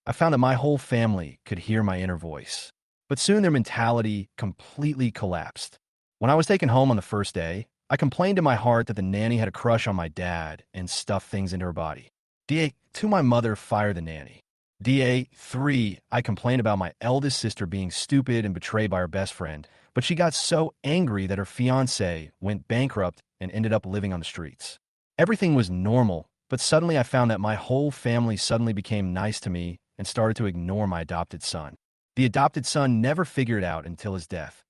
I found that my whole family could hear my inner voice. But soon their mentality completely collapsed. When I was taken home on the first day, I complained in my heart that the nanny had a crush on my dad and stuffed things into her body. DA 2, my mother fired the nanny. DA 3, I complained about my eldest sister being stupid and betrayed by her best friend, but she got so angry that her fiancé went bankrupt and ended up living on the streets. Everything was normal, but suddenly I found that my whole family suddenly became nice to me and started to ignore my adopted son. The adopted son never figured it out until his death.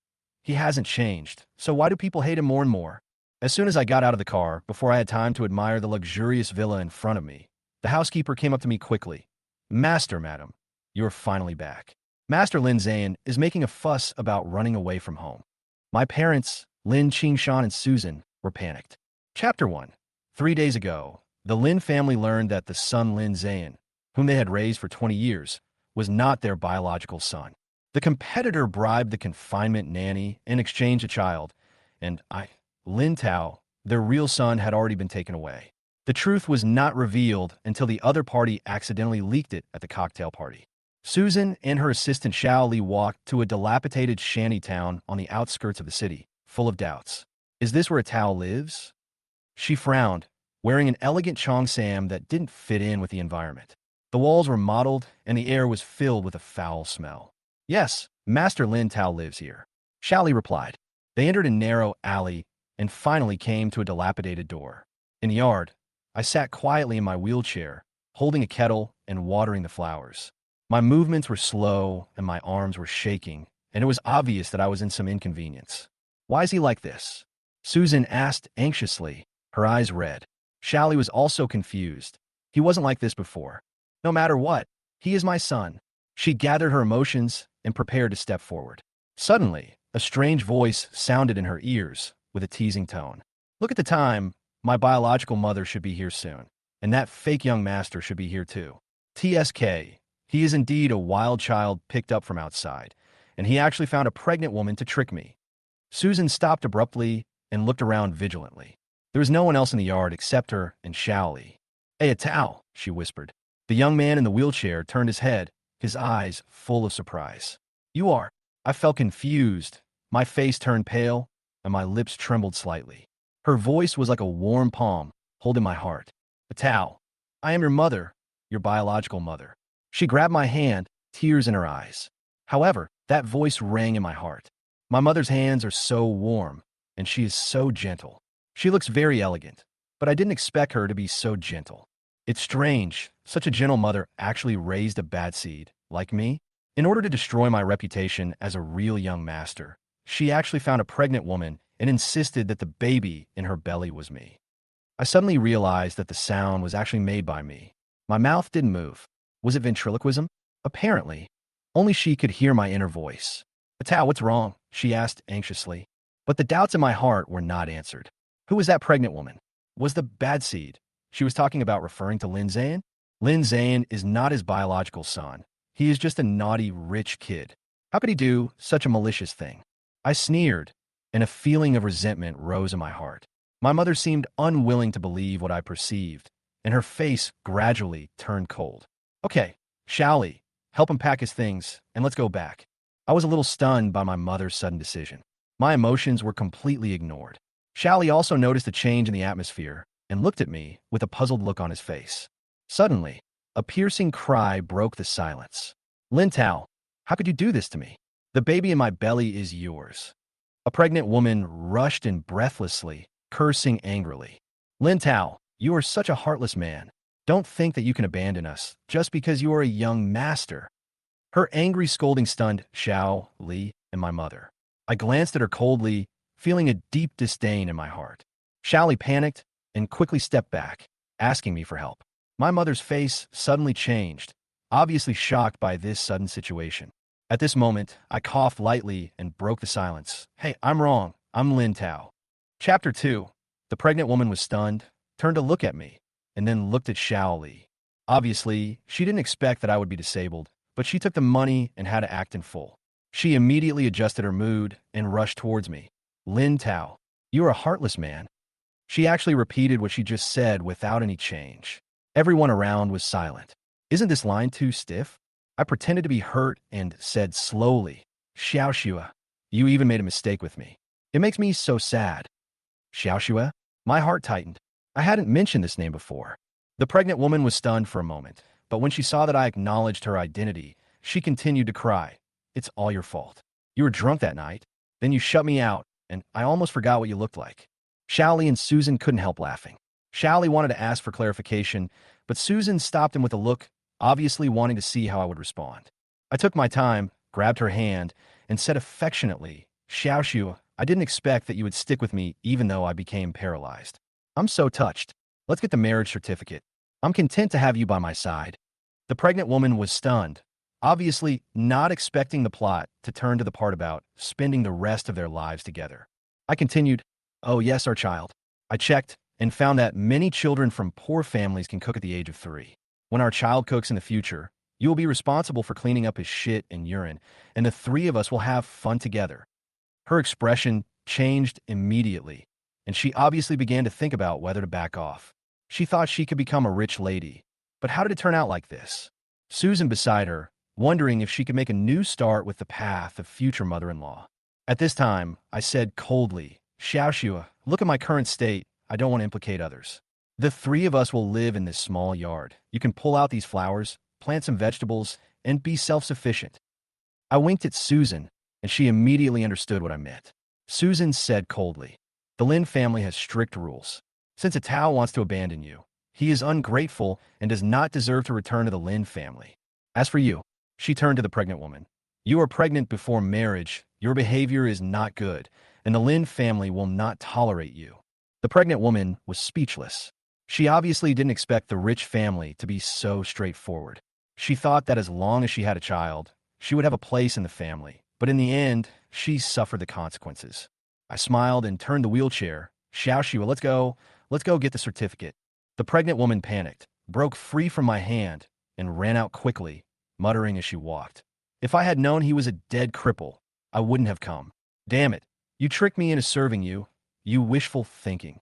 He hasn't changed, so why do people hate him more and more? As soon as I got out of the car, before I had time to admire the luxurious villa in front of me, the housekeeper came up to me quickly. Master, madam, you're finally back. Master Lin Ze'an is making a fuss about running away from home. My parents, Lin Xan and Susan, were panicked. Chapter 1. 3 days ago, the Lin family learned that the son Lin Ze'an, whom they had raised for 20 years, was not their biological son. The competitor bribed the confinement nanny in exchange a child, and Lin Tao, their real son, had already been taken away. The truth was not revealed until the other party accidentally leaked it at the cocktail party. Susan and her assistant Xiao Li walked to a dilapidated shanty town on the outskirts of the city, full of doubts. Is this where Tao lives? She frowned, wearing an elegant cheongsam that didn't fit in with the environment. The walls were mottled, and the air was filled with a foul smell. Yes, Master Lin Tao lives here, Xiao Li replied. They entered a narrow alley and finally came to a dilapidated door. In the yard, I sat quietly in my wheelchair, holding a kettle and watering the flowers. My movements were slow and my arms were shaking, and it was obvious that I was in some inconvenience. Why is he like this? Susan asked anxiously, her eyes red. Xiao Li was also confused. He wasn't like this before. No matter what, he is my son. She gathered her emotions and prepared to step forward. Suddenly, a strange voice sounded in her ears with a teasing tone. Look at the time. My biological mother should be here soon, and that fake young master should be here too. TSK. He is indeed a wild child picked up from outside, and he actually found a pregnant woman to trick me. Susan stopped abruptly and looked around vigilantly. There was no one else in the yard except her and Xiao Li. Hey, Tao, she whispered. The young man in the wheelchair turned his head, his eyes full of surprise. You are. I felt confused. My face turned pale, and my lips trembled slightly. Her voice was like a warm palm, holding my heart. Tao, I am your mother, your biological mother. She grabbed my hand, tears in her eyes. However, that voice rang in my heart. My mother's hands are so warm, and she is so gentle. She looks very elegant, but I didn't expect her to be so gentle. It's strange, such a gentle mother actually raised a bad seed, like me. In order to destroy my reputation as a real young master, she actually found a pregnant woman and insisted that the baby in her belly was me. I suddenly realized that the sound was actually made by me. My mouth didn't move. Was it ventriloquism? Apparently. Only she could hear my inner voice. Tao, what's wrong? She asked anxiously. But the doubts in my heart were not answered. Who was that pregnant woman? Was the bad seed? She was talking about referring to Lin Xan? Lin Xan is not his biological son. He is just a naughty, rich kid. How could he do such a malicious thing? I sneered, and a feeling of resentment rose in my heart. My mother seemed unwilling to believe what I perceived, and her face gradually turned cold. Okay, Xiao Li, help him pack his things, and let's go back. I was a little stunned by my mother's sudden decision. My emotions were completely ignored. Xiao Li also noticed a change in the atmosphere and looked at me with a puzzled look on his face. Suddenly, a piercing cry broke the silence. Lin Tao, how could you do this to me? The baby in my belly is yours. A pregnant woman rushed in breathlessly, cursing angrily. Lin Tao, you are such a heartless man. Don't think that you can abandon us just because you are a young master. Her angry scolding stunned Xiao Li and my mother. I glanced at her coldly, feeling a deep disdain in my heart. Xiao Li panicked and quickly stepped back, asking me for help. My mother's face suddenly changed, obviously shocked by this sudden situation. At this moment, I coughed lightly and broke the silence. Hey, I'm wrong. I'm Lin Tao. Chapter 2. The pregnant woman was stunned, turned to look at me, and then looked at Xiao Li. Obviously, she didn't expect that I would be disabled, but she took the money and had to act in full. She immediately adjusted her mood and rushed towards me. Lin Tao, you're a heartless man. She actually repeated what she just said without any change. Everyone around was silent. Isn't this line too stiff? I pretended to be hurt and said slowly, Xiaoxua, you even made a mistake with me. It makes me so sad. Xiaoxua? My heart tightened. I hadn't mentioned this name before. The pregnant woman was stunned for a moment, but when she saw that I acknowledged her identity, she continued to cry. It's all your fault. You were drunk that night. Then you shut me out, and I almost forgot what you looked like. Shaoli and Susan couldn't help laughing. Shaoli wanted to ask for clarification, but Susan stopped him with a look, obviously wanting to see how I would respond. I took my time, grabbed her hand, and said affectionately, Xiaoxiu, I didn't expect that you would stick with me even though I became paralyzed. I'm so touched. Let's get the marriage certificate. I'm content to have you by my side. The pregnant woman was stunned, obviously not expecting the plot to turn to the part about spending the rest of their lives together. I continued, oh yes, our child. I checked and found that many children from poor families can cook at the age of 3. When our child cooks in the future, you will be responsible for cleaning up his shit and urine, and the 3 of us will have fun together. Her expression changed immediately, and she obviously began to think about whether to back off. She thought she could become a rich lady, but how did it turn out like this? Susan beside her, wondering if she could make a new start with the path of future mother-in-law. At this time, I said coldly, Xiaoxua, look at my current state. I don't want to implicate others. The 3 of us will live in this small yard. You can pull out these flowers, plant some vegetables, and be self-sufficient. I winked at Susan, and she immediately understood what I meant. Susan said coldly, the Lin family has strict rules. Since a Tao wants to abandon you, he is ungrateful and does not deserve to return to the Lin family. As for you, she turned to the pregnant woman. You are pregnant before marriage, your behavior is not good, and the Lin family will not tolerate you. The pregnant woman was speechless. She obviously didn't expect the rich family to be so straightforward. She thought that as long as she had a child, she would have a place in the family, but in the end, she suffered the consequences. I smiled and turned the wheelchair. Xiaoxua, let's go get the certificate. The pregnant woman panicked, broke free from my hand, and ran out quickly, muttering as she walked. If I had known he was a dead cripple, I wouldn't have come. Damn it, you tricked me into serving you, you wishful thinking.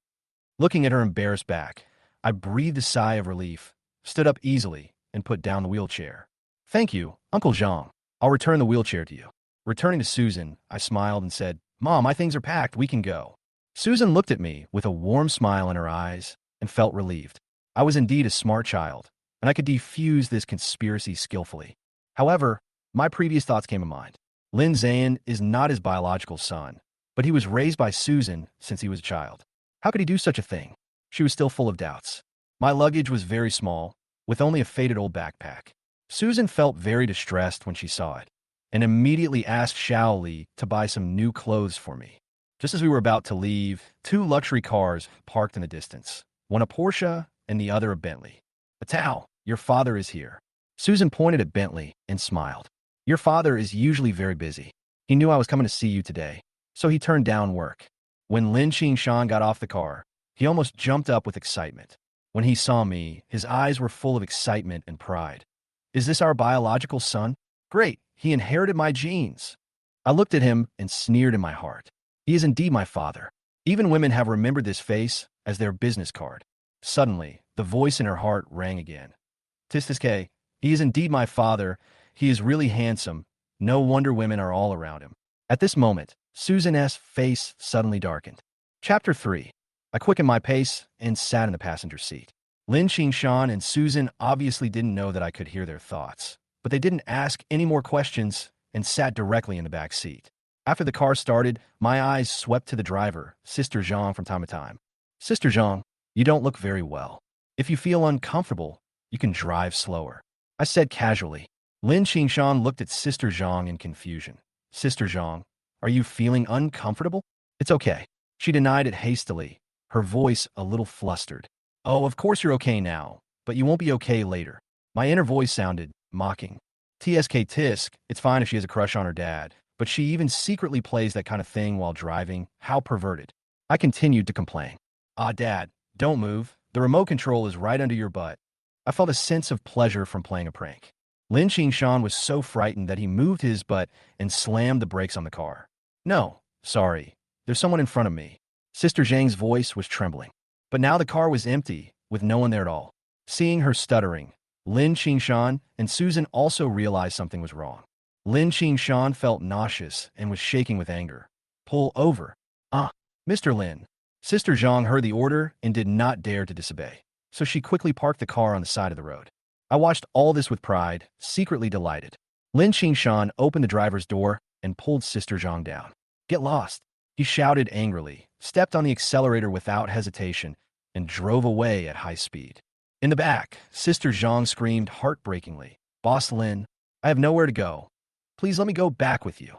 Looking at her embarrassed back, I breathed a sigh of relief, stood up easily, and put down the wheelchair. Thank you, Uncle Zhang. I'll return the wheelchair to you. Returning to Susan, I smiled and said, Mom, my things are packed, we can go. Susan looked at me with a warm smile in her eyes and felt relieved. I was indeed a smart child, and I could defuse this conspiracy skillfully. However, my previous thoughts came to mind. Lin Ze'an is not his biological son, but he was raised by Susan since he was a child. How could he do such a thing? She was still full of doubts. My luggage was very small, with only a faded old backpack. Susan felt very distressed when she saw it, and immediately asked Shaoli to buy some new clothes for me. Just as we were about to leave, 2 luxury cars parked in the distance, one a Porsche and the other a Bentley. Tao, your father is here. Susan pointed at Bentley and smiled. Your father is usually very busy. He knew I was coming to see you today, so he turned down work. When Lin Xan got off the car, he almost jumped up with excitement. When he saw me, his eyes were full of excitement and pride. Is this our biological son? Great, he inherited my genes. I looked at him and sneered in my heart. He is indeed my father. Even women have remembered this face as their business card. Suddenly, the voice in her heart rang again. Tistiske, he is indeed my father. He is really handsome. No wonder women are all around him. At this moment, Susan's face suddenly darkened. Chapter 3. I quickened my pace and sat in the passenger seat. Lin Xan and Susan obviously didn't know that I could hear their thoughts, but they didn't ask any more questions and sat directly in the back seat. After the car started, my eyes swept to the driver, Sister Zhang, from time to time. Sister Zhang, you don't look very well. If you feel uncomfortable, you can drive slower. I said casually. Lin Xan looked at Sister Zhang in confusion. Sister Zhang, are you feeling uncomfortable? It's okay. She denied it hastily, her voice a little flustered. Oh, of course you're okay now, but you won't be okay later. My inner voice sounded mocking. Tisk, it's fine if she has a crush on her dad, but she even secretly plays that kind of thing while driving. How perverted. I continued to complain. Ah, Dad, don't move. The remote control is right under your butt. I felt a sense of pleasure from playing a prank. Lin Xan was so frightened that he moved his butt and slammed the brakes on the car. No, sorry. There's someone in front of me. Sister Zhang's voice was trembling. But now the car was empty, with no one there at all. Seeing her stuttering, Lin Xan and Susan also realized something was wrong. Lin Xan felt nauseous and was shaking with anger. Pull over. Ah, Mr. Lin. Sister Zhang heard the order and did not dare to disobey, so she quickly parked the car on the side of the road. I watched all this with pride, secretly delighted. Lin Xan opened the driver's door and pulled Sister Zhang down. Get lost, he shouted angrily, stepped on the accelerator without hesitation, and drove away at high speed. In the back, Sister Zhang screamed heartbreakingly, Boss Lin, I have nowhere to go. Please let me go back with you.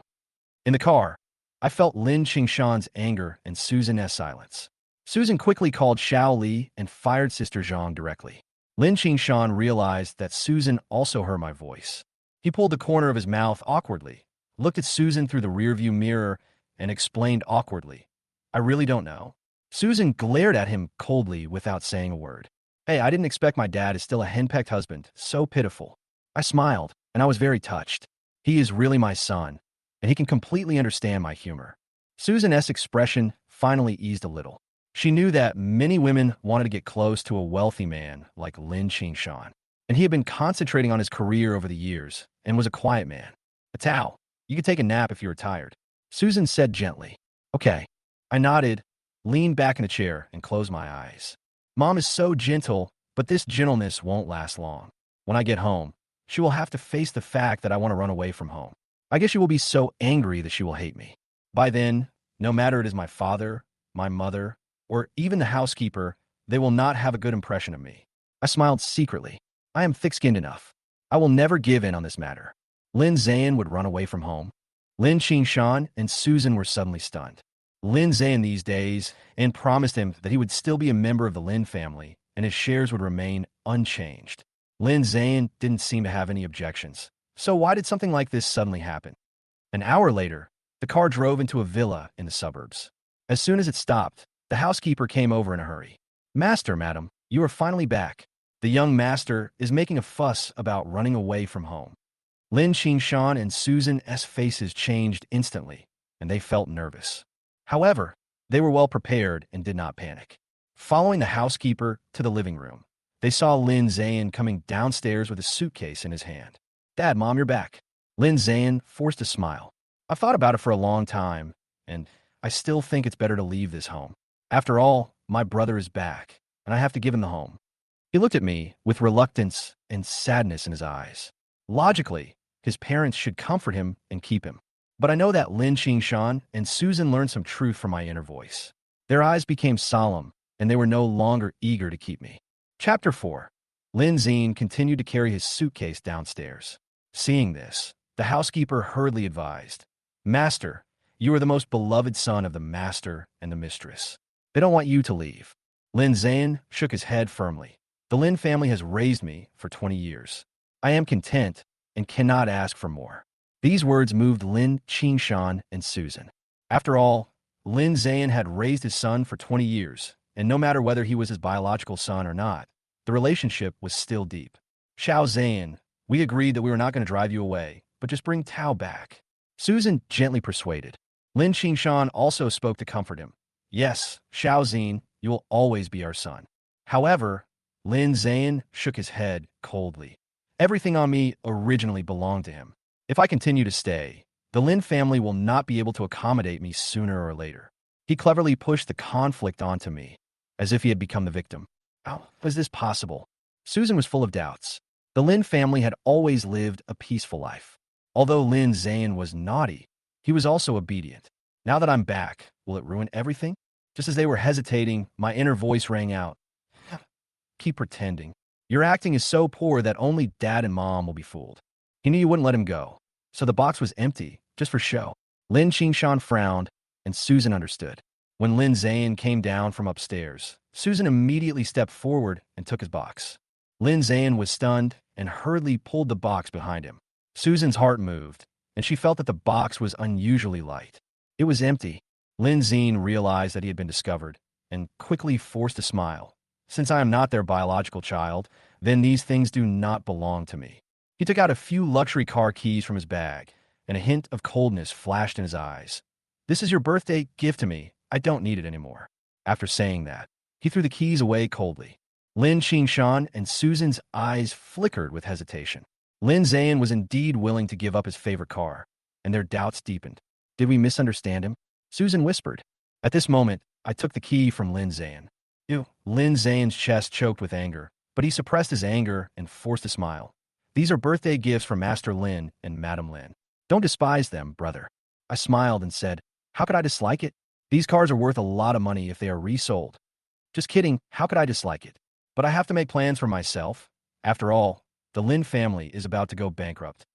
In the car, I felt Lin Xan's anger and Susan's silence. Susan quickly called Xiao Li and fired Sister Zhang directly. Lin Xan realized that Susan also heard my voice. He pulled the corner of his mouth awkwardly, looked at Susan through the rearview mirror, and explained awkwardly, I really don't know. Susan glared at him coldly without saying a word. Hey, I didn't expect my dad is still a henpecked husband. So pitiful. I smiled, and I was very touched. He is really my son, and he can completely understand my humor. Susan's expression finally eased a little. She knew that many women wanted to get close to a wealthy man like Lin Xan, and he had been concentrating on his career over the years and was a quiet man. Tao, you could take a nap if you were tired. Susan said gently. Okay. I nodded, leaned back in a chair, and closed my eyes. Mom is so gentle, but this gentleness won't last long. When I get home, she will have to face the fact that I want to run away from home. I guess she will be so angry that she will hate me. By then, no matter it is my father, my mother, or even the housekeeper, they will not have a good impression of me. I smiled secretly. I am thick-skinned enough. I will never give in on this matter. Lin Ze'an would run away from home. Lin Xan and Susan were suddenly stunned. Lin Ze'an these days and promised him that he would still be a member of the Lin family and his shares would remain unchanged. Lin Ze'an didn't seem to have any objections. So why did something like this suddenly happen? An hour later, the car drove into a villa in the suburbs. As soon as it stopped, the housekeeper came over in a hurry. Master, madam, you are finally back. The young master is making a fuss about running away from home. Lin Xan and Susan's faces changed instantly, and they felt nervous. However, they were well prepared and did not panic. Following the housekeeper to the living room, they saw Lin Ze'an coming downstairs with a suitcase in his hand. Dad, Mom, you're back. Lin Ze'an forced a smile. I've thought about it for a long time, and I still think it's better to leave this home. After all, my brother is back, and I have to give him the home. He looked at me with reluctance and sadness in his eyes. Logically, his parents should comfort him and keep him. But I know that Lin Xan and Susan learned some truth from my inner voice. Their eyes became solemn, and they were no longer eager to keep me. Chapter 4. Lin Ze'an continued to carry his suitcase downstairs. Seeing this, the housekeeper hurriedly advised, Master, you are the most beloved son of the master and the mistress. They don't want you to leave. Lin Ze'an shook his head firmly. The Lin family has raised me for 20 years. I am content and cannot ask for more. These words moved Lin Xan and Susan. After all, Lin Ze'an had raised his son for 20 years, and no matter whether he was his biological son or not, the relationship was still deep. Xiao Ze'an, we agreed that we were not going to drive you away, but just bring Tao back. Susan gently persuaded. Lin Xan also spoke to comfort him. Yes, Xiao Ze'an, you will always be our son. However, Lin Ze'an shook his head coldly. Everything on me originally belonged to him. If I continue to stay, the Lin family will not be able to accommodate me sooner or later. He cleverly pushed the conflict onto me, as if he had become the victim. How was this possible? Susan was full of doubts. The Lin family had always lived a peaceful life. Although Lin Ze'an was naughty, he was also obedient. Now that I'm back, will it ruin everything? Just as they were hesitating, my inner voice rang out. Keep pretending. Your acting is so poor that only Dad and Mom will be fooled. He knew you wouldn't let him go, so the box was empty, just for show. Lin Xan frowned, and Susan understood. When Lin Ze'an came down from upstairs, Susan immediately stepped forward and took his box. Lin Ze'an was stunned and hurriedly pulled the box behind him. Susan's heart moved, and she felt that the box was unusually light. It was empty. Lin Ze'an realized that he had been discovered, and quickly forced a smile. Since I am not their biological child, then these things do not belong to me. He took out a few luxury car keys from his bag, and a hint of coldness flashed in his eyes. This is your birthday gift to me. I don't need it anymore. After saying that, he threw the keys away coldly. Lin Xan and Susan's eyes flickered with hesitation. Lin Ze'an was indeed willing to give up his favorite car, and their doubts deepened. Did we misunderstand him? Susan whispered. At this moment, I took the key from Lin Ze'an. Ew. Lin Ze'an's chest choked with anger, but he suppressed his anger and forced a smile. These are birthday gifts from Master Lin and Madam Lin. Don't despise them, brother. I smiled and said, how could I dislike it? These cars are worth a lot of money if they are resold. Just kidding, how could I dislike it? But I have to make plans for myself. After all, the Lin family is about to go bankrupt.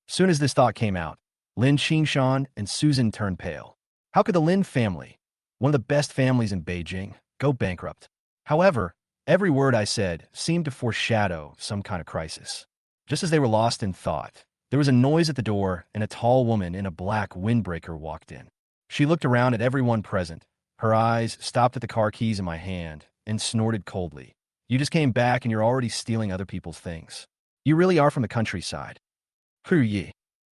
Soon as this thought came out, Lin Xan and Susan turned pale. How could the Lin family, one of the best families in Beijing, go bankrupt? However, every word I said seemed to foreshadow some kind of crisis. Just as they were lost in thought, there was a noise at the door and a tall woman in a black windbreaker walked in. She looked around at everyone present. Her eyes stopped at the car keys in my hand and snorted coldly. You just came back and you're already stealing other people's things. You really are from the countryside. Ye.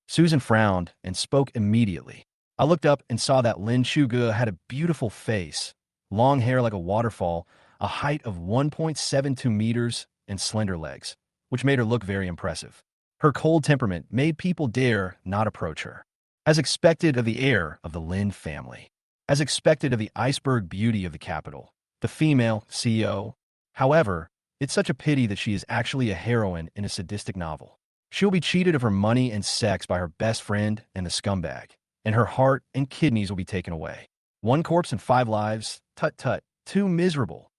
Susan frowned and spoke immediately. I looked up and saw that Lin Shuge had a beautiful face, long hair like a waterfall, a height of 1.72 meters, and slender legs, which made her look very impressive. Her cold temperament made people dare not approach her. As expected of the heir of the Lin family. As expected of the iceberg beauty of the capital, the female CEO. However, it's such a pity that she is actually a heroine in a sadistic novel. She'll be cheated of her money and sex by her best friend and the scumbag, and her heart and kidneys will be taken away. 1 corpse and 5 lives, tut-tut, too miserable.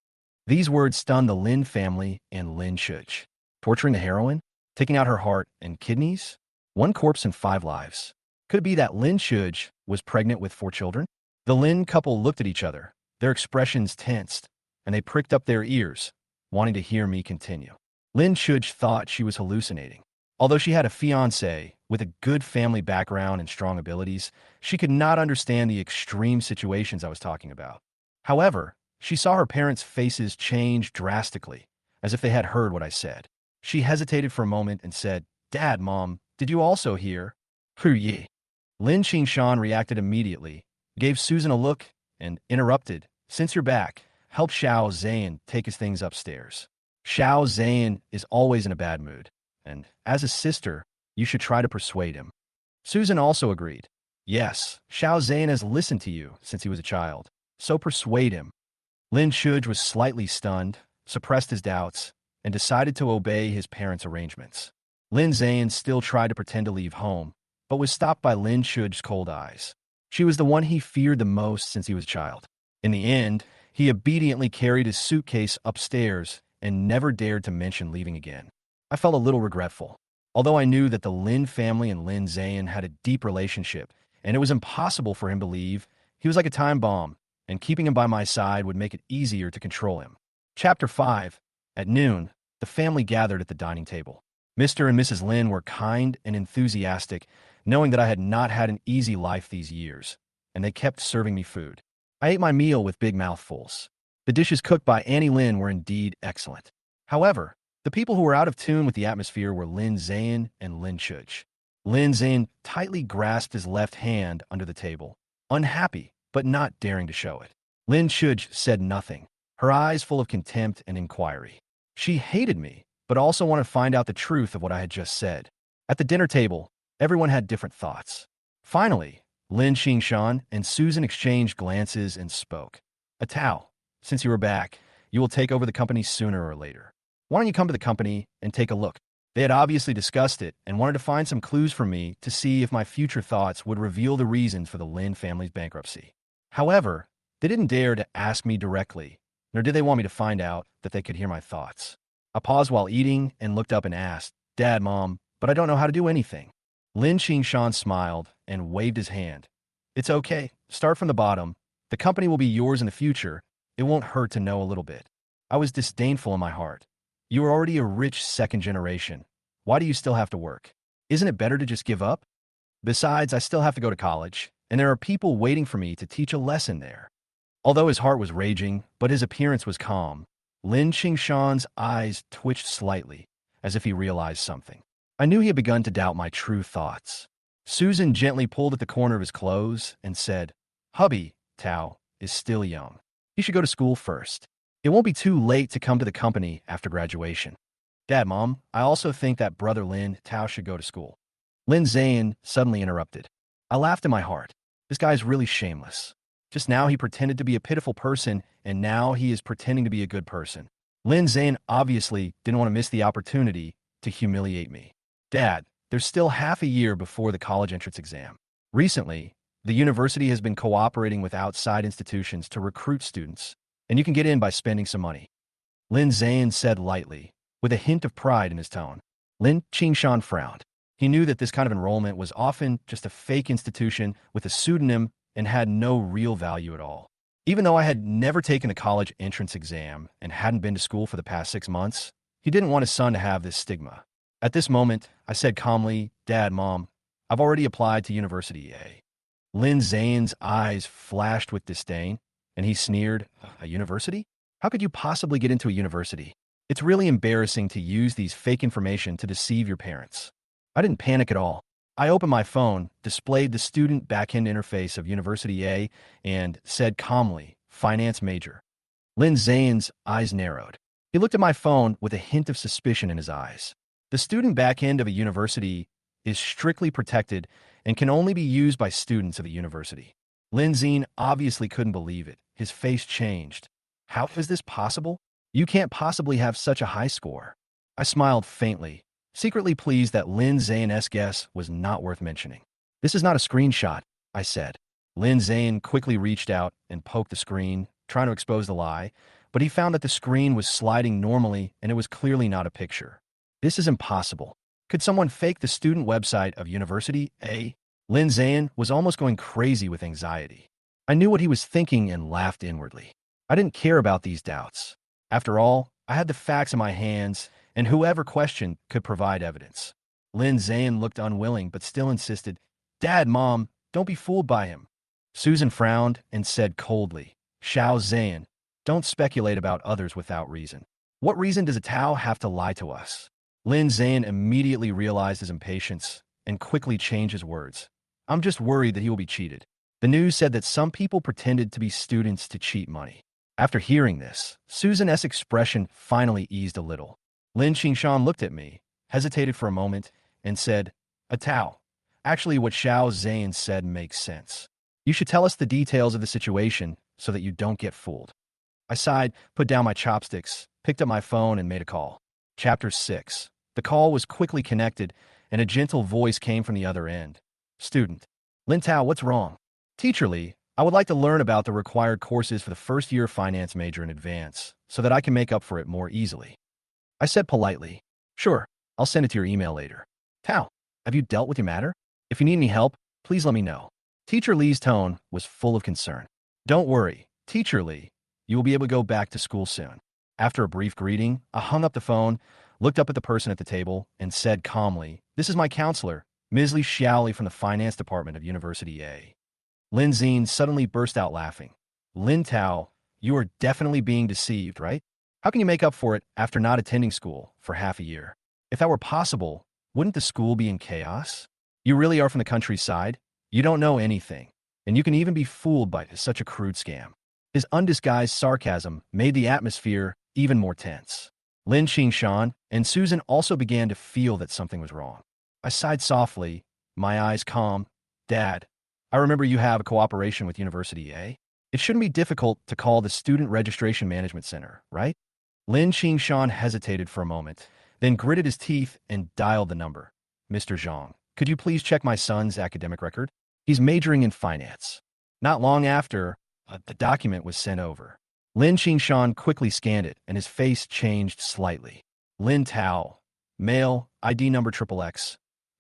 These words stunned the Lin family and Lin Shuj. Torturing the heroine? Taking out her heart and kidneys? 1 corpse and 5 lives. Could it be that Lin Shuj was pregnant with 4 children? The Lin couple looked at each other, their expressions tensed, and they pricked up their ears, wanting to hear me continue. Lin Shuj thought she was hallucinating. Although she had a fiancé with a good family background and strong abilities, she could not understand the extreme situations I was talking about. However, she saw her parents' faces change drastically, as if they had heard what I said. She hesitated for a moment and said, Dad, Mom, did you also hear? Ye. Lin Xan reacted immediately, gave Susan a look, and interrupted. Since you're back, help Xiao Zhan take his things upstairs. Xiao Zhan is always in a bad mood, and as a sister, you should try to persuade him. Susan also agreed. Yes, Xiao Zhan has listened to you since he was a child, so persuade him. Lin Shuj was slightly stunned, suppressed his doubts, and decided to obey his parents' arrangements. Lin Ze'an still tried to pretend to leave home, but was stopped by Lin Shuj's cold eyes. She was the one he feared the most since he was a child. In the end, he obediently carried his suitcase upstairs and never dared to mention leaving again. I felt a little regretful, although I knew that the Lin family and Lin Ze'an had a deep relationship, and it was impossible for him to leave. He was like a time bomb, and keeping him by my side would make it easier to control him. Chapter 5. At noon, the family gathered at the dining table. Mr. and Mrs. Lin were kind and enthusiastic, knowing that I had not had an easy life these years, and they kept serving me food. I ate my meal with big mouthfuls. The dishes cooked by Annie Lin were indeed excellent. However, the people who were out of tune with the atmosphere were Lin Ze'an and Lin Shuj. Lin Ze'an tightly grasped his left hand under the table, unhappy but not daring to show it. Lin Shuj said nothing, her eyes full of contempt and inquiry. She hated me, but also wanted to find out the truth of what I had just said. At the dinner table, everyone had different thoughts. Finally, Lin Xan and Susan exchanged glances and spoke. Atao, since you are back, you will take over the company sooner or later. Why don't you come to the company and take a look? They had obviously discussed it and wanted to find some clues from me to see if my future thoughts would reveal the reasons for the Lin family's bankruptcy. However, they didn't dare to ask me directly, nor did they want me to find out that they could hear my thoughts. I paused while eating and looked up and asked, Dad, Mom, but I don't know how to do anything. Lin Xan smiled and waved his hand. It's okay. Start from the bottom. The company will be yours in the future. It won't hurt to know a little bit. I was disdainful in my heart. You are already a rich second generation. Why do you still have to work? Isn't it better to just give up? Besides, I still have to go to college, and there are people waiting for me to teach a lesson there. Although his heart was raging, but his appearance was calm, Lin Xan's eyes twitched slightly, as if he realized something. I knew he had begun to doubt my true thoughts. Susan gently pulled at the corner of his clothes and said, Hubby, Tao, is still young. He should go to school first. It won't be too late to come to the company after graduation. Dad, Mom, I also think that brother Lin Tao should go to school. Lin Ze'an suddenly interrupted. I laughed in my heart. This guy's really shameless. Just now he pretended to be a pitiful person, and now he is pretending to be a good person. Lin Xan obviously didn't want to miss the opportunity to humiliate me. Dad, there's still half a year before the college entrance exam. Recently, the university has been cooperating with outside institutions to recruit students, and you can get in by spending some money. Lin Xan said lightly, with a hint of pride in his tone. Lin Qingshan frowned. He knew that this kind of enrollment was often just a fake institution with a pseudonym and had no real value at all. Even though I had never taken the college entrance exam and hadn't been to school for the past 6 months, he didn't want his son to have this stigma. At this moment, I said calmly, Dad, Mom, I've already applied to University A. Lin Zhang's eyes flashed with disdain, and he sneered, a university? How could you possibly get into a university? It's really embarrassing to use these fake information to deceive your parents. I didn't panic at all. I opened my phone, displayed the student backend interface of University A, and said calmly, finance major. Lin Zhang's eyes narrowed. He looked at my phone with a hint of suspicion in his eyes. The student backend of a university is strictly protected and can only be used by students of a university. Lin Ze'an obviously couldn't believe it. His face changed. How is this possible? You can't possibly have such a high score. I smiled faintly, secretly pleased that Lin Zhang's guess was not worth mentioning. This is not a screenshot, I said. Lin Zhang quickly reached out and poked the screen, trying to expose the lie, but he found that the screen was sliding normally and it was clearly not a picture. This is impossible. Could someone fake the student website of University A? Lin Zhang was almost going crazy with anxiety. I knew what he was thinking and laughed inwardly. I didn't care about these doubts. After all, I had the facts in my hands, and whoever questioned could provide evidence. Lin Zan looked unwilling but still insisted, Dad, Mom, don't be fooled by him. Susan frowned and said coldly, Xiao Zan, don't speculate about others without reason. What reason does a Tao have to lie to us? Lin Zan immediately realized his impatience and quickly changed his words. I'm just worried that he will be cheated. The news said that some people pretended to be students to cheat money. After hearing this, Susan's expression finally eased a little. Lin Qingshan looked at me, hesitated for a moment, and said, a Tao. Actually, what Xiao Zhan said makes sense. You should tell us the details of the situation so that you don't get fooled. I sighed, put down my chopsticks, picked up my phone, and made a call. Chapter 6. The call was quickly connected, and a gentle voice came from the other end. Student. Lin Tao, what's wrong? Teacher Lee, I would like to learn about the required courses for the first year finance major in advance, so that I can make up for it more easily. I said politely, sure, I'll send it to your email later. Tao, have you dealt with your matter? If you need any help, please let me know. Teacher Lee's tone was full of concern. Don't worry, Teacher Lee, you will be able to go back to school soon. After a brief greeting, I hung up the phone, looked up at the person at the table, and said calmly, this is my counselor, Ms. Li Xiaoli from the finance department of University A. Lin Ze'an suddenly burst out laughing. Lin Tao, you are definitely being deceived, right? How can you make up for it after not attending school for half a year? If that were possible, wouldn't the school be in chaos? You really are from the countryside. You don't know anything, and you can even be fooled by such a crude scam. His undisguised sarcasm made the atmosphere even more tense. Lin Qingshan and Susan also began to feel that something was wrong. I sighed softly, my eyes calm. Dad, I remember you have a cooperation with University A. It shouldn't be difficult to call the Student Registration Management Center, right? Lin Qingshan hesitated for a moment, then gritted his teeth and dialed the number. Mr. Zhang, could you please check my son's academic record? He's majoring in finance. Not long after, the document was sent over. Lin Qingshan quickly scanned it, and his face changed slightly. Lin Tao, male, ID number XXX,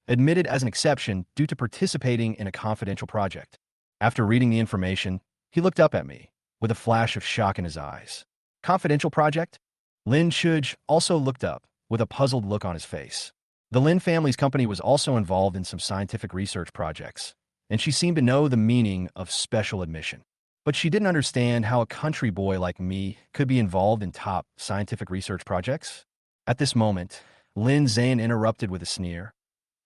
admitted as an exception due to participating in a confidential project. After reading the information, he looked up at me, with a flash of shock in his eyes. Confidential project? Lin Shuj also looked up, with a puzzled look on his face. The Lin family's company was also involved in some scientific research projects, and she seemed to know the meaning of special admission. But she didn't understand how a country boy like me could be involved in top scientific research projects. At this moment, Lin Zan interrupted with a sneer.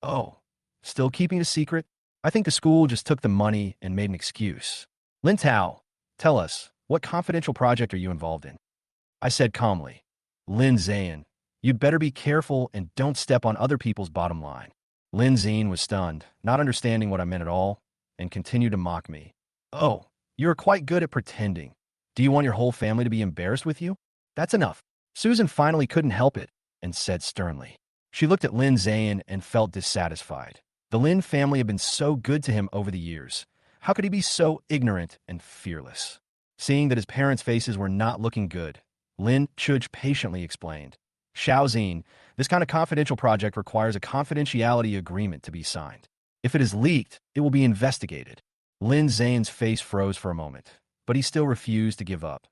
Oh, still keeping it a secret? I think the school just took the money and made an excuse. Lin Tao, tell us, what confidential project are you involved in? I said calmly. Lin Ze'an, you'd better be careful and don't step on other people's bottom line. Lin Ze'an was stunned, not understanding what I meant at all, and continued to mock me. Oh, you're quite good at pretending. Do you want your whole family to be embarrassed with you? That's enough. Susan finally couldn't help it and said sternly. She looked at Lin Ze'an and felt dissatisfied. The Lin family had been so good to him over the years. How could he be so ignorant and fearless? Seeing that his parents' faces were not looking good, Lin Shuj patiently explained. Xiaozine, this kind of confidential project requires a confidentiality agreement to be signed. If it is leaked, it will be investigated. Lin Z'an's face froze for a moment, but he still refused to give up.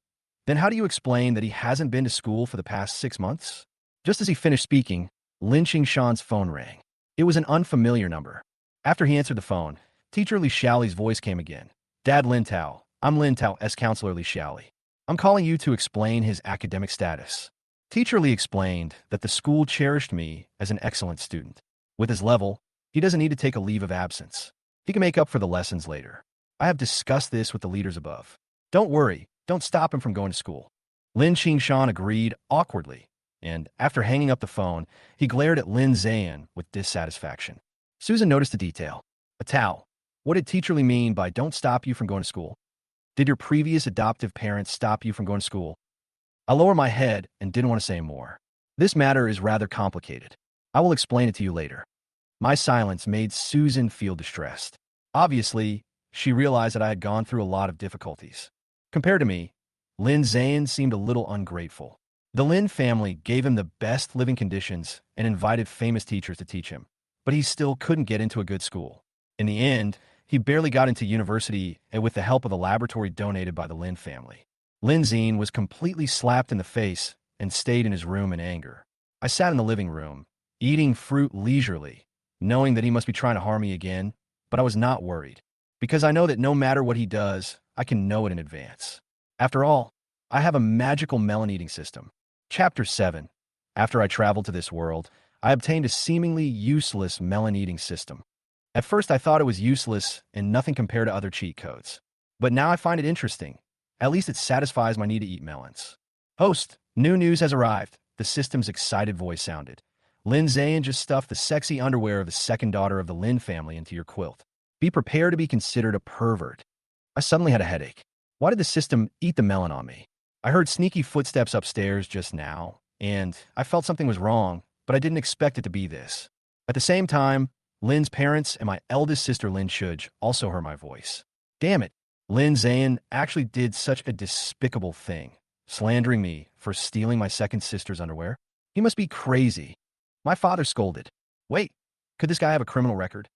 Then how do you explain that he hasn't been to school for the past 6 months? Just as he finished speaking, Lin Xan's phone rang. It was an unfamiliar number. After he answered the phone, Teacher Li Xiaoli's voice came again. Dad Lin Tao, I'm Lin Tao's counselor Li Xiaoli. I'm calling you to explain his academic status. Teacher Li explained that the school cherished me as an excellent student. With his level, he doesn't need to take a leave of absence. He can make up for the lessons later. I have discussed this with the leaders above. Don't worry, don't stop him from going to school. Lin Xan agreed awkwardly, and after hanging up the phone, he glared at Lin Ze'an with dissatisfaction. Susan noticed a detail. Tao, what did Teacher Li mean by don't stop you from going to school? Did your previous adoptive parents stop you from going to school? I lowered my head and didn't want to say more. This matter is rather complicated. I will explain it to you later. My silence made Susan feel distressed. Obviously, she realized that I had gone through a lot of difficulties. Compared to me, Lin Ze'an seemed a little ungrateful. The Lin family gave him the best living conditions and invited famous teachers to teach him, but he still couldn't get into a good school. In the end, he barely got into university and with the help of the laboratory donated by the Lin family. Lin Ze'an was completely slapped in the face and stayed in his room in anger. I sat in the living room, eating fruit leisurely, knowing that he must be trying to harm me again, but I was not worried, because I know that no matter what he does, I can know it in advance. After all, I have a magical melon-eating system. Chapter 7. After I traveled to this world, I obtained a seemingly useless melon-eating system. At first I thought it was useless and nothing compared to other cheat codes. But now I find it interesting. At least it satisfies my need to eat melons. Host, new news has arrived. The system's excited voice sounded. Lin Ze'an just stuffed the sexy underwear of the second daughter of the Lin family into your quilt. Be prepared to be considered a pervert. I suddenly had a headache. Why did the system eat the melon on me? I heard sneaky footsteps upstairs just now, and I felt something was wrong, but I didn't expect it to be this. At the same time, Lin's parents and my eldest sister Lin Shuj also heard my voice. Damn it, Lin Ze'an actually did such a despicable thing, slandering me for stealing my second sister's underwear. He must be crazy. My father scolded. Wait, could this guy have a criminal record?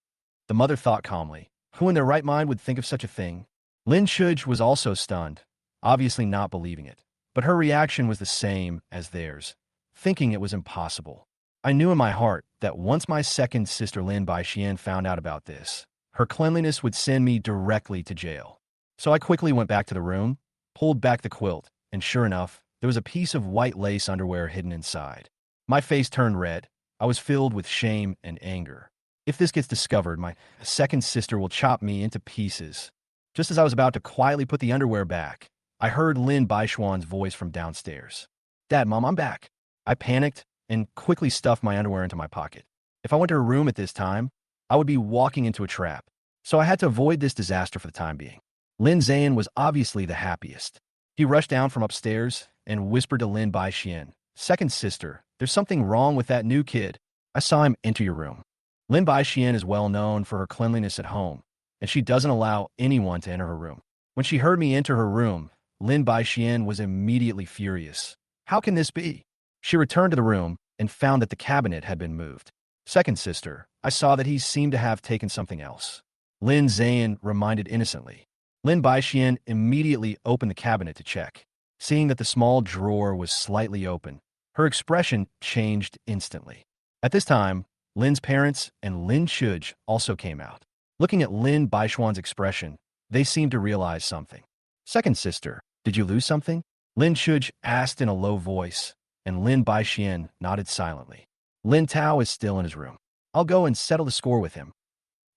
The mother thought calmly. Who in their right mind would think of such a thing? Lin Shuj was also stunned, obviously not believing it, but her reaction was the same as theirs, thinking it was impossible. I knew in my heart that once my second sister Lin Baixian found out about this, her cleanliness would send me directly to jail. So I quickly went back to the room, pulled back the quilt, and sure enough, there was a piece of white lace underwear hidden inside. My face turned red. I was filled with shame and anger. If this gets discovered, my second sister will chop me into pieces. Just as I was about to quietly put the underwear back, I heard Lin Baishuan's voice from downstairs. Dad, Mom, I'm back. I panicked and quickly stuffed my underwear into my pocket. If I went to her room at this time, I would be walking into a trap. So I had to avoid this disaster for the time being. Lin Ze'an was obviously the happiest. He rushed down from upstairs and whispered to Lin Baixian, Second sister, there's something wrong with that new kid. I saw him enter your room. Lin Baixian is well known for her cleanliness at home, and she doesn't allow anyone to enter her room. When she heard me enter her room, Lin Baixian was immediately furious. How can this be? She returned to the room and found that the cabinet had been moved. Second sister, I saw that he seemed to have taken something else. Lin Ze'an reminded innocently. Lin Baixian immediately opened the cabinet to check. Seeing that the small drawer was slightly open, her expression changed instantly. At this time, Lin's parents and Lin Shuj also came out. Looking at Lin Baishuan's expression, they seemed to realize something. Second sister, did you lose something? Lin Shuj asked in a low voice, and Lin Baixian nodded silently. Lin Tao is still in his room. I'll go and settle the score with him.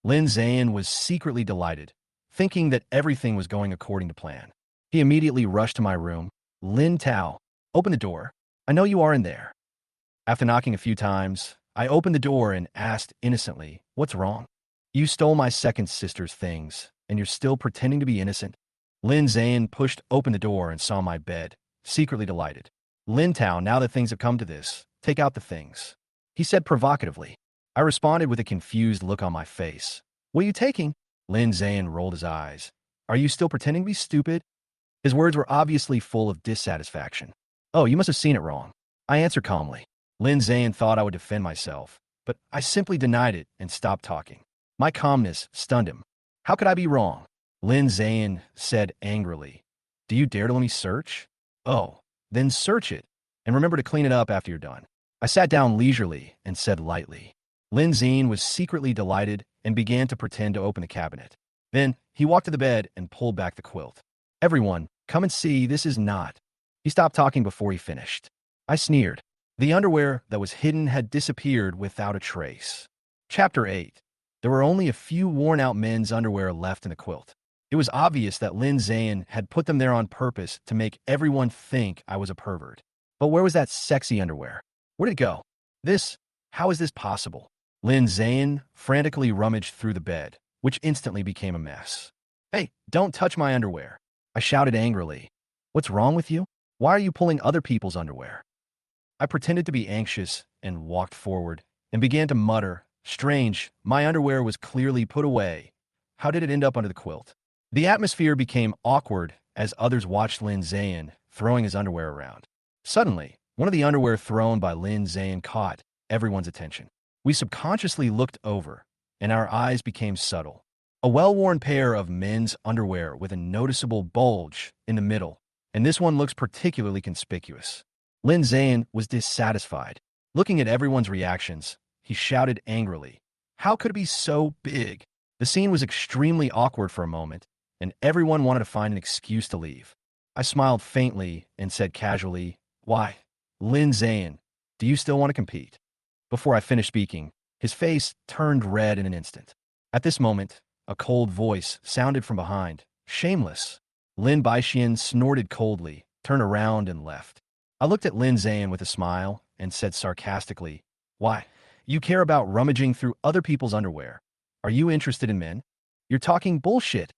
Lin Ze'an was secretly delighted, thinking that everything was going according to plan. He immediately rushed to my room. Lin Tao, Open the door. I know you are in there. After knocking a few times, I opened the door and asked innocently, what's wrong? You stole my second sister's things, and you're still pretending to be innocent? Lin Ze'an pushed open the door and saw my bed, secretly delighted. Lin Tao, now that things have come to this, take out the things, he said provocatively. I responded with a confused look on my face. What are you taking? Lin Ze'an rolled his eyes. Are you still pretending to be stupid? His words were obviously full of dissatisfaction. Oh, you must have seen it wrong. I answered calmly. Lin Ze'an thought I would defend myself, but I simply denied it and stopped talking. My calmness stunned him. How could I be wrong? Lin Ze'an said angrily. Do you dare to let me search? Oh, then search it, and remember to clean it up after you're done. I sat down leisurely and said lightly. Lin Ze'an was secretly delighted and began to pretend to open the cabinet. Then he walked to the bed and pulled back the quilt. Everyone, come and see, this is not. He stopped talking before he finished. I sneered. The underwear that was hidden had disappeared without a trace. Chapter 8. There were only a few worn-out men's underwear left in the quilt. It was obvious that Lin Ze'an had put them there on purpose to make everyone think I was a pervert. But where was that sexy underwear? Where did it go? How is this possible? Lin Ze'an frantically rummaged through the bed, which instantly became a mess. Hey, don't touch my underwear. I shouted angrily. What's wrong with you? Why are you pulling other people's underwear? I pretended to be anxious and walked forward and began to mutter, strange, my underwear was clearly put away. How did it end up under the quilt? The atmosphere became awkward as others watched Lin Ze'an throwing his underwear around. Suddenly, one of the underwear thrown by Lin Ze'an caught everyone's attention. We subconsciously looked over, and our eyes became subtle. A well-worn pair of men's underwear with a noticeable bulge in the middle, and this one looks particularly conspicuous. Lin Ze'an was dissatisfied. Looking at everyone's reactions, he shouted angrily, how could it be so big? The scene was extremely awkward for a moment, and everyone wanted to find an excuse to leave. I smiled faintly and said casually, why, Lin Ze'an, do you still want to compete? Before I finished speaking, his face turned red in an instant. At this moment, a cold voice sounded from behind. Shameless. Lin Baixian snorted coldly, turned around and left. I looked at Lin Ze'an with a smile and said sarcastically, why, you care about rummaging through other people's underwear. Are you interested in men? You're talking bullshit.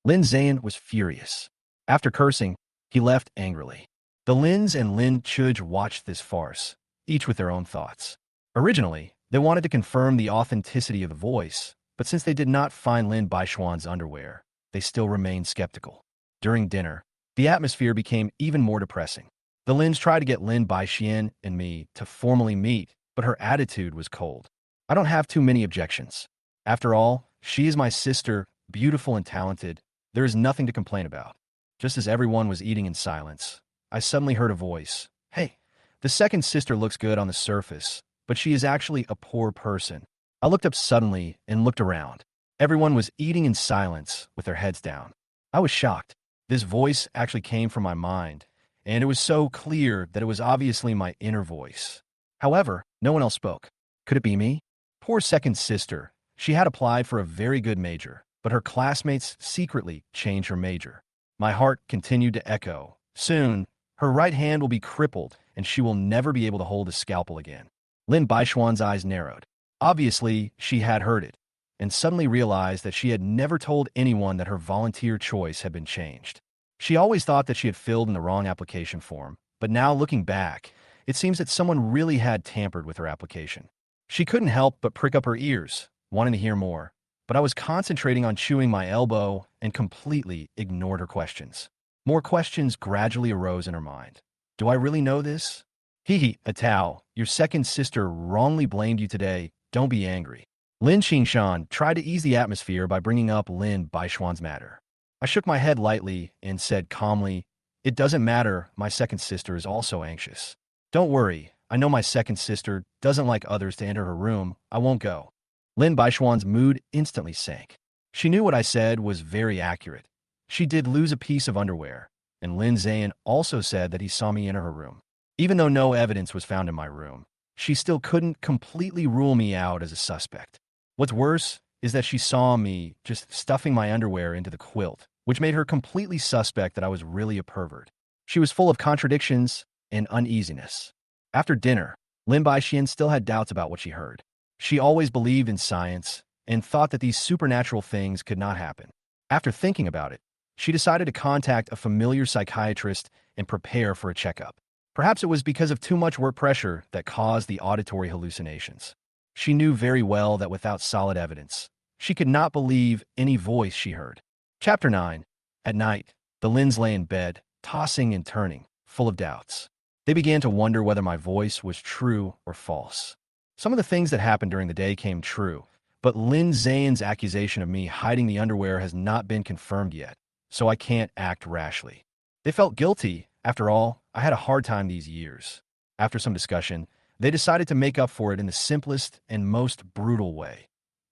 Lin Ze'an was furious. After cursing, he left angrily. The Lins and Lin Shuj watched this farce, each with their own thoughts. Originally, they wanted to confirm the authenticity of the voice, but since they did not find Lin Baixian's underwear, they still remained skeptical. During dinner, the atmosphere became even more depressing. The Lins tried to get Lin Baixian and me to formally meet, but her attitude was cold. I don't have too many objections. After all, she is my sister, beautiful and talented. There is nothing to complain about. Just as everyone was eating in silence, I suddenly heard a voice. Hey, the second sister looks good on the surface, but she is actually a poor person. I looked up suddenly and looked around. Everyone was eating in silence with their heads down. I was shocked. This voice actually came from my mind, and it was so clear that it was obviously my inner voice. However, no one else spoke. Could it be me? Poor second sister. She had applied for a very good major, but her classmates secretly changed her major. My heart continued to echo. Soon, her right hand will be crippled, and she will never be able to hold a scalpel again. Lin Baixian's eyes narrowed. Obviously, she had heard it, and suddenly realized that she had never told anyone that her volunteer choice had been changed. She always thought that she had filled in the wrong application form, but now looking back, it seems that someone really had tampered with her application. She couldn't help but prick up her ears, wanting to hear more, but I was concentrating on chewing my elbow and completely ignored her questions. More questions gradually arose in her mind. Do I really know this? Atao, your second sister wrongly blamed you today. Don't be angry. Lin Xan tried to ease the atmosphere by bringing up Lin Baixian's matter. I shook my head lightly and said calmly, it doesn't matter, my second sister is also anxious. Don't worry, I know my second sister doesn't like others to enter her room. I won't go. Lin Baixian's mood instantly sank. She knew what I said was very accurate. She did lose a piece of underwear, and Lin Ze'an also said that he saw me enter her room. Even though no evidence was found in my room, she still couldn't completely rule me out as a suspect. What's worse is that she saw me just stuffing my underwear into the quilt, which made her completely suspect that I was really a pervert. She was full of contradictions, and uneasiness. After dinner, Lin Xian still had doubts about what she heard. She always believed in science and thought that these supernatural things could not happen. After thinking about it, she decided to contact a familiar psychiatrist and prepare for a checkup. Perhaps it was because of too much work pressure that caused the auditory hallucinations. She knew very well that without solid evidence, she could not believe any voice she heard. Chapter 9. At night, the Lins lay in bed, tossing and turning, full of doubts. They began to wonder whether my voice was true or false. Some of the things that happened during the day came true, but Lin Ze'an's accusation of me hiding the underwear has not been confirmed yet, so I can't act rashly. They felt guilty. After all, I had a hard time these years. After some discussion, they decided to make up for it in the simplest and most brutal way.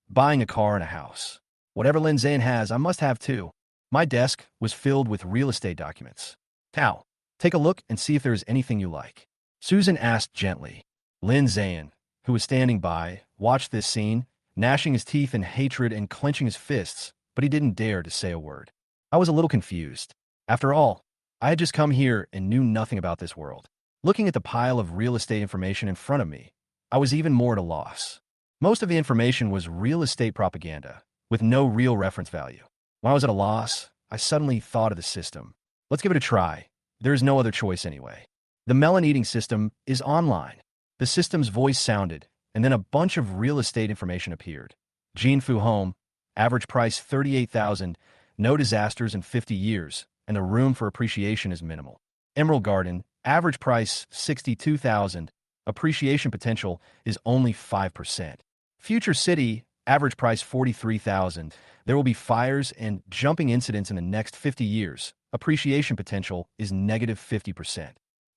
Buying a car and a house. Whatever Lin Xan has, I must have too. My desk was filled with real estate documents. Now, take a look and see if there is anything you like. Susan asked gently. Lin Ze'an, who was standing by, watched this scene, gnashing his teeth in hatred and clenching his fists, but he didn't dare to say a word. I was a little confused. After all, I had just come here and knew nothing about this world. Looking at the pile of real estate information in front of me, I was even more at a loss. Most of the information was real estate propaganda, with no real reference value. When I was at a loss, I suddenly thought of the system. Let's give it a try. There is no other choice anyway. The melon eating system is online. The system's voice sounded, and then a bunch of real estate information appeared. Jinfu Home, average price $38,000, no disasters in 50 years, and the room for appreciation is minimal. Emerald Garden, average price $62,000, appreciation potential is only 5%. Future City, average price $43,000, there will be fires and jumping incidents in the next 50 years, appreciation potential is negative 50%.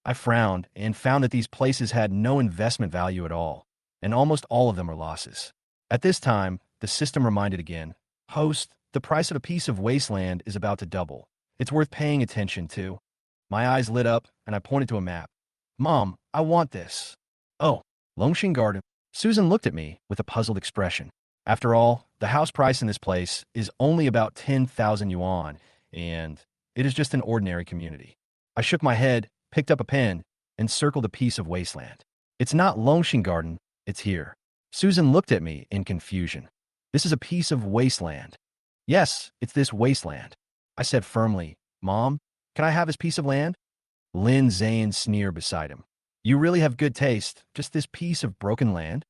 I frowned and found that these places had no investment value at all, and almost all of them are losses. At this time, the system reminded again, host, the price of a piece of wasteland is about to double. It's worth paying attention to. My eyes lit up, and I pointed to a map. Mom, I want this. Oh, Longxing Garden. Susan looked at me with a puzzled expression. After all, the house price in this place is only about 10,000 yuan, and it is just an ordinary community. I shook my head, picked up a pen, and circled a piece of wasteland. It's not Longxing Garden, it's here. Susan looked at me in confusion. This is a piece of wasteland. Yes, it's this wasteland. I said firmly, Mom, can I have this piece of land? Lin Ze'an sneered beside him. You really have good taste, just this piece of broken land?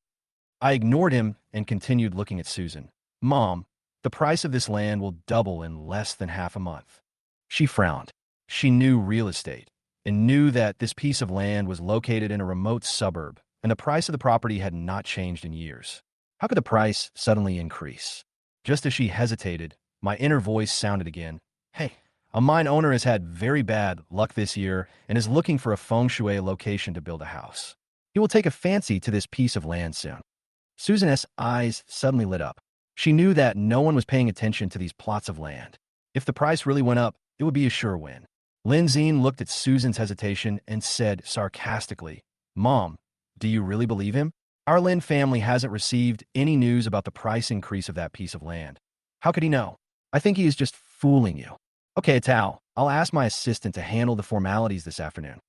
I ignored him and continued looking at Susan. Mom, the price of this land will double in less than half a month. She frowned. She knew real estate and knew that this piece of land was located in a remote suburb, and the price of the property had not changed in years. How could the price suddenly increase? Just as she hesitated, my inner voice sounded again. Hey, a mine owner has had very bad luck this year and is looking for a feng shui location to build a house. He will take a fancy to this piece of land soon. Susan's eyes suddenly lit up. She knew that no one was paying attention to these plots of land. If the price really went up, it would be a sure win. Lin Ze'an looked at Susan's hesitation and said sarcastically, Mom, do you really believe him? Our Lin family hasn't received any news about the price increase of that piece of land. How could he know? I think he is just fooling you. Okay, Tao, I'll ask my assistant to handle the formalities this afternoon.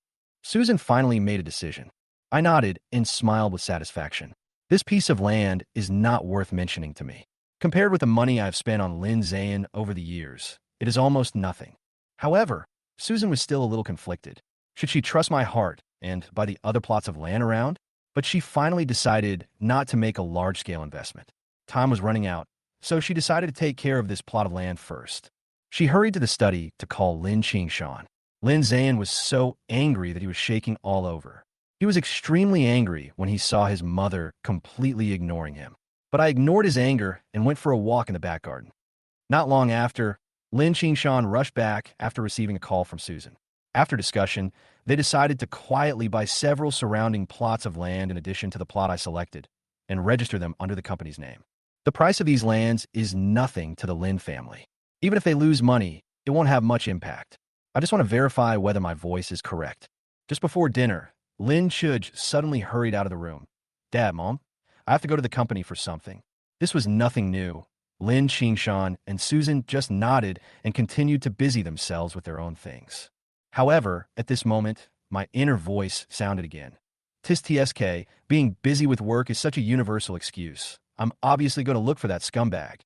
Susan finally made a decision. I nodded and smiled with satisfaction. This piece of land is not worth mentioning to me. Compared with the money I've spent on Lin Ze'an over the years, it is almost nothing. However, Susan was still a little conflicted. Should she trust my heart and buy the other plots of land around? But she finally decided not to make a large-scale investment. Time was running out, so she decided to take care of this plot of land first. She hurried to the study to call Lin Xan. Lin Ze'an was so angry that he was shaking all over. He was extremely angry when he saw his mother completely ignoring him. But I ignored his anger and went for a walk in the back garden. Not long after, Lin Xan rushed back after receiving a call from Susan. After discussion, they decided to quietly buy several surrounding plots of land in addition to the plot I selected, and register them under the company's name. The price of these lands is nothing to the Lin family. Even if they lose money, it won't have much impact. I just want to verify whether my voice is correct. Just before dinner, Lin Shuj suddenly hurried out of the room. Dad, Mom, I have to go to the company for something. This was nothing new. Lin Xan and Susan just nodded and continued to busy themselves with their own things. However, at this moment, my inner voice sounded again. Tis TSK, being busy with work is such a universal excuse. I'm obviously going to look for that scumbag.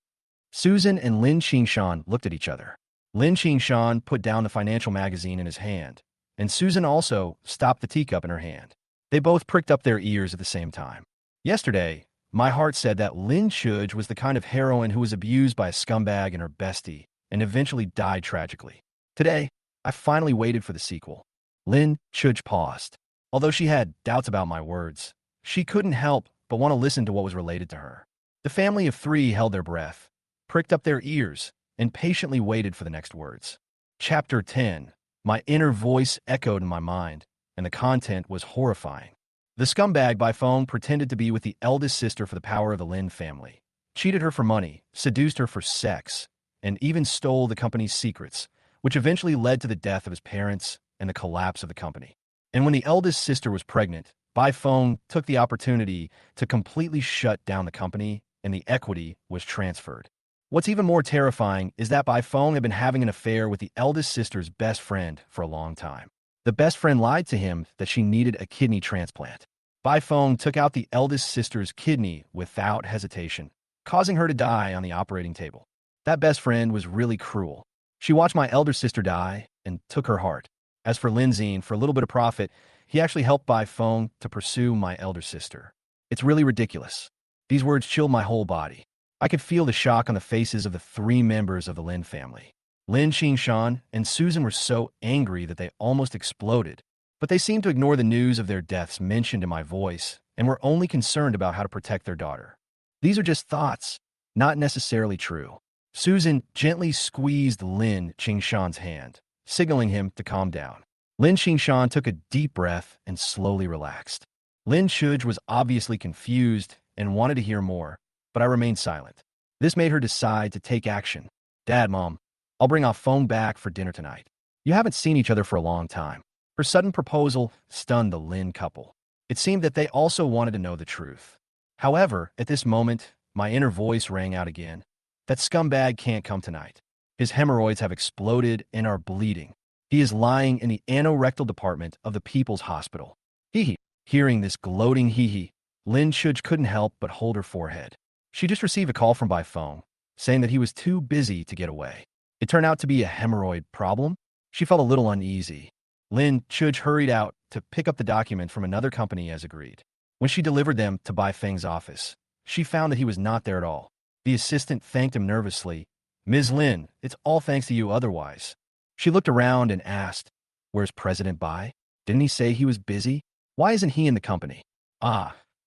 Susan and Lin Xan looked at each other. Lin Xan put down the financial magazine in his hand, and Susan also stopped the teacup in her hand. They both pricked up their ears at the same time. Yesterday, my heart said that Lin Shuj was the kind of heroine who was abused by a scumbag and her bestie, and eventually died tragically. Today, I finally waited for the sequel. Lin Shuj paused. Although she had doubts about my words, she couldn't help but want to listen to what was related to her. The family of three held their breath, pricked up their ears, and patiently waited for the next words. Chapter 10. My inner voice echoed in my mind, and the content was horrifying. The scumbag by phone pretended to be with the eldest sister for the power of the Lin family, cheated her for money, seduced her for sex, and even stole the company's secrets, which eventually led to the death of his parents and the collapse of the company. And when the eldest sister was pregnant, by phone took the opportunity to completely shut down the company, and the equity was transferred. What's even more terrifying is that by phone had been having an affair with the eldest sister's best friend for a long time. The best friend lied to him that she needed a kidney transplant. By phone took out the eldest sister's kidney without hesitation, causing her to die on the operating table. That best friend was really cruel. She watched my elder sister die and took her heart. As for Lin Ze'an, for a little bit of profit, he actually helped by phone to pursue my elder sister. It's really ridiculous. These words chilled my whole body. I could feel the shock on the faces of the three members of the Lin family. Lin Xan and Susan were so angry that they almost exploded, but they seemed to ignore the news of their deaths mentioned in my voice and were only concerned about how to protect their daughter. These are just thoughts, not necessarily true. Susan gently squeezed Lin Xan's hand, signaling him to calm down. Lin Xan took a deep breath and slowly relaxed. Lin Shuj was obviously confused and wanted to hear more, but I remained silent. This made her decide to take action. Dad, Mom, I'll bring our phone back for dinner tonight. You haven't seen each other for a long time. Her sudden proposal stunned the Lin couple. It seemed that they also wanted to know the truth. However, at this moment, my inner voice rang out again. That scumbag can't come tonight. His hemorrhoids have exploded and are bleeding. He is lying in the anorectal department of the People's Hospital. Hee. Hearing this gloating hee, Lin Shuj couldn't help but hold her forehead. She just received a call from by phone, saying that he was too busy to get away. It turned out to be a hemorrhoid problem. She felt a little uneasy. Lin Shuj hurried out to pick up the document from another company as agreed. When she delivered them to Bai Feng's office, she found that he was not there at all. The assistant thanked him nervously. Ms. Lin, it's all thanks to you otherwise. She looked around and asked, where's President Bai? Didn't he say he was busy? Why isn't he in the company?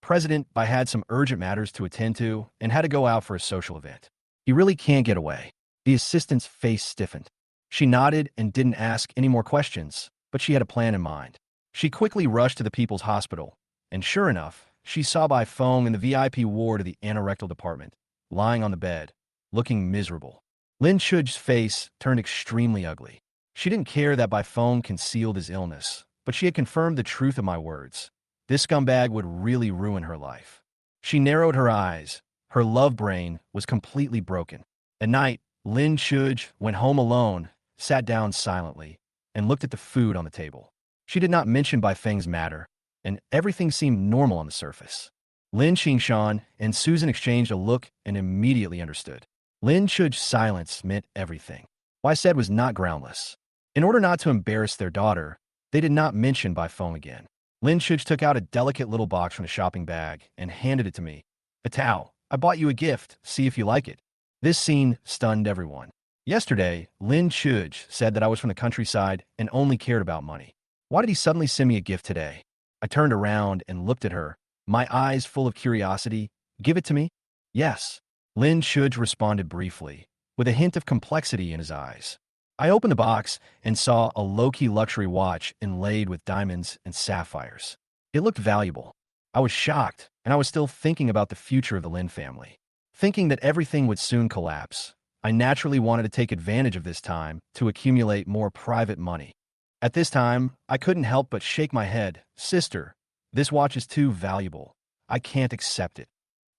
President Bai had some urgent matters to attend to and had to go out for a social event. He really can't get away. The assistant's face stiffened. She nodded and didn't ask any more questions, but she had a plan in mind. She quickly rushed to the People's Hospital, and sure enough, she saw Bai Feng in the VIP ward of the anorectal department, lying on the bed, looking miserable. Lin Shuj's face turned extremely ugly. She didn't care that Bai Feng concealed his illness, but she had confirmed the truth of my words. This scumbag would really ruin her life. She narrowed her eyes. Her love brain was completely broken. At night, Lin Shuj went home alone, sat down silently, and looked at the food on the table. She did not mention Bai Feng's matter, and everything seemed normal on the surface. Lin Xan and Susan exchanged a look and immediately understood. Lin Shuj's silence meant everything. What I said was not groundless. In order not to embarrass their daughter, they did not mention Bai Feng again. Lin Shuj took out a delicate little box from the shopping bag and handed it to me. Atao, I bought you a gift. See if you like it. This scene stunned everyone. Yesterday, Lin Shuj said that I was from the countryside and only cared about money. Why did he suddenly send me a gift today? I turned around and looked at her, my eyes full of curiosity. Give it to me? Yes. Lin Shuj responded briefly, with a hint of complexity in his eyes. I opened the box and saw a low-key luxury watch inlaid with diamonds and sapphires. It looked valuable. I was shocked, and I was still thinking about the future of the Lin family. Thinking that everything would soon collapse, I naturally wanted to take advantage of this time to accumulate more private money. At this time, I couldn't help but shake my head. Sister, this watch is too valuable. I can't accept it.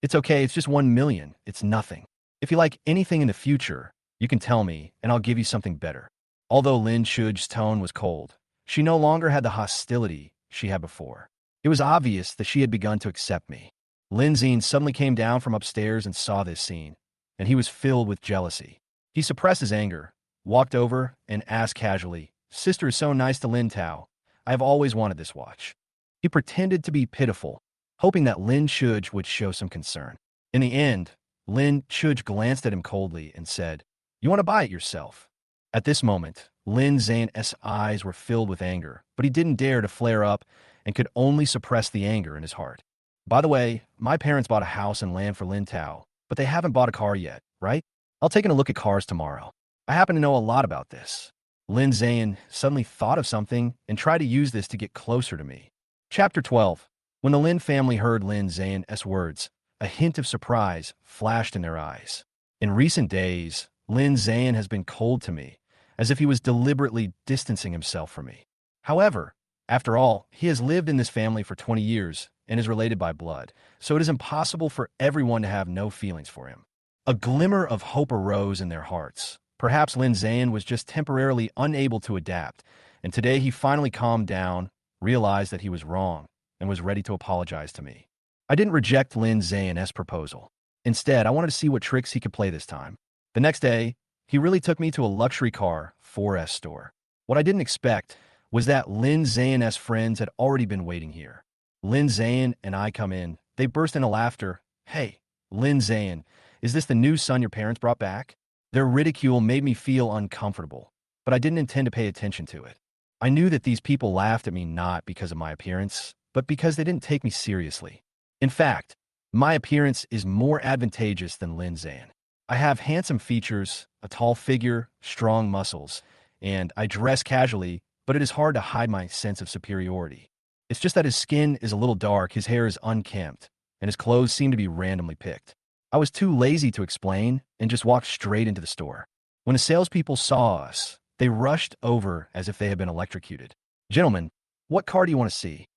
It's okay, it's just 1 million. It's nothing. If you like anything in the future, you can tell me, and I'll give you something better. Although Lin Shuj's tone was cold, She no longer had the hostility she had before. It was obvious that she had begun to accept me. Lin Ze'an suddenly came down from upstairs and saw this scene, and he was filled with jealousy. He suppressed his anger, walked over, and asked casually, "Sister is so nice to Lin Tao. I have always wanted this watch." He pretended to be pitiful, hoping that Lin Shuj would show some concern. In the end, Lin Shuj glanced at him coldly and said, "You want to buy it yourself." At this moment, Lin Z'an's eyes were filled with anger, but he didn't dare to flare up and could only suppress the anger in his heart. "By the way, my parents bought a house and land for Lin Tao, but they haven't bought a car yet, right? I'll take a look at cars tomorrow. I happen to know a lot about this." Lin Ze'an suddenly thought of something and tried to use this to get closer to me. Chapter 12. When the Lin family heard Lin Ze'an's words, a hint of surprise flashed in their eyes. In recent days, Lin Ze'an has been cold to me, as if he was deliberately distancing himself from me. However, after all, he has lived in this family for 20 years and is related by blood, so it is impossible for everyone to have no feelings for him. A glimmer of hope arose in their hearts. Perhaps Lin Ze'an was just temporarily unable to adapt, and today he finally calmed down, realized that he was wrong, and was ready to apologize to me. I didn't reject Lin Ze'an's proposal. Instead, I wanted to see what tricks he could play this time. The next day, he really took me to a luxury car 4S store. What I didn't expect was that Lin Ze'an's friends had already been waiting here. Lin Ze'an and I come in. They burst into laughter. "Hey, Lin Ze'an, is this the new son your parents brought back?" Their ridicule made me feel uncomfortable, but I didn't intend to pay attention to it. I knew that these people laughed at me not because of my appearance, but because they didn't take me seriously. In fact, my appearance is more advantageous than Lin Ze'an. I have handsome features, a tall figure, strong muscles, and I dress casually, but it is hard to hide my sense of superiority. It's just that his skin is a little dark, his hair is unkempt, and his clothes seem to be randomly picked. I was too lazy to explain and just walked straight into the store. When the salespeople saw us, they rushed over as if they had been electrocuted. "Gentlemen, what car do you want to see?"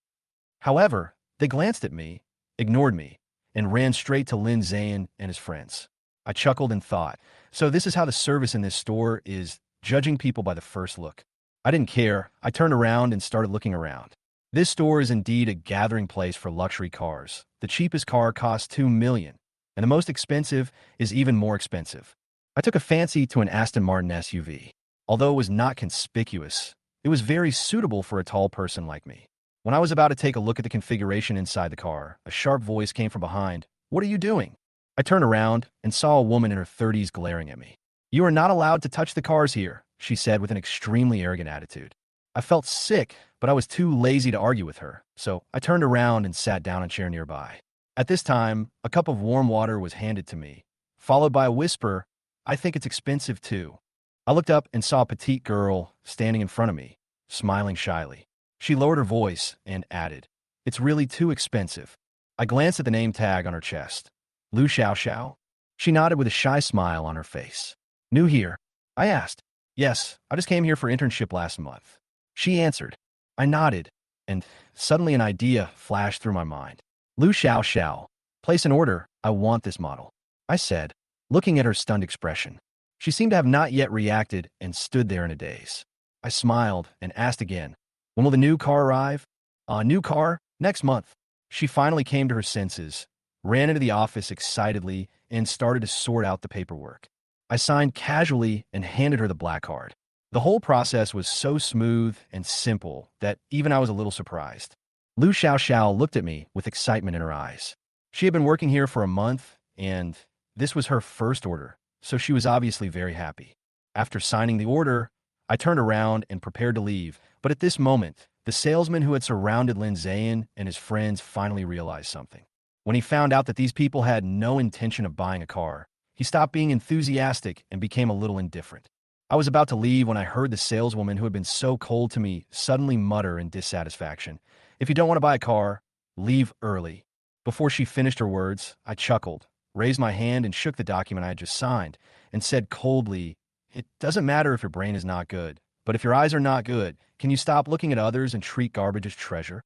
However, they glanced at me, ignored me, and ran straight to Lin Ze'an and his friends. I chuckled and thought, so this is how the service in this store is, judging people by the first look. I didn't care. I turned around and started looking around. This store is indeed a gathering place for luxury cars. The cheapest car costs $2 million, and the most expensive is even more expensive. I took a fancy to an Aston Martin SUV. Although it was not conspicuous, it was very suitable for a tall person like me. When I was about to take a look at the configuration inside the car, a sharp voice came from behind. "What are you doing?" I turned around and saw a woman in her 30s glaring at me. "You are not allowed to touch the cars here," she said with an extremely arrogant attitude. I felt sick, but I was too lazy to argue with her, so I turned around and sat down in a chair nearby. At this time, a cup of warm water was handed to me, followed by a whisper, "I think it's expensive too." I looked up and saw a petite girl standing in front of me, smiling shyly. She lowered her voice and added, "It's really too expensive." I glanced at the name tag on her chest. "Lu Xiao Xiao?" She nodded with a shy smile on her face. "New here?" I asked. "Yes, I just came here for internship last month." She answered. I nodded, and suddenly an idea flashed through my mind. "Lu Xiao Xiao, place an order. I want this model," I said, looking at her stunned expression. She seemed to have not yet reacted and stood there in a daze. I smiled and asked again, "When will the new car arrive?" "New car? Next month." She finally came to her senses, ran into the office excitedly, and started to sort out the paperwork. I signed casually and handed her the black card. The whole process was so smooth and simple that even I was a little surprised. Lu Xiao Xiao looked at me with excitement in her eyes. She had been working here for a month, and this was her first order, so she was obviously very happy. After signing the order, I turned around and prepared to leave, but at this moment, the salesman who had surrounded Lin Ze'an and his friends finally realized something. When he found out that these people had no intention of buying a car, he stopped being enthusiastic and became a little indifferent. I was about to leave when I heard the saleswoman who had been so cold to me suddenly mutter in dissatisfaction, "If you don't want to buy a car, leave early." Before she finished her words, I chuckled, raised my hand and shook the document I had just signed, and said coldly, "It doesn't matter if your brain is not good, but if your eyes are not good, can you stop looking at others and treat garbage as treasure?"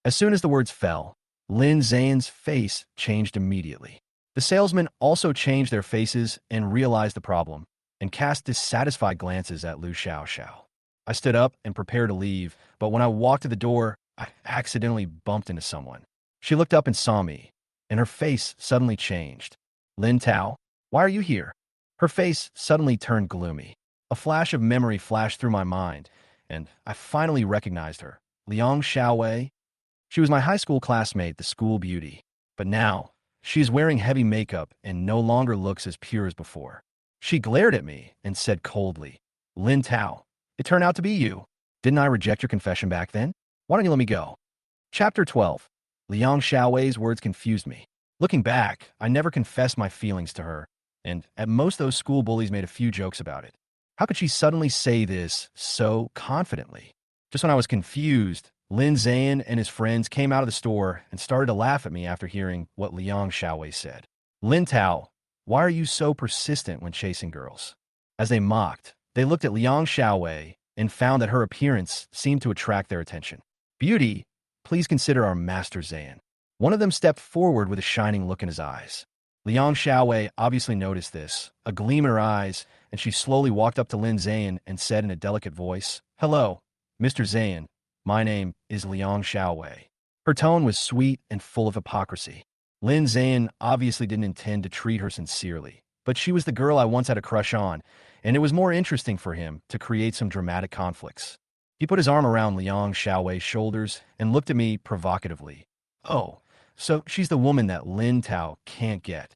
As soon as the words fell, Lin Ze'an's face changed immediately. The salesmen also changed their faces and realized the problem, and cast dissatisfied glances at Lu Xiao Xiao. I stood up and prepared to leave, but when I walked to the door, I accidentally bumped into someone. She looked up and saw me, and her face suddenly changed. Lin Tao, why are you here? Her face suddenly turned gloomy. A flash of memory flashed through my mind, and I finally recognized her. Liang Xiaowei. She was my high school classmate, the school beauty. But now, she is wearing heavy makeup and no longer looks as pure as before. She glared at me and said coldly, Lin Tao, it turned out to be you. Didn't I reject your confession back then? Why don't you let me go? Chapter 12. Liang Xiaowei's words confused me. Looking back, I never confessed my feelings to her, and at most those school bullies made a few jokes about it. How could she suddenly say this so confidently? Just when I was confused, Lin Ze'an and his friends came out of the store and started to laugh at me after hearing what Liang Xiaowei said. Lin Tao, why are you so persistent when chasing girls? As they mocked, they looked at Liang Xiaowei and found that her appearance seemed to attract their attention. Beauty, please consider our master Ze'an. One of them stepped forward with a shining look in his eyes. Liang Xiaowei obviously noticed this, a gleam in her eyes, and she slowly walked up to Lin Ze'an and said in a delicate voice, Hello, Mr. Ze'an. My name is Liang Xiaowei. Her tone was sweet and full of hypocrisy. Lin Ze'an obviously didn't intend to treat her sincerely, but she was the girl I once had a crush on, and it was more interesting for him to create some dramatic conflicts. He put his arm around Liang Xiaowei's shoulders and looked at me provocatively. Oh, so she's the woman that Lin Tao can't get.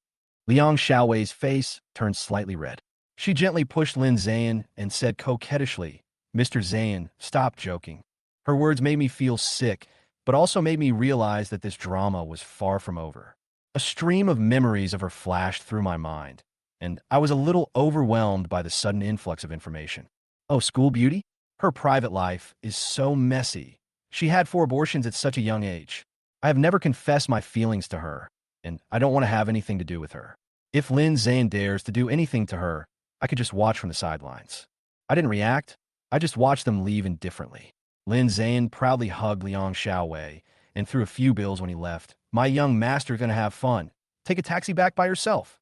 Liang Xiaowei's face turned slightly red. She gently pushed Lin Ze'an and said coquettishly, Mr. Ze'an, stop joking. Her words made me feel sick, but also made me realize that this drama was far from over. A stream of memories of her flashed through my mind, and I was a little overwhelmed by the sudden influx of information. Oh, school beauty? Her private life is so messy. She had 4 abortions at such a young age. I have never confessed my feelings to her, and I don't want to have anything to do with her. If Lin Xan dares to do anything to her, I could just watch from the sidelines. I didn't react. I just watched them leave indifferently. Lin Xan proudly hugged Liang Xiaowei and threw a few bills when he left. My young master's gonna have fun. Take a taxi back by yourself.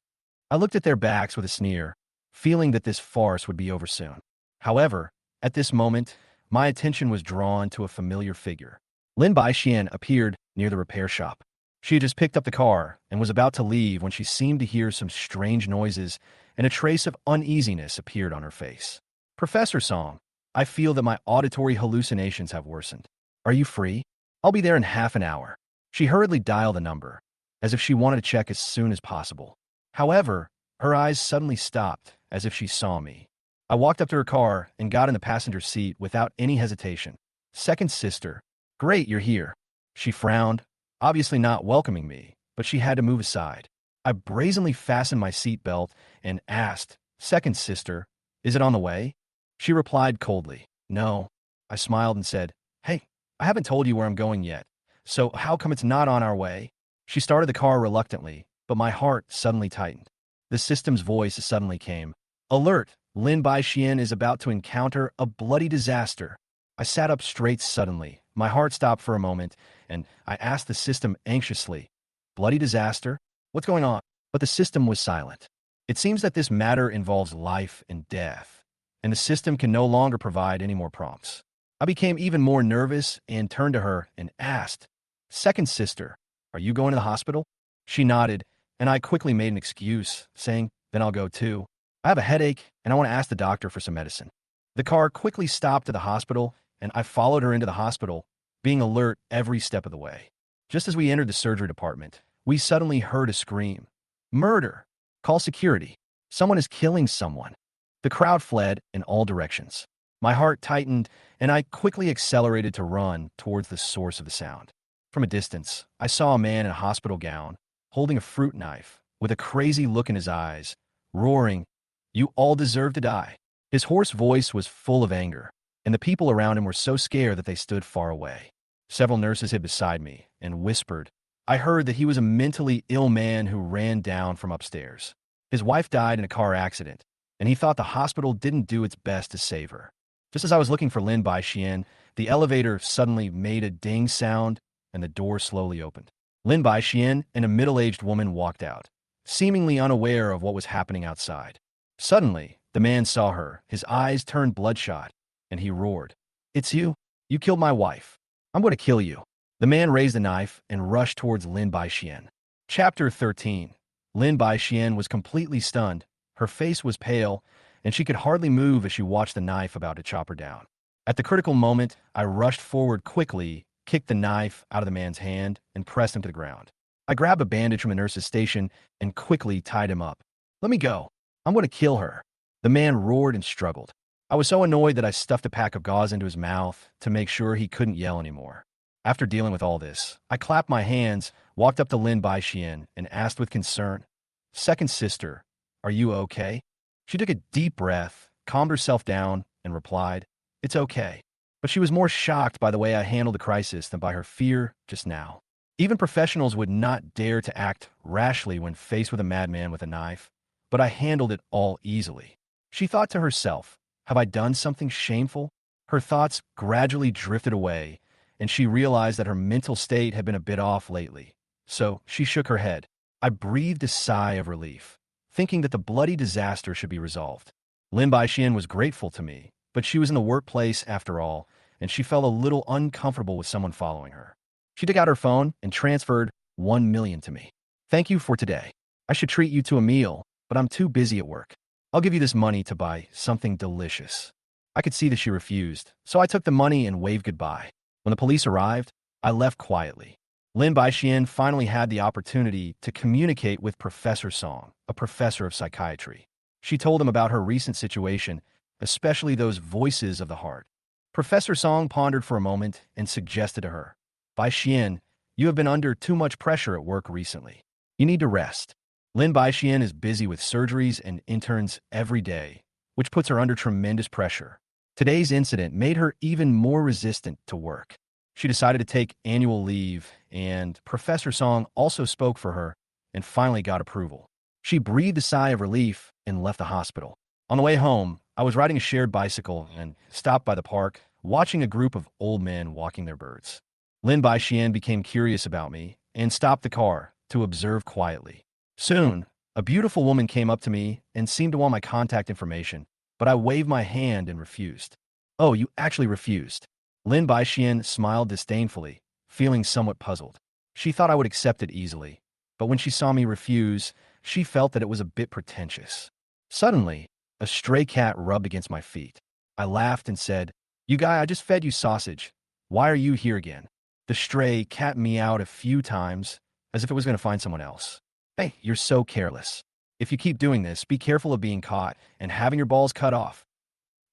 I looked at their backs with a sneer, feeling that this farce would be over soon. However, at this moment, my attention was drawn to a familiar figure. Lin Baixian appeared near the repair shop. She had just picked up the car and was about to leave when she seemed to hear some strange noises, and a trace of uneasiness appeared on her face. Professor Song, I feel that my auditory hallucinations have worsened. Are you free? I'll be there in half an hour. She hurriedly dialed the number, as if she wanted to check as soon as possible. However, her eyes suddenly stopped, as if she saw me. I walked up to her car and got in the passenger seat without any hesitation. Second sister, great, you're here. She frowned, obviously not welcoming me, but she had to move aside. I brazenly fastened my seatbelt and asked, Second sister, is it on the way? She replied coldly, No. I smiled and said, Hey, I haven't told you where I'm going yet, so how come it's not on our way? She started the car reluctantly, but my heart suddenly tightened. The system's voice suddenly came. Alert! Lin Baixian is about to encounter a bloody disaster. I sat up straight suddenly. My heart stopped for a moment, and I asked the system anxiously, Bloody disaster? What's going on? But the system was silent. It seems that this matter involves life and death, and the system can no longer provide any more prompts. I became even more nervous and turned to her and asked, Second sister, are you going to the hospital? She nodded, and I quickly made an excuse, saying, Then I'll go too. I have a headache, and I want to ask the doctor for some medicine. The car quickly stopped at the hospital, and I followed her into the hospital, being alert every step of the way. Just as we entered the surgery department, we suddenly heard a scream. Murder! Call security. Someone is killing someone. The crowd fled in all directions. My heart tightened, and I quickly accelerated to run towards the source of the sound. From a distance, I saw a man in a hospital gown, holding a fruit knife, with a crazy look in his eyes, roaring, You all deserve to die. His hoarse voice was full of anger, and the people around him were so scared that they stood far away. Several nurses hid beside me and whispered. I heard that he was a mentally ill man who ran down from upstairs. His wife died in a car accident, and he thought the hospital didn't do its best to save her. Just as I was looking for Lin Baixian, the elevator suddenly made a ding sound, and the door slowly opened. Lin Baixian and a middle-aged woman walked out, seemingly unaware of what was happening outside. Suddenly, the man saw her. His eyes turned bloodshot, and he roared, "It's you? You killed my wife. I'm going to kill you." The man raised a knife and rushed towards Lin Ze'an. Chapter 13. Lin Ze'an was completely stunned. Her face was pale, and she could hardly move as she watched the knife about to chop her down. At the critical moment, I rushed forward quickly, kicked the knife out of the man's hand, and pressed him to the ground. I grabbed a bandage from a nurse's station and quickly tied him up. "Let me go. I'm going to kill her." The man roared and struggled. I was so annoyed that I stuffed a pack of gauze into his mouth to make sure he couldn't yell anymore. After dealing with all this, I clapped my hands, walked up to Lin Ze'an, and asked with concern, "Second sister, are you okay?" She took a deep breath, calmed herself down, and replied, "It's okay." But she was more shocked by the way I handled the crisis than by her fear just now. Even professionals would not dare to act rashly when faced with a madman with a knife, but I handled it all easily. She thought to herself, "Have I done something shameful?" Her thoughts gradually drifted away, and she realized that her mental state had been a bit off lately. So she shook her head. I breathed a sigh of relief, thinking that the bloody disaster should be resolved. Lin Ze'an was grateful to me, but she was in the workplace after all, and she felt a little uncomfortable with someone following her. She took out her phone and transferred 1 million to me. "Thank you for today. I should treat you to a meal, but I'm too busy at work. I'll give you this money to buy something delicious." I could see that she refused, so I took the money and waved goodbye. When the police arrived, I left quietly. Lin Ze'an finally had the opportunity to communicate with Professor Song, a professor of psychiatry. She told him about her recent situation, especially those voices of the heart. Professor Song pondered for a moment and suggested to her, "Ze'an, you have been under too much pressure at work recently. You need to rest." Lin Ze'an is busy with surgeries and interns every day, which puts her under tremendous pressure. Today's incident made her even more resistant to work. She decided to take annual leave, and Professor Song also spoke for her and finally got approval. She breathed a sigh of relief and left the hospital. On the way home, I was riding a shared bicycle and stopped by the park, watching a group of old men walking their birds. Lin Ze'an became curious about me and stopped the car to observe quietly. Soon, a beautiful woman came up to me and seemed to want my contact information, but I waved my hand and refused. "Oh, you actually refused." Lin Ze'an smiled disdainfully, feeling somewhat puzzled. She thought I would accept it easily, but when she saw me refuse, she felt that it was a bit pretentious. Suddenly, a stray cat rubbed against my feet. I laughed and said, "You guy, I just fed you sausage. Why are you here again?" The stray cat meowed a few times, as if it was going to find someone else. "Hey, you're so careless. If you keep doing this, be careful of being caught and having your balls cut off."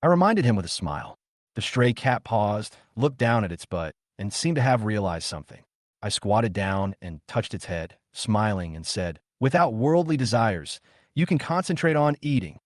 I reminded him with a smile. The stray cat paused, looked down at its butt, and seemed to have realized something. I squatted down and touched its head, smiling, and said, "Without worldly desires, you can concentrate on eating."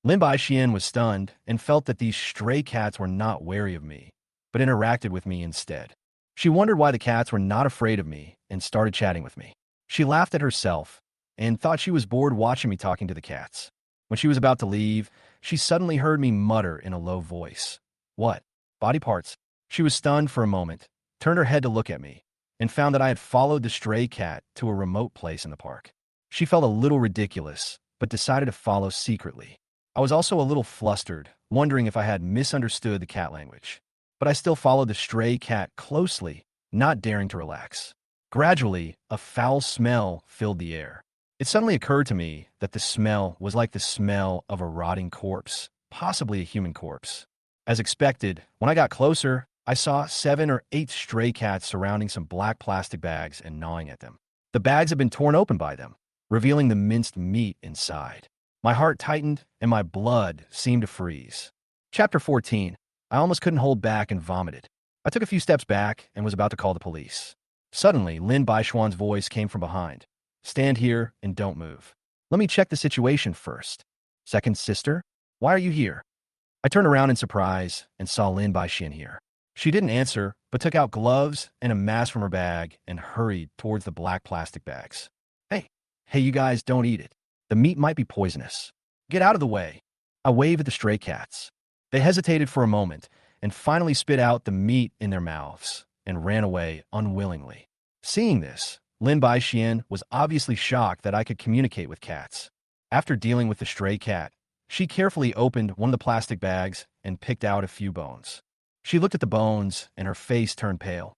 Lin Ze'an was stunned and felt that these stray cats were not wary of me, but interacted with me instead. She wondered why the cats were not afraid of me and started chatting with me. She laughed at herself and thought she was bored watching me talking to the cats. When she was about to leave, she suddenly heard me mutter in a low voice, "What? Body parts?" She was stunned for a moment, turned her head to look at me, and found that I had followed the stray cat to a remote place in the park. She felt a little ridiculous, but decided to follow secretly. I was also a little flustered, wondering if I had misunderstood the cat language. But I still followed the stray cat closely, not daring to relax. Gradually, a foul smell filled the air. It suddenly occurred to me that the smell was like the smell of a rotting corpse, possibly a human corpse. As expected, when I got closer, I saw 7 or 8 stray cats surrounding some black plastic bags and gnawing at them. The bags had been torn open by them, revealing the minced meat inside. My heart tightened and my blood seemed to freeze. Chapter 14. I almost couldn't hold back and vomited. I took a few steps back and was about to call the police. Suddenly, Lin Ze'an's voice came from behind. "Stand here and don't move. Let me check the situation first. Second sister, why are you here?" I turned around in surprise and saw Lin Ze'an here. She didn't answer, but took out gloves and a mask from her bag and hurried towards the black plastic bags. Hey, you guys, don't eat it. The meat might be poisonous. Get out of the way." I waved at the stray cats. They hesitated for a moment and finally spit out the meat in their mouths and ran away unwillingly. Seeing this, Lin Ze'an was obviously shocked that I could communicate with cats. After dealing with the stray cat, She carefully opened one of the plastic bags and picked out a few bones. She looked at the bones, and her face turned pale.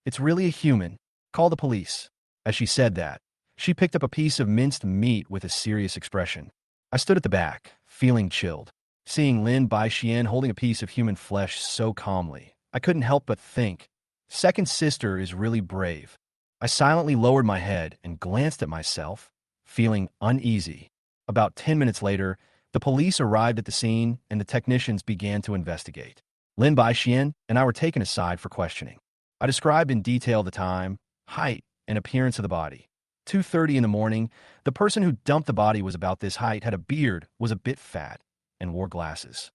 "It's really a human. Call the police." As she said that, she picked up a piece of minced meat with a serious expression. I stood at the back, feeling chilled. Seeing Lin Ze'an holding a piece of human flesh so calmly, I couldn't help but think, second sister is really brave. I silently lowered my head and glanced at myself, feeling uneasy. About 10 minutes later, the police arrived at the scene and the technicians began to investigate. Lin Ze'an and I were taken aside for questioning. I described in detail the time, height, and appearance of the body. 2:30 in the morning, the person who dumped the body was about this height, had a beard, was a bit fat, and wore glasses.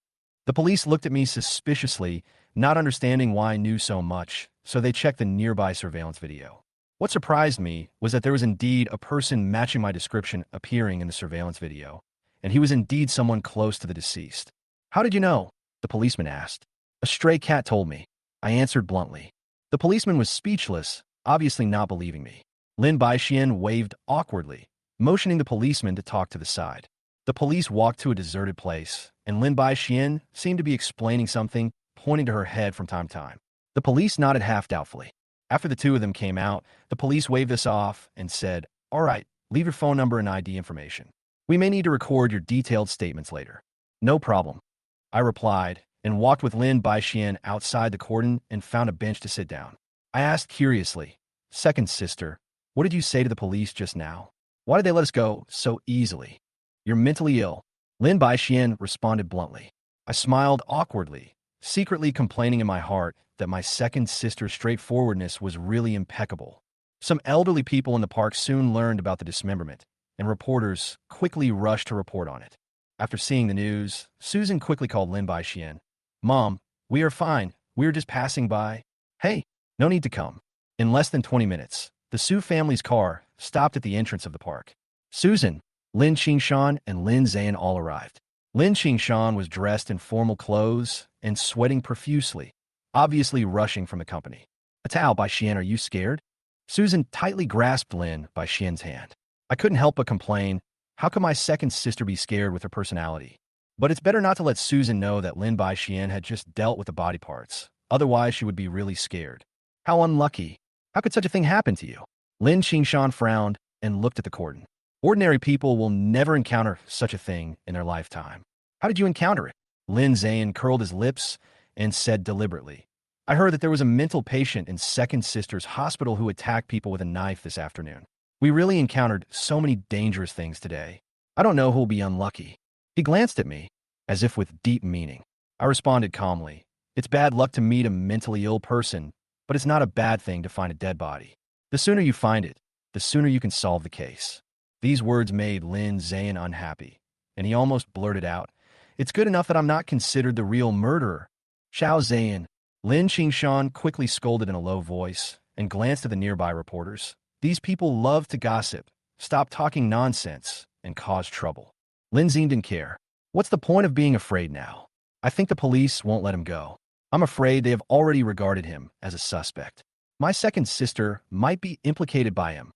The police looked at me suspiciously, not understanding why I knew so much, so they checked the nearby surveillance video. What surprised me was that there was indeed a person matching my description appearing in the surveillance video, and he was indeed someone close to the deceased. "How did you know?" the policeman asked. "A stray cat told me," I answered bluntly. The policeman was speechless, obviously not believing me. Lin Ze'an waved awkwardly, motioning the policeman to talk to the side. The police walked to a deserted place, and Lin Ze'an seemed to be explaining something, pointing to her head from time to time. The police nodded half doubtfully. After the two of them came out, the police waved us off and said, "All right, leave your phone number and ID information. We may need to record your detailed statements later." "No problem," I replied, and walked with Lin Ze'an outside the cordon and found a bench to sit down. I asked curiously, "Second sister, what did you say to the police just now? Why did they let us go so easily?" "You're mentally ill," Lin Ze'an responded bluntly. I smiled awkwardly, secretly complaining in my heart that my second sister's straightforwardness was really impeccable. Some elderly people in the park soon learned about the dismemberment, and reporters quickly rushed to report on it. After seeing the news, Susan quickly called Lin Ze'an. "Mom, we are fine. We were just passing by." "Hey, no need to come." In less than 20 minutes, the Su family's car stopped at the entrance of the park. Susan, Lin Xan, and Lin Ze'an all arrived. Lin Xan was dressed in formal clothes and sweating profusely, obviously rushing from the company. "Atao, Ze'an, are you scared?" Susan tightly grasped Lin Ze'an's hand. I couldn't help but complain, how could my second sister be scared with her personality? But it's better not to let Susan know that Lin Ze'an had just dealt with the body parts, otherwise she would be really scared. "How unlucky. How could such a thing happen to you?" Lin Xan frowned and looked at the cordon. "Ordinary people will never encounter such a thing in their lifetime." "How did you encounter it?" Lin Ze'an curled his lips and said deliberately, "I heard that there was a mental patient in second sister's hospital who attacked people with a knife this afternoon. We really encountered so many dangerous things today. I don't know who'll be unlucky." He glanced at me, as if with deep meaning. I responded calmly, "It's bad luck to meet a mentally ill person, but it's not a bad thing to find a dead body. The sooner you find it, the sooner you can solve the case." These words made Lin Ze'an unhappy, and he almost blurted out, "It's good enough that I'm not considered the real murderer." "Xiao Ze'an," Lin Xan quickly scolded in a low voice and glanced at the nearby reporters. "These people love to gossip, stop talking nonsense, and cause trouble." Lin Ze'an didn't care. "What's the point of being afraid now? I think the police won't let him go. I'm afraid they have already regarded him as a suspect. My second sister might be implicated by him."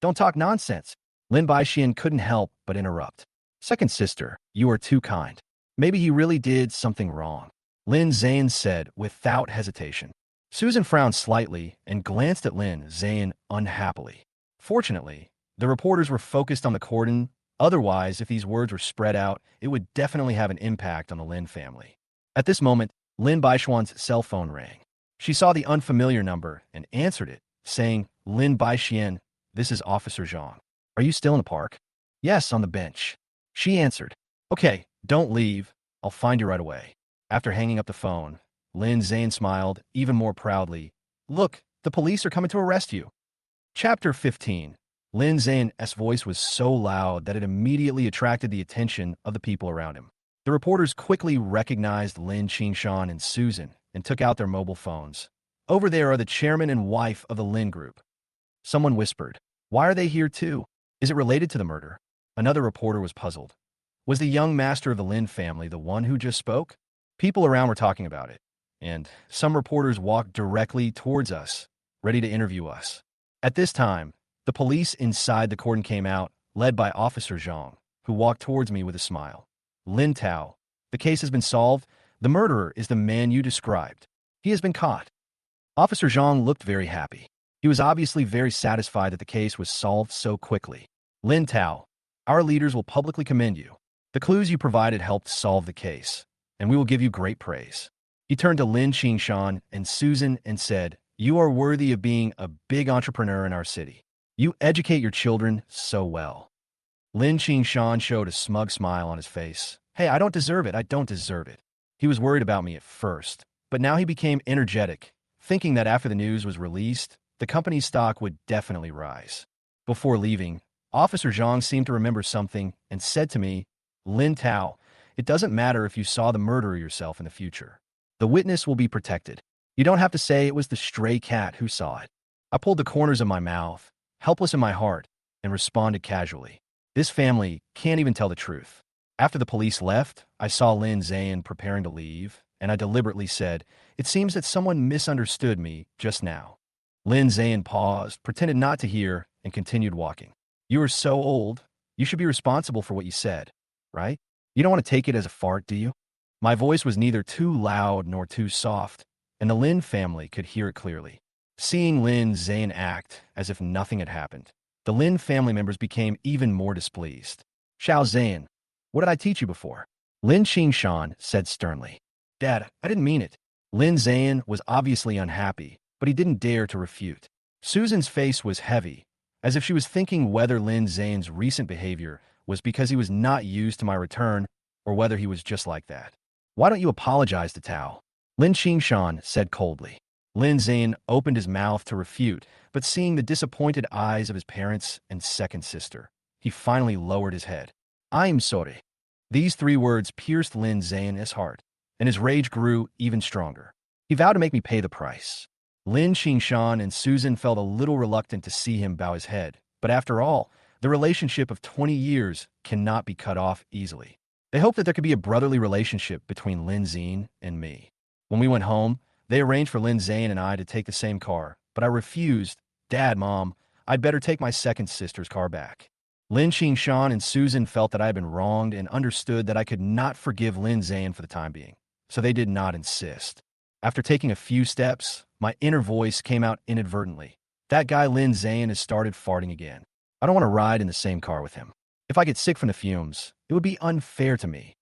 "Don't talk nonsense." Lin Ze'an couldn't help but interrupt. "Second sister, you are too kind. Maybe he really did something wrong," Lin Ze'an said without hesitation. Susan frowned slightly and glanced at Lin Ze'an unhappily. Fortunately, the reporters were focused on the cordon. Otherwise, if these words were spread out, it would definitely have an impact on the Lin family. At this moment, Lin Ze'an's cell phone rang. She saw the unfamiliar number and answered it, saying, "Lin Ze'an, this is Officer Zhang. Are you still in the park?" "Yes, on the bench." She answered, "Okay, don't leave. I'll find you right away." After hanging up the phone, Lin Ze'an smiled even more proudly. "Look, the police are coming to arrest you." Chapter 15. Lin Ze'an's voice was so loud that it immediately attracted the attention of the people around him. The reporters quickly recognized Lin Xan and Susan and took out their mobile phones. "Over there are the chairman and wife of the Lin Group." Someone whispered, "Why are they here too? Is it related to the murder?" Another reporter was puzzled. Was the young master of the Lin family the one who just spoke? People around were talking about it, and some reporters walked directly towards us, ready to interview us. At this time, the police inside the cordon came out, led by Officer Zhang, who walked towards me with a smile. Lin Tao, the case has been solved. The murderer is the man you described. He has been caught. Officer Zhang looked very happy. He was obviously very satisfied that the case was solved so quickly. Lin Tao, our leaders will publicly commend you. The clues you provided helped solve the case, and we will give you great praise. He turned to Lin Xan and Susan and said, you are worthy of being a big entrepreneur in our city. You educate your children so well. Lin Xan showed a smug smile on his face. Hey, I don't deserve it. I don't deserve it. He was worried about me at first, but now he became energetic, thinking that after the news was released, the company's stock would definitely rise. Before leaving, Officer Zhang seemed to remember something and said to me, Lin Tao, it doesn't matter if you saw the murderer yourself in the future. The witness will be protected. You don't have to say it was the stray cat who saw it. I pulled the corners of my mouth, helpless in my heart, and responded casually. This family can't even tell the truth. After the police left, I saw Lin Ze'an preparing to leave, and I deliberately said, it seems that someone misunderstood me just now. Lin Ze'an paused, pretended not to hear, and continued walking. You are so old. You should be responsible for what you said, right? You don't want to take it as a fart, do you? My voice was neither too loud nor too soft, and the Lin family could hear it clearly. Seeing Lin Ze'an act as if nothing had happened, the Lin family members became even more displeased. Xiao Zan, what did I teach you before? Lin Xan said sternly. Dad, I didn't mean it. Lin Ze'an was obviously unhappy, but he didn't dare to refute. Susan's face was heavy, as if she was thinking whether Lin Ze'an's recent behavior was because he was not used to my return or whether he was just like that. Why don't you apologize to Tao? Lin Xan said coldly. Lin Ze'an opened his mouth to refute, but seeing the disappointed eyes of his parents and second sister, he finally lowered his head. I'm sorry. These 3 words pierced Lin Ze'an's heart, and his rage grew even stronger. He vowed to make me pay the price. Lin Xan and Susan felt a little reluctant to see him bow his head, but after all, the relationship of 20 years cannot be cut off easily. They hoped that there could be a brotherly relationship between Lin Ze'an and me. When we went home, they arranged for Lin Ze'an and I to take the same car, but I refused. Dad, Mom, I'd better take my second sister's car back. Lin Xan and Susan felt that I had been wronged and understood that I could not forgive Lin Ze'an for the time being, so they did not insist. After taking a few steps, my inner voice came out inadvertently. That guy Lin Ze'an has started farting again. I don't want to ride in the same car with him. If I get sick from the fumes, it would be unfair to me.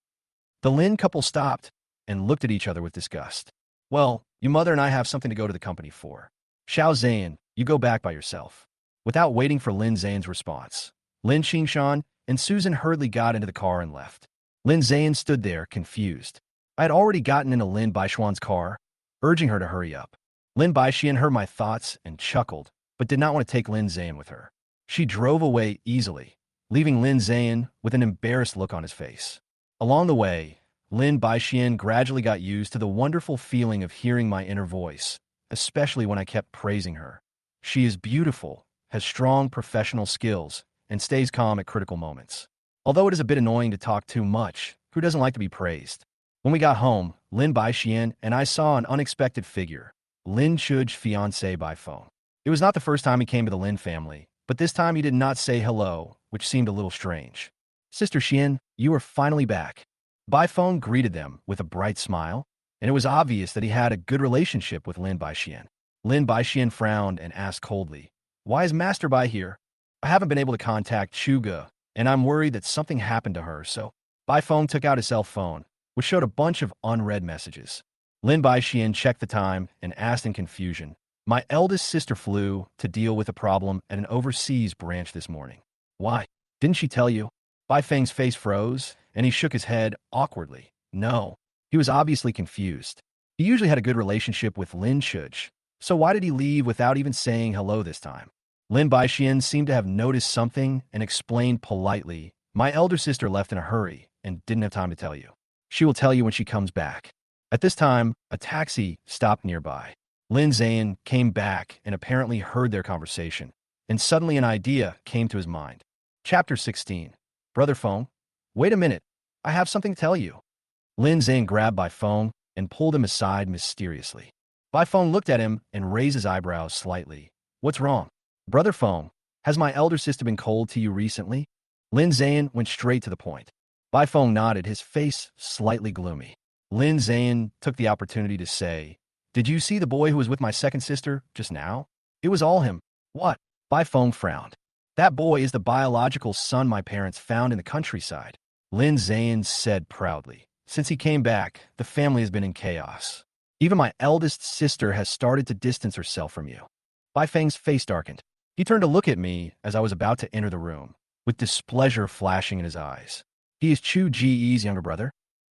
The Lin couple stopped and looked at each other with disgust. Well, your mother and I have something to go to the company for. Xiao Zan, you go back by yourself. Without waiting for Lin Ze'an's response, Lin Xan and Susan hurriedly got into the car and left. Lin Ze'an stood there, confused. I had already gotten into Lin Baishuan's car, urging her to hurry up. Lin Baishuan heard my thoughts and chuckled, but did not want to take Lin Ze'an with her. She drove away easily, leaving Lin Ze'an with an embarrassed look on his face. Along the way, Lin Baishuan gradually got used to the wonderful feeling of hearing my inner voice, especially when I kept praising her. She is beautiful, has strong professional skills, and stays calm at critical moments. Although it is a bit annoying to talk too much, who doesn't like to be praised? When we got home, Lin Baishuan and I saw an unexpected figure, Lin Shuj fiancé by phone. It was not the first time he came to the Lin family, but this time he did not say hello, which seemed a little strange. Sister Xian, you are finally back. By phone greeted them with a bright smile, and it was obvious that he had a good relationship with Lin Baishuan. Lin Baishuan frowned and asked coldly, why is Master Bai here? I haven't been able to contact Chuga, and I'm worried that something happened to her, so Bai Feng took out his cell phone, which showed a bunch of unread messages. Lin Baishuan checked the time and asked in confusion, my eldest sister flew to deal with a problem at an overseas branch this morning. Why? Didn't she tell you? Bai Feng's face froze, and he shook his head awkwardly. No. He was obviously confused. He usually had a good relationship with Lin Shuj, so why did he leave without even saying hello this time? Lin Baishuan seemed to have noticed something and explained politely, my elder sister left in a hurry and didn't have time to tell you. She will tell you when she comes back. At this time, a taxi stopped nearby. Lin Ze'an came back and apparently heard their conversation, and suddenly an idea came to his mind. Chapter 16. Brother Feng, wait a minute. I have something to tell you. Lin Ze'an grabbed Bai Feng and pulled him aside mysteriously. Bai Feng looked at him and raised his eyebrows slightly. What's wrong? Brother Feng, has my elder sister been cold to you recently? Lin Ze'an went straight to the point. Bai Feng nodded, his face slightly gloomy. Lin Ze'an took the opportunity to say, "Did you see the boy who was with my second sister just now? It was all him." "What?" Bai Feng frowned. "That boy is the biological son my parents found in the countryside," Lin Zan said proudly. "Since he came back, the family has been in chaos. Even my eldest sister has started to distance herself from you." Bai Feng's face darkened. He turned to look at me as I was about to enter the room, with displeasure flashing in his eyes. "He is Chu Ji's younger brother?"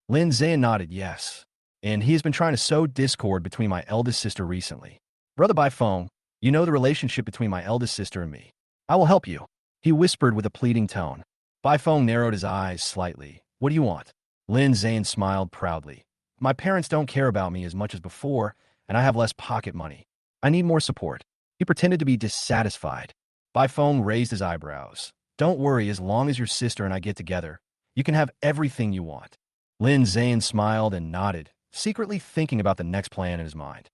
Lin Ze'an nodded, "Yes. And he has been trying to sow discord between my eldest sister recently. Brother Bai Feng, you know the relationship between my eldest sister and me. I will help you," he whispered with a pleading tone. Bai Feng narrowed his eyes slightly. "What do you want?" Lin Zan smiled proudly. "My parents don't care about me as much as before, and I have less pocket money. I need more support." He pretended to be dissatisfied. Bai Feng raised his eyebrows. "Don't worry, as long as your sister and I get together, you can have everything you want." Lin Zan smiled and nodded, secretly thinking about the next plan in his mind.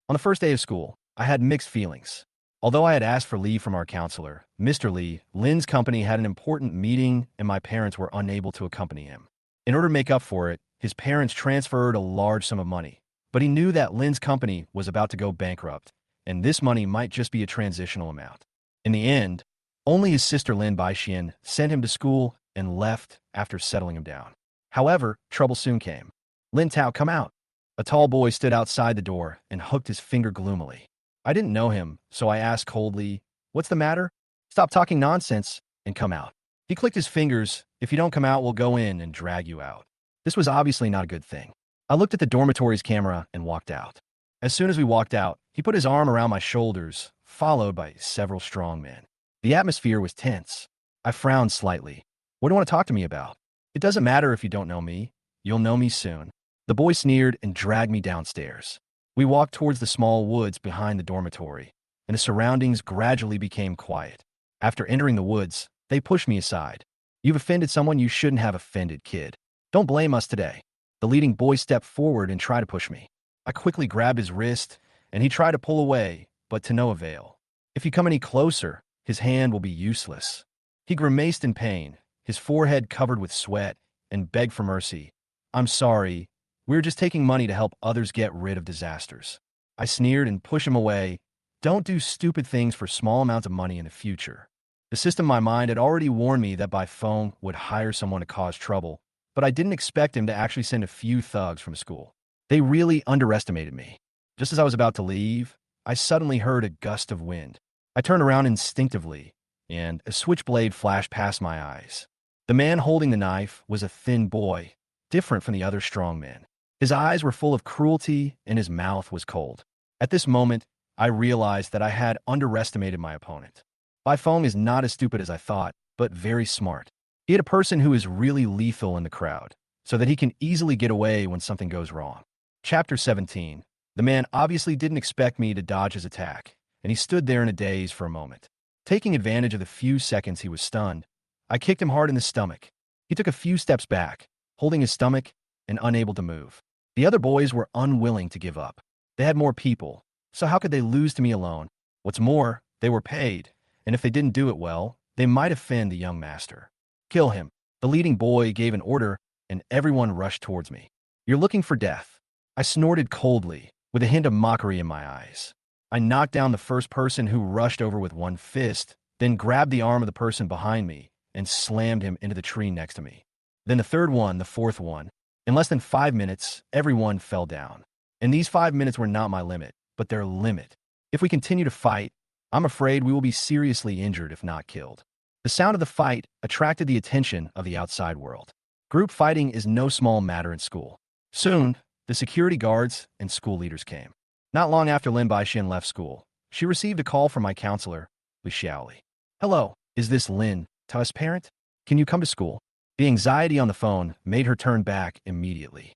On the first day of school, I had mixed feelings. Although I had asked for leave from our counselor, Mr. Lee, Lin's company had an important meeting and my parents were unable to accompany him. In order to make up for it, his parents transferred a large sum of money, but he knew that Lin's company was about to go bankrupt, and this money might just be a transitional amount. In the end, only his sister Lin Baixian sent him to school and left after settling him down. However, trouble soon came. "Lin Tao, come out." A tall boy stood outside the door and hooked his finger gloomily. I didn't know him, so I asked coldly, "What's the matter?" "Stop talking nonsense and come out." He clicked his fingers. "If you don't come out, we'll go in and drag you out." This was obviously not a good thing. I looked at the dormitory's camera and walked out. As soon as we walked out, he put his arm around my shoulders, followed by several strong men. The atmosphere was tense. I frowned slightly. "What do you want to talk to me about?" "It doesn't matter if you don't know me. You'll know me soon." The boy sneered and dragged me downstairs. We walked towards the small woods behind the dormitory, and the surroundings gradually became quiet. After entering the woods, they pushed me aside. "You've offended someone you shouldn't have offended, kid. Don't blame us today." The leading boy stepped forward and tried to push me. I quickly grabbed his wrist, and he tried to pull away, but to no avail. "If you come any closer, his hand will be useless." He grimaced in pain, his forehead covered with sweat, and begged for mercy. "I'm sorry. We're just taking money to help others get rid of disasters." I sneered and pushed him away. Don't do stupid things for small amounts of money in the future. The system in my mind had already warned me that by phone would hire someone to cause trouble, but I didn't expect him to actually send a few thugs from school. They really underestimated me. Just as I was about to leave, I suddenly heard a gust of wind. I turned around instinctively, and a switchblade flashed past my eyes. The man holding the knife was a thin boy, different from the other strong men. His eyes were full of cruelty, and his mouth was cold. At this moment, I realized that I had underestimated my opponent. Bai Feng is not as stupid as I thought, but very smart. He had a person who is really lethal in the crowd, so that he can easily get away when something goes wrong. Chapter 17. The man obviously didn't expect me to dodge his attack, and he stood there in a daze for a moment. Taking advantage of the few seconds he was stunned, I kicked him hard in the stomach. He took a few steps back, holding his stomach and unable to move. The other boys were unwilling to give up. They had more people, so how could they lose to me alone? What's more, they were paid, and if they didn't do it well, they might offend the young master. "Kill him." The leading boy gave an order, and everyone rushed towards me. "You're looking for death." I snorted coldly, with a hint of mockery in my eyes. I knocked down the first person who rushed over with one fist, then grabbed the arm of the person behind me and slammed him into the tree next to me. Then the third one, the fourth one. In less than 5 minutes, everyone fell down. And these 5 minutes were not my limit, but their limit. If we continue to fight, I'm afraid we will be seriously injured if not killed. The sound of the fight attracted the attention of the outside world. Group fighting is no small matter in school. Soon, the security guards and school leaders came. Not long after Lin Baixian left school, she received a call from my counselor, Li Xiaoli. "Hello, is this Lin Tao's parent? Can you come to school?" The anxiety on the phone made her turn back immediately.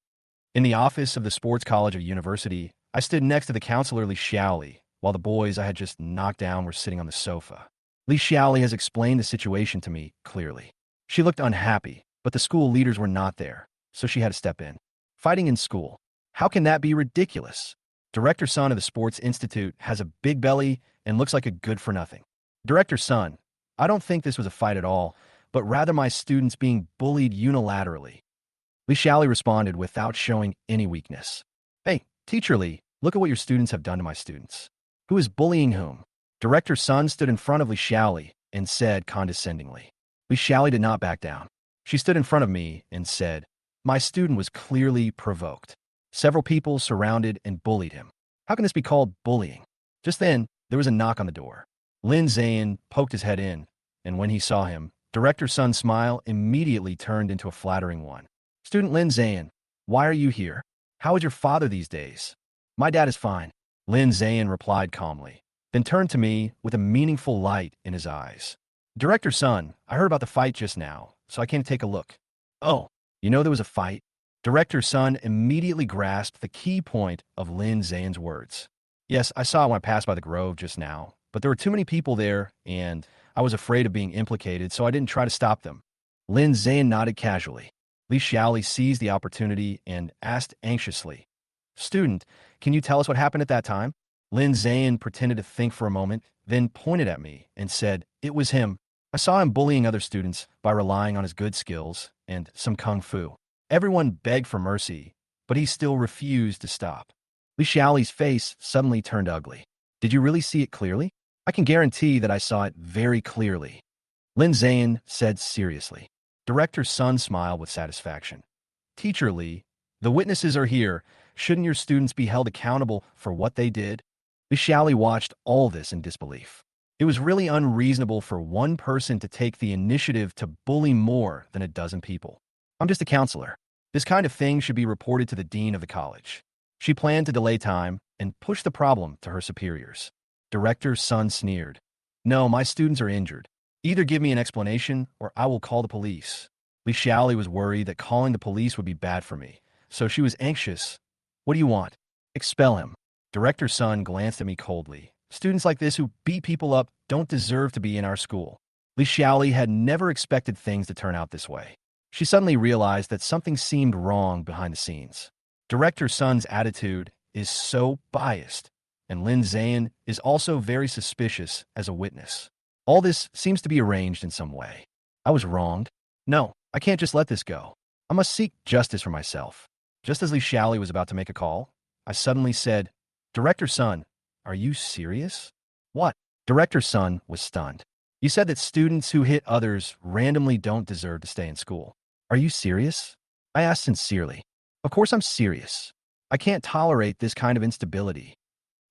In the office of the Sports College of University, I stood next to the counselor Li Xiaoli, while the boys I had just knocked down were sitting on the sofa. Li Xiaoli has explained the situation to me clearly. She looked unhappy, but the school leaders were not there, so she had to step in. Fighting in school. How can that be ridiculous? Director's son of the Sports Institute has a big belly and looks like a good-for-nothing. Director's son, I don't think this was a fight at all, but rather my students being bullied unilaterally. Li Xiaoli responded without showing any weakness. Hey, Teacher Li, look at what your students have done to my students. Who is bullying whom? Director Sun stood in front of Li Xiaoli and said condescendingly. Li Xiaoli did not back down. She stood in front of me and said, my student was clearly provoked. Several people surrounded and bullied him. How can this be called bullying? Just then, there was a knock on the door. Lin Ze'an poked his head in, and when he saw him, Director Sun's smile immediately turned into a flattering one. Student Lin Ze'an, why are you here? How is your father these days? My dad is fine, Lin Ze'an replied calmly, then turned to me with a meaningful light in his eyes. Director Sun, I heard about the fight just now, so I came to take a look. Oh, you know there was a fight? Director Sun immediately grasped the key point of Lin Ze'an's words. Yes, I saw it when I passed by the grove just now, but there were too many people there, and I was afraid of being implicated, so I didn't try to stop them. Lin Ze'an nodded casually. Li Xiaoli seized the opportunity and asked anxiously, Student, can you tell us what happened at that time? Lin Ze'an pretended to think for a moment, then pointed at me and said, it was him. I saw him bullying other students by relying on his good skills and some kung fu. Everyone begged for mercy, but he still refused to stop. Li Xiaoli's face suddenly turned ugly. Did you really see it clearly? I can guarantee that I saw it very clearly. Lin Ze'an said seriously. Director Sun smiled with satisfaction. Teacher Li, the witnesses are here. Shouldn't your students be held accountable for what they did? Li Xiaoli watched all this in disbelief. It was really unreasonable for one person to take the initiative to bully more than a dozen people. I'm just a counselor. This kind of thing should be reported to the dean of the college. She planned to delay time and push the problem to her superiors. Director Sun sneered. No, my students are injured. Either give me an explanation or I will call the police. Li Xiaoli was worried that calling the police would be bad for me, so she was anxious. What do you want? Expel him. Director Sun glanced at me coldly. Students like this who beat people up don't deserve to be in our school. Li Xiaoli had never expected things to turn out this way. She suddenly realized that something seemed wrong behind the scenes. Director Sun's attitude is so biased, and Lin Ze'an is also very suspicious as a witness. All this seems to be arranged in some way. I was wronged. No, I can't just let this go. I must seek justice for myself. Just as Li Xiaoli was about to make a call, I suddenly said, Director Sun, are you serious? What? Director Sun was stunned. You said that students who hit others randomly don't deserve to stay in school. Are you serious? I asked sincerely. Of course I'm serious. I can't tolerate this kind of instability.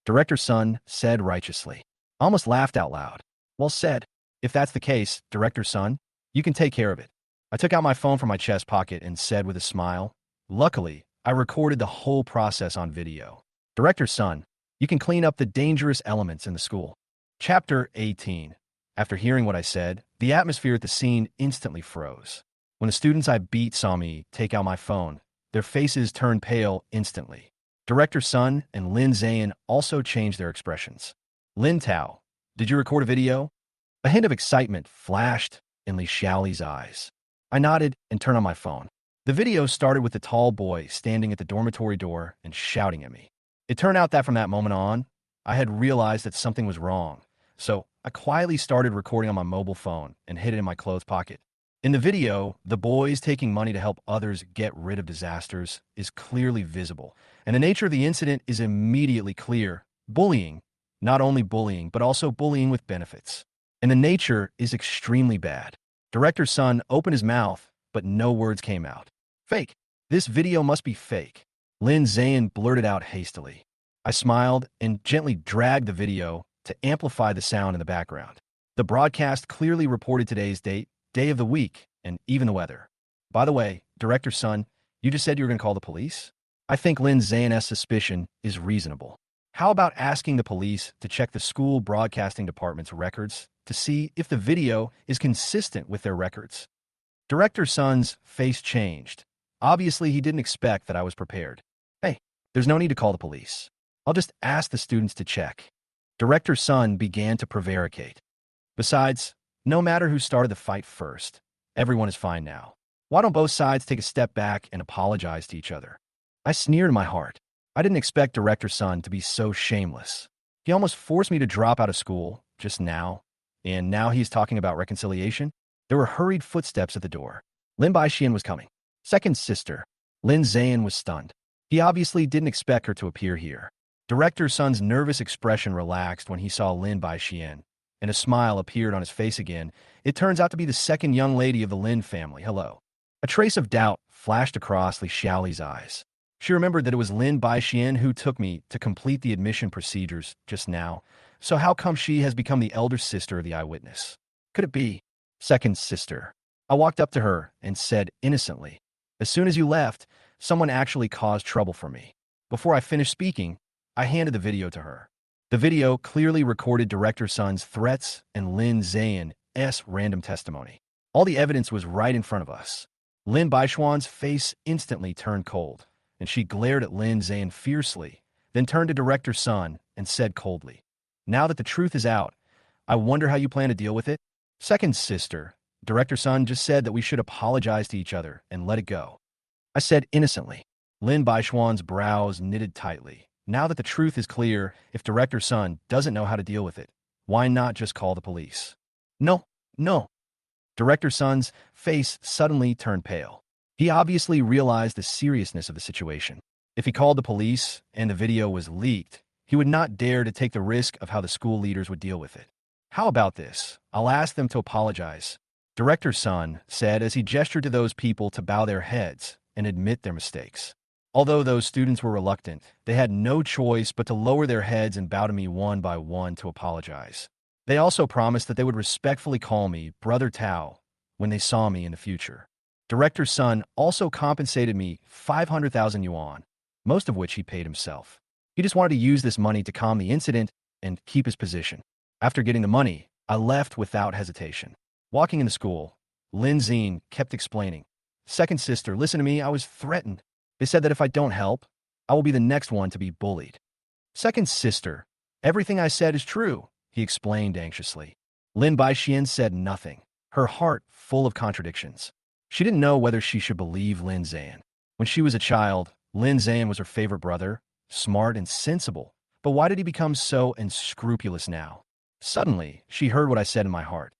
Director Sun said righteously. I almost laughed out loud. Well said. If that's the case, Director Sun, you can take care of it. I took out my phone from my chest pocket and said with a smile, luckily, I recorded the whole process on video. Director Sun, you can clean up the dangerous elements in the school. Chapter 18. After hearing what I said, the atmosphere at the scene instantly froze. When the students I beat saw me take out my phone, their faces turned pale instantly. Director Sun and Lin Ze'an also changed their expressions. Lin Tao, did you record a video? A hint of excitement flashed in Li Xiaoli's eyes. I nodded and turned on my phone. The video started with the tall boy standing at the dormitory door and shouting at me. It turned out that from that moment on, I had realized that something was wrong, so I quietly started recording on my mobile phone and hid it in my clothes pocket. In the video, the boys taking money to help others get rid of disasters is clearly visible, and the nature of the incident is immediately clear. Bullying, not only bullying, but also bullying with benefits. And the nature is extremely bad. Director Sun opened his mouth, but no words came out. Fake. This video must be fake. Lin Ze'an blurted out hastily. I smiled and gently dragged the video to amplify the sound in the background. The broadcast clearly reported today's date, day of the week, and even the weather. By the way, Director Sun, you just said you were going to call the police? I think Lin Ze'an's suspicion is reasonable. How about asking the police to check the school broadcasting department's records to see if the video is consistent with their records? Director Sun's face changed. Obviously, he didn't expect that I was prepared. Hey, there's no need to call the police. I'll just ask the students to check. Director Sun began to prevaricate. Besides, no matter who started the fight first, everyone is fine now. Why don't both sides take a step back and apologize to each other? I sneered in my heart. I didn't expect Director Sun to be so shameless. He almost forced me to drop out of school just now, and now he's talking about reconciliation? There were hurried footsteps at the door. Lin Xian was coming. Second sister. Lin Ze'an was stunned. He obviously didn't expect her to appear here. Director Sun's nervous expression relaxed when he saw Lin Xian, and a smile appeared on his face again. It turns out to be the second young lady of the Lin family. Hello. A trace of doubt flashed across Li Xiaoli's eyes. She remembered that it was Lin Xian who took me to complete the admission procedures just now, so how come she has become the elder sister of the eyewitness? Could it be? Second sister. I walked up to her and said innocently, "As soon as you left, someone actually caused trouble for me." Before I finished speaking, I handed the video to her. The video clearly recorded Director Sun's threats and Lin Ze'an's random testimony. All the evidence was right in front of us. Lin Xian's face instantly turned cold, and she glared at Lin Ze'an fiercely, then turned to Director Sun and said coldly, "Now that the truth is out, I wonder how you plan to deal with it?" Second sister, Director Sun just said that we should apologize to each other and let it go. I said innocently. Lin Xian's brows knitted tightly. Now that the truth is clear, if Director Sun doesn't know how to deal with it, why not just call the police? No, no. Director Sun's face suddenly turned pale. He obviously realized the seriousness of the situation. If he called the police and the video was leaked, he would not dare to take the risk of how the school leaders would deal with it. How about this? I'll ask them to apologize, Director Sun said as he gestured to those people to bow their heads and admit their mistakes. Although those students were reluctant, they had no choice but to lower their heads and bow to me one by one to apologize. They also promised that they would respectfully call me Brother Tao when they saw me in the future. Director Sun also compensated me 500,000 yuan, most of which he paid himself. He just wanted to use this money to calm the incident and keep his position. After getting the money, I left without hesitation. Walking into school, Lin Xan kept explaining, "Second sister, listen to me, I was threatened. They said that if I don't help, I will be the next one to be bullied." Second sister, everything I said is true, he explained anxiously. Lin Xian said nothing, her heart full of contradictions. She didn't know whether she should believe Lin Ze'an. When she was a child, Lin Ze'an was her favorite brother, smart and sensible. But why did he become so unscrupulous now? Suddenly, she heard what I said in my heart.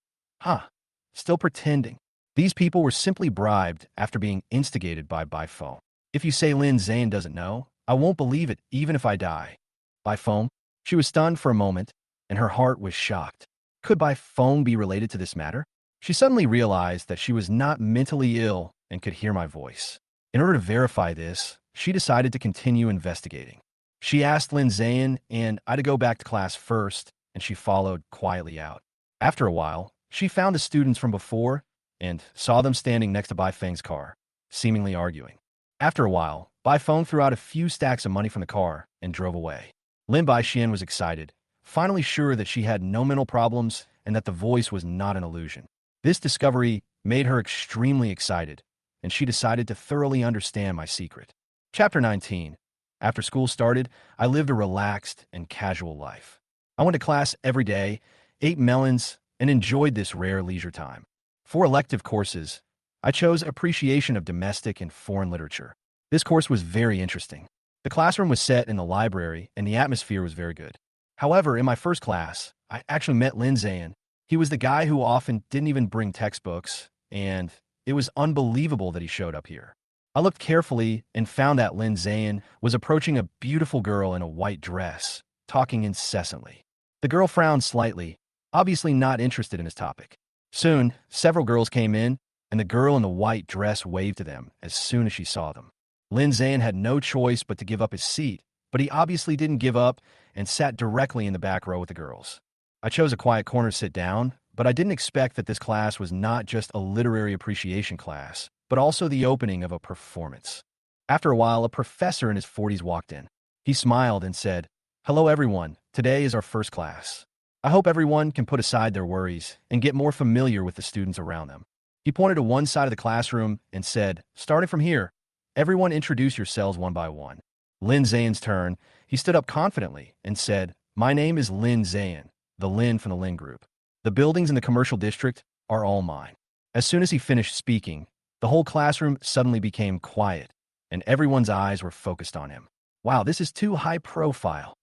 Still pretending. These people were simply bribed after being instigated by phone. If you say Lin Ze'an doesn't know, I won't believe it even if I die. By phone? She was stunned for a moment, and her heart was shocked. Could by phone be related to this matter? She suddenly realized that she was not mentally ill and could hear my voice. In order to verify this, she decided to continue investigating. She asked Lin Ze'an and I to go back to class first, and she followed quietly out. After a while, she found the students from before and saw them standing next to Bai Feng's car, seemingly arguing. After a while, Bai Feng threw out a few stacks of money from the car and drove away. Lin Xian was excited, finally sure that she had no mental problems and that the voice was not an illusion. This discovery made her extremely excited, and she decided to thoroughly understand my secret. Chapter 19. After school started, I lived a relaxed and casual life. I went to class every day, ate melons, and enjoyed this rare leisure time. For elective courses, I chose Appreciation of Domestic and Foreign Literature. This course was very interesting. The classroom was set in the library, and the atmosphere was very good. However, in my first class, I actually met Lin Ze'an. He was the guy who often didn't even bring textbooks, and it was unbelievable that he showed up here. I looked carefully and found that Lin Ze'an was approaching a beautiful girl in a white dress, talking incessantly. The girl frowned slightly, obviously not interested in his topic. Soon, several girls came in, and the girl in the white dress waved to them as soon as she saw them. Lin Ze'an had no choice but to give up his seat, but he obviously didn't give up and sat directly in the back row with the girls. I chose a quiet corner to sit down, but I didn't expect that this class was not just a literary appreciation class, but also the opening of a performance. After a while, a professor in his 40s walked in. He smiled and said, "Hello everyone, today is our first class. I hope everyone can put aside their worries and get more familiar with the students around them." He pointed to one side of the classroom and said, "Starting from here, everyone introduce yourselves one by one." Lin Ze'an's turn, he stood up confidently and said, "My name is Lin Ze'an, the Lin from the Lin Group. The buildings in the commercial district are all mine." As soon as he finished speaking, the whole classroom suddenly became quiet, and everyone's eyes were focused on him. Wow, this is too high profile.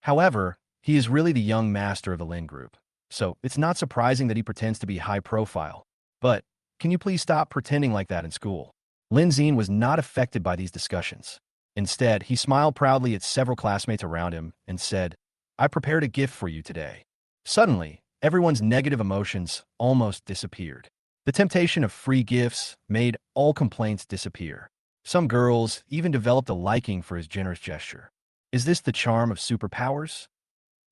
However, he is really the young master of the Lin Group, so it's not surprising that he pretends to be high profile. But can you please stop pretending like that in school? Lin Ze'an was not affected by these discussions. Instead, he smiled proudly at several classmates around him and said, I prepared a gift for you today. Suddenly, everyone's negative emotions almost disappeared. The temptation of free gifts made all complaints disappear. Some girls even developed a liking for his generous gesture. Is this the charm of superpowers?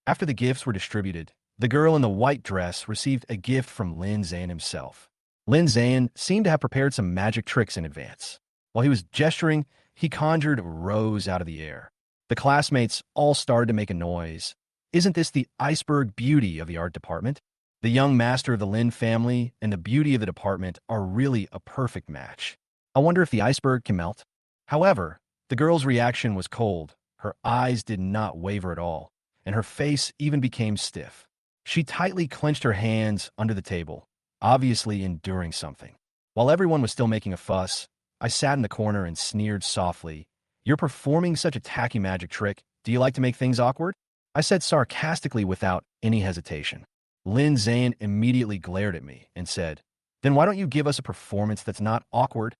After the gifts were distributed, the girl in the white dress received a gift from Lin Xan himself. Lin Xan seemed to have prepared some magic tricks in advance. While he was gesturing, he conjured a rose out of the air. The classmates all started to make a noise. Isn't this the iceberg beauty of the art department? The young master of the Lin family and the beauty of the department are really a perfect match. I wonder if the iceberg can melt. However, the girl's reaction was cold. Her eyes did not waver at all, and her face even became stiff. She tightly clenched her hands under the table, obviously enduring something. While everyone was still making a fuss, I sat in the corner and sneered softly. You're performing such a tacky magic trick. Do you like to make things awkward? I said sarcastically without any hesitation. Lin Xan immediately glared at me and said, Then why don't you give us a performance that's not awkward?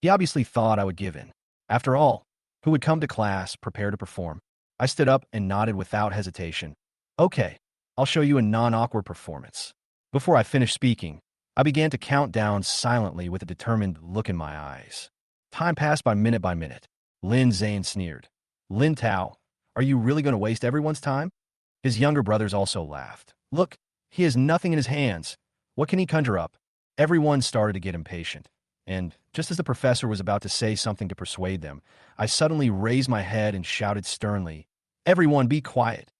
He obviously thought I would give in. After all, who would come to class prepared to perform? I stood up and nodded without hesitation. Okay, I'll show you a non-awkward performance. Before I finished speaking, I began to count down silently with a determined look in my eyes. Time passed by minute. Lin Xan sneered. Lin Tao, are you really going to waste everyone's time? His younger brothers also laughed. Look, he has nothing in his hands. What can he conjure up? Everyone started to get impatient. And just as the professor was about to say something to persuade them, I suddenly raised my head and shouted sternly, Everyone be quiet.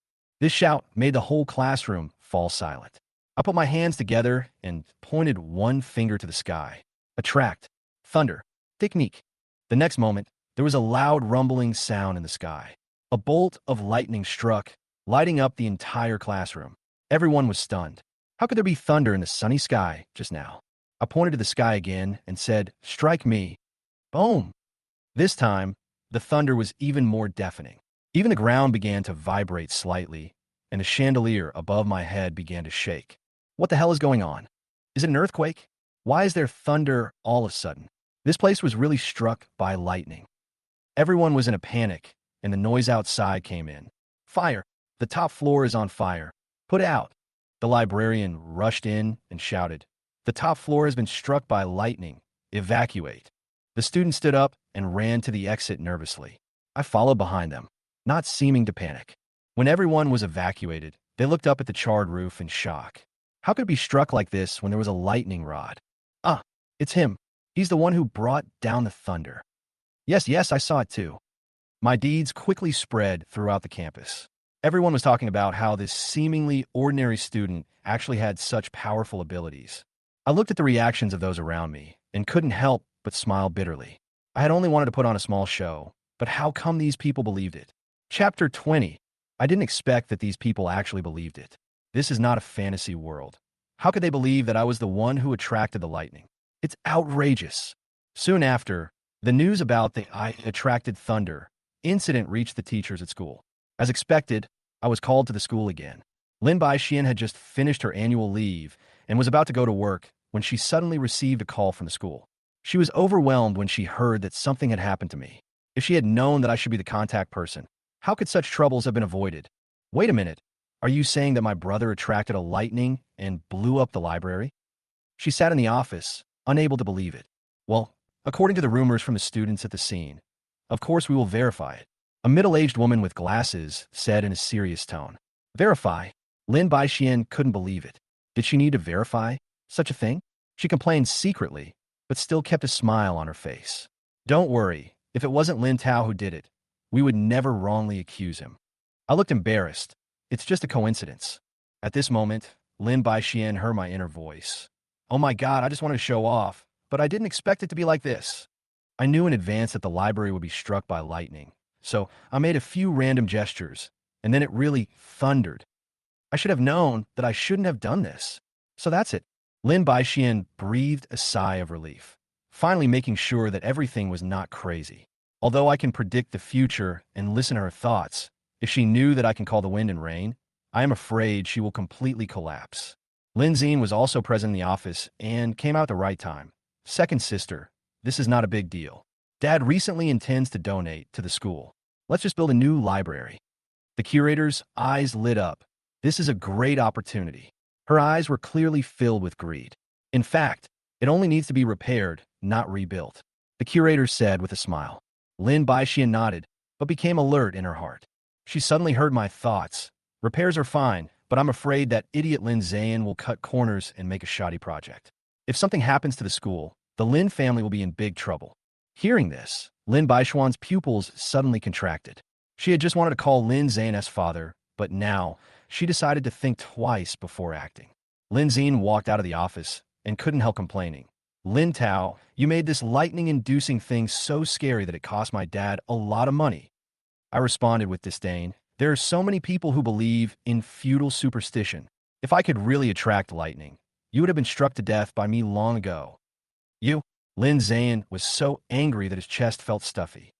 This shout made the whole classroom fall silent. I put my hands together and pointed one finger to the sky. Attract. Thunder. Technique. The next moment, there was a loud rumbling sound in the sky. A bolt of lightning struck, lighting up the entire classroom. Everyone was stunned. How could there be thunder in the sunny sky just now? I pointed to the sky again and said, Strike me. Boom. This time, the thunder was even more deafening. Even the ground began to vibrate slightly, and the chandelier above my head began to shake. What the hell is going on? Is it an earthquake? Why is there thunder all of a sudden? This place was really struck by lightning. Everyone was in a panic, and the noise outside came in. Fire! The top floor is on fire. Put out! The librarian rushed in and shouted, The top floor has been struck by lightning. Evacuate. The students stood up and ran to the exit nervously. I followed behind them, not seeming to panic. When everyone was evacuated, they looked up at the charred roof in shock. How could it be struck like this when there was a lightning rod? Ah, it's him. He's the one who brought down the thunder. Yes, I saw it too. My deeds quickly spread throughout the campus. Everyone was talking about how this seemingly ordinary student actually had such powerful abilities. I looked at the reactions of those around me and couldn't help but smile bitterly. I had only wanted to put on a small show, but how come these people believed it? Chapter 20. I didn't expect that these people actually believed it. This is not a fantasy world. How could they believe that I was the one who attracted the lightning? It's outrageous. Soon after, the news about the I attracted thunder incident reached the teachers at school. As expected, I was called to the school again. Lin Xan had just finished her annual leave and was about to go to work when she suddenly received a call from the school. She was overwhelmed when she heard that something had happened to me. If she had known that I should be the contact person, how could such troubles have been avoided? Wait a minute. Are you saying that my brother attracted a lightning and blew up the library? She sat in the office, unable to believe it. Well, according to the rumors from the students at the scene, of course we will verify it. A middle-aged woman with glasses said in a serious tone. Verify? Lin Xan couldn't believe it. Did she need to verify such a thing? She complained secretly, but still kept a smile on her face. Don't worry, if it wasn't Lin Tao who did it, we would never wrongly accuse him. I looked embarrassed. It's just a coincidence. At this moment, Lin Xan heard my inner voice. Oh my God, I just wanted to show off, but I didn't expect it to be like this. I knew in advance that the library would be struck by lightning, so I made a few random gestures, and then it really thundered. I should have known that I shouldn't have done this. So that's it. Lin Xan breathed a sigh of relief, finally making sure that everything was not crazy. Although I can predict the future and listen to her thoughts, if she knew that I can call the wind and rain, I am afraid she will completely collapse. Lin Ze'an was also present in the office and came out at the right time. Second sister, this is not a big deal. Dad recently intends to donate to the school. Let's just build a new library. The curator's eyes lit up. This is a great opportunity. Her eyes were clearly filled with greed. In fact, it only needs to be repaired, not rebuilt. The curator said with a smile. Lin Baixian nodded, but became alert in her heart. She suddenly heard my thoughts. Repairs are fine, but I'm afraid that idiot Lin Ze'an will cut corners and make a shoddy project. If something happens to the school, the Lin family will be in big trouble. Hearing this, Lin Baishuan's pupils suddenly contracted. She had just wanted to call Lin Ze'an's father, but now she decided to think twice before acting. Lin Ze'an walked out of the office and couldn't help complaining. Lin Tao, you made this lightning-inducing thing so scary that it cost my dad a lot of money. I responded with disdain. There are so many people who believe in feudal superstition. If I could really attract lightning, you would have been struck to death by me long ago. You? Lin Ze'an was so angry that his chest felt stuffy.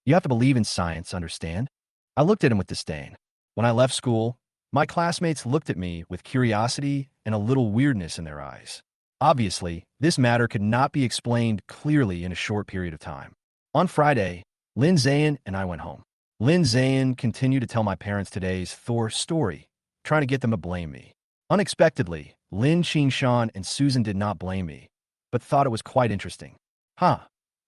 You have to believe in science, understand? I looked at him with disdain. When I left school, my classmates looked at me with curiosity and a little weirdness in their eyes. Obviously, this matter could not be explained clearly in a short period of time. On Friday, Lin Ze'an and I went home. Lin Ze'an continued to tell my parents today's Thor story, trying to get them to blame me. Unexpectedly, Lin Xan and Susan did not blame me, but thought it was quite interesting. Huh,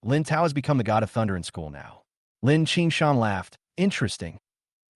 Lin Tao has become the god of thunder in school now. Lin Xan laughed. Interesting.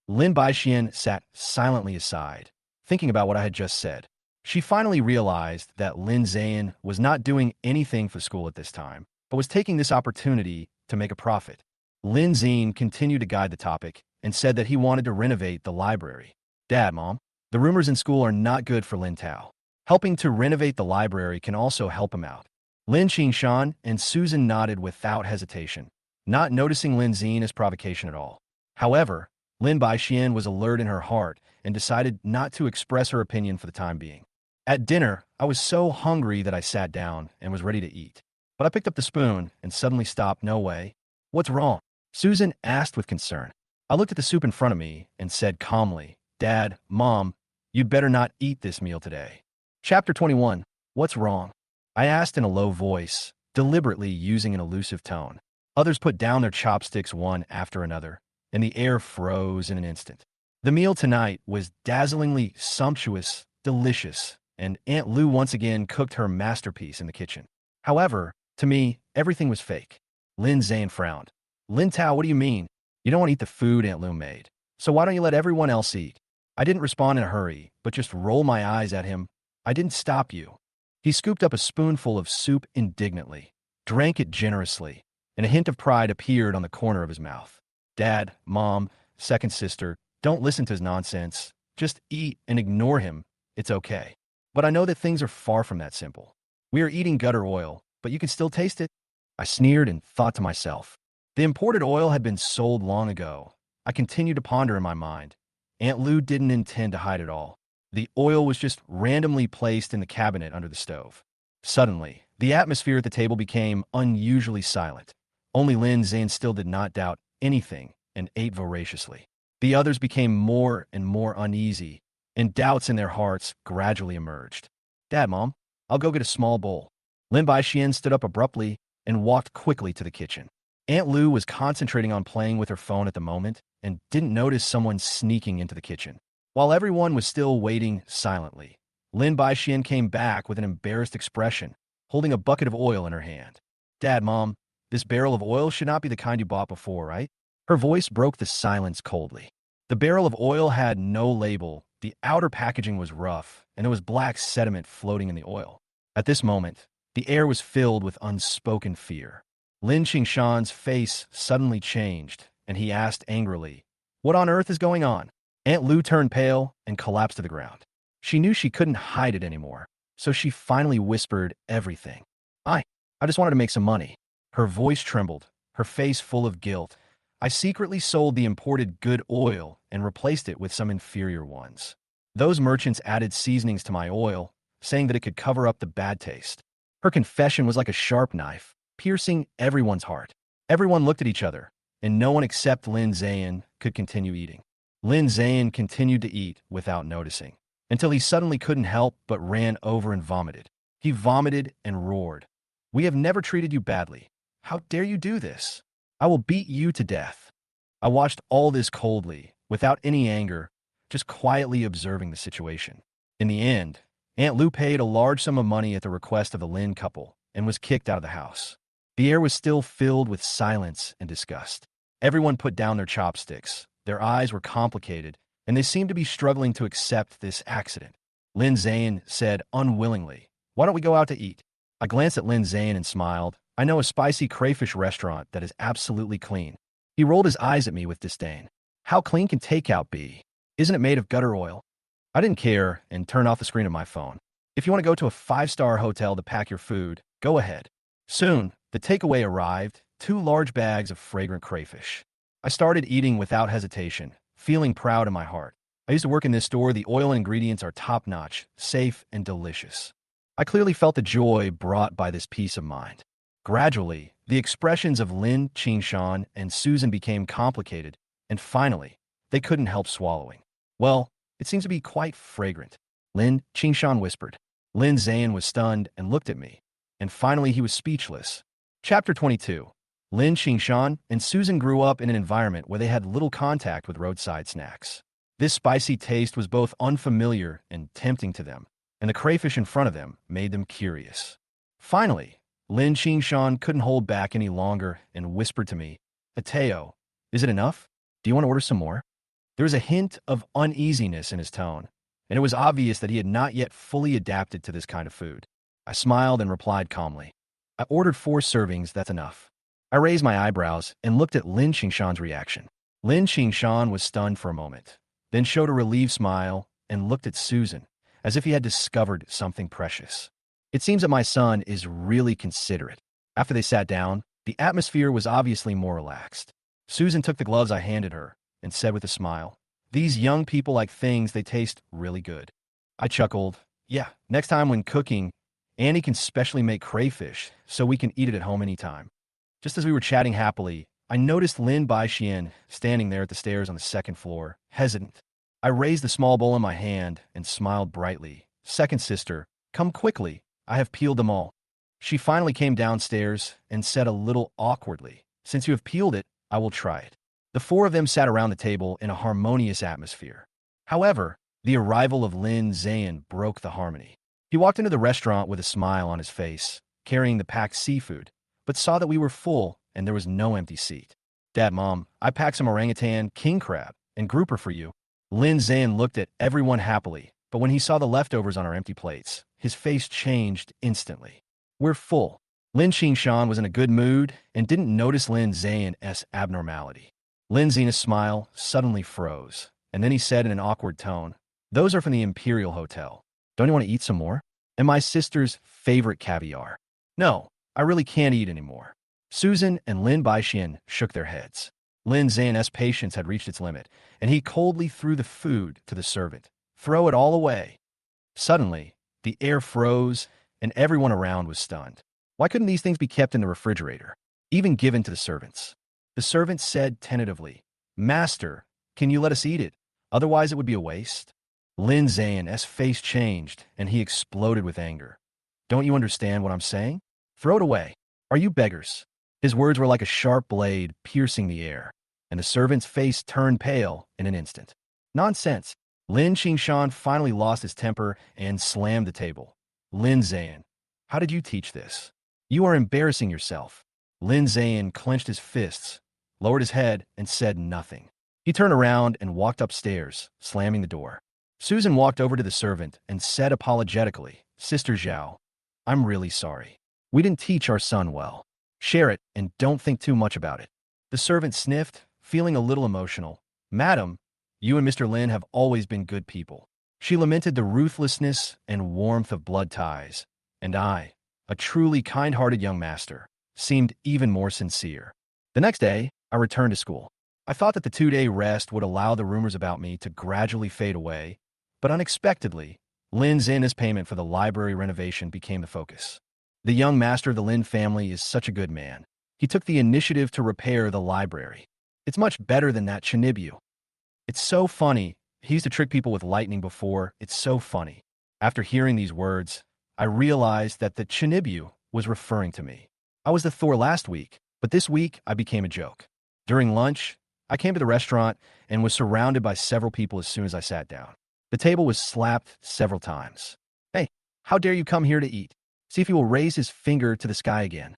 Lin Baixian sat silently aside, thinking about what I had just said. She finally realized that Lin Ze'an was not doing anything for school at this time, but was taking this opportunity to make a profit. Lin Ze'an continued to guide the topic and said that he wanted to renovate the library. Dad, Mom, the rumors in school are not good for Lin Tao. Helping to renovate the library can also help him out. Lin Xan and Susan nodded without hesitation, not noticing Lin Ze'an's provocation at all. However, Lin Baixian was alert in her heart and decided not to express her opinion for the time being. At dinner, I was so hungry that I sat down and was ready to eat. But I picked up the spoon and suddenly stopped. No way. What's wrong? Susan asked with concern. I looked at the soup in front of me and said calmly, Dad, Mom, you'd better not eat this meal today. Chapter 21. What's wrong? I asked in a low voice, deliberately using an elusive tone. Others put down their chopsticks one after another, and the air froze in an instant. The meal tonight was dazzlingly sumptuous, delicious, and Aunt Lu once again cooked her masterpiece in the kitchen. However, to me, everything was fake. Lin Ze'an frowned. Lin Tao, what do you mean? You don't want to eat the food Aunt Lu made. So why don't you let everyone else eat? I didn't respond in a hurry, but just rolled my eyes at him. I didn't stop you. He scooped up a spoonful of soup indignantly, drank it generously, and a hint of pride appeared on the corner of his mouth. Dad, Mom, second sister, don't listen to his nonsense. Just eat and ignore him. It's okay. But I know that things are far from that simple. We are eating gutter oil, but you can still taste it. I sneered and thought to myself. The imported oil had been sold long ago. I continued to ponder in my mind. Aunt Lu didn't intend to hide it all. The oil was just randomly placed in the cabinet under the stove. Suddenly, the atmosphere at the table became unusually silent. Only Lin Ze'an still did not doubt anything and ate voraciously. The others became more and more uneasy, and doubts in their hearts gradually emerged. Dad, Mom, I'll go get a small bowl. Lin Baixian stood up abruptly and walked quickly to the kitchen. Aunt Lu was concentrating on playing with her phone at the moment and didn't notice someone sneaking into the kitchen. While everyone was still waiting silently, Lin Baixian came back with an embarrassed expression, holding a bucket of oil in her hand. Dad, Mom, this barrel of oil should not be the kind you bought before, right? Her voice broke the silence coldly. The barrel of oil had no label, the outer packaging was rough, and there was black sediment floating in the oil. At this moment, the air was filled with unspoken fear. Lin Xan's face suddenly changed, and he asked angrily, What on earth is going on? Aunt Lu turned pale and collapsed to the ground. She knew she couldn't hide it anymore, so she finally whispered everything. I just wanted to make some money. Her voice trembled, her face full of guilt. I secretly sold the imported good oil and replaced it with some inferior ones. Those merchants added seasonings to my oil, saying that it could cover up the bad taste. Her confession was like a sharp knife, piercing everyone's heart. Everyone looked at each other, and no one except Lin Ze'an could continue eating. Lin Ze'an continued to eat without noticing. until he suddenly couldn't help but ran over and vomited. He vomited and roared. "We have never treated you badly. How dare you do this? I will beat you to death." I watched all this coldly, without any anger, just quietly observing the situation. In the end, Aunt Lou paid a large sum of money at the request of the Lin couple and was kicked out of the house. The air was still filled with silence and disgust. Everyone put down their chopsticks. Their eyes were complicated, and they seemed to be struggling to accept this accident. Lin Ze'an said unwillingly, "Why don't we go out to eat?" I glanced at Lin Ze'an and smiled. "I know a spicy crayfish restaurant that is absolutely clean." He rolled his eyes at me with disdain. "How clean can takeout be? Isn't it made of gutter oil?" I didn't care and turned off the screen of my phone. "If you want to go to a 5-star hotel to pack your food, go ahead." Soon, the takeaway arrived, 2 large bags of fragrant crayfish. I started eating without hesitation, feeling proud in my heart. I used to work in this store. The oil and ingredients are top-notch, safe, and delicious. I clearly felt the joy brought by this peace of mind. Gradually, the expressions of Lin Xan and Susan became complicated, and finally, they couldn't help swallowing. "Well, it seems to be quite fragrant," Lin Xan whispered. Lin Ze'an was stunned and looked at me, and finally he was speechless. Chapter 22. Lin Xan and Susan grew up in an environment where they had little contact with roadside snacks. This spicy taste was both unfamiliar and tempting to them, and the crayfish in front of them made them curious. Finally, Lin Xan couldn't hold back any longer and whispered to me, "Ateo, is it enough? Do you want to order some more?" There was a hint of uneasiness in his tone, and it was obvious that he had not yet fully adapted to this kind of food. I smiled and replied calmly, "I ordered 4 servings, that's enough." I raised my eyebrows and looked at Lin Xan's reaction. Lin Xan was stunned for a moment, then showed a relieved smile and looked at Susan, as if he had discovered something precious. "It seems that my son is really considerate." After they sat down, the atmosphere was obviously more relaxed. Susan took the gloves I handed her and said with a smile, "These young people like things, they taste really good." I chuckled. "Yeah, next time when cooking, Annie can specially make crayfish so we can eat it at home anytime." Just as we were chatting happily, I noticed Lin Xan standing there at the stairs on the 2nd floor, hesitant. I raised the small bowl in my hand and smiled brightly. "Second sister, come quickly. I have peeled them all." She finally came downstairs and said a little awkwardly, "Since you have peeled it, I will try it." The 4 of them sat around the table in a harmonious atmosphere. However, the arrival of Lin Ze'an broke the harmony. He walked into the restaurant with a smile on his face, carrying the packed seafood, but saw that we were full and there was no empty seat. "Dad, Mom, I packed some orangutan, king crab, and grouper for you." Lin Ze'an looked at everyone happily, but when he saw the leftovers on our empty plates, his face changed instantly. "We're full." Lin Xan was in a good mood and didn't notice Lin Ze'an's abnormality. Lin Ze'an's smile suddenly froze, and then he said in an awkward tone, "Those are from the Imperial Hotel. Don't you want to eat some more? And my sister's favorite caviar." "No, I really can't eat anymore." Susan and Lin Xan shook their heads. Lin Ze'an's patience had reached its limit, and he coldly threw the food to the servant. "Throw it all away." Suddenly, the air froze, and everyone around was stunned. Why couldn't these things be kept in the refrigerator, even given to the servants? The servant said tentatively, "Master, can you let us eat it? Otherwise it would be a waste." Lin Ze'an's face changed, and he exploded with anger. "Don't you understand what I'm saying? Throw it away. Are you beggars?" His words were like a sharp blade piercing the air, and the servant's face turned pale in an instant. "Nonsense." Lin Xan finally lost his temper and slammed the table. "Lin Ze'an, how did you teach this? You are embarrassing yourself." Lin Ze'an clenched his fists, lowered his head, and said nothing. He turned around and walked upstairs, slamming the door. Susan walked over to the servant and said apologetically, "Sister Zhao, I'm really sorry. We didn't teach our son well. Share it and don't think too much about it." The servant sniffed, feeling a little emotional. "Madam, you and Mr. Lin have always been good people." She lamented the ruthlessness and warmth of blood ties, and I, a truly kind-hearted young master, seemed even more sincere. The next day, I returned to school. I thought that the 2-day rest would allow the rumors about me to gradually fade away, but unexpectedly, Lin Xan's payment for the library renovation became the focus. The young master of the Lin family is such a good man. He took the initiative to repair the library. It's much better than that Chinibu. It's so funny He used to trick people with lightning before. It's so funny. After hearing these words, I realized that the Chinibyu was referring to me. I was the Thor last week, but this week I became a joke. During lunch, I came to the restaurant and was surrounded by several people as soon as I sat down. The table was slapped several times. Hey, how dare you come here to eat? See if he will raise his finger to the sky again.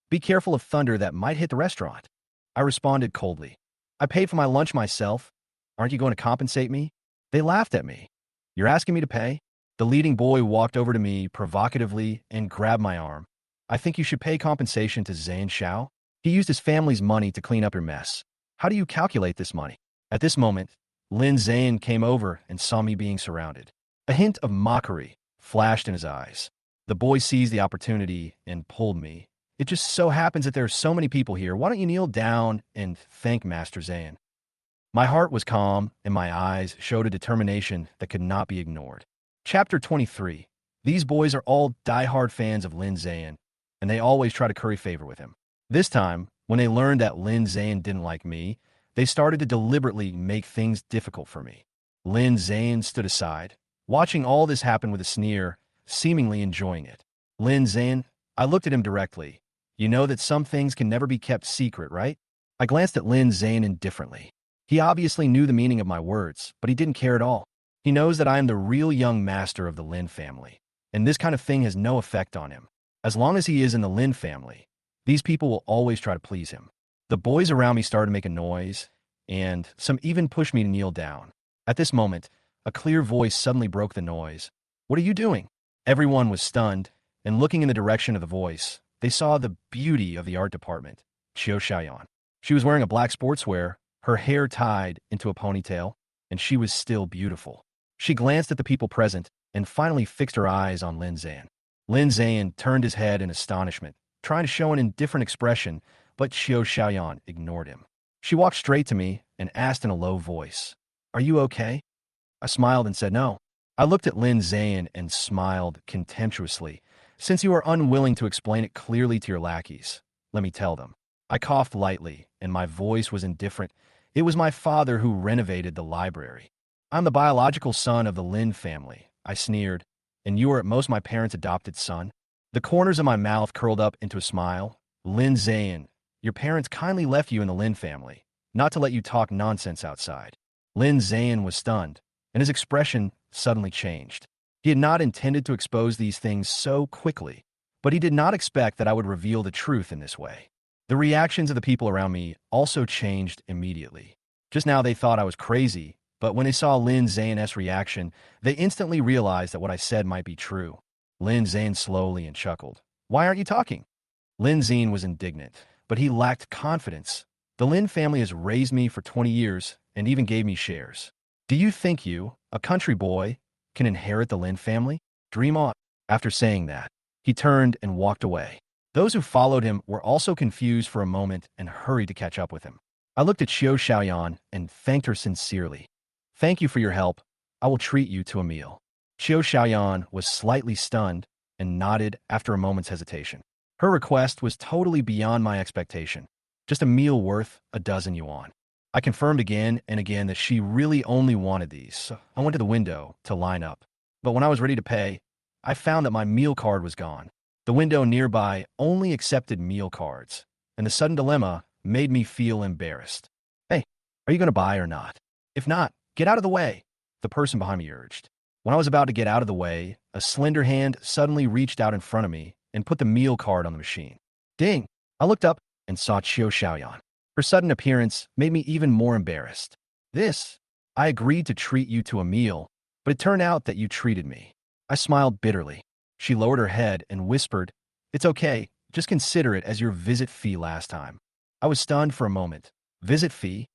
Be careful of thunder that might hit the restaurant. I responded coldly. I paid for my lunch myself. Aren't you going to compensate me? They laughed at me. You're asking me to pay? The leading boy walked over to me provocatively and grabbed my arm. I think you should pay compensation to Zane Xiao. He used his family's money to clean up your mess. How do you calculate this money? At this moment, Lin Ze'an came over and saw me being surrounded. A hint of mockery flashed in his eyes. The boy seized the opportunity and pulled me. It just so happens that there are so many people here. Why don't you kneel down and thank Master Ze'an? My heart was calm, and my eyes showed a determination that could not be ignored. Chapter 23. These boys are all die-hard fans of Lin Ze'an, and they always try to curry favor with him. This time, when they learned that Lin Ze'an didn't like me, they started to deliberately make things difficult for me. Lin Ze'an stood aside, watching all this happen with a sneer, seemingly enjoying it. Lin Ze'an, I looked at him directly. You know that some things can never be kept secret, right? I glanced at Lin Ze'an indifferently. He obviously knew the meaning of my words, but he didn't care at all. He knows that I am the real young master of the Lin family, and this kind of thing has no effect on him. As long as he is in the Lin family, these people will always try to please him. The boys around me started to make a noise, and some even pushed me to kneel down. At this moment, a clear voice suddenly broke the noise. What are you doing? Everyone was stunned, and looking in the direction of the voice, they saw the beauty of the art department, Qiu Xiaoyan. She was wearing a black sportswear, her hair tied into a ponytail, and she was still beautiful. She glanced at the people present and finally fixed her eyes on Lin Xan. Lin Xan turned his head in astonishment, trying to show an indifferent expression, but Qiu Xiaoyan ignored him. She walked straight to me and asked in a low voice, "Are you okay?" I smiled and said no. I looked at Lin Xan and smiled contemptuously. Since you are unwilling to explain it clearly to your lackeys, let me tell them. I coughed lightly, and my voice was indifferent. It was my father who renovated the library. I'm the biological son of the Lin family, I sneered, and you are at most my parents' adopted son. The corners of my mouth curled up into a smile. Lin Ze'an, your parents kindly left you in the Lin family, not to let you talk nonsense outside. Lin Ze'an was stunned, and his expression suddenly changed. He had not intended to expose these things so quickly, but he did not expect that I would reveal the truth in this way. The reactions of the people around me also changed immediately. Just now they thought I was crazy, but when they saw Lin Ze'an's reaction, they instantly realized that what I said might be true. Lin Ze'an slowly and chuckled. Why aren't you talking? Lin Ze'an was indignant, but he lacked confidence. The Lin family has raised me for 20 years and even gave me shares. Do you think you, a country boy, can inherit the Lin family? Dream on. After saying that, he turned and walked away. Those who followed him were also confused for a moment and hurried to catch up with him. I looked at Qiu Xiaoyan and thanked her sincerely. Thank you for your help. I will treat you to a meal. Qiu Xiaoyan was slightly stunned and nodded after a moment's hesitation. Her request was totally beyond my expectation. Just a meal worth a dozen yuan. I confirmed again and again that she really only wanted these, so I went to the window to line up. But when I was ready to pay, I found that my meal card was gone. The window nearby only accepted meal cards, and the sudden dilemma made me feel embarrassed. Hey, are you going to buy or not? If not, get out of the way, the person behind me urged. When I was about to get out of the way, a slender hand suddenly reached out in front of me and put the meal card on the machine. Ding! I looked up and saw Qiu Xiaoyan. Her sudden appearance made me even more embarrassed. I agreed to treat you to a meal, but it turned out that you treated me. I smiled bitterly. She lowered her head and whispered, It's okay, just consider it as your visit fee last time. I was stunned for a moment. Visit fee?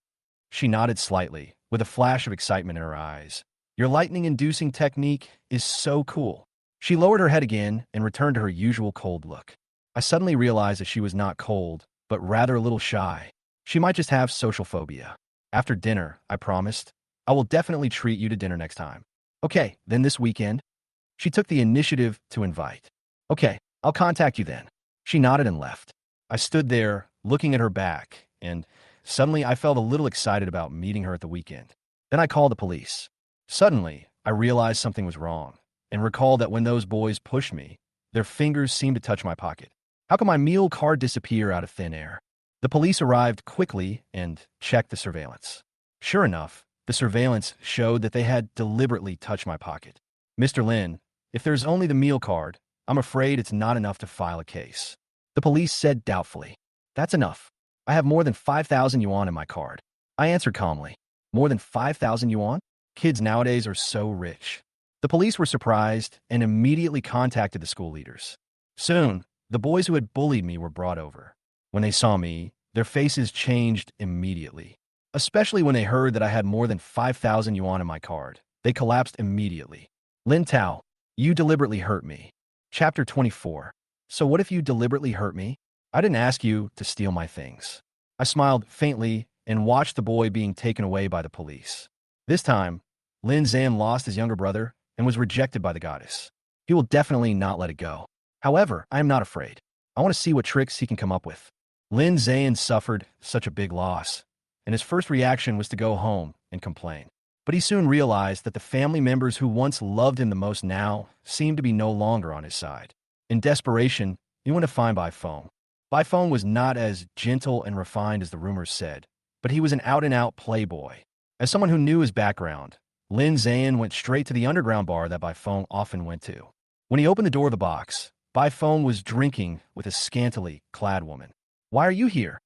She nodded slightly, with a flash of excitement in her eyes. Your lightning-inducing technique is so cool. She lowered her head again and returned to her usual cold look. I suddenly realized that she was not cold, but rather a little shy. She might just have social phobia. After dinner, I promised, I will definitely treat you to dinner next time. Okay, then this weekend? She took the initiative to invite. Okay, I'll contact you then. She nodded and left. I stood there, looking at her back, and suddenly I felt a little excited about meeting her at the weekend. Then I called the police. Suddenly, I realized something was wrong and recalled that when those boys pushed me, their fingers seemed to touch my pocket. How could my meal card disappear out of thin air? The police arrived quickly and checked the surveillance. Sure enough, the surveillance showed that they had deliberately touched my pocket. Mr. Lin, if there's only the meal card, I'm afraid it's not enough to file a case. The police said doubtfully. That's enough. I have more than 5,000 yuan in my card. I answered calmly. More than 5,000 yuan? Kids nowadays are so rich. The police were surprised and immediately contacted the school leaders. Soon, the boys who had bullied me were brought over. When they saw me, their faces changed immediately. Especially when they heard that I had more than 5,000 yuan in my card. They collapsed immediately. Lin Tao, you deliberately hurt me. Chapter 24. So what if you deliberately hurt me? I didn't ask you to steal my things. I smiled faintly and watched the boy being taken away by the police. This time, Lin Xan lost his younger brother and was rejected by the goddess. He will definitely not let it go. However, I am not afraid. I want to see what tricks he can come up with. Lin Ze'an suffered such a big loss, and his first reaction was to go home and complain. But he soon realized that the family members who once loved him the most now seemed to be no longer on his side. In desperation, he went to find Bai Feng. Bai Feng was not as gentle and refined as the rumors said, but he was an out-and-out playboy. As someone who knew his background, Lin Xan went straight to the underground bar that Bai Feng often went to. When he opened the door of the box, Bai Feng was drinking with a scantily clad woman. Why are you here?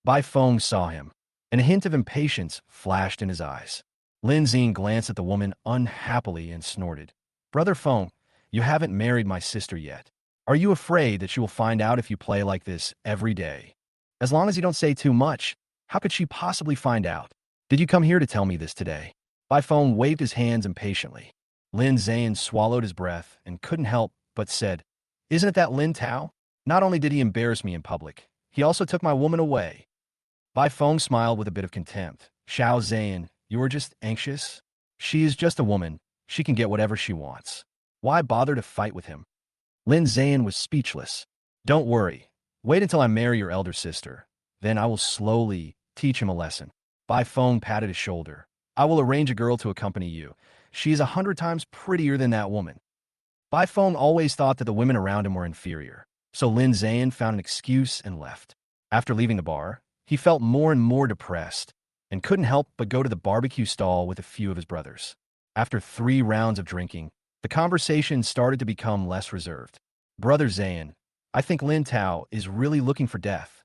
Bai Feng saw him, and a hint of impatience flashed in his eyes. Lin Xan glanced at the woman unhappily and snorted. Brother Feng, you haven't married my sister yet. Are you afraid that she will find out if you play like this every day? As long as you don't say too much, how could she possibly find out? Did you come here to tell me this today? Bai Feng waved his hands impatiently. Lin Xan swallowed his breath and couldn't help but said, Isn't it that Lin Tao? Not only did he embarrass me in public, he also took my woman away. Bai Feng smiled with a bit of contempt. Xiao Zhan, you are just anxious? She is just a woman. She can get whatever she wants. Why bother to fight with him? Lin Xan was speechless. Don't worry. Wait until I marry your elder sister. Then I will slowly teach him a lesson. Bai Feng patted his shoulder. I will arrange a girl to accompany you. She is 100 times prettier than that woman. Bai Feng always thought that the women around him were inferior, so Lin Xan found an excuse and left. After leaving the bar, he felt more and more depressed and couldn't help but go to the barbecue stall with a few of his brothers. After 3 rounds of drinking, the conversation started to become less reserved. Brother Xan, I think Lin Tao is really looking for death.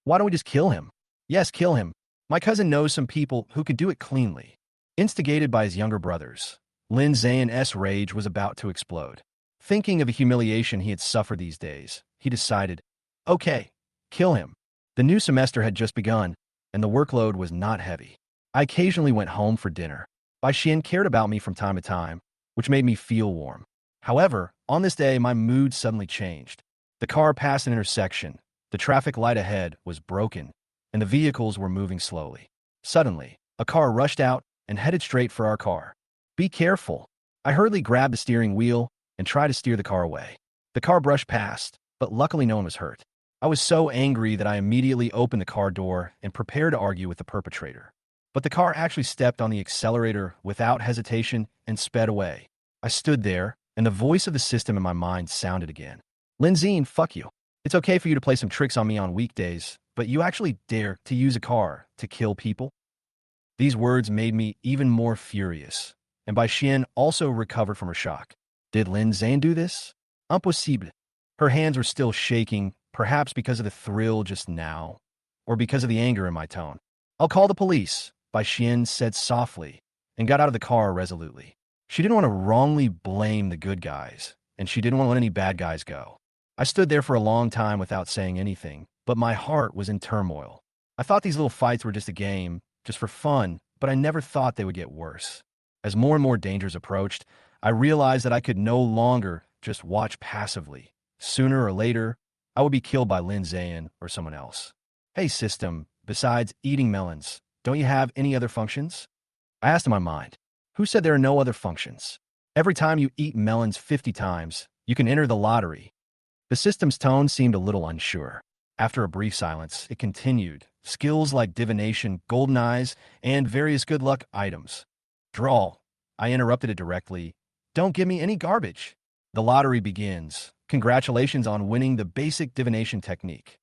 Why don't we just kill him? Yes, kill him. My cousin knows some people who could do it cleanly. Instigated by his younger brothers, Lin Ze'an's rage was about to explode. Thinking of the humiliation he had suffered these days, he decided, okay, kill him. The new semester had just begun, and the workload was not heavy. I occasionally went home for dinner. Bai Xian cared about me from time to time, which made me feel warm. However, on this day, my mood suddenly changed. The car passed an intersection, the traffic light ahead was broken, and the vehicles were moving slowly. Suddenly, a car rushed out and headed straight for our car. Be careful. I hurriedly grabbed the steering wheel and tried to steer the car away. The car brushed past, but luckily no one was hurt. I was so angry that I immediately opened the car door and prepared to argue with the perpetrator. But the car actually stepped on the accelerator without hesitation and sped away. I stood there, and the voice of the system in my mind sounded again. Lin Xan, fuck you. It's okay for you to play some tricks on me on weekdays, but you actually dare to use a car to kill people? These words made me even more furious, and Bai Xian also recovered from her shock. Did Lin Xan do this? Impossible. Her hands were still shaking, perhaps because of the thrill just now, or because of the anger in my tone. I'll call the police, Bai Xian said softly, and got out of the car resolutely. She didn't want to wrongly blame the good guys, and she didn't want to let any bad guys go. I stood there for a long time without saying anything, but my heart was in turmoil. I thought these little fights were just a game, just for fun, but I never thought they would get worse. As more and more dangers approached, I realized that I could no longer just watch passively. Sooner or later, I would be killed by Lin Xan or someone else. Hey system, besides eating melons, don't you have any other functions? I asked in my mind. Who said there are no other functions? Every time you eat melons 50 times, you can enter the lottery. The system's tone seemed a little unsure. After a brief silence, it continued, skills like divination, golden eyes, and various good luck items. Drawl. I interrupted it directly. Don't give me any garbage. The lottery begins. Congratulations on winning the basic divination technique.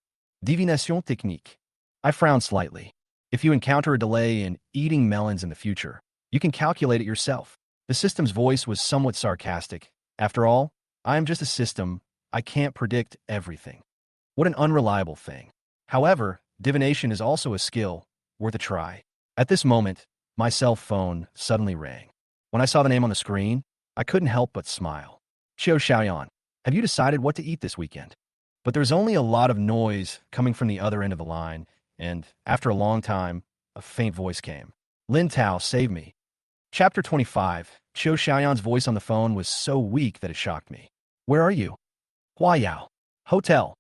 Divination technique. I frowned slightly. If you encounter a delay in eating melons in the future, you can calculate it yourself. The system's voice was somewhat sarcastic. After all, I am just a system. I can't predict everything. What an unreliable thing. However, divination is also a skill, worth a try. At this moment, my cell phone suddenly rang. When I saw the name on the screen, I couldn't help but smile. Xiao Xiaoyan, have you decided what to eat this weekend? But there's only a lot of noise coming from the other end of the line, and after a long time, a faint voice came. Lin Tao, save me. Chapter 25. Xiao Xiaoyan's voice on the phone was so weak that it shocked me. Where are you? Huayao. Hotel.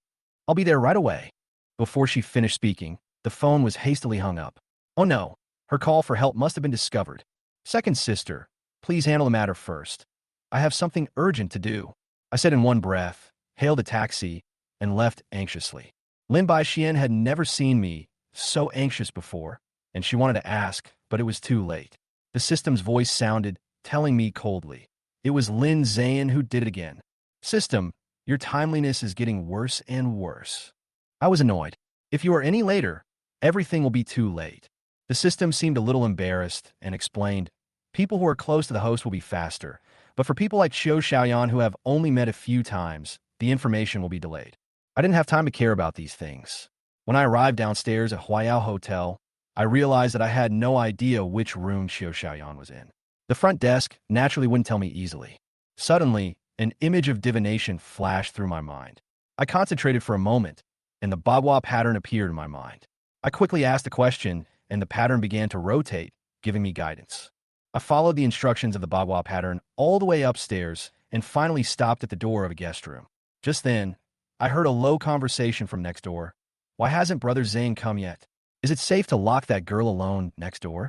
I'll be there right away. Before she finished speaking, the phone was hastily hung up. Oh no, her call for help must have been discovered. Second sister, please handle the matter first. I have something urgent to do. I said in one breath, hailed a taxi, and left anxiously. Lin Xian had never seen me so anxious before, and she wanted to ask, but it was too late. The system's voice sounded, telling me coldly. It was Lin Ze'an who did it again. System, your timeliness is getting worse and worse. I was annoyed. If you are any later, everything will be too late. The system seemed a little embarrassed and explained, people who are close to the host will be faster, but for people like Xiao Xiaoyan who have only met a few times, the information will be delayed. I didn't have time to care about these things. When I arrived downstairs at Huayao Hotel, I realized that I had no idea which room Xiao Xiaoyan was in. The front desk naturally wouldn't tell me easily. Suddenly, an image of divination flashed through my mind. I concentrated for a moment, and the Bagua pattern appeared in my mind. I quickly asked a question, and the pattern began to rotate, giving me guidance. I followed the instructions of the Bagua pattern all the way upstairs and finally stopped at the door of a guest room. Just then, I heard a low conversation from next door. Why hasn't Brother Zane come yet? Is it safe to lock that girl alone next door?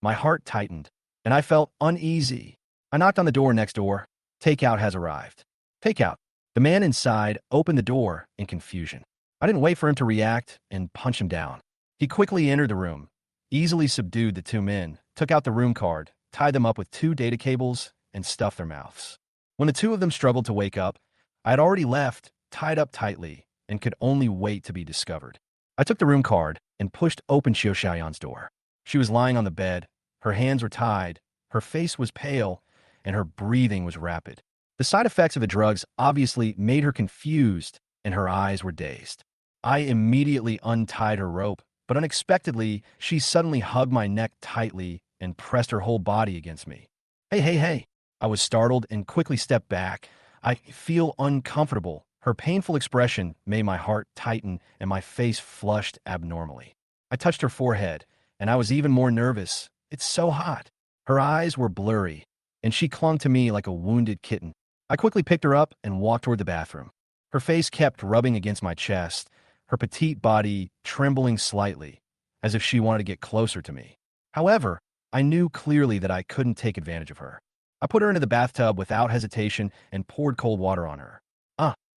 My heart tightened, and I felt uneasy. I knocked on the door next door. Takeout has arrived. Takeout. The man inside opened the door in confusion. I didn't wait for him to react and punch him down. He quickly entered the room, easily subdued the two men, took out the room card, tied them up with 2 data cables, and stuffed their mouths. When the two of them struggled to wake up, I had already left, tied up tightly, and could only wait to be discovered. I took the room card and pushed open Xiao Xiaoyan's door. She was lying on the bed, her hands were tied, her face was pale, and her breathing was rapid. The side effects of the drugs obviously made her confused, and her eyes were dazed. I immediately untied her rope, but unexpectedly, she suddenly hugged my neck tightly and pressed her whole body against me. Hey. I was startled and quickly stepped back. I feel uncomfortable. Her painful expression made my heart tighten and my face flushed abnormally. I touched her forehead, and I was even more nervous. It's so hot. Her eyes were blurry, and she clung to me like a wounded kitten. I quickly picked her up and walked toward the bathroom. Her face kept rubbing against my chest, her petite body trembling slightly, as if she wanted to get closer to me. However, I knew clearly that I couldn't take advantage of her. I put her into the bathtub without hesitation and poured cold water on her.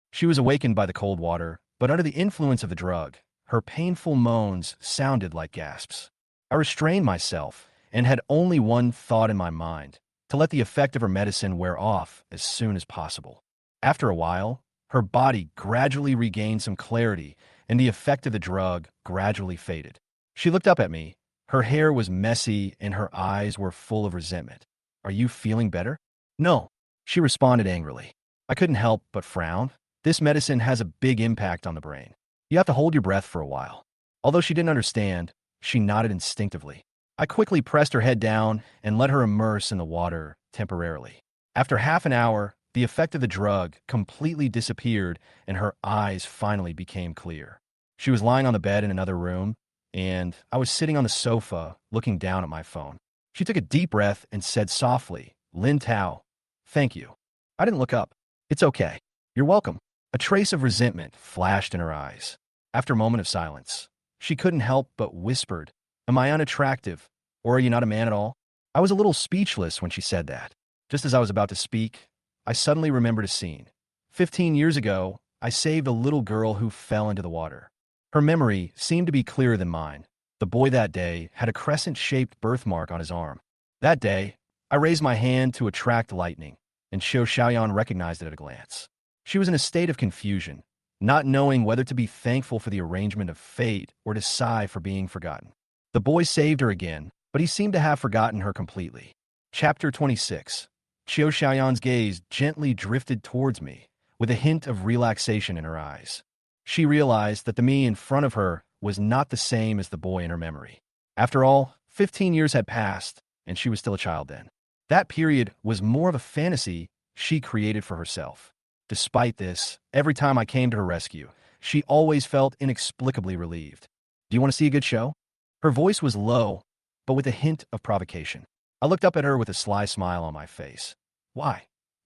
She was awakened by the cold water, but under the influence of the drug, her painful moans sounded like gasps. I restrained myself and had only one thought in my mind, to let the effect of her medicine wear off as soon as possible. After a while, her body gradually regained some clarity, and the effect of the drug gradually faded. She looked up at me. Her hair was messy, and her eyes were full of resentment. Are you feeling better? No, she responded angrily. I couldn't help but frown. This medicine has a big impact on the brain. You have to hold your breath for a while. Although she didn't understand, she nodded instinctively. I quickly pressed her head down and let her immerse in the water temporarily. After half an hour, the effect of the drug completely disappeared and her eyes finally became clear. She was lying on the bed in another room, and I was sitting on the sofa looking down at my phone. She took a deep breath and said softly, Lin Tao, thank you. I didn't look up. It's okay. You're welcome. A trace of resentment flashed in her eyes. After a moment of silence, she couldn't help but whispered, Am I unattractive, or are you not a man at all? I was a little speechless when she said that. Just as I was about to speak, I suddenly remembered a scene. 15 years ago, I saved a little girl who fell into the water. Her memory seemed to be clearer than mine. The boy that day had a crescent-shaped birthmark on his arm. That day, I raised my hand to attract lightning, and Xiaoyan recognized it at a glance. She was in a state of confusion, not knowing whether to be thankful for the arrangement of fate or to sigh for being forgotten. The boy saved her again, but he seemed to have forgotten her completely. Chapter 26. Xiaoyan's gaze gently drifted towards me, with a hint of relaxation in her eyes. She realized that the me in front of her was not the same as the boy in her memory. After all, 15 years had passed, and she was still a child then. That period was more of a fantasy she created for herself. Despite this, every time I came to her rescue, she always felt inexplicably relieved. Do you want to see a good show? Her voice was low, but with a hint of provocation. I looked up at her with a sly smile on my face. Why?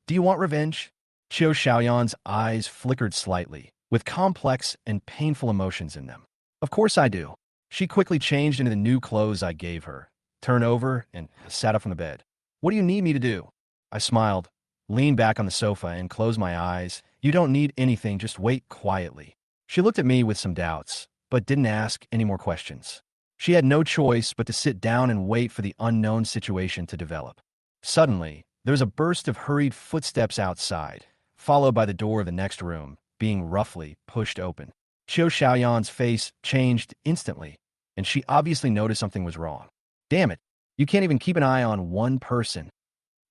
Do you want revenge? Xiaoyan's eyes flickered slightly, with complex and painful emotions in them. Of course I do. She quickly changed into the new clothes I gave her, turned over, and sat up from the bed. What do you need me to do? I smiled, leaned back on the sofa, and closed my eyes. You don't need anything, just wait quietly. She looked at me with some doubts, but didn't ask any more questions. She had no choice but to sit down and wait for the unknown situation to develop. Suddenly, there was a burst of hurried footsteps outside, followed by the door of the next room being roughly pushed open. Xiaoyan's face changed instantly, and she obviously noticed something was wrong. Damn it, you can't even keep an eye on one person.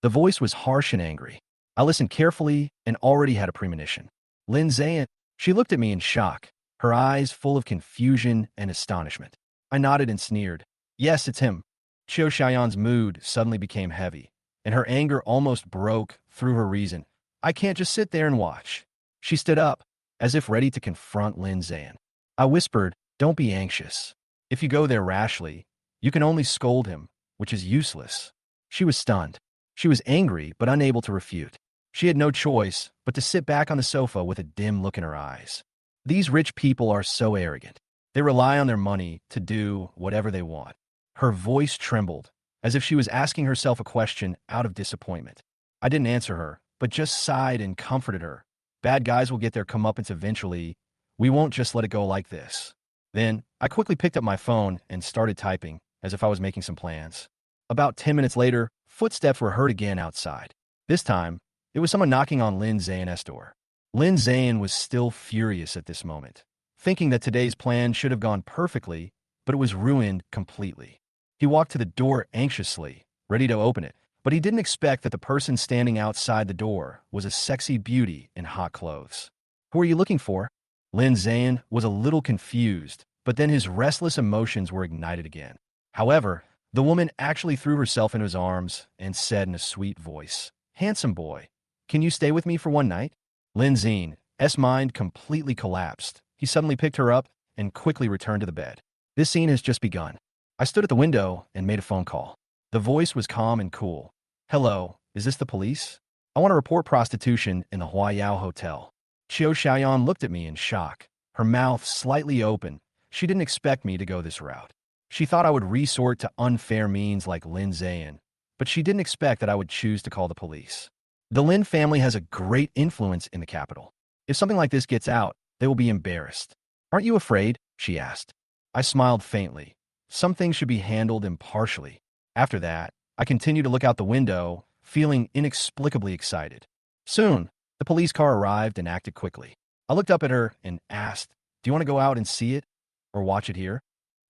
The voice was harsh and angry. I listened carefully and already had a premonition. Lin Ze'an. She looked at me in shock, her eyes full of confusion and astonishment. I nodded and sneered. Yes, it's him. Xiaoyan's mood suddenly became heavy, and her anger almost broke through her reason. I can't just sit there and watch. She stood up, as if ready to confront Lin Xan. I whispered, don't be anxious. If you go there rashly, you can only scold him, which is useless. She was stunned. She was angry, but unable to refute. She had no choice but to sit back on the sofa with a dim look in her eyes. These rich people are so arrogant. They rely on their money to do whatever they want. Her voice trembled, as if she was asking herself a question out of disappointment. I didn't answer her, but just sighed and comforted her. Bad guys will get their comeuppance eventually. We won't just let it go like this. Then, I quickly picked up my phone and started typing, as if I was making some plans. About 10 minutes later, footsteps were heard again outside. This time, it was someone knocking on Lin Ze'an's door. Lin Ze'an was still furious at this moment, thinking that today's plan should have gone perfectly, but it was ruined completely. He walked to the door anxiously, ready to open it, but he didn't expect that the person standing outside the door was a sexy beauty in hot clothes. Who are you looking for? Lin Xan was a little confused, but then his restless emotions were ignited again. However, the woman actually threw herself into his arms and said in a sweet voice, Handsome boy, can you stay with me for one night? Lin Zean's mind completely collapsed. He suddenly picked her up and quickly returned to the bed. This scene has just begun. I stood at the window and made a phone call. The voice was calm and cool. Hello, is this the police? I want to report prostitution in the Huayao Hotel. Xiaoyan looked at me in shock, her mouth slightly open. She didn't expect me to go this route. She thought I would resort to unfair means like Lin Ze'an, but she didn't expect that I would choose to call the police. The Lin family has a great influence in the capital. If something like this gets out, they will be embarrassed. Aren't you afraid? She asked. I smiled faintly. Some things should be handled impartially. After that, I continued to look out the window, feeling inexplicably excited. Soon, the police car arrived and acted quickly. I looked up at her and asked, Do you want to go out and see it? Or watch it here?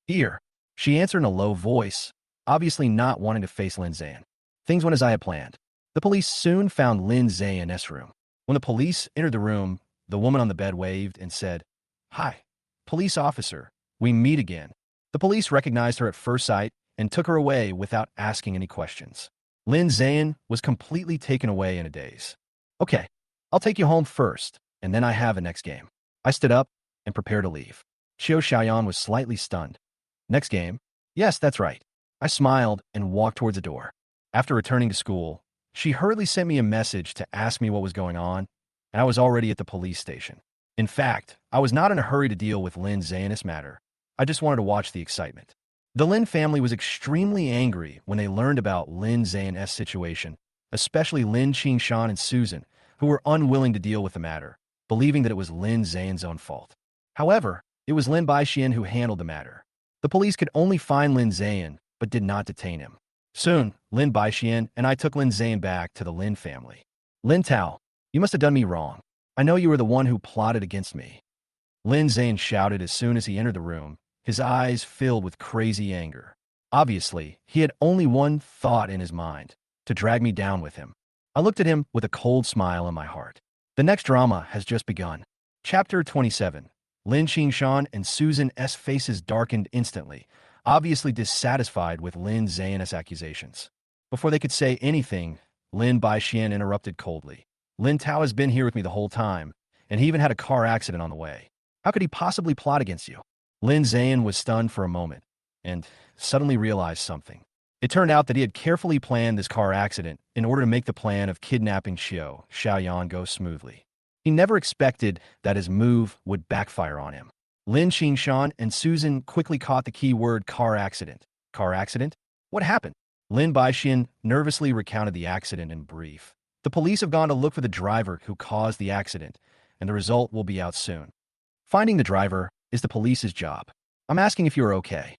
Here. She answered in a low voice, obviously not wanting to face Lin Xan. Things went as I had planned. The police soon found Lin Ze'an's room. When the police entered the room, the woman on the bed waved and said, Hi, police officer, we meet again. The police recognized her at first sight and took her away without asking any questions. Lin Xan was completely taken away in a daze. Okay, I'll take you home first, and then I have a next game. I stood up and prepared to leave. Xiaoyan was slightly stunned. Next game? Yes, that's right. I smiled and walked towards the door. After returning to school, she hurriedly sent me a message to ask me what was going on, and I was already at the police station. In fact, I was not in a hurry to deal with Lin Ze'an's matter. I just wanted to watch the excitement. The Lin family was extremely angry when they learned about Lin Ze'an's situation, especially Lin Qingshan and Susan, who were unwilling to deal with the matter, believing that it was Lin Ze'an's own fault. However, It was Lin Xan who handled the matter. The police could only find Lin Ze'an, but did not detain him. Soon, Lin Xan and I took Lin Ze'an back to the Lin family. Lin Tao, you must have done me wrong. I know you were the one who plotted against me. Lin Ze'an shouted as soon as he entered the room, his eyes filled with crazy anger. Obviously, he had only one thought in his mind, to drag me down with him. I looked at him with a cold smile in my heart. The next drama has just begun. Chapter 27. Lin Xan and Susan's faces darkened instantly, obviously dissatisfied with Lin Ze'an's accusations. Before they could say anything, Lin Xan interrupted coldly. Lin Tao has been here with me the whole time, and he even had a car accident on the way. How could he possibly plot against you? Lin Ze'an was stunned for a moment, and suddenly realized something. It turned out that he had carefully planned this car accident in order to make the plan of kidnapping Xiaoyan go smoothly. He never expected that his move would backfire on him. Lin Xan and Susan quickly caught the key word car accident. Car accident? What happened? Lin Xan nervously recounted the accident in brief. The police have gone to look for the driver who caused the accident, and the result will be out soon. Finding the driver is the police's job. I'm asking if you are okay.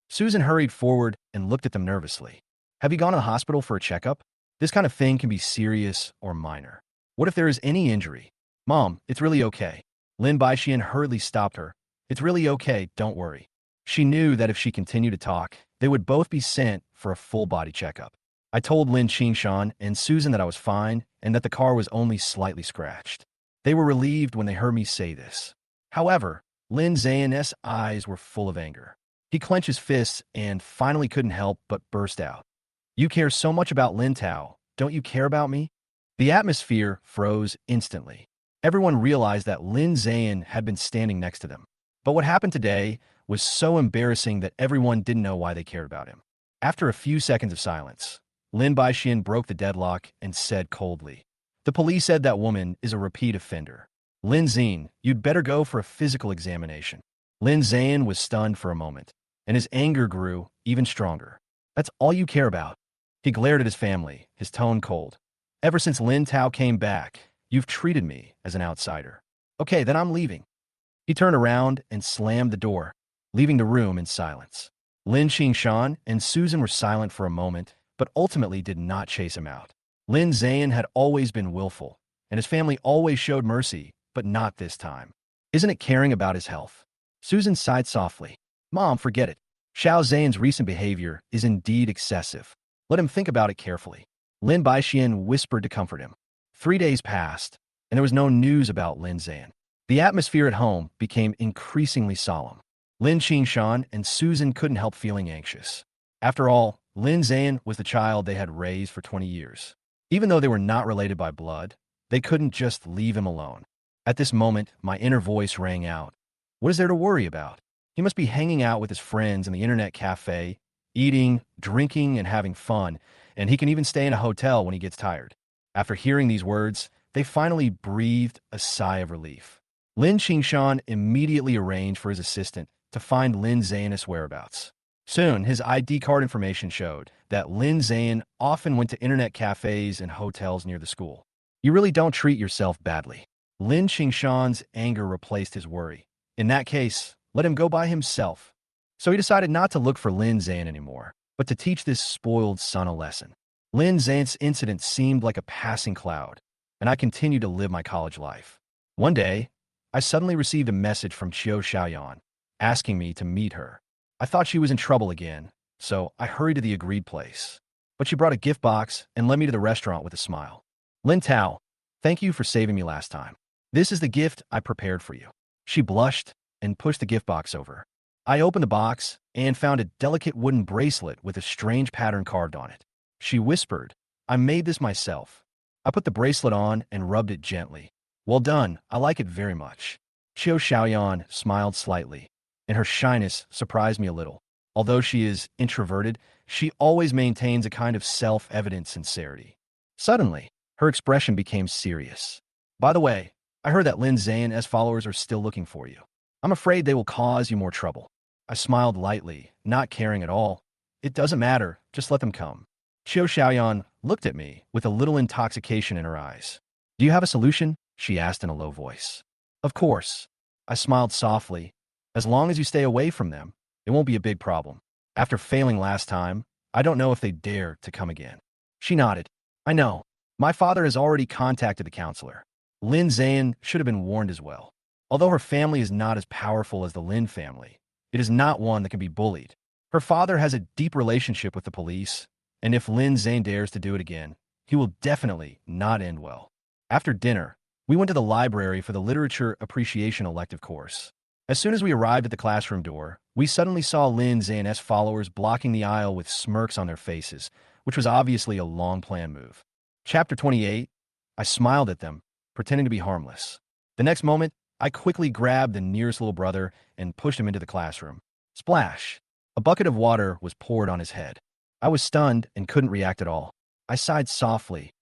Susan hurried forward and looked at them nervously. Have you gone to the hospital for a checkup? This kind of thing can be serious or minor. What if there is any injury? Mom, it's really okay. Lin Xan hurriedly stopped her. It's really okay, don't worry. She knew that if she continued to talk, they would both be sent for a full-body checkup. I told Lin Xan and Susan that I was fine and that the car was only slightly scratched. They were relieved when they heard me say this. However, Lin Ze'an's eyes were full of anger. He clenched his fists and finally couldn't help but burst out. You care so much about Lin Tao, don't you care about me? The atmosphere froze instantly. Everyone realized that Lin Ze'an had been standing next to them. But what happened today was so embarrassing that everyone didn't know why they cared about him. After a few seconds of silence, Lin Xan broke the deadlock and said coldly, the police said that woman is a repeat offender. Lin Xan, you'd better go for a physical examination. Lin Ze'an was stunned for a moment, and his anger grew even stronger. That's all you care about? He glared at his family, his tone cold. Ever since Lin Tao came back, you've treated me as an outsider. Okay, then I'm leaving. He turned around and slammed the door, leaving the room in silence. Lin Xan and Susan were silent for a moment, but ultimately did not chase him out. Lin Ze'an had always been willful, and his family always showed mercy, but not this time. Isn't it caring about his health? Susan sighed softly. Mom, forget it. Xiao Zhan's recent behavior is indeed excessive. Let him think about it carefully. Lin Xan whispered to comfort him. 3 days passed, and there was no news about Lin Ze'an. The atmosphere at home became increasingly solemn. Lin Xan and Susan couldn't help feeling anxious. After all, Lin Ze'an was the child they had raised for 20 years. Even though they were not related by blood, they couldn't just leave him alone. At this moment, my inner voice rang out. What is there to worry about? He must be hanging out with his friends in the internet cafe, eating, drinking, and having fun, and he can even stay in a hotel when he gets tired. After hearing these words, they finally breathed a sigh of relief. Lin Xan immediately arranged for his assistant to find Lin Ze'an's whereabouts. Soon, his ID card information showed that Lin Ze'an often went to internet cafes and hotels near the school. You really don't treat yourself badly. Lin Xan's anger replaced his worry. In that case, let him go by himself. So he decided not to look for Lin Ze'an anymore, but to teach this spoiled son a lesson. Lin Ze'an's incident seemed like a passing cloud, and I continued to live my college life. One day, I suddenly received a message from Xiaoyan, asking me to meet her. I thought she was in trouble again, so I hurried to the agreed place. But she brought a gift box and led me to the restaurant with a smile. Lin Tao, thank you for saving me last time. This is the gift I prepared for you. She blushed and pushed the gift box over. I opened the box and found a delicate wooden bracelet with a strange pattern carved on it. She whispered, I made this myself. I put the bracelet on and rubbed it gently. Well done, I like it very much. Xiaoyan smiled slightly, and her shyness surprised me a little. Although she is introverted, she always maintains a kind of self-evident sincerity. Suddenly, her expression became serious. By the way, I heard that Lin Ze'an's followers are still looking for you. I'm afraid they will cause you more trouble. I smiled lightly, not caring at all. It doesn't matter, just let them come. Xiaoyan looked at me with a little intoxication in her eyes. Do you have a solution? She asked in a low voice. Of course. I smiled softly. As long as you stay away from them, it won't be a big problem. After failing last time, I don't know if they dare to come again." She nodded. "I know. My father has already contacted the counselor. Lin Ze'an should have been warned as well. Although her family is not as powerful as the Lin family, it is not one that can be bullied. Her father has a deep relationship with the police, and if Lin Ze'an dares to do it again, he will definitely not end well." After dinner, we went to the library for the literature appreciation elective course. As soon as we arrived at the classroom door, we suddenly saw Lin Ze'an's followers blocking the aisle with smirks on their faces, which was obviously a long-planned move. Chapter 28, I smiled at them, pretending to be harmless. The next moment, I quickly grabbed the nearest little brother and pushed him into the classroom. Splash! A bucket of water was poured on his head. I was stunned and couldn't react at all. I sighed softly.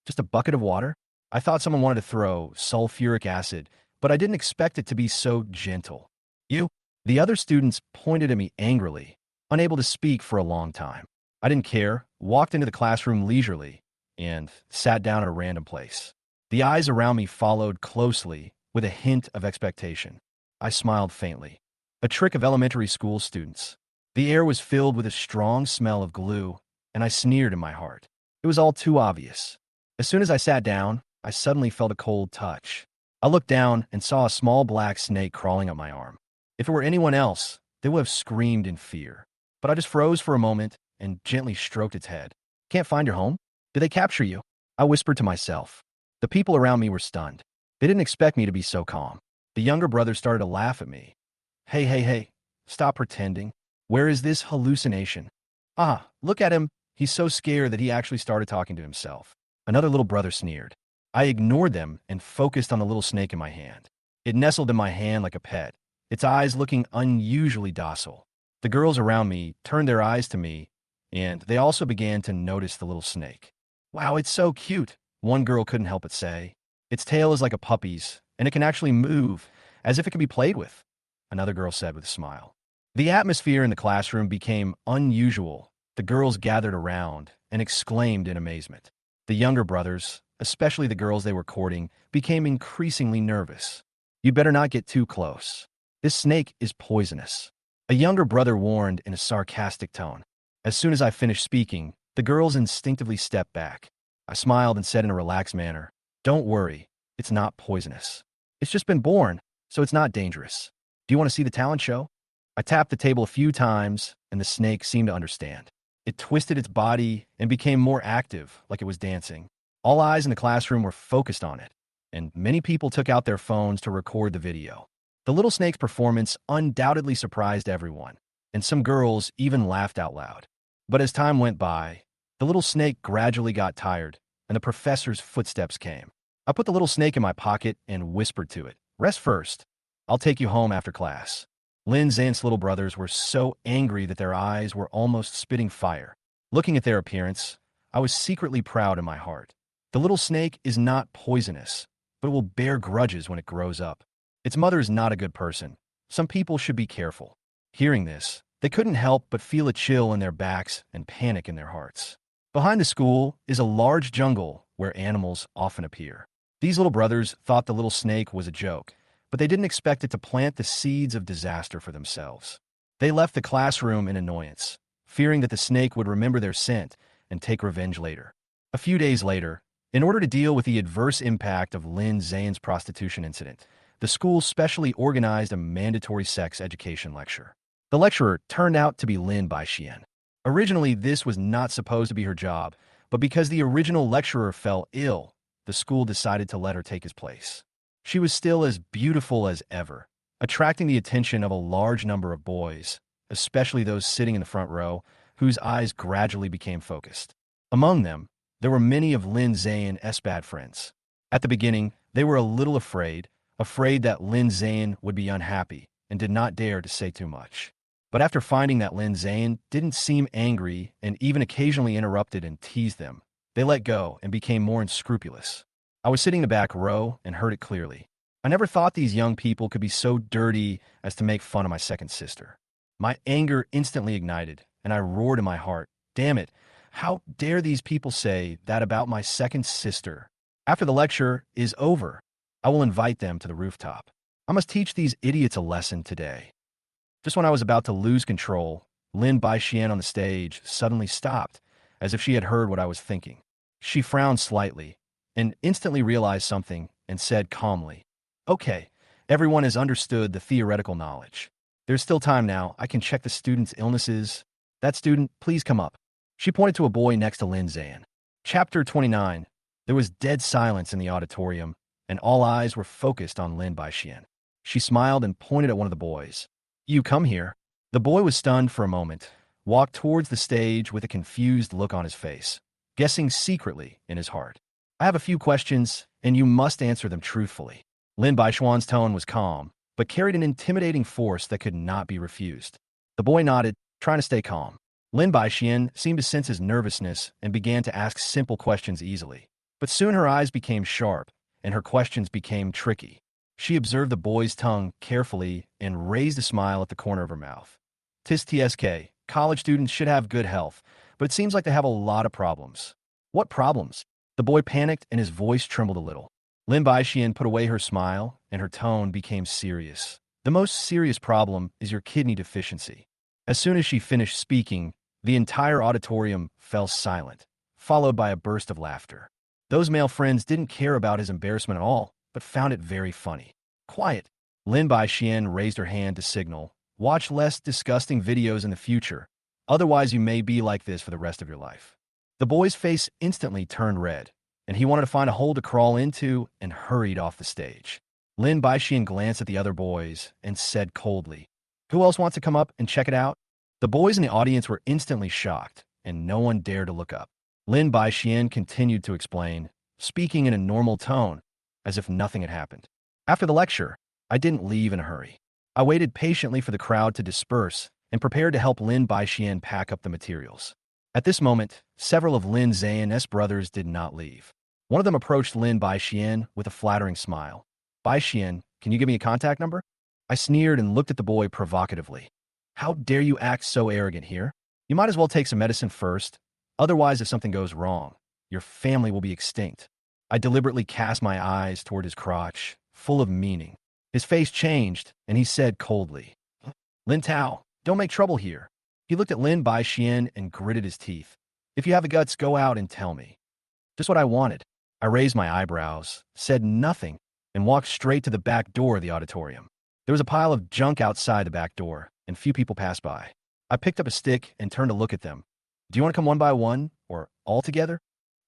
Just a bucket of water? I thought someone wanted to throw sulfuric acid, but I didn't expect it to be so gentle. "You?" The other students pointed at me angrily, unable to speak for a long time. I didn't care, walked into the classroom leisurely, and sat down at a random place. The eyes around me followed closely, with a hint of expectation. I smiled faintly. A trick of elementary school students. The air was filled with a strong smell of glue, and I sneered in my heart. It was all too obvious. As soon as I sat down, I suddenly felt a cold touch. I looked down and saw a small black snake crawling up my arm. If it were anyone else, they would have screamed in fear. But I just froze for a moment and gently stroked its head. "Can't find your home? Did they capture you?" I whispered to myself. The people around me were stunned. They didn't expect me to be so calm. The younger brother started to laugh at me. Hey, stop pretending. Where is this hallucination?" "Ah, look at him. He's so scared that he actually started talking to himself." Another little brother sneered. I ignored them and focused on the little snake in my hand. It nestled in my hand like a pet, its eyes looking unusually docile. The girls around me turned their eyes to me, and they also began to notice the little snake. "Wow, it's so cute," one girl couldn't help but say. "Its tail is like a puppy's, and it can actually move, as if it can be played with," another girl said with a smile. The atmosphere in the classroom became unusual. The girls gathered around and exclaimed in amazement. The younger brothers, especially the girls they were courting, became increasingly nervous. "You better not get too close. This snake is poisonous," a younger brother warned in a sarcastic tone. As soon as I finished speaking, the girls instinctively stepped back. I smiled and said in a relaxed manner, "Don't worry, it's not poisonous. It's just been born, so it's not dangerous. Do you want to see the talent show?" I tapped the table a few times, and the snake seemed to understand. It twisted its body and became more active, like it was dancing. All eyes in the classroom were focused on it, and many people took out their phones to record the video. The little snake's performance undoubtedly surprised everyone, and some girls even laughed out loud. But as time went by, the little snake gradually got tired, and the professor's footsteps came. I put the little snake in my pocket and whispered to it, "Rest first. I'll take you home after class." Lin Xan's little brothers were so angry that their eyes were almost spitting fire. Looking at their appearance, I was secretly proud in my heart. The little snake is not poisonous, but it will bear grudges when it grows up. Its mother is not a good person. Some people should be careful. Hearing this, they couldn't help but feel a chill in their backs and panic in their hearts. Behind the school is a large jungle where animals often appear. These little brothers thought the little snake was a joke, but they didn't expect it to plant the seeds of disaster for themselves. They left the classroom in annoyance, fearing that the snake would remember their scent and take revenge later. A few days later, in order to deal with the adverse impact of Lin Ze'an's prostitution incident, the school specially organized a mandatory sex education lecture. The lecturer turned out to be Lin Xian. Originally, this was not supposed to be her job, but because the original lecturer fell ill, the school decided to let her take his place. She was still as beautiful as ever, attracting the attention of a large number of boys, especially those sitting in the front row, whose eyes gradually became focused. Among them, there were many of Lin Ze'an's bad friends. At the beginning, they were a little afraid that Lin Ze'an would be unhappy and did not dare to say too much. But after finding that Lin Ze'an didn't seem angry and even occasionally interrupted and teased them, they let go and became more unscrupulous. I was sitting in the back row and heard it clearly. I never thought these young people could be so dirty as to make fun of my second sister. My anger instantly ignited, and I roared in my heart, "Damn it! How dare these people say that about my second sister?" After the lecture is over, I will invite them to the rooftop. I must teach these idiots a lesson today. Just when I was about to lose control, Lin Xian on the stage suddenly stopped, as if she had heard what I was thinking. She frowned slightly, and instantly realized something, and said calmly, "Okay, everyone has understood the theoretical knowledge. There's still time now. I can check the student's illnesses. That student, please come up." She pointed to a boy next to Lin Ze'an. Chapter 29. There was dead silence in the auditorium, and all eyes were focused on Lin Xian. She smiled and pointed at one of the boys. "You come here." The boy was stunned for a moment, walked towards the stage with a confused look on his face, guessing secretly in his heart. "I have a few questions, and you must answer them truthfully." Lin Xian's tone was calm, but carried an intimidating force that could not be refused. The boy nodded, trying to stay calm. Lin Xian seemed to sense his nervousness and began to ask simple questions easily. But soon her eyes became sharp, and her questions became tricky. She observed the boy's tongue carefully and raised a smile at the corner of her mouth. "Tis TSK, college students should have good health, but it seems like they have a lot of problems." "What problems?" The boy panicked and his voice trembled a little. Lin Xian put away her smile, and her tone became serious. "The most serious problem is your kidney deficiency." As soon as she finished speaking, the entire auditorium fell silent, followed by a burst of laughter. Those male friends didn't care about his embarrassment at all, but found it very funny. "Quiet." Lin Xian raised her hand to signal, "Watch less disgusting videos in the future, otherwise you may be like this for the rest of your life." The boy's face instantly turned red, and he wanted to find a hole to crawl into and hurried off the stage. Lin Xian glanced at the other boys and said coldly, "Who else wants to come up and check it out?" The boys in the audience were instantly shocked, and no one dared to look up. Lin Xian continued to explain, speaking in a normal tone, as if nothing had happened. "After the lecture, I didn't leave in a hurry. I waited patiently for the crowd to disperse and prepared to help Lin Xian pack up the materials." At this moment, several of Lin Ze'an's brothers did not leave. One of them approached Lin Xian with a flattering smile. "Xian, can you give me a contact number?" I sneered and looked at the boy provocatively. "How dare you act so arrogant here? You might as well take some medicine first. Otherwise, if something goes wrong, your family will be extinct." I deliberately cast my eyes toward his crotch, full of meaning. His face changed, and he said coldly, "Lin Tao, don't make trouble here." He looked at Lin Xian and gritted his teeth. "If you have the guts, go out and tell me." Just what I wanted. I raised my eyebrows, said nothing, and walked straight to the back door of the auditorium. There was a pile of junk outside the back door, and few people passed by. I picked up a stick and turned to look at them. "Do you want to come one by one, or all together?"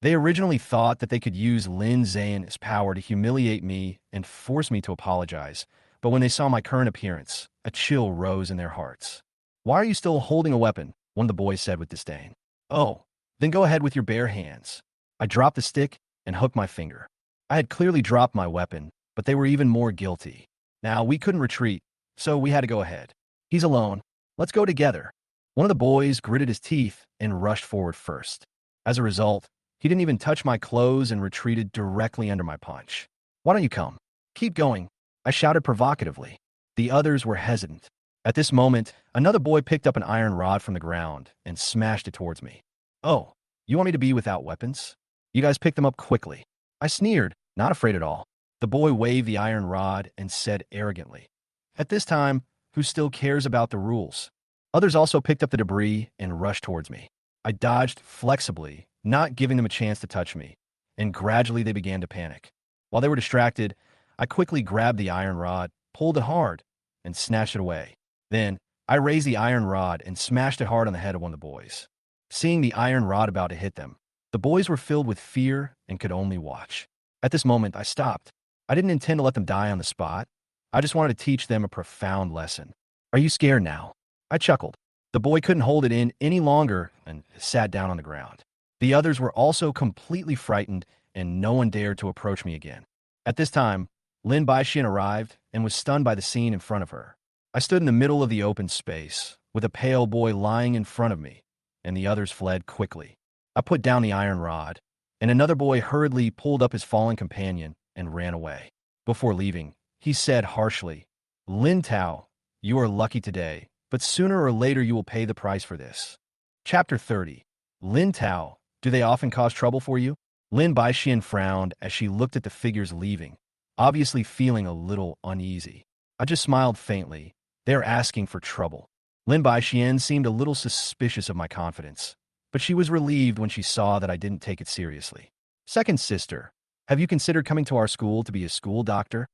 They originally thought that they could use Lin Ze'an's power to humiliate me and force me to apologize, but when they saw my current appearance, a chill rose in their hearts. "Why are you still holding a weapon?" one of the boys said with disdain. "Oh, then go ahead with your bare hands." I dropped the stick and hooked my finger. I had clearly dropped my weapon, but they were even more guilty. Now, we couldn't retreat, so we had to go ahead. "He's alone. Let's go together." One of the boys gritted his teeth and rushed forward first. As a result, he didn't even touch my clothes and retreated directly under my punch. "Why don't you come?" "Keep going," I shouted provocatively. The others were hesitant. At this moment, another boy picked up an iron rod from the ground and smashed it towards me. "Oh, you want me to be without weapons? You guys pick them up quickly." I sneered, not afraid at all. The boy waved the iron rod and said arrogantly, "At this time, who still cares about the rules?" Others also picked up the debris and rushed towards me. I dodged flexibly, not giving them a chance to touch me, and gradually they began to panic. While they were distracted, I quickly grabbed the iron rod, pulled it hard, and snatched it away. Then, I raised the iron rod and smashed it hard on the head of one of the boys. Seeing the iron rod about to hit them, the boys were filled with fear and could only watch. At this moment, I stopped. I didn't intend to let them die on the spot. I just wanted to teach them a profound lesson. "Are you scared now?" I chuckled. The boy couldn't hold it in any longer and sat down on the ground. The others were also completely frightened, and no one dared to approach me again. At this time, Lin Xian arrived and was stunned by the scene in front of her. I stood in the middle of the open space, with a pale boy lying in front of me, and the others fled quickly. I put down the iron rod, and another boy hurriedly pulled up his fallen companion and ran away. Before leaving, he said harshly, "Lin Tao, you are lucky today, but sooner or later you will pay the price for this." Chapter 30. Lin Tao, do they often cause trouble for you? Lin Xian frowned as she looked at the figures leaving, obviously feeling a little uneasy. I just smiled faintly, They are asking for trouble. Lin Xian seemed a little suspicious of my confidence, but she was relieved when she saw that I didn't take it seriously. Second sister, have you considered coming to our school to be a school doctor?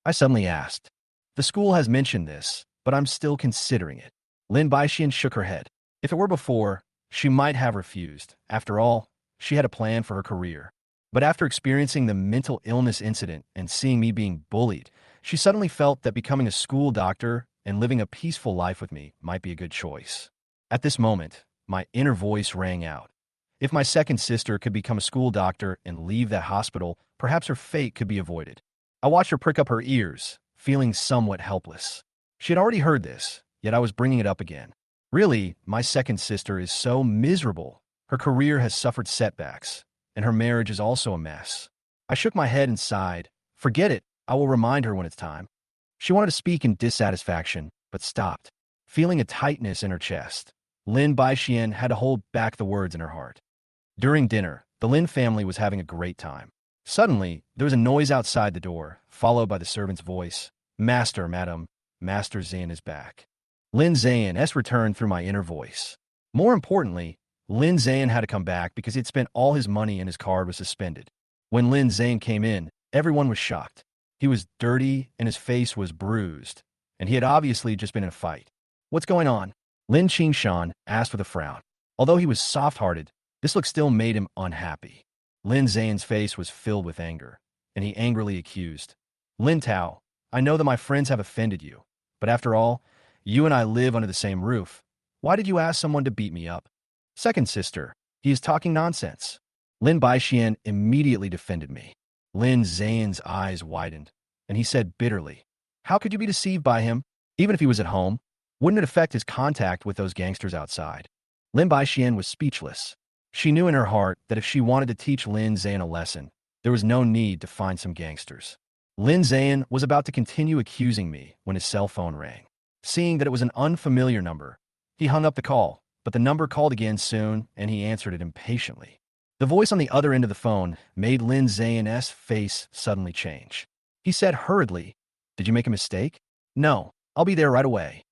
I suddenly asked. The school has mentioned this, but I'm still considering it. Lin Xian shook her head. If it were before, she might have refused. After all, she had a plan for her career. But after experiencing the mental illness incident and seeing me being bullied, she suddenly felt that becoming a school doctor and living a peaceful life with me might be a good choice. At this moment, my inner voice rang out. If my second sister could become a school doctor and leave that hospital, perhaps her fate could be avoided. I watched her prick up her ears, feeling somewhat helpless. She had already heard this, yet I was bringing it up again. Really, my second sister is so miserable. Her career has suffered setbacks, and her marriage is also a mess. I shook my head and sighed. Forget it, I will remind her when it's time. She wanted to speak in dissatisfaction, but stopped, feeling a tightness in her chest. Lin Xian had to hold back the words in her heart. During dinner, the Lin family was having a great time. Suddenly, there was a noise outside the door, followed by the servant's voice. Master, madam, Master Ze'an is back. Lin Ze'an returned through my inner voice. More importantly, Lin Ze'an had to come back because he'd spent all his money and his card was suspended. When Lin Ze'an came in, everyone was shocked. He was dirty and his face was bruised, and he had obviously just been in a fight. What's going on? Lin Xan asked with a frown. Although he was soft-hearted, this look still made him unhappy. Lin Ze'an's face was filled with anger, and he angrily accused. Lin Tao, I know that my friends have offended you, but after all, you and I live under the same roof. Why did you ask someone to beat me up? Second sister, he is talking nonsense. Lin Xian immediately defended me. Lin Ze'an's eyes widened, and he said bitterly, how could you be deceived by him? Even if he was at home, wouldn't it affect his contact with those gangsters outside? Lin Xian was speechless. She knew in her heart that if she wanted to teach Lin Ze'an a lesson, there was no need to find some gangsters. Lin Ze'an was about to continue accusing me when his cell phone rang. Seeing that it was an unfamiliar number, he hung up the call, but the number called again soon, and he answered it impatiently. The voice on the other end of the phone made Lin Ze'an's face suddenly change. He said hurriedly, did you make a mistake? No, I'll be there right away.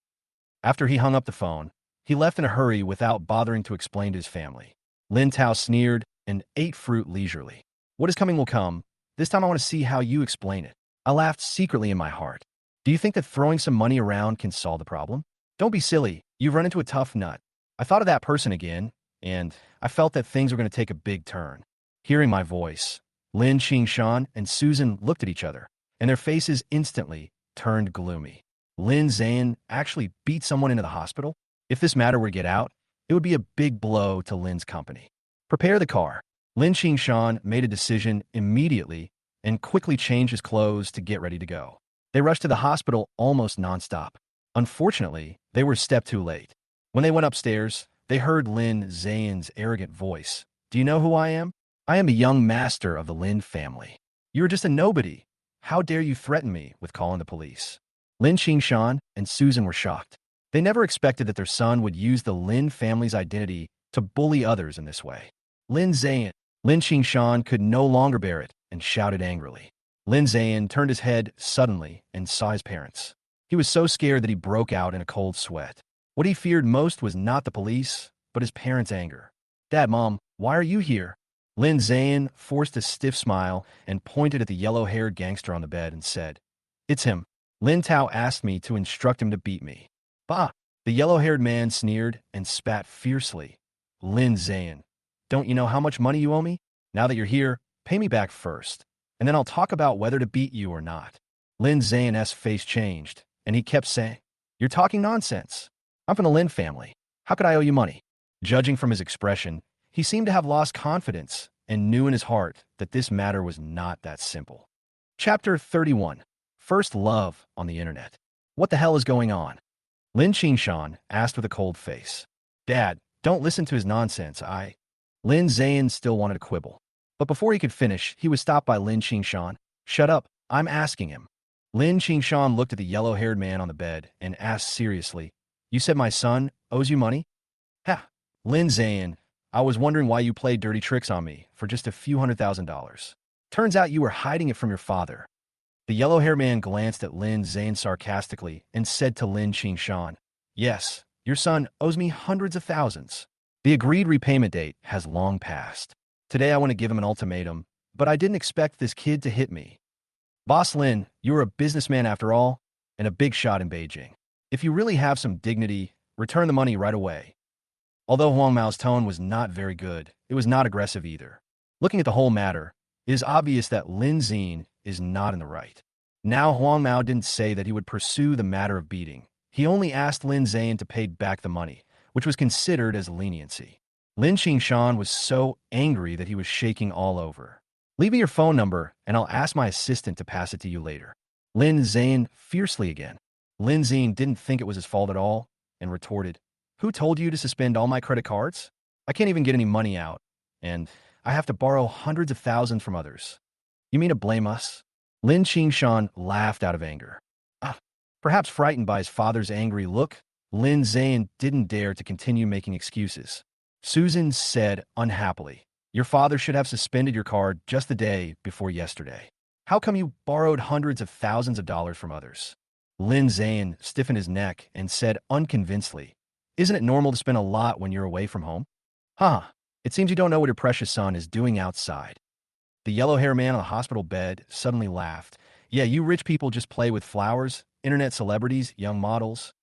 After he hung up the phone, he left in a hurry without bothering to explain to his family. Lin Tao sneered and ate fruit leisurely. What is coming will come. This time I want to see how you explain it. I laughed secretly in my heart. Do you think that throwing some money around can solve the problem? Don't be silly. You've run into a tough nut. I thought of that person again, and I felt that things were going to take a big turn. Hearing my voice, Lin Xan and Susan looked at each other, and their faces instantly turned gloomy. Lin Ze'an actually beat someone into the hospital? If this matter were to get out, it would be a big blow to Lin's company. Prepare the car. Lin Xan made a decision immediately and quickly changed his clothes to get ready to go. They rushed to the hospital almost nonstop. Unfortunately, they were a step too late. When they went upstairs, they heard Lin Ze'an's arrogant voice. Do you know who I am? I am a young master of the Lin family. You are just a nobody. How dare you threaten me with calling the police? Lin Xan and Susan were shocked. They never expected that their son would use the Lin family's identity to bully others in this way. Lin Ze'an. Lin Xan could no longer bear it and shouted angrily. Lin Ze'an turned his head suddenly and saw his parents. He was so scared that he broke out in a cold sweat. What he feared most was not the police, but his parents' anger. Dad, Mom, why are you here? Lin Ze'an forced a stiff smile and pointed at the yellow-haired gangster on the bed and said, It's him. Lin Tao asked me to instruct him to beat me. Bah! The yellow-haired man sneered and spat fiercely. Lin Ze'an, don't you know how much money you owe me? Now that you're here, pay me back first, and then I'll talk about whether to beat you or not. Lin Ze'an's face changed, and he kept saying, You're talking nonsense. I'm from the Lin family. How could I owe you money? Judging from his expression, he seemed to have lost confidence and knew in his heart that this matter was not that simple. Chapter 31. First Love on the Internet. What the hell is going on? Lin Xan asked with a cold face. Dad, don't listen to his nonsense. Lin Ze'an still wanted to quibble. But before he could finish, he was stopped by Lin Xan. Shut up, I'm asking him. Lin Xan looked at the yellow-haired man on the bed and asked seriously, You said my son owes you money? Ha! Lin Ze'an, I was wondering why you played dirty tricks on me for just a few $100,000. Turns out you were hiding it from your father. The yellow-haired man glanced at Lin Ze'an sarcastically and said to Lin Xan, "Yes, your son owes me hundreds of thousands. The agreed repayment date has long passed. Today I want to give him an ultimatum, but I didn't expect this kid to hit me. Boss Lin, you're a businessman after all, and a big shot in Beijing. If you really have some dignity, return the money right away." Although Huang Mao's tone was not very good, it was not aggressive either. Looking at the whole matter, it is obvious that Lin Ze'an is not in the right. Now Huang Mao didn't say that he would pursue the matter of beating. He only asked Lin Ze'an to pay back the money, which was considered as leniency. Lin Xan was so angry that he was shaking all over. "Leave me your phone number, and I'll ask my assistant to pass it to you later." Lin Ze'an fiercely again. Lin Ze'an didn't think it was his fault at all, and retorted, "Who told you to suspend all my credit cards? I can't even get any money out, and I have to borrow hundreds of thousands from others. You mean to blame us?" Lin Xan laughed out of anger. Perhaps frightened by his father's angry look, Lin Ze'an didn't dare to continue making excuses. Susan said unhappily, "Your father should have suspended your card just the day before yesterday. How come you borrowed hundreds of thousands of dollars from others?" Lin Ze'an stiffened his neck and said unconvincedly, "Isn't it normal to spend a lot when you're away from home?" It seems you don't know what your precious son is doing outside." The yellow-haired man on the hospital bed suddenly laughed. "Yeah, you rich people just play with flowers, internet celebrities, young models.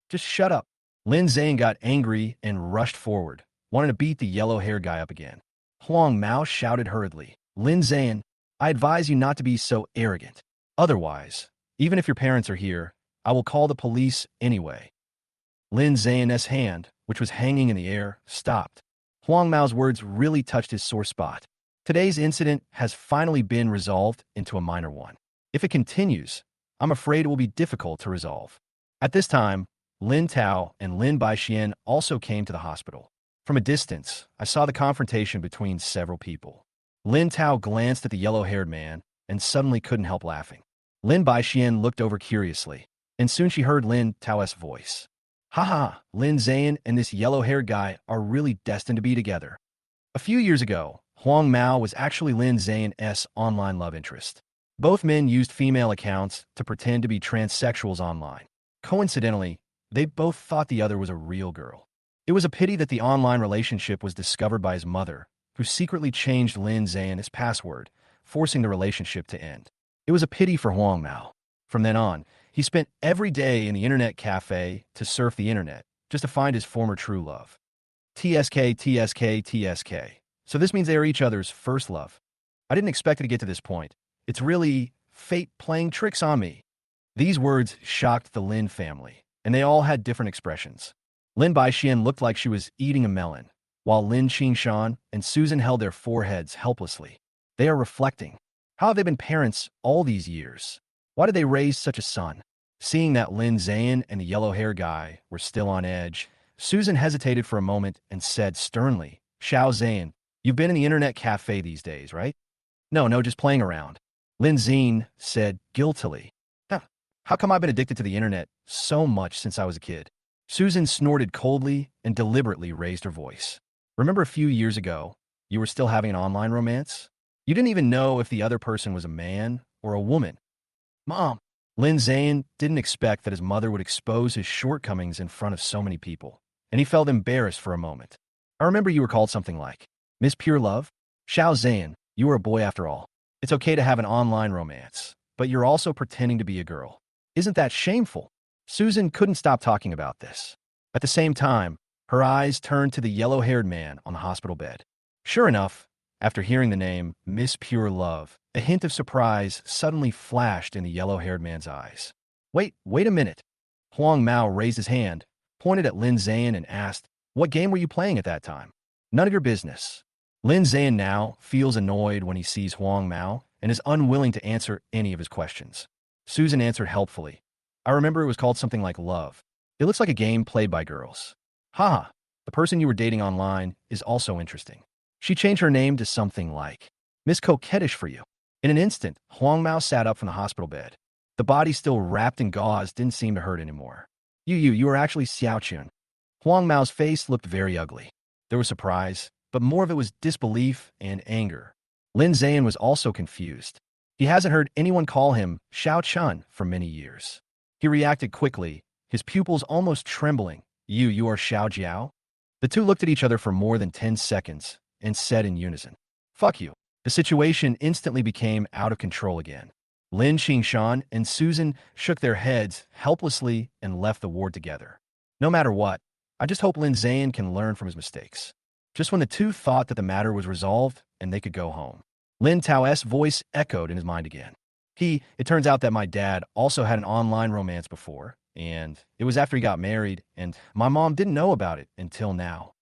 Just shut up." Lin Ze'an got angry and rushed forward, wanting to beat the yellow-haired guy up again. Huang Mao shouted hurriedly, "Lin Ze'an, I advise you not to be so arrogant. Otherwise, even if your parents are here, I will call the police anyway." Lin Ze'an's hand, which was hanging in the air, stopped. Huang Mao's words really touched his sore spot. Today's incident has finally been resolved into a minor one. If it continues, I'm afraid it will be difficult to resolve. At this time, Lin Tao and Lin Baixian also came to the hospital. From a distance, I saw the confrontation between several people. Lin Tao glanced at the yellow-haired man and suddenly couldn't help laughing. Lin Baixian looked over curiously, and soon she heard Lin Tao's voice. "Haha, Lin Ze'an and this yellow-haired guy are really destined to be together." A few years ago, Huang Mao was actually Lin Ze'an's online love interest. Both men used female accounts to pretend to be transsexuals online. Coincidentally, they both thought the other was a real girl. It was a pity that the online relationship was discovered by his mother, who secretly changed Lin Ze'an's password, forcing the relationship to end. It was a pity for Huang Mao. From then on, he spent every day in the internet cafe to surf the internet, just to find his former true love. TSK, TSK, TSK. So this means they are each other's first love. I didn't expect it to get to this point. It's really fate playing tricks on me. These words shocked the Lin family, and they all had different expressions. Lin Baixian looked like she was eating a melon, while Lin Xan and Susan held their foreheads helplessly. They are reflecting. How have they been parents all these years? Why did they raise such a son? Seeing that Lin Ze'an and the yellow-haired guy were still on edge, Susan hesitated for a moment and said sternly, "Xiao Ze'an, you've been in the internet cafe these days, right?" No, just playing around." Lin Ze'an said guiltily. How come I've been addicted to the internet so much since I was a kid?" Susan snorted coldly and deliberately raised her voice. "Remember a few years ago, you were still having an online romance? You didn't even know if the other person was a man or a woman." "Mom." Lin Ze'an didn't expect that his mother would expose his shortcomings in front of so many people, and he felt embarrassed for a moment. "I remember you were called something like Miss Pure Love. Xiao Ze'an, you were a boy after all. It's okay to have an online romance, but you're also pretending to be a girl. Isn't that shameful?" Susan couldn't stop talking about this. At the same time, her eyes turned to the yellow-haired man on the hospital bed. Sure enough, after hearing the name Miss Pure Love, a hint of surprise suddenly flashed in the yellow-haired man's eyes. Wait a minute." Huang Mao raised his hand, pointed at Lin Ze'an and asked, "What game were you playing at that time?" "None of your business." Lin Ze'an now feels annoyed when he sees Huang Mao and is unwilling to answer any of his questions. Susan answered helpfully, "I remember it was called something like Love. It looks like a game played by girls." The person you were dating online is also interesting. She changed her name to something like Miss Coquettish for you." In an instant, Huang Mao sat up from the hospital bed. The body still wrapped in gauze didn't seem to hurt anymore. You are actually Xiaochun." Huang Mao's face looked very ugly. There was surprise, but more of it was disbelief and anger. Lin Ze'an was also confused. He hasn't heard anyone call him Xiao Chun for many years. He reacted quickly, his pupils almost trembling. You are Xiao Jiao? The two looked at each other for more than 10 seconds and said in unison, "Fuck you." The situation instantly became out of control again. Lin Xan and Susan shook their heads helplessly and left the ward together. No matter what, I just hope Lin Ze'an can learn from his mistakes. Just when the two thought that the matter was resolved and they could go home, Lin Tao's voice echoed in his mind again. It turns out that my dad also had an online romance before, and it was after he got married, and my mom didn't know about it until now.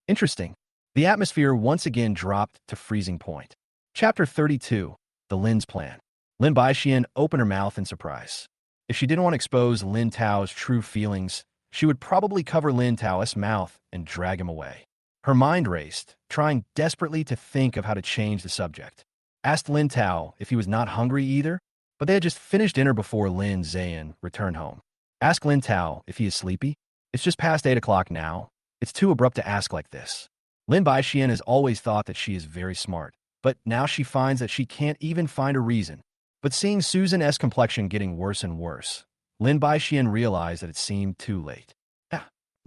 Interesting. The atmosphere once again dropped to freezing point. Chapter 32, The Lin's Plan. Lin Baixian opened her mouth in surprise. If she didn't want to expose Lin Tao's true feelings, she would probably cover Lin Tao's mouth and drag him away. Her mind raced, trying desperately to think of how to change the subject. Asked Lin Tao if he was not hungry either, but they had just finished dinner before Lin Ze'an returned home. Ask Lin Tao if he is sleepy. It's just past 8 o'clock now. It's too abrupt to ask like this. Lin Baixian has always thought that she is very smart, but now she finds that she can't even find a reason. But seeing Susan's complexion getting worse and worse, Lin Baixian realized that it seemed too late.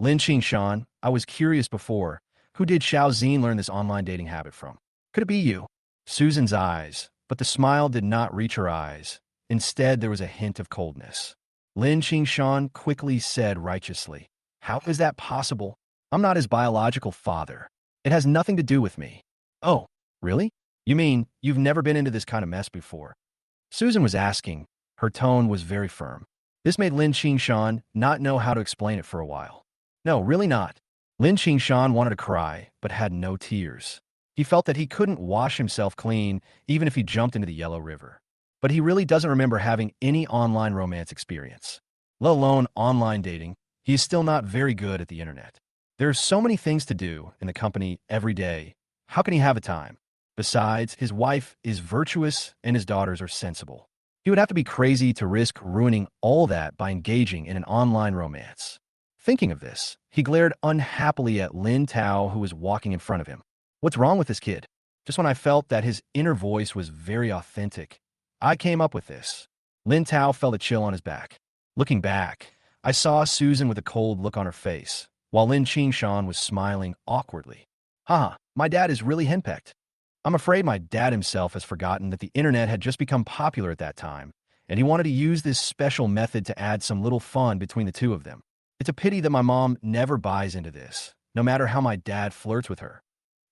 Lin Xan, I was curious before. Who did Xiao Zine learn this online dating habit from? Could it be you? Susan's eyes, but the smile did not reach her eyes. Instead, there was a hint of coldness. Lin Xan quickly said righteously, "How is that possible? I'm not his biological father. It has nothing to do with me." "Oh, really? You mean you've never been into this kind of mess before?" Susan was asking. Her tone was very firm. This made Lin Xan not know how to explain it for a while. No, really not. Lin Xan wanted to cry, but had no tears. He felt that he couldn't wash himself clean even if he jumped into the Yellow River. But he really doesn't remember having any online romance experience. Let alone online dating, he is still not very good at the internet. There are so many things to do in the company every day. How can he have a time? Besides, his wife is virtuous and his daughters are sensible. He would have to be crazy to risk ruining all that by engaging in an online romance. Thinking of this, he glared unhappily at Lin Tao, who was walking in front of him. What's wrong with this kid? Just when I felt that his inner voice was very authentic, I came up with this. Lin Tao felt a chill on his back. Looking back, I saw Susan with a cold look on her face, while Lin Xan was smiling awkwardly. Haha, my dad is really henpecked. I'm afraid my dad himself has forgotten that the internet had just become popular at that time, and he wanted to use this special method to add some little fun between the two of them. It's a pity that my mom never buys into this, no matter how my dad flirts with her.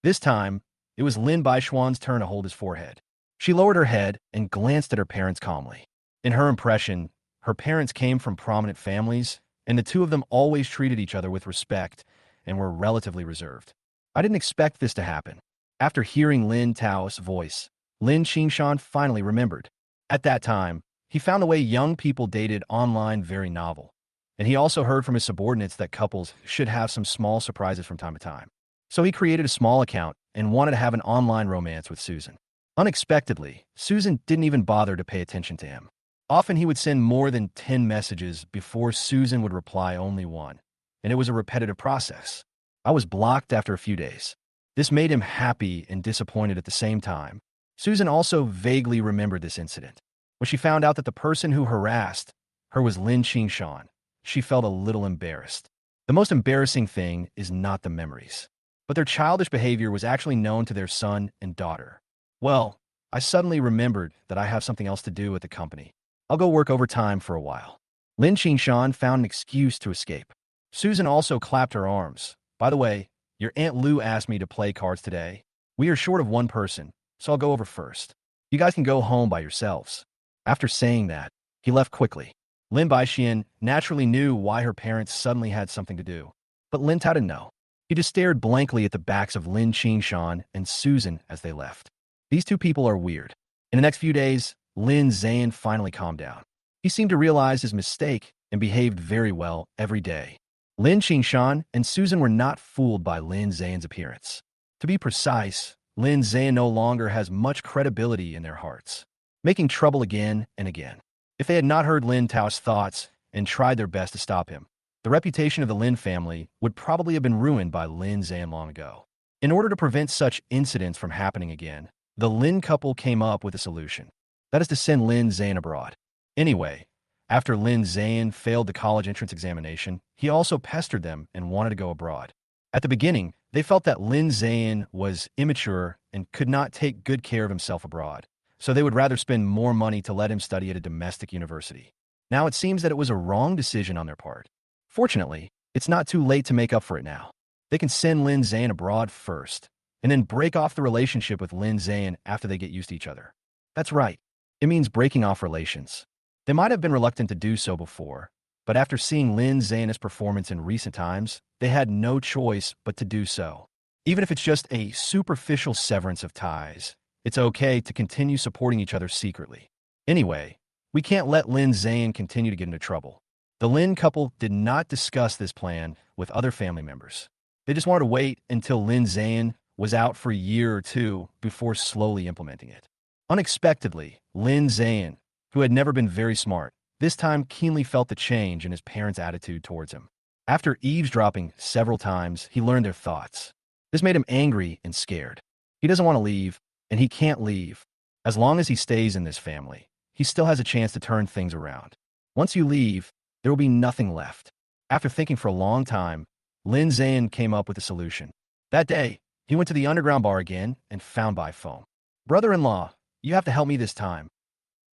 This time, it was Lin Baixian's turn to hold his forehead. She lowered her head and glanced at her parents calmly. In her impression, her parents came from prominent families, and the two of them always treated each other with respect and were relatively reserved. I didn't expect this to happen. After hearing Lin Tao's voice, Lin Xan finally remembered. At that time, he found the way young people dated online very novel, and he also heard from his subordinates that couples should have some small surprises from time to time. So he created a small account and wanted to have an online romance with Susan. Unexpectedly, Susan didn't even bother to pay attention to him. Often he would send more than 10 messages before Susan would reply only one, and it was a repetitive process. I was blocked after a few days. This made him happy and disappointed at the same time. Susan also vaguely remembered this incident. When she found out that the person who harassed her was Lin Xan, she felt a little embarrassed. The most embarrassing thing is not the memories, but their childish behavior was actually known to their son and daughter. Well, I suddenly remembered that I have something else to do at the company. I'll go work overtime for a while. Lin Xan found an excuse to escape. Susan also clapped her arms. By the way, your Aunt Lou asked me to play cards today. We are short of one person, so I'll go over first. You guys can go home by yourselves. After saying that, he left quickly. Lin Baixian naturally knew why her parents suddenly had something to do, but Lin Tao didn't know. He just stared blankly at the backs of Lin Xan and Susan as they left. These two people are weird. In the next few days, Lin Ze'an finally calmed down. He seemed to realize his mistake and behaved very well every day. Lin Xan and Susan were not fooled by Lin Ze'an's appearance. To be precise, Lin Ze'an no longer has much credibility in their hearts, making trouble again and again. If they had not heard Lin Tao's thoughts and tried their best to stop him, the reputation of the Lin family would probably have been ruined by Lin Ze'an long ago. In order to prevent such incidents from happening again, the Lin couple came up with a solution. That is to send Lin Ze'an abroad. Anyway, after Lin Ze'an failed the college entrance examination, he also pestered them and wanted to go abroad. At the beginning, they felt that Lin Ze'an was immature and could not take good care of himself abroad, so they would rather spend more money to let him study at a domestic university. Now it seems that it was a wrong decision on their part. Fortunately, it's not too late to make up for it now. They can send Lin Ze'an abroad first, and then break off the relationship with Lin Ze'an after they get used to each other. That's right. It means breaking off relations. They might have been reluctant to do so before, but after seeing Lin Ze'an's performance in recent times, they had no choice but to do so. Even if it's just a superficial severance of ties, it's okay to continue supporting each other secretly. Anyway, we can't let Lin Ze'an continue to get into trouble. The Lin couple did not discuss this plan with other family members. They just wanted to wait until Lin Ze'an was out for a year or two before slowly implementing it. Unexpectedly, Lin Ze'an, who had never been very smart, this time keenly felt the change in his parents' attitude towards him. After eavesdropping several times, he learned their thoughts. This made him angry and scared. He doesn't want to leave, and he can't leave. As long as he stays in this family, he still has a chance to turn things around. Once you leave, there will be nothing left. After thinking for a long time, Lin Ze'an came up with a solution. That day, he went to the underground bar again and found Bai Feng. "Brother-in-law, you have to help me this time."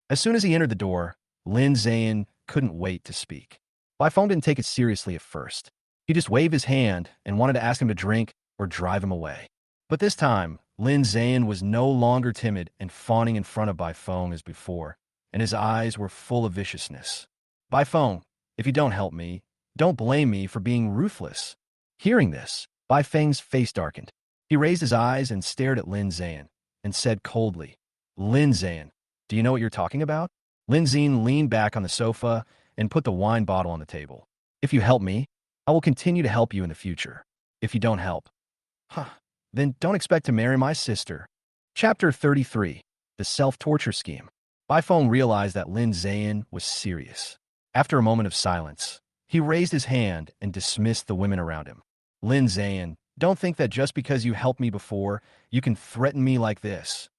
As soon as he entered the door, Lin Ze'an couldn't wait to speak. Bai Feng didn't take it seriously at first. He just waved his hand and wanted to ask him to drink or drive him away. But this time, Lin Ze'an was no longer timid and fawning in front of Bai Feng as before, and his eyes were full of viciousness. "Bai Feng, if you don't help me, don't blame me for being ruthless." Hearing this, Bai Feng's face darkened. He raised his eyes and stared at Lin Ze'an and said coldly, "Lin Ze'an, do you know what you're talking about?" Lin Ze'an leaned back on the sofa and put the wine bottle on the table. "If you help me, I will continue to help you in the future. If you don't help, then don't expect to marry my sister." Chapter 33. The Self-Torture Scheme. Bai Feng realized that Lin Ze'an was serious. After a moment of silence, he raised his hand and dismissed the women around him. "Lin Ze'an, don't think that just because you helped me before, you can threaten me like this."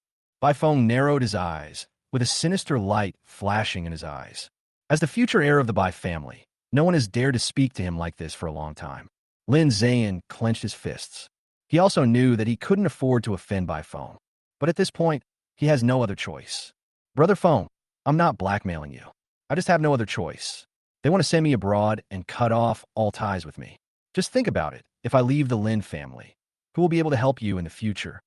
Bai Feng narrowed his eyes, with a sinister light flashing in his eyes. As the future heir of the Bai family, no one has dared to speak to him like this for a long time. Lin Ze'an clenched his fists. He also knew that he couldn't afford to offend Bai Feng. But at this point, he has no other choice. "Brother Feng, I'm not blackmailing you. I just have no other choice. They want to send me abroad and cut off all ties with me. Just think about it. If I leave the Lin family, who will be able to help you in the future?"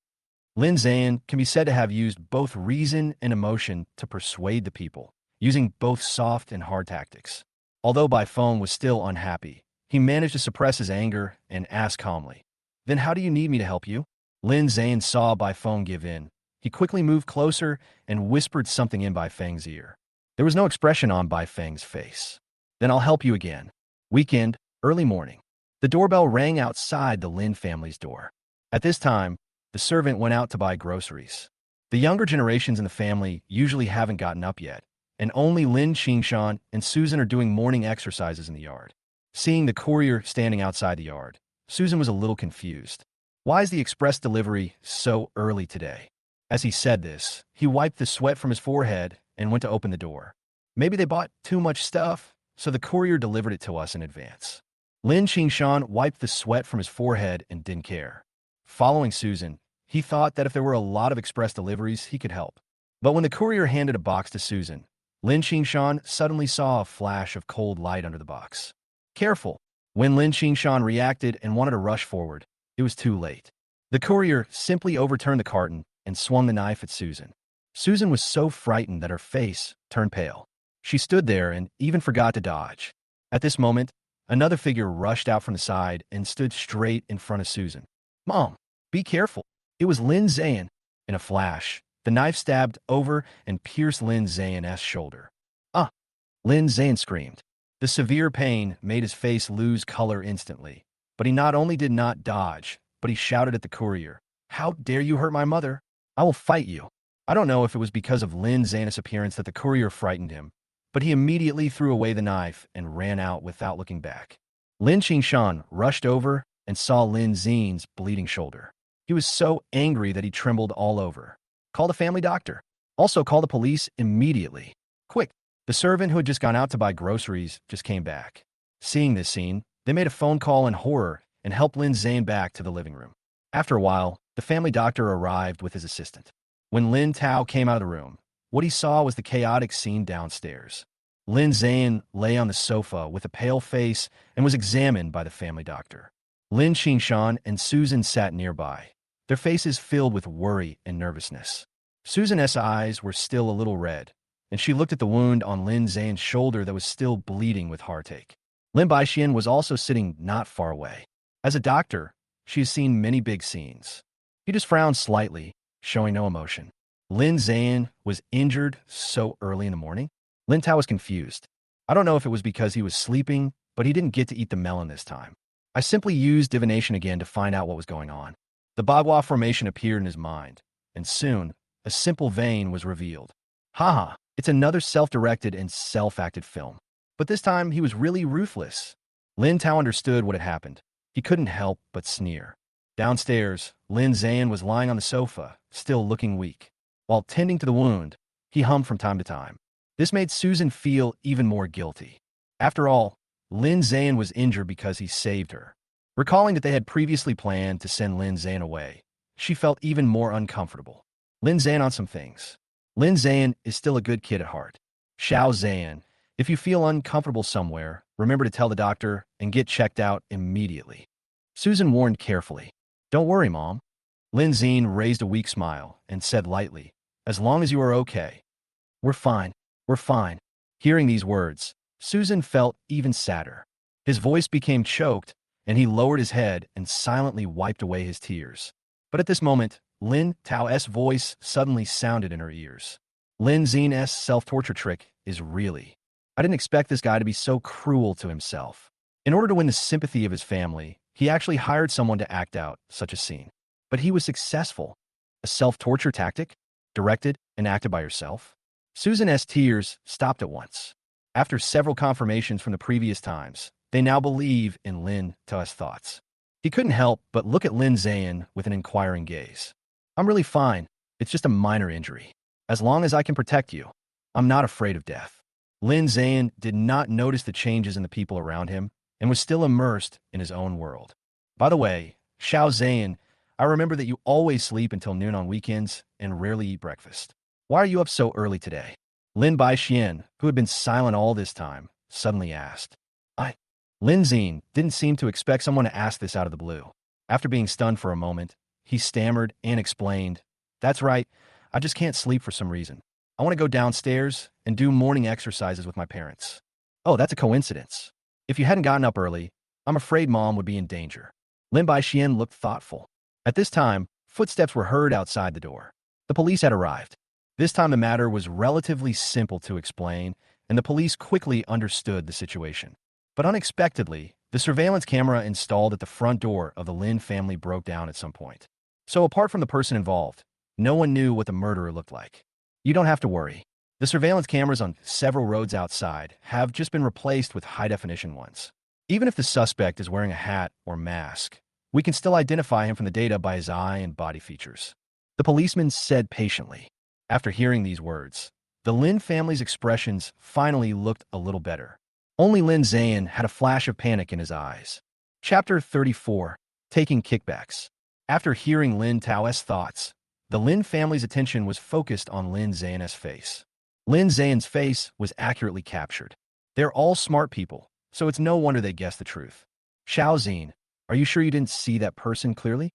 Lin Xan can be said to have used both reason and emotion to persuade the people, using both soft and hard tactics. Although Bai Feng was still unhappy, he managed to suppress his anger and asked calmly, "Then how do you need me to help you?" Lin Xan saw Bai Feng give in. He quickly moved closer and whispered something in Bai Feng's ear. There was no expression on Bai Feng's face. "Then I'll help you again." Weekend, early morning. The doorbell rang outside the Lin family's door. At this time, the servant went out to buy groceries. The younger generations in the family usually haven't gotten up yet, and only Lin Xan and Susan are doing morning exercises in the yard. Seeing the courier standing outside the yard, Susan was a little confused. "Why is the express delivery so early today?" As he said this, he wiped the sweat from his forehead and went to open the door. "Maybe they bought too much stuff, so the courier delivered it to us in advance." Lin Xan wiped the sweat from his forehead and didn't care. Following Susan, he thought that if there were a lot of express deliveries, he could help. But when the courier handed a box to Susan, Lin Xan suddenly saw a flash of cold light under the box. "Careful!" When Lin Xan reacted and wanted to rush forward, it was too late. The courier simply overturned the carton and swung the knife at Susan. Susan was so frightened that her face turned pale. She stood there and even forgot to dodge. At this moment, another figure rushed out from the side and stood straight in front of Susan. "Mom, be careful." It was Lin Ze'an. In a flash, the knife stabbed over and pierced Lin Ze'an's shoulder. "Ah!" Lin Ze'an screamed. The severe pain made his face lose color instantly. But he not only did not dodge, but he shouted at the courier, "How dare you hurt my mother? I will fight you." I don't know if it was because of Lin Ze'an's appearance that the courier frightened him, but he immediately threw away the knife and ran out without looking back. Lin Xan rushed over and saw Lin Ze'an's bleeding shoulder. He was so angry that he trembled all over. "Call the family doctor." Also, call the police immediately. Quick. The servant who had just gone out to buy groceries just came back. Seeing this scene, they made a phone call in horror and helped Lin Ze'an back to the living room. After a while, the family doctor arrived with his assistant. When Lin Tao came out of the room, what he saw was the chaotic scene downstairs. Lin Ze'an lay on the sofa with a pale face and was examined by the family doctor. Lin Xan and Susan sat nearby, their faces filled with worry and nervousness. Susan's eyes were still a little red, and she looked at the wound on Lin Ze'an's shoulder that was still bleeding with heartache. Lin Baixian was also sitting not far away. As a doctor, she has seen many big scenes. He just frowned slightly, showing no emotion. Lin Ze'an was injured so early in the morning? Lin Tao was confused. I don't know if it was because he was sleeping, but he didn't get to eat the melon this time. I simply used divination again to find out what was going on. The Bagua formation appeared in his mind, and soon, a simple vein was revealed. Haha, it's another self-directed and self-acted film. But this time, he was really ruthless. Lin Tao understood what had happened. He couldn't help but sneer. Downstairs, Lin Ze'an was lying on the sofa, still looking weak. While tending to the wound, he hummed from time to time. This made Susan feel even more guilty. After all, Lin Ze'an was injured because he saved her. Recalling that they had previously planned to send Lin Ze'an away, she felt even more uncomfortable. Lin Ze'an on some things. Lin Ze'an is still a good kid at heart. Xiao Ze'an, if you feel uncomfortable somewhere, remember to tell the doctor and get checked out immediately. Susan warned carefully. Don't worry, Mom. Lin Ze'an raised a weak smile and said lightly, as long as you are okay. We're fine. We're fine. Hearing these words, Susan felt even sadder. His voice became choked, and he lowered his head and silently wiped away his tears. But at this moment, Lin Tao's voice suddenly sounded in her ears. Lin Ze'an's self-torture trick is really. I didn't expect this guy to be so cruel to himself. In order to win the sympathy of his family, he actually hired someone to act out such a scene. But he was successful. A self-torture tactic? Directed and acted by yourself? Susan's tears stopped at once. After several confirmations from the previous times, they now believe in Lin Tao's thoughts. He couldn't help but look at Lin Ze'an with an inquiring gaze. I'm really fine. It's just a minor injury. As long as I can protect you, I'm not afraid of death. Lin Ze'an did not notice the changes in the people around him and was still immersed in his own world. By the way, Xiao Ze'an, I remember that you always sleep until noon on weekends and rarely eat breakfast. Why are you up so early today? Lin Baixian, who had been silent all this time, suddenly asked. Lin Ze'an didn't seem to expect someone to ask this out of the blue. After being stunned for a moment, he stammered and explained, That's right, I just can't sleep for some reason. I want to go downstairs and do morning exercises with my parents. Oh, that's a coincidence. If you hadn't gotten up early, I'm afraid Mom would be in danger. Lin Baixian looked thoughtful. At this time, footsteps were heard outside the door. The police had arrived. This time the matter was relatively simple to explain, and the police quickly understood the situation. But unexpectedly, the surveillance camera installed at the front door of the Lin family broke down at some point. So apart from the person involved, no one knew what the murderer looked like. You don't have to worry. The surveillance cameras on several roads outside have just been replaced with high-definition ones. Even if the suspect is wearing a hat or mask, we can still identify him from the data by his eye and body features. The policeman said patiently. After hearing these words, the Lin family's expressions finally looked a little better. Only Lin Ze'an had a flash of panic in his eyes. Chapter 34. Taking Kickbacks. After hearing Lin Tao's thoughts, the Lin family's attention was focused on Lin Ze'an's face. Lin Ze'an's face was accurately captured. They're all smart people, so it's no wonder they guessed the truth. Xiao Ze'an, are you sure you didn't see that person clearly?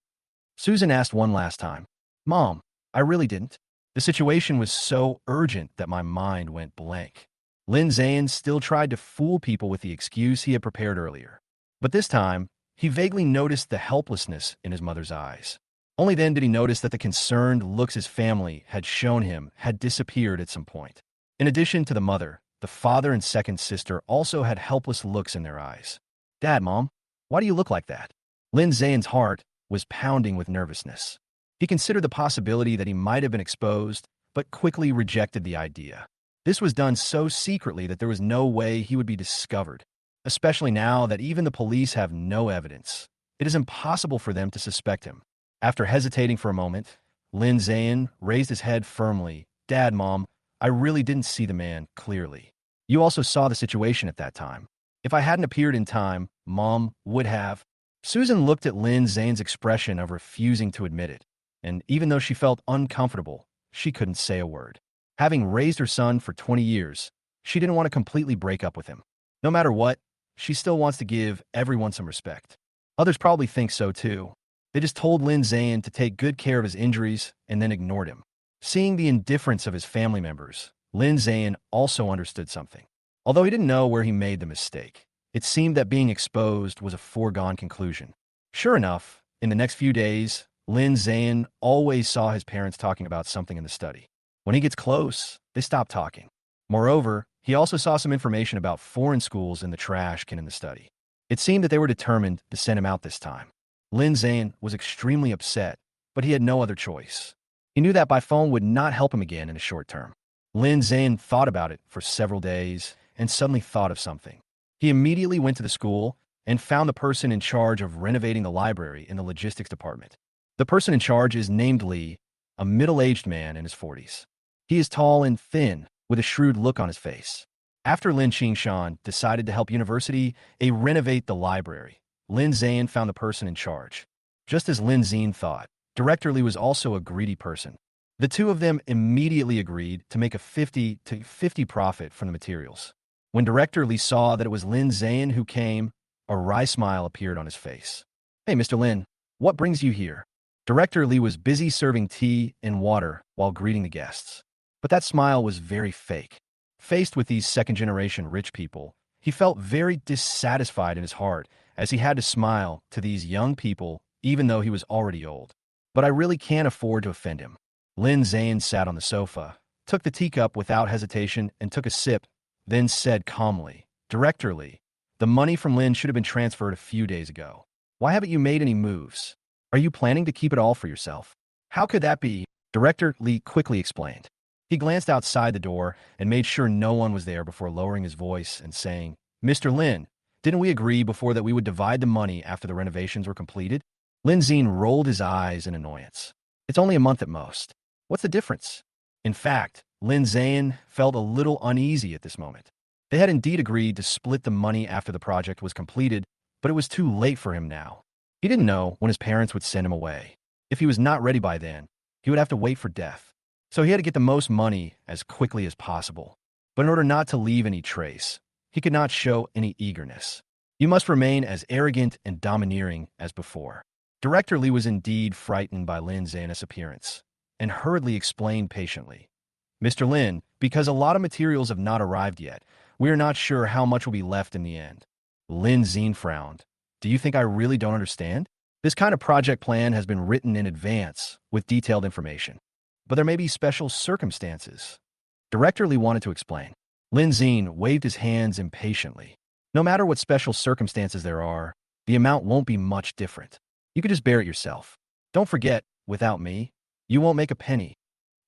Susan asked one last time. Mom, I really didn't. The situation was so urgent that my mind went blank. Lin Ze'an still tried to fool people with the excuse he had prepared earlier. But this time, he vaguely noticed the helplessness in his mother's eyes. Only then did he notice that the concerned looks his family had shown him had disappeared at some point. In addition to the mother, the father and second sister also had helpless looks in their eyes. Dad, Mom, why do you look like that? Lin Ze'an's heart was pounding with nervousness. He considered the possibility that he might have been exposed, but quickly rejected the idea. This was done so secretly that there was no way he would be discovered, especially now that even the police have no evidence. It is impossible for them to suspect him. After hesitating for a moment, Lin Ze'an raised his head firmly Dad, Mom, I really didn't see the man clearly. You also saw the situation at that time. If I hadn't appeared in time, Mom would have. Susan looked at Lin Ze'an's expression of refusing to admit it, and even though she felt uncomfortable, she couldn't say a word. Having raised her son for 20 years, she didn't want to completely break up with him. No matter what, she still wants to give everyone some respect. Others probably think so too. They just told Lin Ze'an to take good care of his injuries and then ignored him. Seeing the indifference of his family members, Lin Ze'an also understood something. Although he didn't know where he made the mistake, it seemed that being exposed was a foregone conclusion. Sure enough, in the next few days, Lin Ze'an always saw his parents talking about something in the study. When he gets close, they stop talking. Moreover, he also saw some information about foreign schools in the trash can in the study. It seemed that they were determined to send him out this time. Lin Ze'an was extremely upset, but he had no other choice. He knew that by phone would not help him again in the short term. Lin Ze'an thought about it for several days and suddenly thought of something. He immediately went to the school and found the person in charge of renovating the library in the logistics department. The person in charge is named Lee, a middle-aged man in his 40s. He is tall and thin, with a shrewd look on his face. After Lin Xan decided to help University A renovate the library, Lin Ze'an found the person in charge. Just as Lin Ze'an thought, Director Lee was also a greedy person. The two of them immediately agreed to make a 50-50 profit from the materials. When Director Lee saw that it was Lin Ze'an who came, a wry smile appeared on his face. "Hey, Mr. Lin, what brings you here?" Director Lee was busy serving tea and water while greeting the guests. But that smile was very fake. Faced with these second-generation rich people, he felt very dissatisfied in his heart as he had to smile to these young people even though he was already old. But I really can't afford to offend him. Lin Ze'an sat on the sofa, took the teacup without hesitation and took a sip, then said calmly, "Director Lee, the money from Lin should have been transferred a few days ago. Why haven't you made any moves? Are you planning to keep it all for yourself?" "How could that be?" Director Lee quickly explained. He glanced outside the door and made sure no one was there before lowering his voice and saying, "Mr. Lin, didn't we agree before that we would divide the money after the renovations were completed?" Lin Ze'an rolled his eyes in annoyance. "It's only a month at most. What's the difference?" In fact, Lin Ze'an felt a little uneasy at this moment. They had indeed agreed to split the money after the project was completed, but it was too late for him now. He didn't know when his parents would send him away. If he was not ready by then, he would have to wait for death. So he had to get the most money as quickly as possible. But in order not to leave any trace, he could not show any eagerness. You must remain as arrogant and domineering as before. Director Lee was indeed frightened by Lin Ze'an's appearance, and hurriedly explained patiently, "Mr. Lin, because a lot of materials have not arrived yet, we are not sure how much will be left in the end." Lin Ze'an frowned. "Do you think I really don't understand? This kind of project plan has been written in advance with detailed information. But there may be special circumstances." Director Lee wanted to explain. Lin Ze'an waved his hands impatiently. "No matter what special circumstances there are, the amount won't be much different. You could just bear it yourself. Don't forget, without me, you won't make a penny."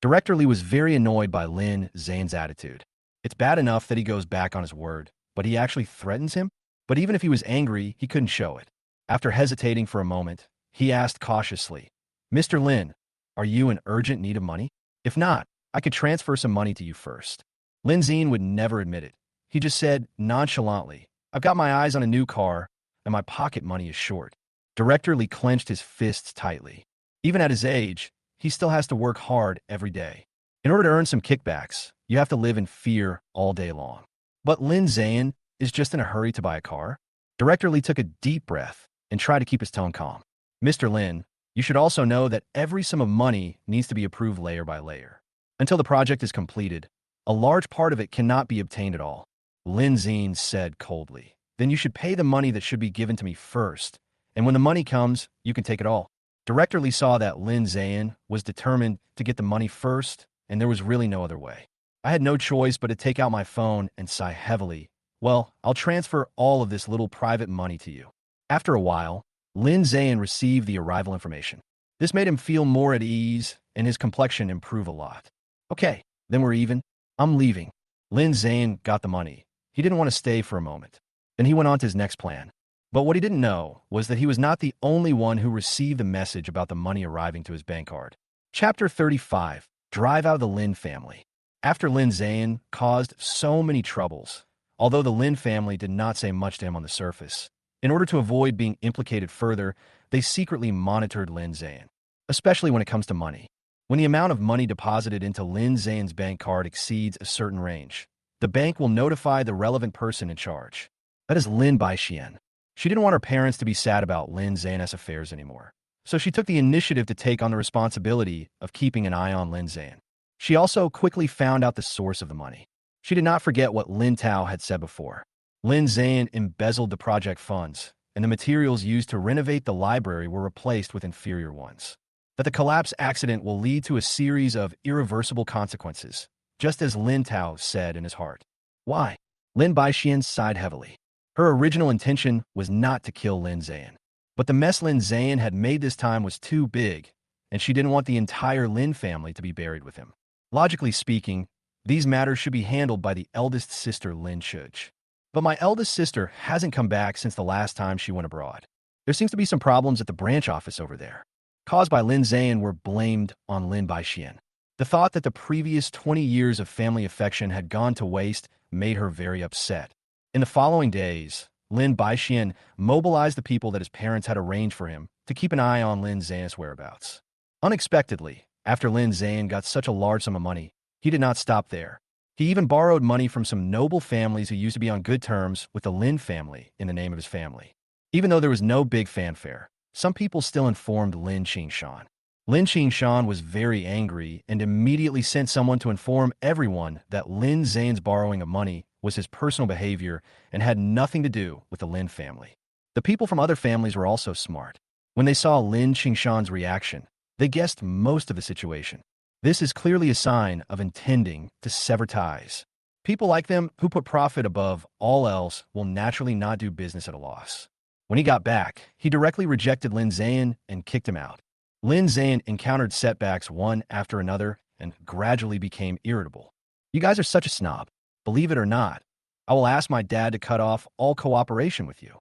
Director Lee was very annoyed by Lin Ze'an's attitude. It's bad enough that he goes back on his word, but he actually threatens him? But even if he was angry, he couldn't show it. After hesitating for a moment, he asked cautiously, "Mr. Lin, are you in urgent need of money? If not, I could transfer some money to you first." Lin Ze'an would never admit it. He just said nonchalantly, "I've got my eyes on a new car, and my pocket money is short." Director Lee clenched his fists tightly. Even at his age, he still has to work hard every day. In order to earn some kickbacks, you have to live in fear all day long. But Lin Ze'an is just in a hurry to buy a car. Director Lee took a deep breath and tried to keep his tone calm. "Mr. Lin, you should also know that every sum of money needs to be approved layer by layer. Until the project is completed, a large part of it cannot be obtained at all." Lin Ze'an said coldly, "Then you should pay the money that should be given to me first, and when the money comes, you can take it all." Director Lee saw that Lin Ze'an was determined to get the money first, and there was really no other way. "I had no choice but to take out my phone and sigh heavily. Well, I'll transfer all of this little private money to you." After a while, Lin Ze'an received the arrival information. This made him feel more at ease, and his complexion improve a lot. "Okay, then we're even. I'm leaving." Lin Ze'an got the money. He didn't want to stay for a moment. Then he went on to his next plan. But what he didn't know was that he was not the only one who received the message about the money arriving to his bank card. Chapter 35. drive out the Lin family. After Lin Ze'an caused so many troubles, although the Lin family did not say much to him on the surface, in order to avoid being implicated further, they secretly monitored Lin Ze'an, especially when it comes to money. When the amount of money deposited into Lin Ze'an's bank card exceeds a certain range, the bank will notify the relevant person in charge. That is Lin Xan. She didn't want her parents to be sad about Lin Ze'an's affairs anymore, so she took the initiative to take on the responsibility of keeping an eye on Lin Ze'an. She also quickly found out the source of the money. She did not forget what Lin Tao had said before. Lin Ze'an embezzled the project funds, and the materials used to renovate the library were replaced with inferior ones. That the collapse accident will lead to a series of irreversible consequences, just as Lin Tao said in his heart. Why? Lin Xan sighed heavily. Her original intention was not to kill Lin Ze'an, but the mess Lin Ze'an had made this time was too big, and she didn't want the entire Lin family to be buried with him. Logically speaking, these matters should be handled by the eldest sister, Lin Shuj. But my eldest sister hasn't come back since the last time she went abroad. There seems to be some problems at the branch office over there, caused by Lin Ze'an, were blamed on Lin Xan. The thought that the previous 20 years of family affection had gone to waste made her very upset. In the following days, Lin Xan mobilized the people that his parents had arranged for him to keep an eye on Lin Ze'an's whereabouts. Unexpectedly, after Lin Ze'an got such a large sum of money, he did not stop there. He even borrowed money from some noble families who used to be on good terms with the Lin family in the name of his family. Even though there was no big fanfare, some people still informed Lin Xan. Lin Xan was very angry and immediately sent someone to inform everyone that Lin Ze'an's borrowing of money was his personal behavior and had nothing to do with the Lin family. The people from other families were also smart. When they saw Lin Xan's reaction, they guessed most of the situation. This is clearly a sign of intending to sever ties. People like them who put profit above all else will naturally not do business at a loss. When he got back, he directly rejected Lin Ze'an and kicked him out. Lin Ze'an encountered setbacks one after another and gradually became irritable. You guys are such a snob. Believe it or not, I will ask my dad to cut off all cooperation with you.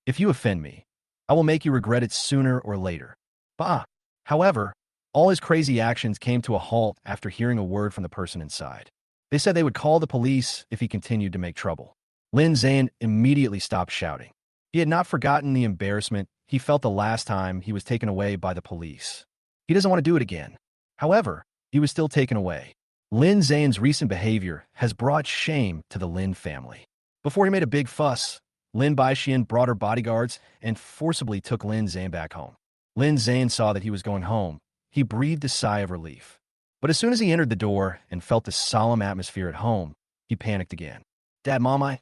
If you offend me, I will make you regret it sooner or later. Bah! However, all his crazy actions came to a halt after hearing a word from the person inside. They said they would call the police if he continued to make trouble. Lin Ze'an immediately stopped shouting. He had not forgotten the embarrassment he felt the last time he was taken away by the police. He doesn't want to do it again. However, he was still taken away. Lin Ze'an's recent behavior has brought shame to the Lin family. Before he made a big fuss, Lin Xan brought her bodyguards and forcibly took Lin Ze'an back home. Lin Ze'an saw that he was going home. He breathed a sigh of relief. But as soon as he entered the door and felt the solemn atmosphere at home, he panicked again. Dad, Mom,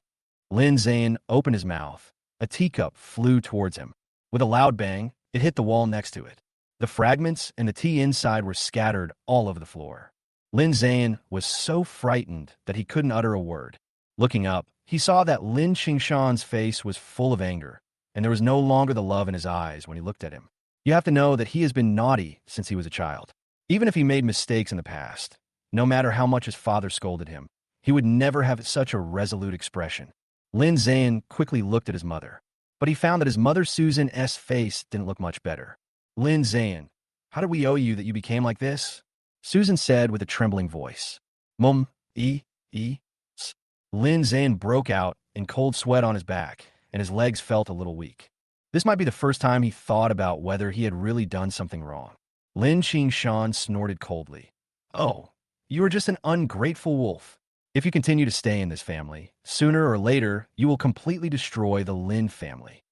Lin Ze'an opened his mouth. A teacup flew towards him. With a loud bang, it hit the wall next to it. The fragments and the tea inside were scattered all over the floor. Lin Ze'an was so frightened that he couldn't utter a word. Looking up, he saw that Lin Xan's face was full of anger, and there was no longer the love in his eyes when he looked at him. You have to know that he has been naughty since he was a child. Even if he made mistakes in the past, no matter how much his father scolded him, he would never have such a resolute expression. Lin Ze'an quickly looked at his mother, but he found that his mother Susan's face didn't look much better. Lin Ze'an, how did we owe you that you became like this? Susan said with a trembling voice. Mum, s. Lin Ze'an broke out in cold sweat on his back, and his legs felt a little weak. This might be the first time he thought about whether he had really done something wrong. Lin Xan snorted coldly. Oh, you are just an ungrateful wolf. If you continue to stay in this family, sooner or later, you will completely destroy the Lin family.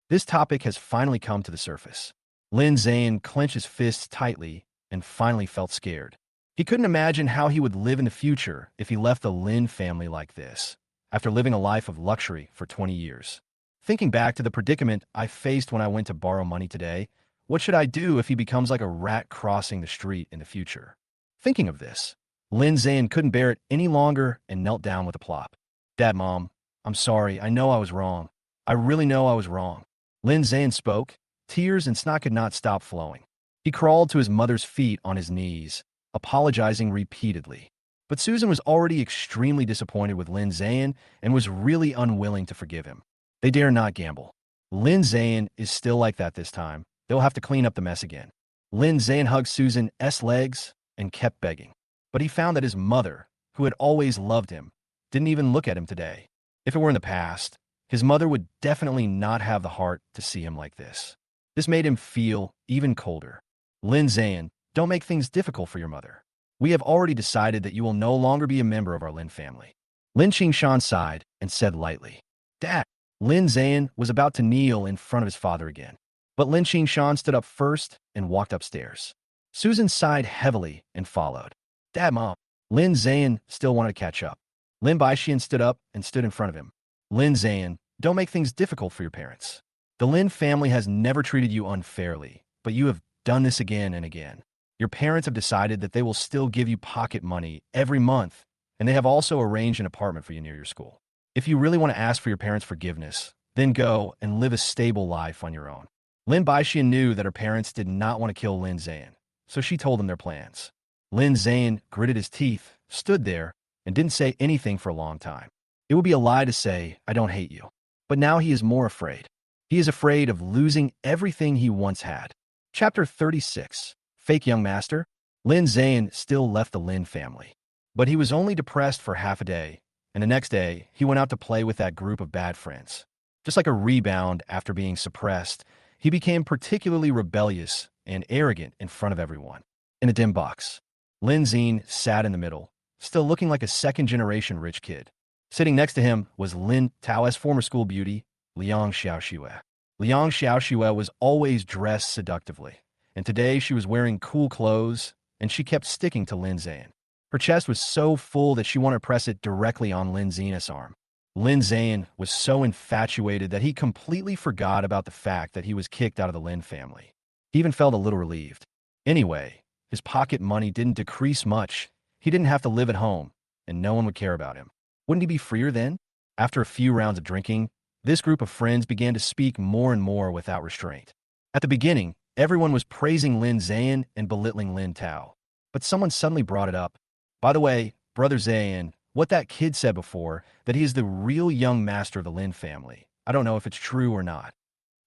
This topic has finally come to the surface. Lin Ze'an clenched his fists tightly and finally felt scared. He couldn't imagine how he would live in the future if he left the Lin family like this, after living a life of luxury for 20 years. Thinking back to the predicament I faced when I went to borrow money today, what should I do if he becomes like a rat crossing the street in the future? Thinking of this, Lin Ze'an couldn't bear it any longer and knelt down with a plop. Dad, Mom, I'm sorry. I know I was wrong. I really know I was wrong. Lin Ze'an spoke. Tears and snot could not stop flowing. He crawled to his mother's feet on his knees, apologizing repeatedly. But Susan was already extremely disappointed with Lin Ze'an and was really unwilling to forgive him. They dare not gamble. Lin Ze'an is still like that this time. They'll have to clean up the mess again. Lin Ze'an hugged Susan's legs and kept begging. But he found that his mother, who had always loved him, didn't even look at him today. If it were in the past, his mother would definitely not have the heart to see him like this. This made him feel even colder. Lin Ze'an, don't make things difficult for your mother. We have already decided that you will no longer be a member of our Lin family. Lin Xan sighed and said lightly, Dad. Lin Ze'an was about to kneel in front of his father again. But Lin Xan stood up first and walked upstairs. Susan sighed heavily and followed. Dad, Mom. Lin Ze'an still wanted to catch up. Lin Baixian stood up and stood in front of him. Lin Ze'an, don't make things difficult for your parents. The Lin family has never treated you unfairly, but you have done this again and again. Your parents have decided that they will still give you pocket money every month, and they have also arranged an apartment for you near your school. If you really want to ask for your parents' forgiveness, then go and live a stable life on your own. Lin Baixian knew that her parents did not want to kill Lin Ze'an, so she told them their plans. Lin Ze'an gritted his teeth, stood there, and didn't say anything for a long time. It would be a lie to say, I don't hate you. But now he is more afraid. He is afraid of losing everything he once had. Chapter 36. Fake Young Master. Lin Ze'an still left the Lin family. But he was only depressed for half a day, and the next day, he went out to play with that group of bad friends. Just like a rebound after being suppressed, he became particularly rebellious and arrogant in front of everyone. In a dim box, Lin Xan sat in the middle, still looking like a second-generation rich kid. Sitting next to him was Lin Tao's former school beauty, Liang Xiaoxue. Liang Xiaoxue was always dressed seductively, and today she was wearing cool clothes, and she kept sticking to Lin Ze'an. Her chest was so full that she wanted to press it directly on Lin Ze'an's arm. Lin Ze'an was so infatuated that he completely forgot about the fact that he was kicked out of the Lin family. He even felt a little relieved. Anyway, his pocket money didn't decrease much. He didn't have to live at home, and no one would care about him. Wouldn't he be freer then? After a few rounds of drinking, this group of friends began to speak more and more without restraint. At the beginning, everyone was praising Lin Ze'an and belittling Lin Tao. But someone suddenly brought it up. By the way, Brother Ze'an, what that kid said before, that he is the real young master of the Lin family. I don't know if it's true or not.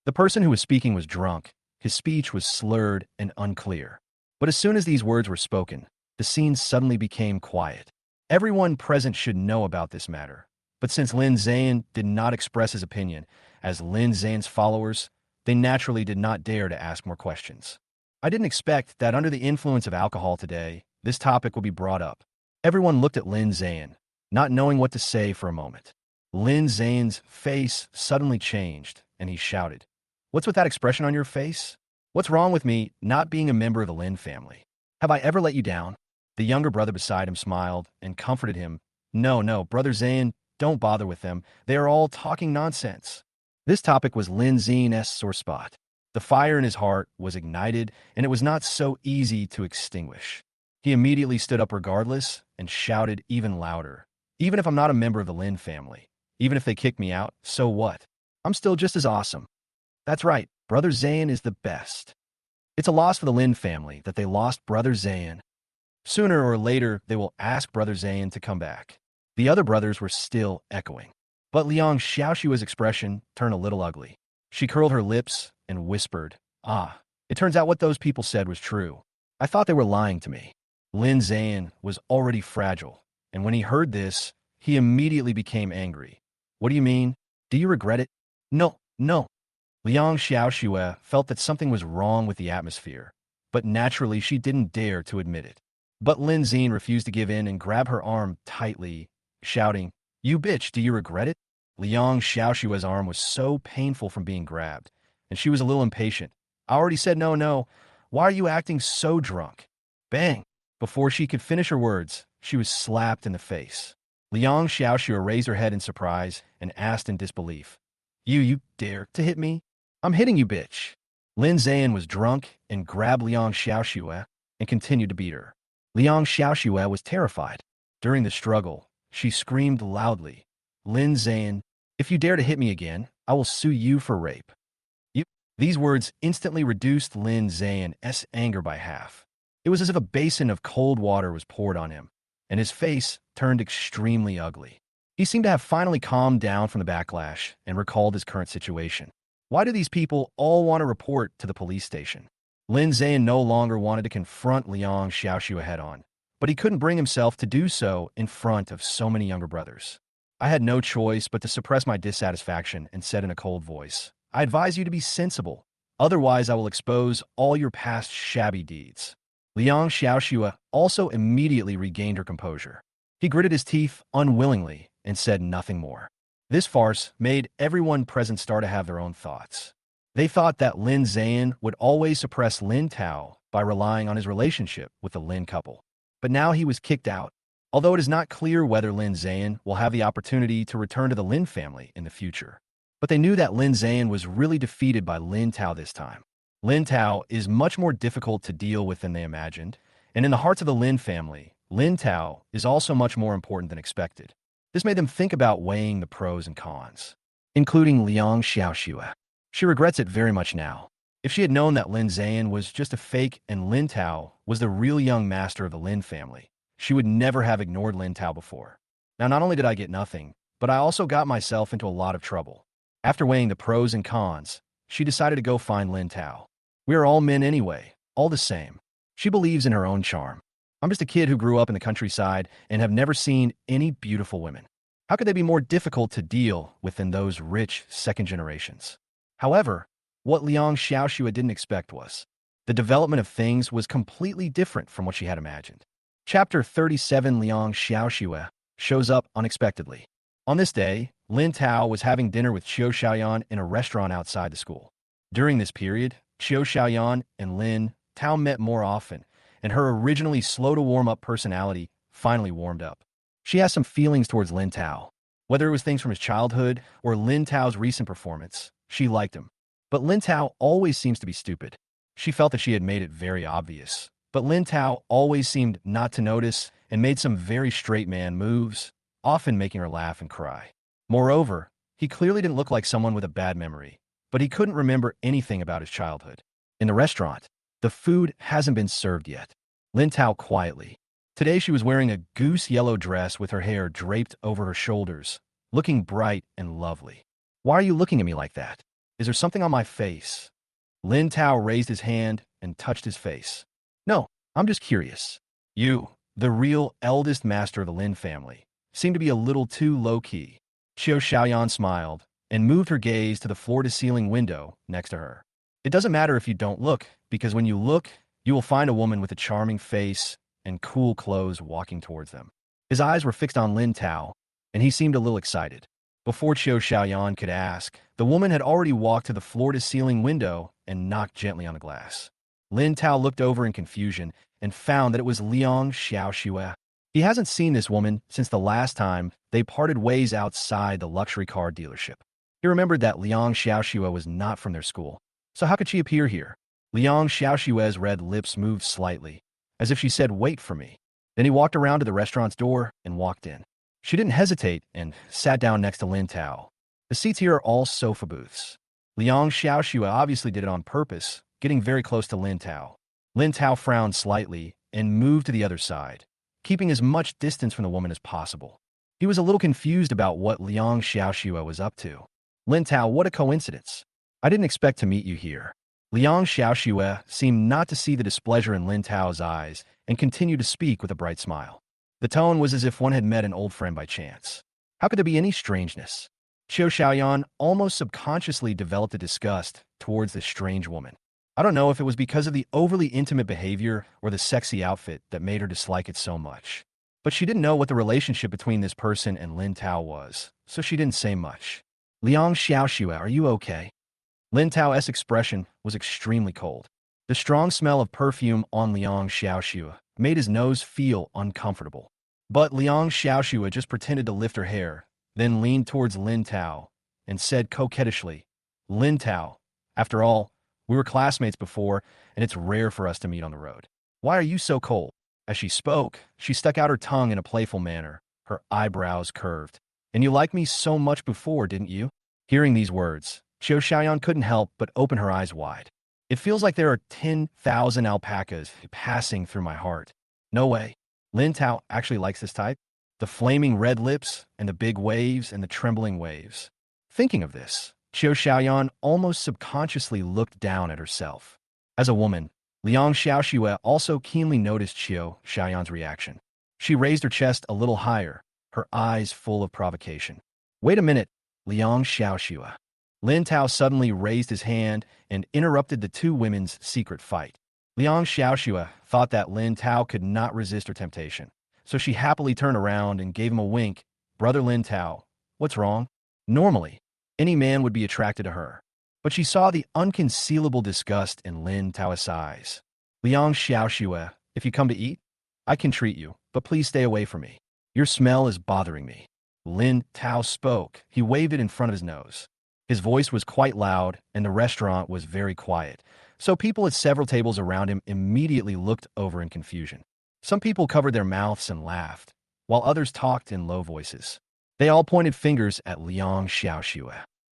The person who was speaking was drunk. His speech was slurred and unclear. But as soon as these words were spoken, the scene suddenly became quiet. Everyone present should know about this matter. But since Lin Ze'an did not express his opinion, as Lin Ze'an's followers, they naturally did not dare to ask more questions. I didn't expect that under the influence of alcohol today, this topic would be brought up. Everyone looked at Lin Ze'an, not knowing what to say for a moment. Lin Ze'an's face suddenly changed, and he shouted, "What's with that expression on your face? What's wrong with me not being a member of the Lin family? Have I ever let you down?" The younger brother beside him smiled and comforted him. No, Brother Ze'an, don't bother with them. They are all talking nonsense." This topic was Lin Ze'an's sore spot. The fire in his heart was ignited, and it was not so easy to extinguish. He immediately stood up regardless and shouted even louder. "Even if I'm not a member of the Lin family, even if they kick me out, so what? I'm still just as awesome. That's right, Brother Ze'an is the best. It's a loss for the Lin family that they lost Brother Ze'an. Sooner or later, they will ask Brother Ze'an to come back." The other brothers were still echoing. But Liang Xiaoxue's expression turned a little ugly. She curled her lips and whispered, It turns out what those people said was true. I thought they were lying to me." Lin Ze'an was already fragile, and when he heard this, he immediately became angry. "What do you mean? Do you regret it?" No. Liang Xiaoxue felt that something was wrong with the atmosphere, but naturally she didn't dare to admit it. But Lin Ze'an refused to give in and grabbed her arm tightly, shouting, "You bitch, do you regret it?" Liang Xiaoxue's arm was so painful from being grabbed, and she was a little impatient. "I already said no. Why are you acting so drunk?" Bang! Before she could finish her words, she was slapped in the face. Liang Xiaoxue raised her head in surprise and asked in disbelief, You dare to hit me? I'm hitting you, bitch." Lin Ze'an was drunk and grabbed Liang Xiaoxue and continued to beat her. Liang Xiaoxue was terrified. During the struggle, she screamed loudly, "Lin Ze'an, if you dare to hit me again, I will sue you for rape." These words instantly reduced Lin Ze'an's anger by half. It was as if a basin of cold water was poured on him, and his face turned extremely ugly. He seemed to have finally calmed down from the backlash and recalled his current situation. Why do these people all want to report to the police station? Lin Ze'an no longer wanted to confront Liang Xiaoxue head-on, but he couldn't bring himself to do so in front of so many younger brothers. I had no choice but to suppress my dissatisfaction and said in a cold voice, I advise you to be sensible. Otherwise, I will expose all your past shabby deeds. Liang Xiaoxue also immediately regained her composure. He gritted his teeth unwillingly and said nothing more. This farce made everyone present start to have their own thoughts. They thought that Lin Ze'an would always suppress Lin Tao by relying on his relationship with the Lin couple. But now he was kicked out. Although it is not clear whether Lin Ze'an will have the opportunity to return to the Lin family in the future. But they knew that Lin Ze'an was really defeated by Lin Tao this time. Lin Tao is much more difficult to deal with than they imagined, and in the hearts of the Lin family, Lin Tao is also much more important than expected. This made them think about weighing the pros and cons, including Liang Xiaoxue. She regrets it very much now. If she had known that Lin Ze'an was just a fake and Lin Tao was the real young master of the Lin family, she would never have ignored Lin Tao before. Now, not only did I get nothing, but I also got myself into a lot of trouble. After weighing the pros and cons, she decided to go find Lin Tao. We are all men anyway, all the same. She believes in her own charm. I'm just a kid who grew up in the countryside and have never seen any beautiful women. How could they be more difficult to deal with than those rich second generations? However, what Liang Xiaoxue didn't expect was the development of things was completely different from what she had imagined. Chapter 37 Liang Xiaoxue shows up unexpectedly. On this day, Lin Tao was having dinner with Qiu Xiaoyan in a restaurant outside the school. During this period, Qiu Xiaoyan and Lin Tao met more often, and her originally slow-to-warm-up personality finally warmed up. She has some feelings towards Lin Tao. Whether it was things from his childhood or Lin Tao's recent performance, she liked him. But Lin Tao always seems to be stupid. She felt that she had made it very obvious. But Lin Tao always seemed not to notice and made some very straight man moves, often making her laugh and cry. Moreover, he clearly didn't look like someone with a bad memory, but he couldn't remember anything about his childhood. In the restaurant, the food hasn't been served yet. Lin Tao quietly. Today she was wearing a goose yellow dress with her hair draped over her shoulders, looking bright and lovely. Why are you looking at me like that? Is there something on my face? Lin Tao raised his hand and touched his face. No, I'm just curious. You, the real eldest master of the Lin family, seem to be a little too low-key. Qiu Xiaoyan smiled and moved her gaze to the floor-to-ceiling window next to her. It doesn't matter if you don't look, because when you look, you will find a woman with a charming face and cool clothes walking towards them. His eyes were fixed on Lin Tao, and he seemed a little excited. Before Qiu Xiaoyan could ask, the woman had already walked to the floor-to-ceiling window and knocked gently on the glass. Lin Tao looked over in confusion and found that it was Liang Xiaoxue. He hasn't seen this woman since the last time they parted ways outside the luxury car dealership. He remembered that Liang Xiaoxue was not from their school, so how could she appear here? Liang Xiaoxue's red lips moved slightly, as if she said, "Wait for me." Then he walked around to the restaurant's door and walked in. She didn't hesitate and sat down next to Lin Tao. The seats here are all sofa booths. Liang Xiaoxue obviously did it on purpose, getting very close to Lin Tao. Lin Tao frowned slightly and moved to the other side, keeping as much distance from the woman as possible. He was a little confused about what Liang Xiaoxue was up to. Lin Tao, what a coincidence. I didn't expect to meet you here. Liang Xiaoxue seemed not to see the displeasure in Lin Tao's eyes and continued to speak with a bright smile. The tone was as if one had met an old friend by chance. How could there be any strangeness? Qiu Xiaoyan almost subconsciously developed a disgust towards this strange woman. I don't know if it was because of the overly intimate behavior or the sexy outfit that made her dislike it so much. But she didn't know what the relationship between this person and Lin Tao was, so she didn't say much. Liang Xiaoxue, are you okay? Lin Tao's expression was extremely cold. The strong smell of perfume on Liang Xiaoxue made his nose feel uncomfortable. But Liang Xiaoxue just pretended to lift her hair, then leaned towards Lin Tao and said coquettishly, Lin Tao, after all, we were classmates before, and it's rare for us to meet on the road. Why are you so cold? As she spoke, she stuck out her tongue in a playful manner, her eyebrows curved. And you liked me so much before, didn't you? Hearing these words, Qiu Xiaoyan couldn't help but open her eyes wide. It feels like there are 10,000 alpacas passing through my heart. No way. Lin Tao actually likes this type? The flaming red lips and the big waves and the trembling waves. Thinking of this, Qiu Xiaoyan almost subconsciously looked down at herself. As a woman, Liang Xiaoxue also keenly noticed Qiu Xiaoyan's reaction. She raised her chest a little higher, her eyes full of provocation. Wait a minute, Liang Xiaoxue. Lin Tao suddenly raised his hand and interrupted the two women's secret fight. Liang Xiaoxue thought that Lin Tao could not resist her temptation, so she happily turned around and gave him a wink. Brother Lin Tao, what's wrong? Normally, any man would be attracted to her, but she saw the unconcealable disgust in Lin Tao's eyes. Liang Xiaoxue, if you come to eat, I can treat you, but please stay away from me. Your smell is bothering me. Lin Tao spoke. He waved it in front of his nose. His voice was quite loud, and the restaurant was very quiet, so people at several tables around him immediately looked over in confusion. Some people covered their mouths and laughed, while others talked in low voices. They all pointed fingers at Liang Xiaoxue.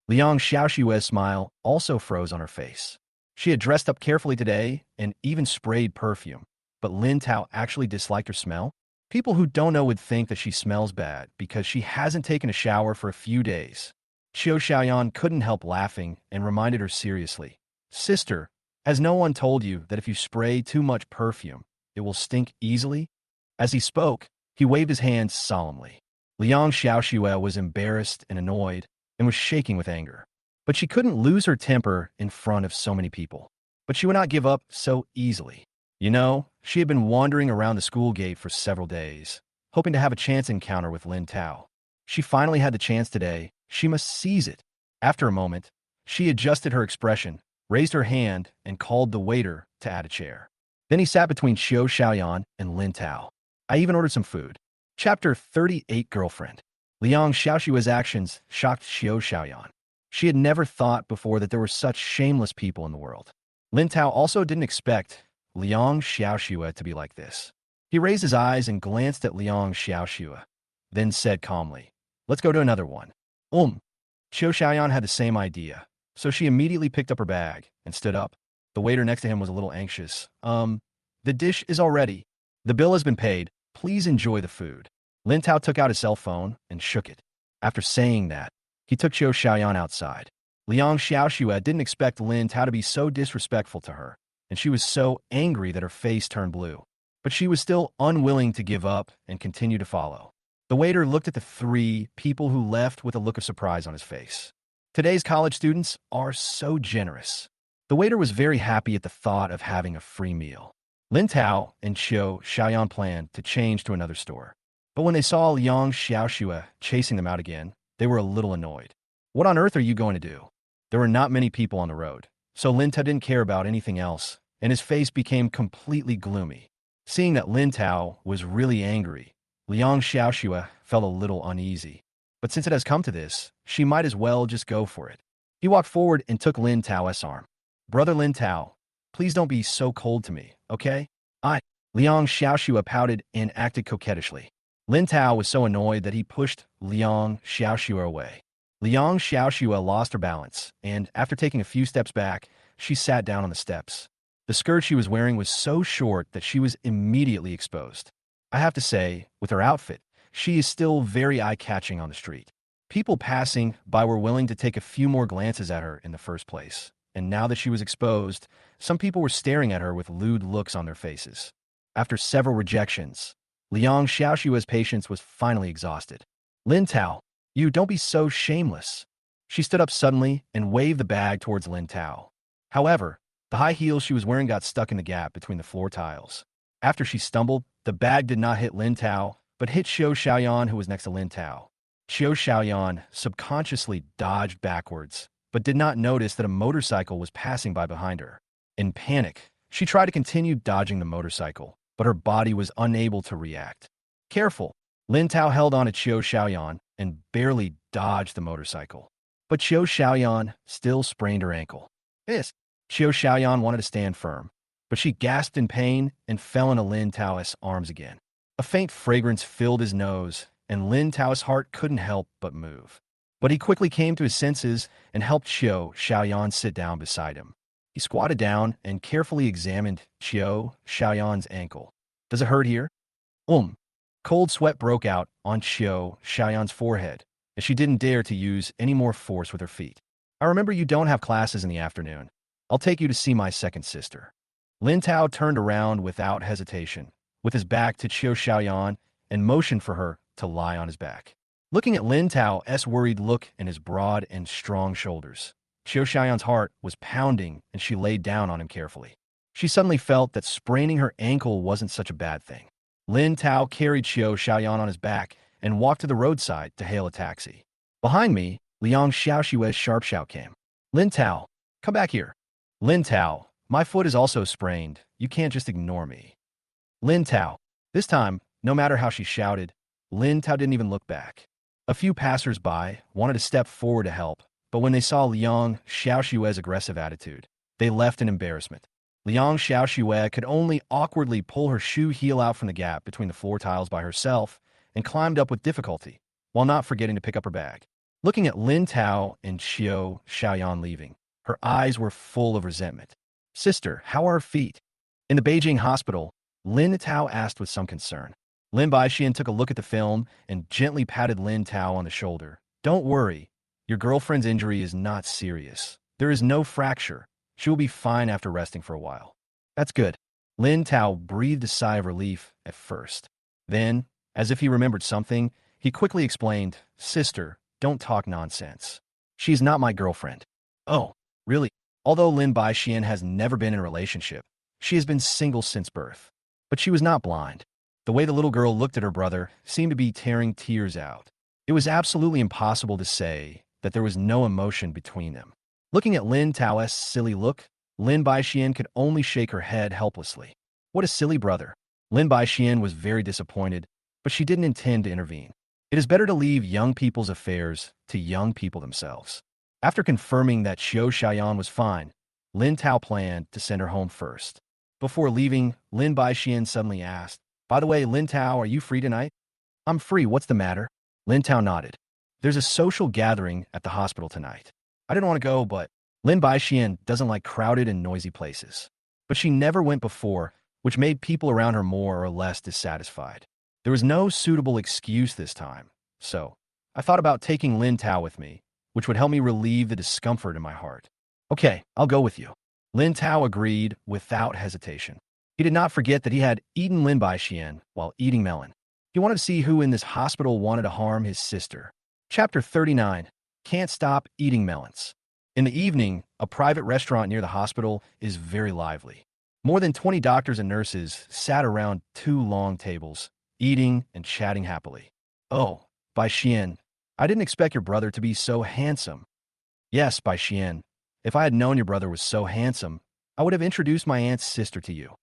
Liang Xiaoxue's smile also froze on her face. She had dressed up carefully today and even sprayed perfume, but Lin Tao actually disliked her smell? People who don't know would think that she smells bad because she hasn't taken a shower for a few days. Qiu Xiaoyan couldn't help laughing and reminded her seriously, Sister, has no one told you that if you spray too much perfume, it will stink easily? As he spoke, he waved his hands solemnly. Liang Xiaoxue was embarrassed and annoyed and was shaking with anger. But she couldn't lose her temper in front of so many people. But she would not give up so easily. You know, she had been wandering around the school gate for several days, hoping to have a chance encounter with Lin Tao. She finally had the chance today. She must seize it. After a moment, she adjusted her expression, raised her hand, and called the waiter to add a chair. Then he sat between Qiu Xiaoyan and Lin Tao. I even ordered some food. Chapter 38 Girlfriend. Liang Xiaoxue's actions shocked Qiu Xiaoyan. She had never thought before that there were such shameless people in the world. Lin Tao also didn't expect Liang Xiaoxue to be like this. He raised his eyes and glanced at Liang Xiaoxue, then said calmly, Let's go to another one. Qiu Xiaoyan had the same idea, so she immediately picked up her bag and stood up. The waiter next to him was a little anxious. The dish is all ready. The bill has been paid. Please enjoy the food. Lin Tao took out his cell phone and shook it. After saying that, he took Qiu Xiaoyan outside. Liang Xiaoxue didn't expect Lin Tao to be so disrespectful to her, and she was so angry that her face turned blue. But she was still unwilling to give up and continue to follow. The waiter looked at the three people who left with a look of surprise on his face. Today's college students are so generous. The waiter was very happy at the thought of having a free meal. Lin Tao and Qiu Xiaoyan planned to change to another store. But when they saw Liang Xiaoxue chasing them out again, they were a little annoyed. What on earth are you going to do? There were not many people on the road, so Lin Tao didn't care about anything else, and his face became completely gloomy. Seeing that Lin Tao was really angry, Liang Xiaoxue felt a little uneasy. But since it has come to this, she might as well just go for it. He walked forward and took Lin Tao's arm. Brother Lin Tao, please don't be so cold to me, okay? Liang Xiaoxue pouted and acted coquettishly. Lin Tao was so annoyed that he pushed Liang Xiaoxue away. Liang Xiaoxue lost her balance, and after taking a few steps back, she sat down on the steps. The skirt she was wearing was so short that she was immediately exposed. I have to say, with her outfit, she is still very eye-catching on the street. People passing by were willing to take a few more glances at her in the first place, and now that she was exposed, some people were staring at her with lewd looks on their faces. After several rejections, Liang Xiaoxue's patience was finally exhausted. Lin Tao, you don't be so shameless. She stood up suddenly and waved the bag towards Lin Tao. However, the high heels she was wearing got stuck in the gap between the floor tiles. After she stumbled, the bag did not hit Lin Tao, but hit Qiu Xiaoyan, who was next to Lin Tao. Qiu Xiaoyan subconsciously dodged backwards, but did not notice that a motorcycle was passing by behind her. In panic, she tried to continue dodging the motorcycle, but her body was unable to react. Careful! Lin Tao held on to Qiu Xiaoyan and barely dodged the motorcycle. But Qiu Xiaoyan still sprained her ankle. Qiu Xiaoyan wanted to stand firm, but she gasped in pain and fell into Lin Tao's arms again. A faint fragrance filled his nose, and Lin Tao's heart couldn't help but move. But he quickly came to his senses and helped Qiu Xiaoyan sit down beside him. He squatted down and carefully examined Qiu Xiaoyan's ankle. Does it hurt here? Cold sweat broke out on Qiu Xiaoyan's forehead, and she didn't dare to use any more force with her feet. I remember you don't have classes in the afternoon. I'll take you to see my second sister. Lin Tao turned around without hesitation, with his back to Qiu Xiaoyan, and motioned for her to lie on his back. Looking at Lin Tao's worried look and his broad and strong shoulders, Qiu Xiaoyan's heart was pounding and she laid down on him carefully. She suddenly felt that spraining her ankle wasn't such a bad thing. Lin Tao carried Qiu Xiaoyan on his back and walked to the roadside to hail a taxi. Behind me, Liang Xiaoxue's sharp shout came. Lin Tao, come back here. Lin Tao, my foot is also sprained. You can't just ignore me. Lin Tao. This time, no matter how she shouted, Lin Tao didn't even look back. A few passers-by wanted to step forward to help, but when they saw Liang Xiaoxue's aggressive attitude, they left in embarrassment. Liang Xiaoxue could only awkwardly pull her shoe heel out from the gap between the floor tiles by herself and climbed up with difficulty, while not forgetting to pick up her bag. Looking at Lin Tao and Qiu Xiaoyan leaving, her eyes were full of resentment. Sister, how are her feet? In the Beijing hospital, Lin Tao asked with some concern. Lin Baixian took a look at the film and gently patted Lin Tao on the shoulder. Don't worry, your girlfriend's injury is not serious. There is no fracture. She will be fine after resting for a while. That's good. Lin Tao breathed a sigh of relief at first. Then, as if he remembered something, he quickly explained, Sister, don't talk nonsense. She's not my girlfriend. Oh, really? Although Lin Baixian has never been in a relationship, she has been single since birth. But she was not blind. The way the little girl looked at her brother seemed to be tearing tears out. It was absolutely impossible to say that there was no emotion between them. Looking at Lin Tao's silly look, Lin Baixian could only shake her head helplessly. What a silly brother. Lin Baixian was very disappointed, but she didn't intend to intervene. It is better to leave young people's affairs to young people themselves. After confirming that Qiu Xiaoyan was fine, Lin Tao planned to send her home first. Before leaving, Lin Baixian suddenly asked, By the way, Lin Tao, are you free tonight? I'm free, what's the matter? Lin Tao nodded. There's a social gathering at the hospital tonight. I didn't want to go, but Lin Baixian doesn't like crowded and noisy places. But she never went before, which made people around her more or less dissatisfied. There was no suitable excuse this time, so I thought about taking Lin Tao with me, which would help me relieve the discomfort in my heart. Okay, I'll go with you. Lin Tao agreed without hesitation. He did not forget that he had eaten Lin Baixian while eating melon. He wanted to see who in this hospital wanted to harm his sister. Chapter 39. Can't stop eating melons. In the evening, a private restaurant near the hospital is very lively. More than 20 doctors and nurses sat around 2 long tables, eating and chatting happily. Oh, Baixian, I didn't expect your brother to be so handsome. Yes, Baixian, if I had known your brother was so handsome, I would have introduced my aunt's sister to you.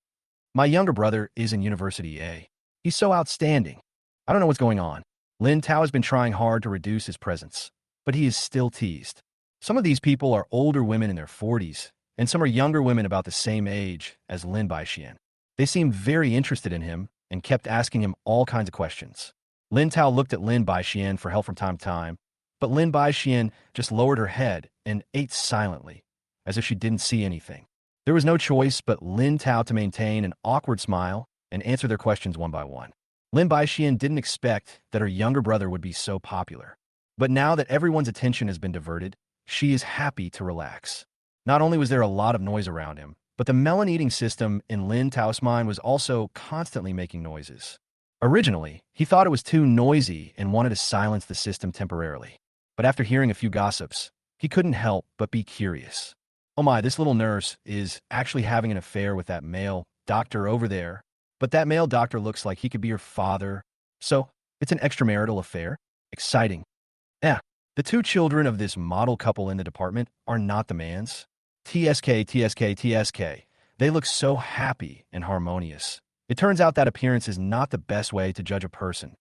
My younger brother is in University A. He's so outstanding. I don't know what's going on. Lin Tao has been trying hard to reduce his presence, but he is still teased. Some of these people are older women in their 40s, and some are younger women about the same age as Lin Baixian. They seemed very interested in him and kept asking him all kinds of questions. Lin Tao looked at Lin Baixian for help from time to time, but Lin Baixian just lowered her head and ate silently, as if she didn't see anything. There was no choice but Lin Tao to maintain an awkward smile and answer their questions one by one. Lin Baixian didn't expect that her younger brother would be so popular. But now that everyone's attention has been diverted, she is happy to relax. Not only was there a lot of noise around him, but the melon eating system in Lin Tao's mind was also constantly making noises. Originally, he thought it was too noisy and wanted to silence the system temporarily. But after hearing a few gossips, he couldn't help but be curious. Oh my, this little nurse is actually having an affair with that male doctor over there. But that male doctor looks like he could be her father. So, it's an extramarital affair. Exciting. Yeah, the 2 children of this model couple in the department are not the man's. TSK. They look so happy and harmonious. It turns out that appearance is not the best way to judge a person.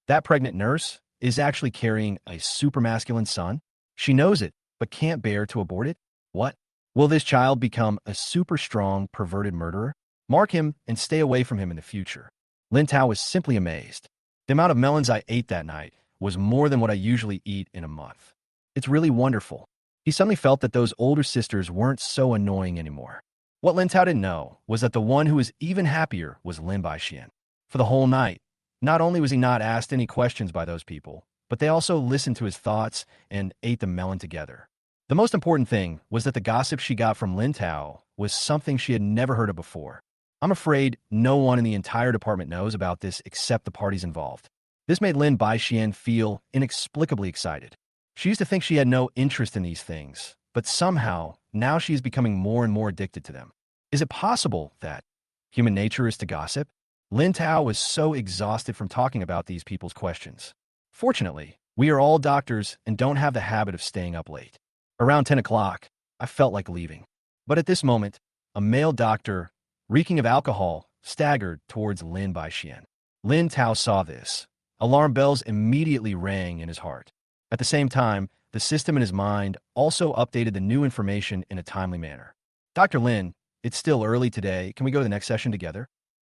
That pregnant nurse is actually carrying a supermasculine son. She knows it, but can't bear to abort it. What? Will this child become a super strong, perverted murderer? Mark him and stay away from him in the future. Lin Tao was simply amazed. The amount of melons I ate that night was more than what I usually eat in a month. It's really wonderful. He suddenly felt that those older sisters weren't so annoying anymore. What Lin Tao didn't know was that the one who was even happier was Lin Baixian. For the whole night, not only was he not asked any questions by those people, but they also listened to his thoughts and ate the melon together. The most important thing was that the gossip she got from Lin Tao was something she had never heard of before. I'm afraid no one in the entire department knows about this except the parties involved. This made Lin Xan feel inexplicably excited. She used to think she had no interest in these things, but somehow, now she is becoming more and more addicted to them. Is it possible that human nature is to gossip? Lin Tao was so exhausted from talking about these people's questions. Fortunately, we are all doctors and don't have the habit of staying up late. Around 10 o'clock, I felt like leaving. But at this moment, a male doctor, reeking of alcohol, staggered towards Lin Xan. Lin Tao saw this. Alarm bells immediately rang in his heart. At the same time, the system in his mind also updated the new information in a timely manner. Dr. Lin, it's still early today. Can we go to the next session together?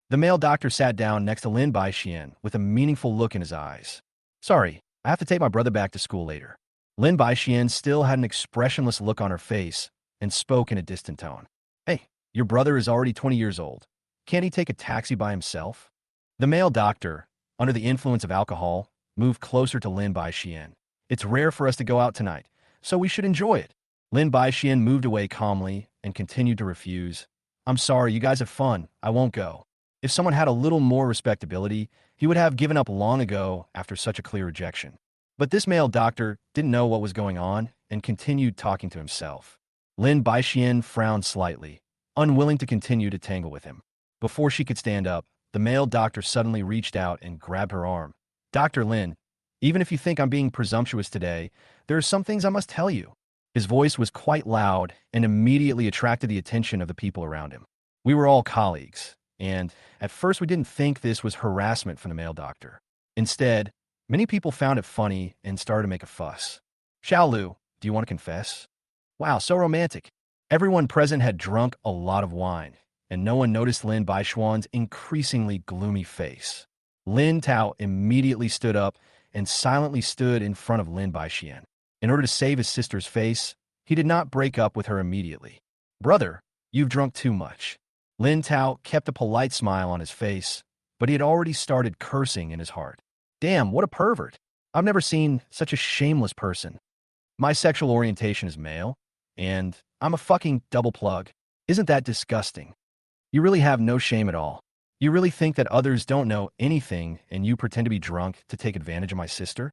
The male doctor sat down next to Lin Xan with a meaningful look in his eyes. Sorry, I have to take my brother back to school later. Lin Xan still had an expressionless look on her face and spoke in a distant tone. Hey, your brother is already 20 years old. Can't he take a taxi by himself? The male doctor, under the influence of alcohol, moved closer to Lin Xan. It's rare for us to go out tonight, so we should enjoy it. Lin Xan moved away calmly and continued to refuse. I'm sorry, you guys have fun. I won't go. If someone had a little more respectability, he would have given up long ago after such a clear rejection. But this male doctor didn't know what was going on and continued talking to himself. Lin Xan frowned slightly, unwilling to continue to tangle with him. Before she could stand up, the male doctor suddenly reached out and grabbed her arm. Dr. Lin, even if you think I'm being presumptuous today, there are some things I must tell you. His voice was quite loud and immediately attracted the attention of the people around him. We were all colleagues, and at first we didn't think this was harassment from the male doctor. Instead, many people found it funny and started to make a fuss. Xiao Lu, do you want to confess? Wow, so romantic. Everyone present had drunk a lot of wine, and no one noticed Lin Xan's increasingly gloomy face. Lin Tao immediately stood up and silently stood in front of Lin Xan. In order to save his sister's face, he did not break up with her immediately. Brother, you've drunk too much. Lin Tao kept a polite smile on his face, but he had already started cursing in his heart. Damn, what a pervert. I've never seen such a shameless person. My sexual orientation is male, and I'm a fucking double plug. Isn't that disgusting? You really have no shame at all. You really think that others don't know anything and you pretend to be drunk to take advantage of my sister?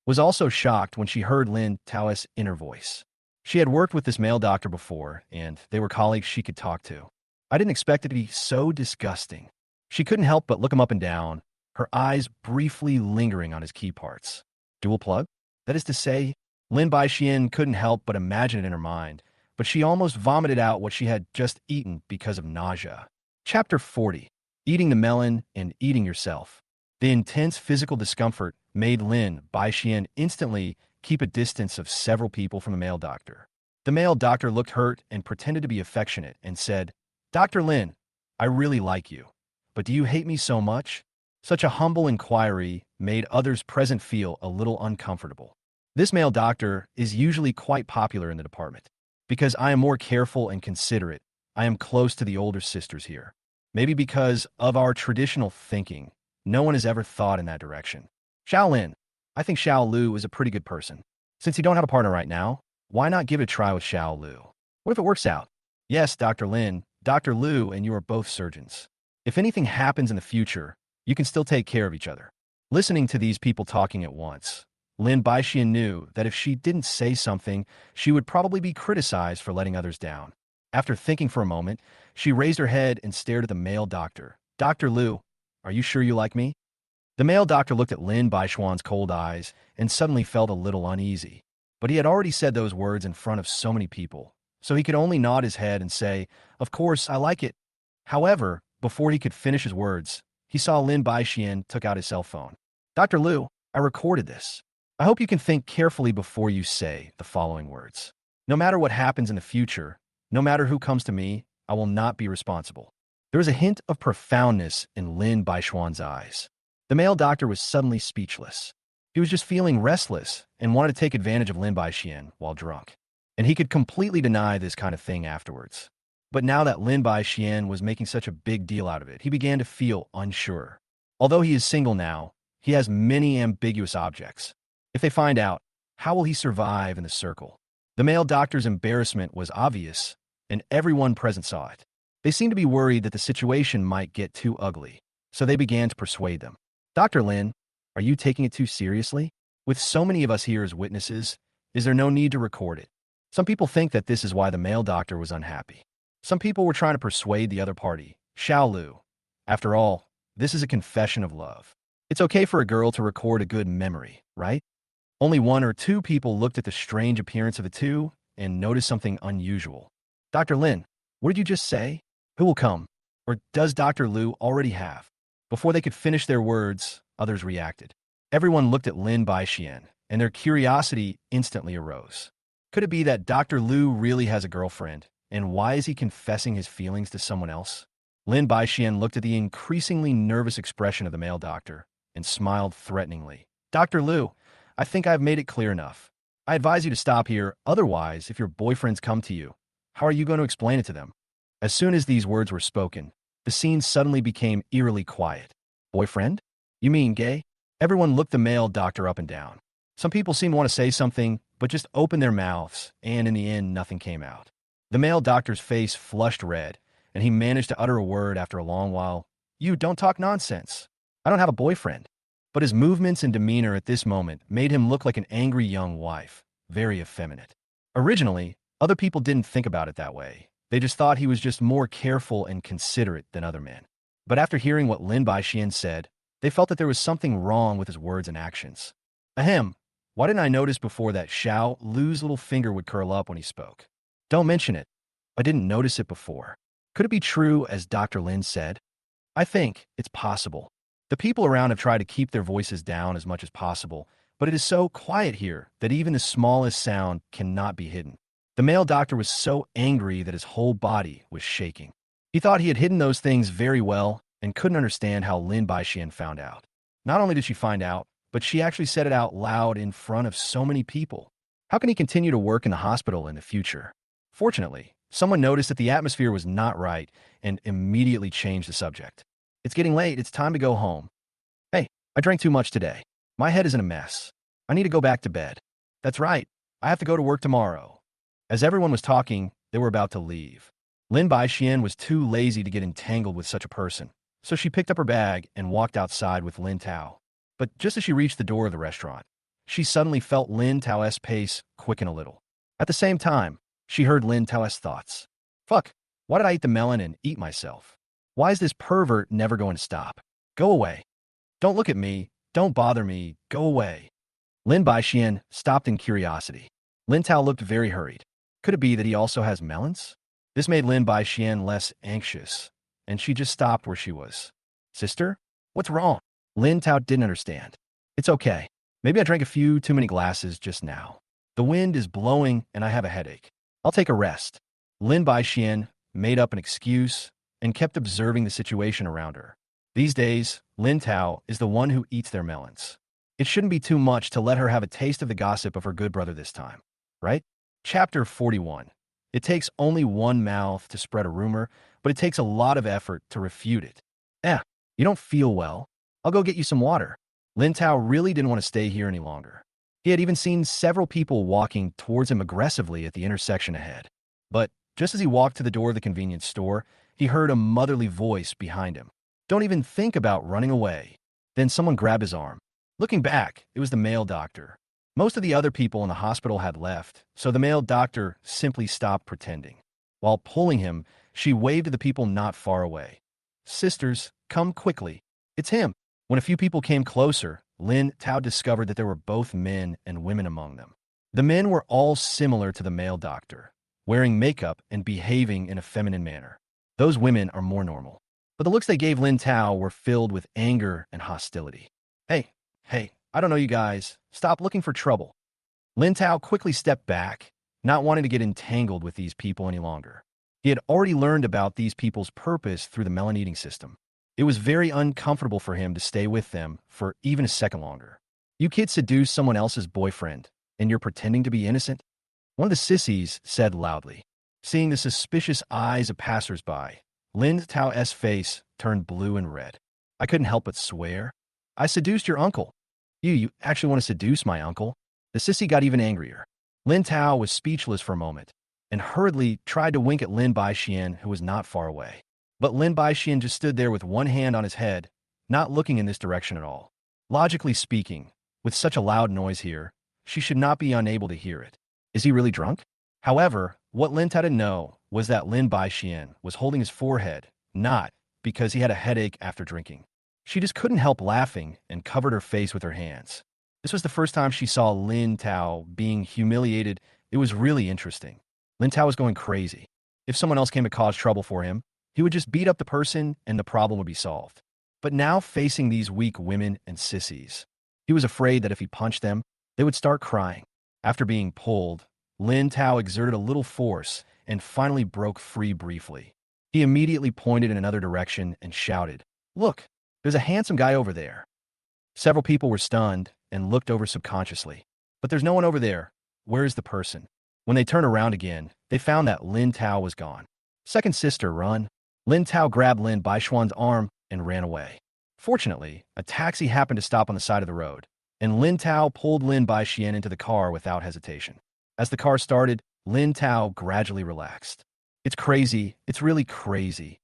Was also shocked when she heard Lin Tao's inner voice. She had worked with this male doctor before, and they were colleagues she could talk to. I didn't expect it to be so disgusting. She couldn't help but look him up and down, her eyes briefly lingering on his key parts. Dual plug? That is to say, Lin Xan couldn't help but imagine it in her mind, but she almost vomited out what she had just eaten because of nausea. Chapter 40. Eating the melon and eating yourself. The intense physical discomfort made Lin Xan instantly keep a distance of several people from the male doctor. The male doctor looked hurt and pretended to be affectionate and said, Dr. Lin, I really like you, but do you hate me so much? Such a humble inquiry made others present feel a little uncomfortable. This male doctor is usually quite popular in the department. Because I am more careful and considerate, I am close to the older sisters here. Maybe because of our traditional thinking, no one has ever thought in that direction. Xiao Lin, I think Xiao Lu is a pretty good person. Since you don't have a partner right now, why not give it a try with Xiao Lu? What if it works out? Yes, Dr. Lin, Dr. Lu and you are both surgeons. If anything happens in the future, you can still take care of each other. Listening to these people talking at once, Lin Xan knew that if she didn't say something, she would probably be criticized for letting others down. After thinking for a moment, she raised her head and stared at the male doctor. Dr. Lu, are you sure you like me? The male doctor looked at Lin Xan's cold eyes and suddenly felt a little uneasy. But he had already said those words in front of so many people, so he could only nod his head and say, Of course, I like it. However, before he could finish his words, he saw Lin Xan took out his cell phone. Dr. Lu, I recorded this. I hope you can think carefully before you say the following words. No matter what happens in the future, no matter who comes to me, I will not be responsible. There was a hint of profoundness in Lin Xan's eyes. The male doctor was suddenly speechless. He was just feeling restless and wanted to take advantage of Lin Xan while drunk. And he could completely deny this kind of thing afterwards. But now that Lin Xan was making such a big deal out of it, he began to feel unsure. Although he is single now, he has many ambiguous objects. If they find out, how will he survive in the circle? The male doctor's embarrassment was obvious, and everyone present saw it. They seemed to be worried that the situation might get too ugly, so they began to persuade them. Dr. Lin, are you taking it too seriously? With so many of us here as witnesses, is there no need to record it? Some people think that this is why the male doctor was unhappy. Some people were trying to persuade the other party, Xiao Lu. After all, this is a confession of love. It's okay for a girl to record a good memory, right? Only one or two people looked at the strange appearance of the two and noticed something unusual. Dr. Lin, what did you just say? Who will come? Or does Dr. Lu already have? Before they could finish their words, others reacted. Everyone looked at Lin Ze'an, and their curiosity instantly arose. Could it be that Dr. Lu really has a girlfriend, and why is he confessing his feelings to someone else? Lin Ze'an looked at the increasingly nervous expression of the male doctor and smiled threateningly. Dr. Lu, I think I've made it clear enough. I advise you to stop here. Otherwise, if your boyfriends come to you, how are you going to explain it to them? As soon as these words were spoken, the scene suddenly became eerily quiet. Boyfriend? You mean gay? Everyone looked the male doctor up and down. Some people seemed to want to say something, but just opened their mouths, and in the end, nothing came out. The male doctor's face flushed red, and he managed to utter a word after a long while. You don't talk nonsense. I don't have a boyfriend. But his movements and demeanor at this moment made him look like an angry young wife, very effeminate. Originally, other people didn't think about it that way. They just thought he was just more careful and considerate than other men. But after hearing what Lin Ze'an said, they felt that there was something wrong with his words and actions. Ahem, why didn't I notice before that Xiao Lu's little finger would curl up when he spoke? Don't mention it. I didn't notice it before. Could it be true, as Dr. Lin said? I think it's possible. The people around have tried to keep their voices down as much as possible, but it is so quiet here that even the smallest sound cannot be hidden. The male doctor was so angry that his whole body was shaking. He thought he had hidden those things very well and couldn't understand how Lin Ze'an found out. Not only did she find out, but she actually said it out loud in front of so many people. How can he continue to work in the hospital in the future? Fortunately, someone noticed that the atmosphere was not right and immediately changed the subject. It's getting late. It's time to go home. Hey, I drank too much today. My head is in a mess. I need to go back to bed. That's right. I have to go to work tomorrow. As everyone was talking, they were about to leave. Lin Ze'an was too lazy to get entangled with such a person, so she picked up her bag and walked outside with Lin Tao. But just as she reached the door of the restaurant, she suddenly felt Lin Tao's pace quicken a little. At the same time, she heard Lin Tao's thoughts. Fuck, why did I eat the melon and eat myself? Why is this pervert never going to stop? Go away. Don't look at me. Don't bother me. Go away. Lin Ze'an stopped in curiosity. Lin Tao looked very hurried. Could it be that he also has melons? This made Lin Ze'an less anxious, and she just stopped where she was. Sister? What's wrong? Lin Tao didn't understand. It's okay. Maybe I drank a few too many glasses just now. The wind is blowing and I have a headache. I'll take a rest. Lin Ze'an made up an excuse and kept observing the situation around her. These days, Lin Tao is the one who eats their melons. It shouldn't be too much to let her have a taste of the gossip of her good brother this time, right? Chapter 41. It takes only one mouth to spread a rumor, but it takes a lot of effort to refute it. You don't feel well. I'll go get you some water. Lin Tao really didn't want to stay here any longer. He had even seen several people walking towards him aggressively at the intersection ahead. But just as he walked to the door of the convenience store, he heard a motherly voice behind him. Don't even think about running away. Then someone grabbed his arm. Looking back, it was the male doctor. Most of the other people in the hospital had left, so the male doctor simply stopped pretending. While pulling him, she waved to the people not far away. Sisters, come quickly. It's him. When a few people came closer, Lin Tao discovered that there were both men and women among them. The men were all similar to the male doctor, wearing makeup and behaving in a feminine manner. Those women are more normal. But the looks they gave Lin Tao were filled with anger and hostility. Hey, I don't know you guys. Stop looking for trouble. Lin Tao quickly stepped back, not wanting to get entangled with these people any longer. He had already learned about these people's purpose through the melon eating system. It was very uncomfortable for him to stay with them for even a second longer. You kids seduce someone else's boyfriend, and you're pretending to be innocent? One of the sissies said loudly. Seeing the suspicious eyes of passersby, Lin Tao's face turned blue and red. I couldn't help but swear. I seduced your uncle. You actually want to seduce my uncle? The sissy got even angrier. Lin Tao was speechless for a moment, and hurriedly tried to wink at Lin Xian, who was not far away. But Lin Xian just stood there with one hand on his head, not looking in this direction at all. Logically speaking, with such a loud noise here, she should not be unable to hear it. Is he really drunk? However, what Lin didn't know was that Lin Xian was holding his forehead, not because he had a headache after drinking. She just couldn't help laughing and covered her face with her hands. This was the first time she saw Lin Tao being humiliated. It was really interesting. Lin Tao was going crazy. If someone else came to cause trouble for him, he would just beat up the person and the problem would be solved. But now facing these weak women and sissies, he was afraid that if he punched them, they would start crying. After being pulled, Lin Tao exerted a little force and finally broke free briefly. He immediately pointed in another direction and shouted, "Look, there's a handsome guy over there." Several people were stunned and looked over subconsciously. But there's no one over there. Where is the person? When they turned around again, they found that Lin Tao was gone. Second sister, run. Lin Tao grabbed Lin Baishuan's arm and ran away. Fortunately, a taxi happened to stop on the side of the road, and Lin Tao pulled Lin Baixian into the car without hesitation. As the car started, Lin Tao gradually relaxed. It's crazy. It's really crazy.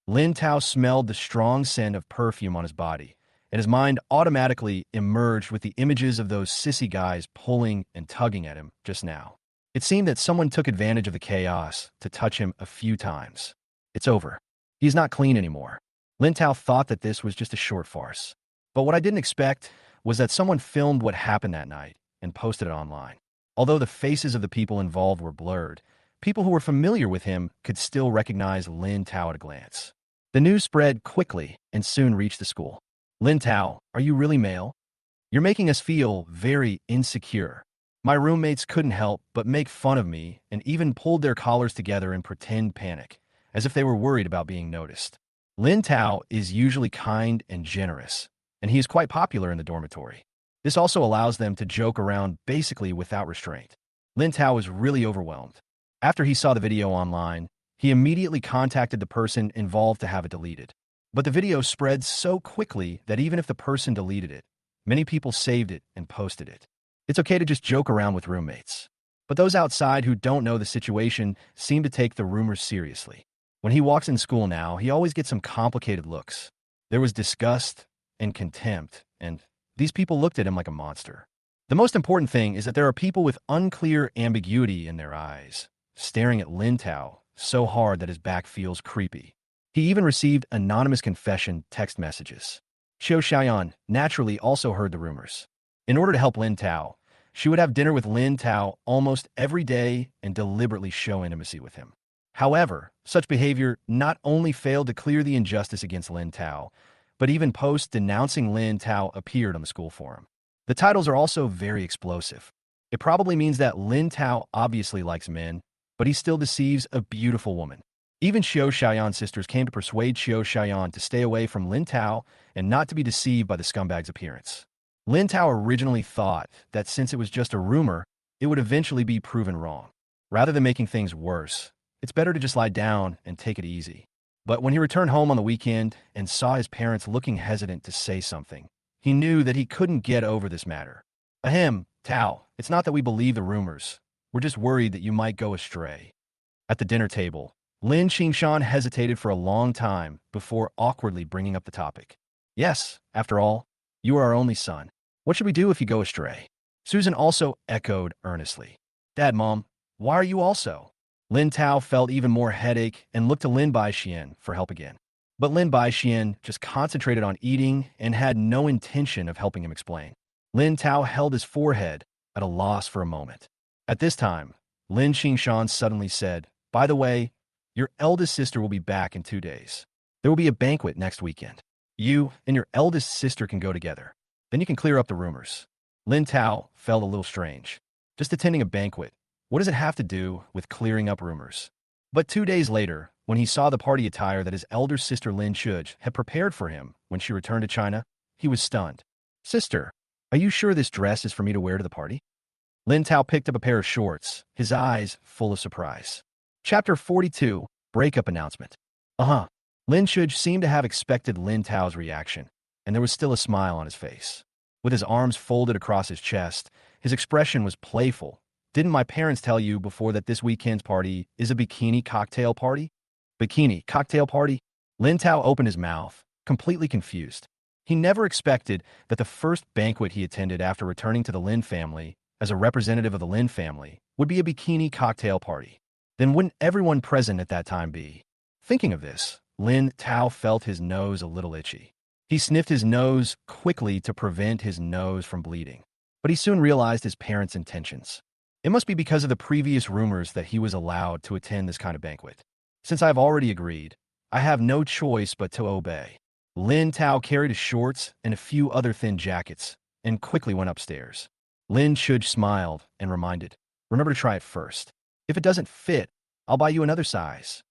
Lin Tao smelled the strong scent of perfume on his body, and his mind automatically emerged with the images of those sissy guys pulling and tugging at him just now. It seemed that someone took advantage of the chaos to touch him a few times. It's over. He's not clean anymore. Lin Tao thought that this was just a short farce. But what I didn't expect was that someone filmed what happened that night and posted it online. Although the faces of the people involved were blurred, people who were familiar with him could still recognize Lin Tao at a glance. The news spread quickly and soon reached the school. "Lin Tao, are you really male? You're making us feel very insecure." My roommates couldn't help but make fun of me and even pulled their collars together in pretend panic, as if they were worried about being noticed. Lin Tao is usually kind and generous, and he is quite popular in the dormitory. This also allows them to joke around basically without restraint. Lin Tao was really overwhelmed. After he saw the video online, he immediately contacted the person involved to have it deleted. But the video spread so quickly that even if the person deleted it, many people saved it and posted it. It's okay to just joke around with roommates. But those outside who don't know the situation seem to take the rumors seriously. When he walks in school now, he always gets some complicated looks. There was disgust and contempt, and these people looked at him like a monster. The most important thing is that there are people with unclear ambiguity in their eyes, staring at Lin Tao so hard that his back feels creepy. He even received anonymous confession text messages. Xiu Xiaoyan naturally also heard the rumors. In order to help Lin Tao, she would have dinner with Lin Tao almost every day and deliberately show intimacy with him. However, such behavior not only failed to clear the injustice against Lin Tao, but even posts denouncing Lin Tao appeared on the school forum. The titles are also very explosive. It probably means that Lin Tao obviously likes men, but he still deceives a beautiful woman. Even Xiu Xiaoyan's sisters came to persuade Xiu Xiaoyan to stay away from Lin Tao and not to be deceived by the scumbag's appearance. Lin Tao originally thought that since it was just a rumor, it would eventually be proven wrong. Rather than making things worse, it's better to just lie down and take it easy. But when he returned home on the weekend and saw his parents looking hesitant to say something, he knew that he couldn't get over this matter. "Ahem, Tao, it's not that we believe the rumors. We're just worried that you might go astray." At the dinner table, Lin Xan hesitated for a long time before awkwardly bringing up the topic. "Yes, after all, you are our only son. What should we do if you go astray?" Susan also echoed earnestly. "Dad, Mom, why are you also?" Lin Tao felt even more headache and looked to Lin Baixian for help again. But Lin Baixian just concentrated on eating and had no intention of helping him explain. Lin Tao held his forehead at a loss for a moment. At this time, Lin Xan suddenly said, "By the way, your eldest sister will be back in 2 days. There will be a banquet next weekend. You and your eldest sister can go together. Then you can clear up the rumors." Lin Tao felt a little strange. Just attending a banquet, what does it have to do with clearing up rumors? But 2 days later, when he saw the party attire that his elder sister Lin Shuj had prepared for him when she returned to China, he was stunned. "Sister, are you sure this dress is for me to wear to the party?" Lin Tao picked up a pair of shorts, his eyes full of surprise. Chapter 42, Breakup Announcement. Lin Shuj seemed to have expected Lin Tao's reaction, and there was still a smile on his face. With his arms folded across his chest, his expression was playful, Didn't my parents tell you before that this weekend's party is a bikini cocktail party? Bikini cocktail party? Lin Tao opened his mouth, completely confused. He never expected that the first banquet he attended after returning to the Lin family, as a representative of the Lin family, would be a bikini cocktail party. Then wouldn't everyone present at that time be? Thinking of this, Lin Tao felt his nose a little itchy. He sniffed his nose quickly to prevent his nose from bleeding. But he soon realized his parents' intentions. It must be because of the previous rumors that he was allowed to attend this kind of banquet. Since I have already agreed, I have no choice but to obey. Lin Tao carried his shorts and a few other thin jackets and quickly went upstairs. Lin Shuj smiled and reminded, "Remember to try it first. If it doesn't fit, I'll buy you another size."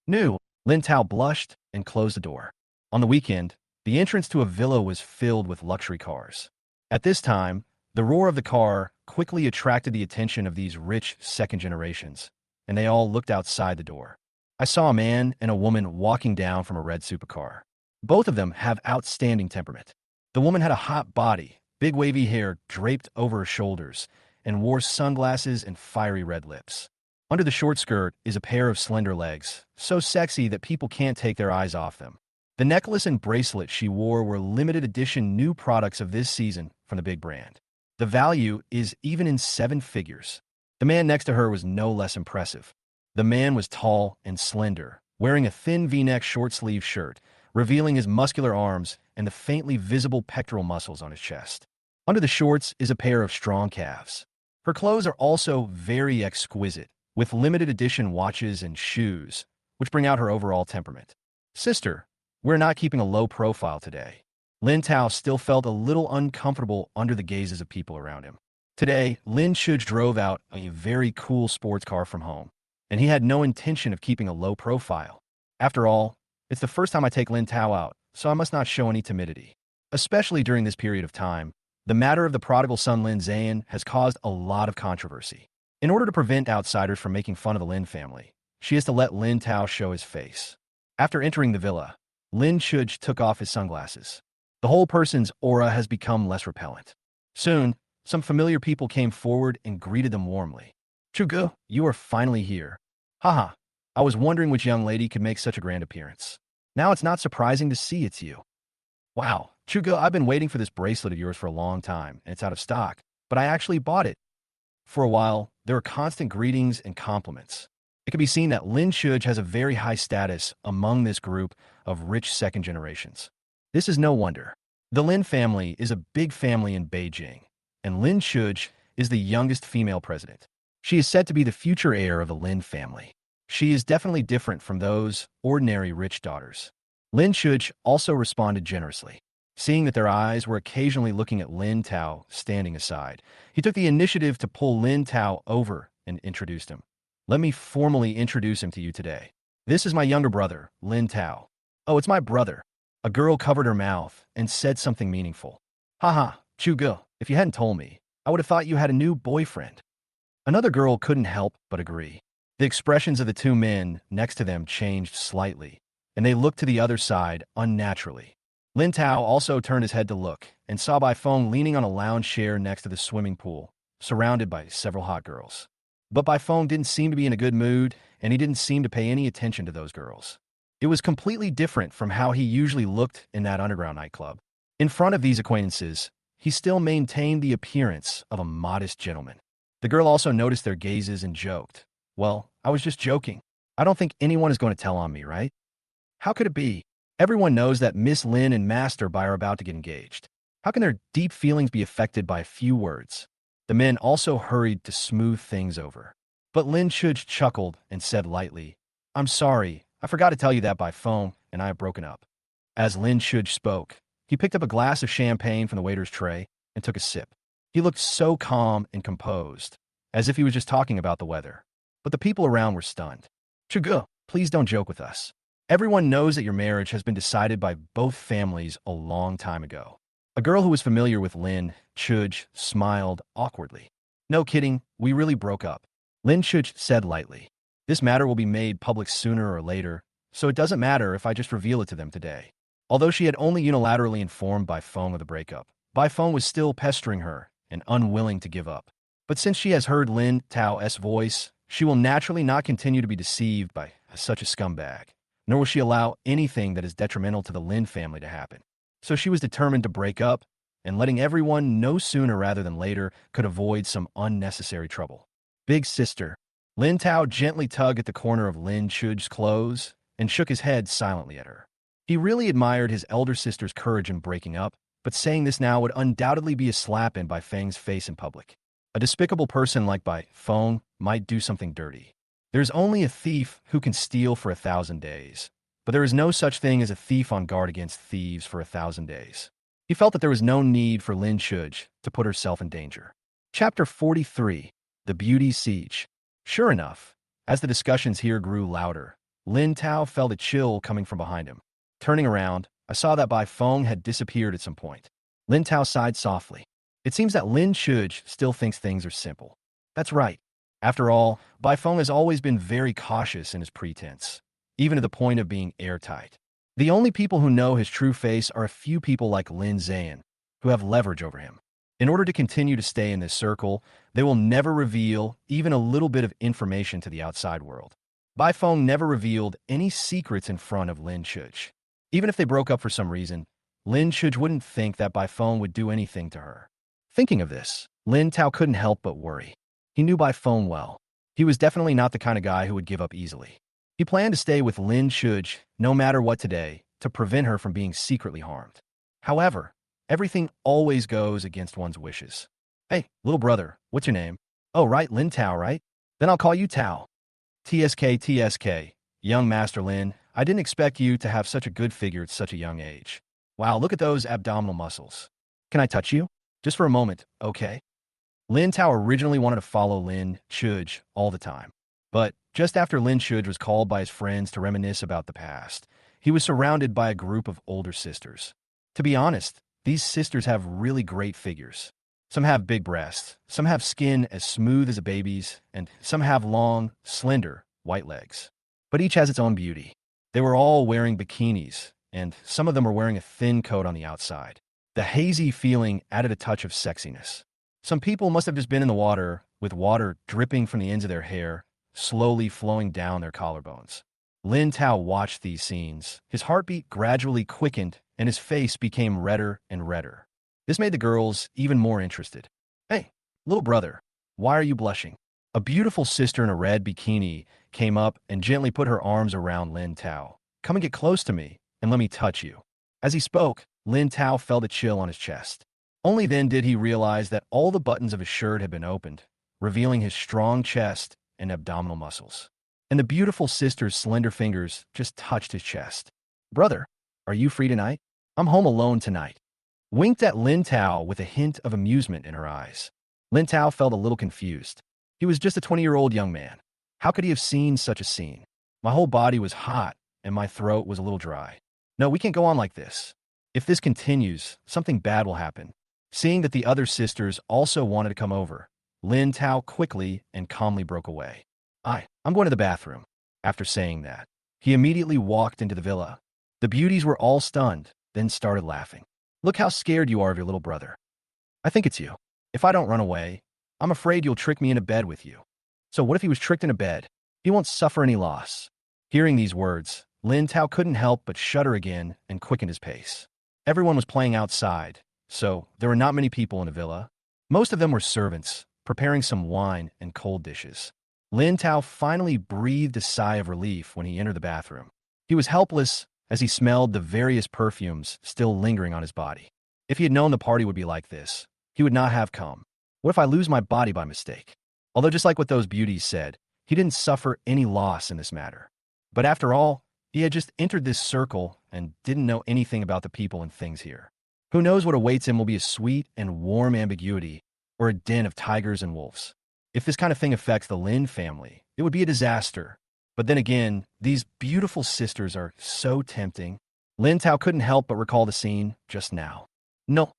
"No." Lin Tao blushed and closed the door. On the weekend, the entrance to a villa was filled with luxury cars. At this time, the roar of the car quickly attracted the attention of these rich second generations, and they all looked outside the door. I saw a man and a woman walking down from a red supercar. Both of them have outstanding temperament. The woman had a hot body, big wavy hair draped over her shoulders, and wore sunglasses and fiery red lips. Under the short skirt is a pair of slender legs, so sexy that people can't take their eyes off them. The necklace and bracelet she wore were limited edition new products of this season from the big brand. The value is even in 7 figures. The man next to her was no less impressive. The man was tall and slender, wearing a thin V-neck short-sleeve shirt, revealing his muscular arms and the faintly visible pectoral muscles on his chest. Under the shorts is a pair of strong calves. Her clothes are also very exquisite, with limited edition watches and shoes, which bring out her overall temperament. "Sister, we're not keeping a low profile today." Lin Tao still felt a little uncomfortable under the gazes of people around him. Today, Lin Shuj drove out a very cool sports car from home, and he had no intention of keeping a low profile. After all, it's the first time I take Lin Tao out, so I must not show any timidity. Especially during this period of time, the matter of the prodigal son Lin Ze'an has caused a lot of controversy. In order to prevent outsiders from making fun of the Lin family, she has to let Lin Tao show his face. After entering the villa, Lin Shuj took off his sunglasses. The whole person's aura has become less repellent. Soon, some familiar people came forward and greeted them warmly. "Chugu, you are finally here. Haha, I was wondering which young lady could make such a grand appearance. Now it's not surprising to see it's you. Wow, Chugu, I've been waiting for this bracelet of yours for a long time, and it's out of stock, but I actually bought it." For a while, there were constant greetings and compliments. It can be seen that Lin Shuj has a very high status among this group of rich second generations. This is no wonder. The Lin family is a big family in Beijing, and Lin Shuj is the youngest female president. She is said to be the future heir of the Lin family. She is definitely different from those ordinary rich daughters. Lin Shuj also responded generously. Seeing that their eyes were occasionally looking at Lin Tao standing aside, he took the initiative to pull Lin Tao over and introduced him. "Let me formally introduce him to you today. This is my younger brother, Lin Tao." "Oh, it's my brother." A girl covered her mouth and said something meaningful. "Haha, Chugu, if you hadn't told me, I would have thought you had a new boyfriend." Another girl couldn't help but agree. The expressions of the two men next to them changed slightly, and they looked to the other side unnaturally. Lin Tao also turned his head to look and saw Bai Feng leaning on a lounge chair next to the swimming pool, surrounded by several hot girls. But Bai Feng didn't seem to be in a good mood, and he didn't seem to pay any attention to those girls. It was completely different from how he usually looked in that underground nightclub. In front of these acquaintances, he still maintained the appearance of a modest gentleman. The girl also noticed their gazes and joked, "Well, I was just joking. I don't think anyone is going to tell on me, right? How could it be? Everyone knows that Miss Lin and Master Bai are about to get engaged. How can their deep feelings be affected by a few words?" The men also hurried to smooth things over. But Lin Shuj chuckled and said lightly, "I'm sorry, I forgot to tell you that Bai Feng and I have broken up." As Lin Shuj spoke, he picked up a glass of champagne from the waiter's tray and took a sip. He looked so calm and composed, as if he was just talking about the weather. But the people around were stunned. "Chugu, please don't joke with us. Everyone knows that your marriage has been decided by both families a long time ago." A girl who was familiar with Lin Shuj smiled awkwardly. "No kidding, we really broke up," Lin Shuj said lightly. "This matter will be made public sooner or later, so it doesn't matter if I just reveal it to them today." Although she had only unilaterally informed Bai Feng of the breakup, Bai Feng was still pestering her and unwilling to give up. But since she has heard Lin Tao's voice, she will naturally not continue to be deceived by such a scumbag, nor will she allow anything that is detrimental to the Lin family to happen. So she was determined to break up, and letting everyone know sooner rather than later could avoid some unnecessary trouble. Big sister. Lin Tao gently tugged at the corner of Lin Shuj's clothes and shook his head silently at her. He really admired his elder sister's courage in breaking up, but saying this now would undoubtedly be a slap in Bai Feng's face in public. A despicable person like Bai Feng might do something dirty. There's only a thief who can steal for 1,000 days, but there is no such thing as a thief on guard against thieves for 1,000 days. He felt that there was no need for Lin Shuj to put herself in danger. Chapter 43. The Beauty Siege. Sure enough, as the discussions here grew louder, Lin Tao felt a chill coming from behind him. Turning around, I saw that Bai Feng had disappeared at some point. Lin Tao sighed softly. It seems that Lin Shuj still thinks things are simple. That's right. After all, Bai Feng has always been very cautious in his pretense, even to the point of being airtight. The only people who know his true face are a few people like Lin Ze'an, who have leverage over him. In order to continue to stay in this circle, they will never reveal even a little bit of information to the outside world. Bai Feng never revealed any secrets in front of Lin Shuj. Even if they broke up for some reason, Lin Shuj wouldn't think that Bai Feng would do anything to her. Thinking of this, Lin Tao couldn't help but worry. He knew Bai Feng well. He was definitely not the kind of guy who would give up easily. He planned to stay with Lin Shuj no matter what today to prevent her from being secretly harmed. However, everything always goes against one's wishes. Hey, little brother, what's your name? Oh, right, Lin Tao, right? Then I'll call you Tao. TSK, young Master Lin, I didn't expect you to have such a good figure at such a young age. Wow, look at those abdominal muscles. Can I touch you? Just for a moment, okay? Lin Tao originally wanted to follow Lin Shuj all the time. But just after Lin Shuj was called by his friends to reminisce about the past, he was surrounded by a group of older sisters. To be honest, these sisters have really great figures. Some have big breasts, some have skin as smooth as a baby's, and some have long, slender, white legs. But each has its own beauty. They were all wearing bikinis, and some of them were wearing a thin coat on the outside. The hazy feeling added a touch of sexiness. Some people must have just been in the water, with water dripping from the ends of their hair, slowly flowing down their collarbones. Lin Tao watched these scenes. His heartbeat gradually quickened, and his face became redder and redder. This made the girls even more interested. Hey, little brother, why are you blushing? A beautiful sister in a red bikini came up and gently put her arms around Lin Tao. Come and get close to me, and let me touch you. As he spoke, Lin Tao felt a chill on his chest. Only then did he realize that all the buttons of his shirt had been opened, revealing his strong chest and abdominal muscles. And the beautiful sister's slender fingers just touched his chest. Brother, are you free tonight? I'm home alone tonight. Winked at Lin Tao with a hint of amusement in her eyes. Lin Tao felt a little confused. He was just a 20-year-old young man. How could he have seen such a scene? My whole body was hot, and my throat was a little dry. No, we can't go on like this. If this continues, something bad will happen. Seeing that the other sisters also wanted to come over, Lin Tao quickly and calmly broke away. I'm going to the bathroom. After saying that, he immediately walked into the villa. The beauties were all stunned, then started laughing. Look how scared you are of your little brother. I think it's you. If I don't run away, I'm afraid you'll trick me into bed with you. So what if he was tricked into bed? He won't suffer any loss. Hearing these words, Lin Tao couldn't help but shudder again and quicken his pace. Everyone was playing outside, so there were not many people in the villa. Most of them were servants, preparing some wine and cold dishes. Lin Tao finally breathed a sigh of relief when he entered the bathroom. He was helpless as he smelled the various perfumes still lingering on his body. If he had known the party would be like this, he would not have come. What if I lose my body by mistake? Although just like what those beauties said, he didn't suffer any loss in this matter. But after all, he had just entered this circle and didn't know anything about the people and things here. Who knows what awaits him will be a sweet and warm ambiguity or a den of tigers and wolves. If this kind of thing affects the Lin family, it would be a disaster. But then again, these beautiful sisters are so tempting. Lin Tao couldn't help but recall the scene just now. No.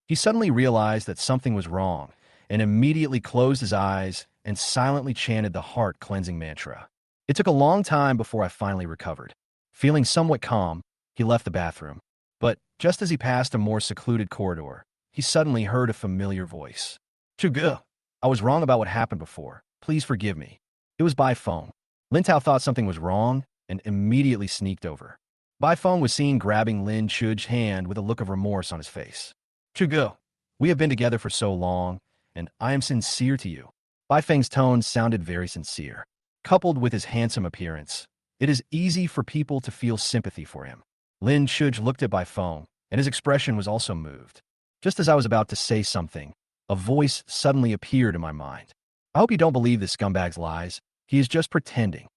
He suddenly realized that something was wrong and immediately closed his eyes and silently chanted the heart-cleansing mantra. It took a long time before I finally recovered. Feeling somewhat calm, he left the bathroom. But just as he passed a more secluded corridor, he suddenly heard a familiar voice. Chugu! I was wrong about what happened before. Please forgive me. It was by phone. Lin Tao thought something was wrong and immediately sneaked over. Bai Feng was seen grabbing Lin Shuj's hand with a look of remorse on his face. Chugo, we have been together for so long, and I am sincere to you. Bai Feng's tone sounded very sincere. Coupled with his handsome appearance, it is easy for people to feel sympathy for him. Lin Shuj looked at Bai Feng, and his expression was also moved. Just as I was about to say something, a voice suddenly appeared in my mind. I hope you don't believe this scumbag's lies. He is just pretending.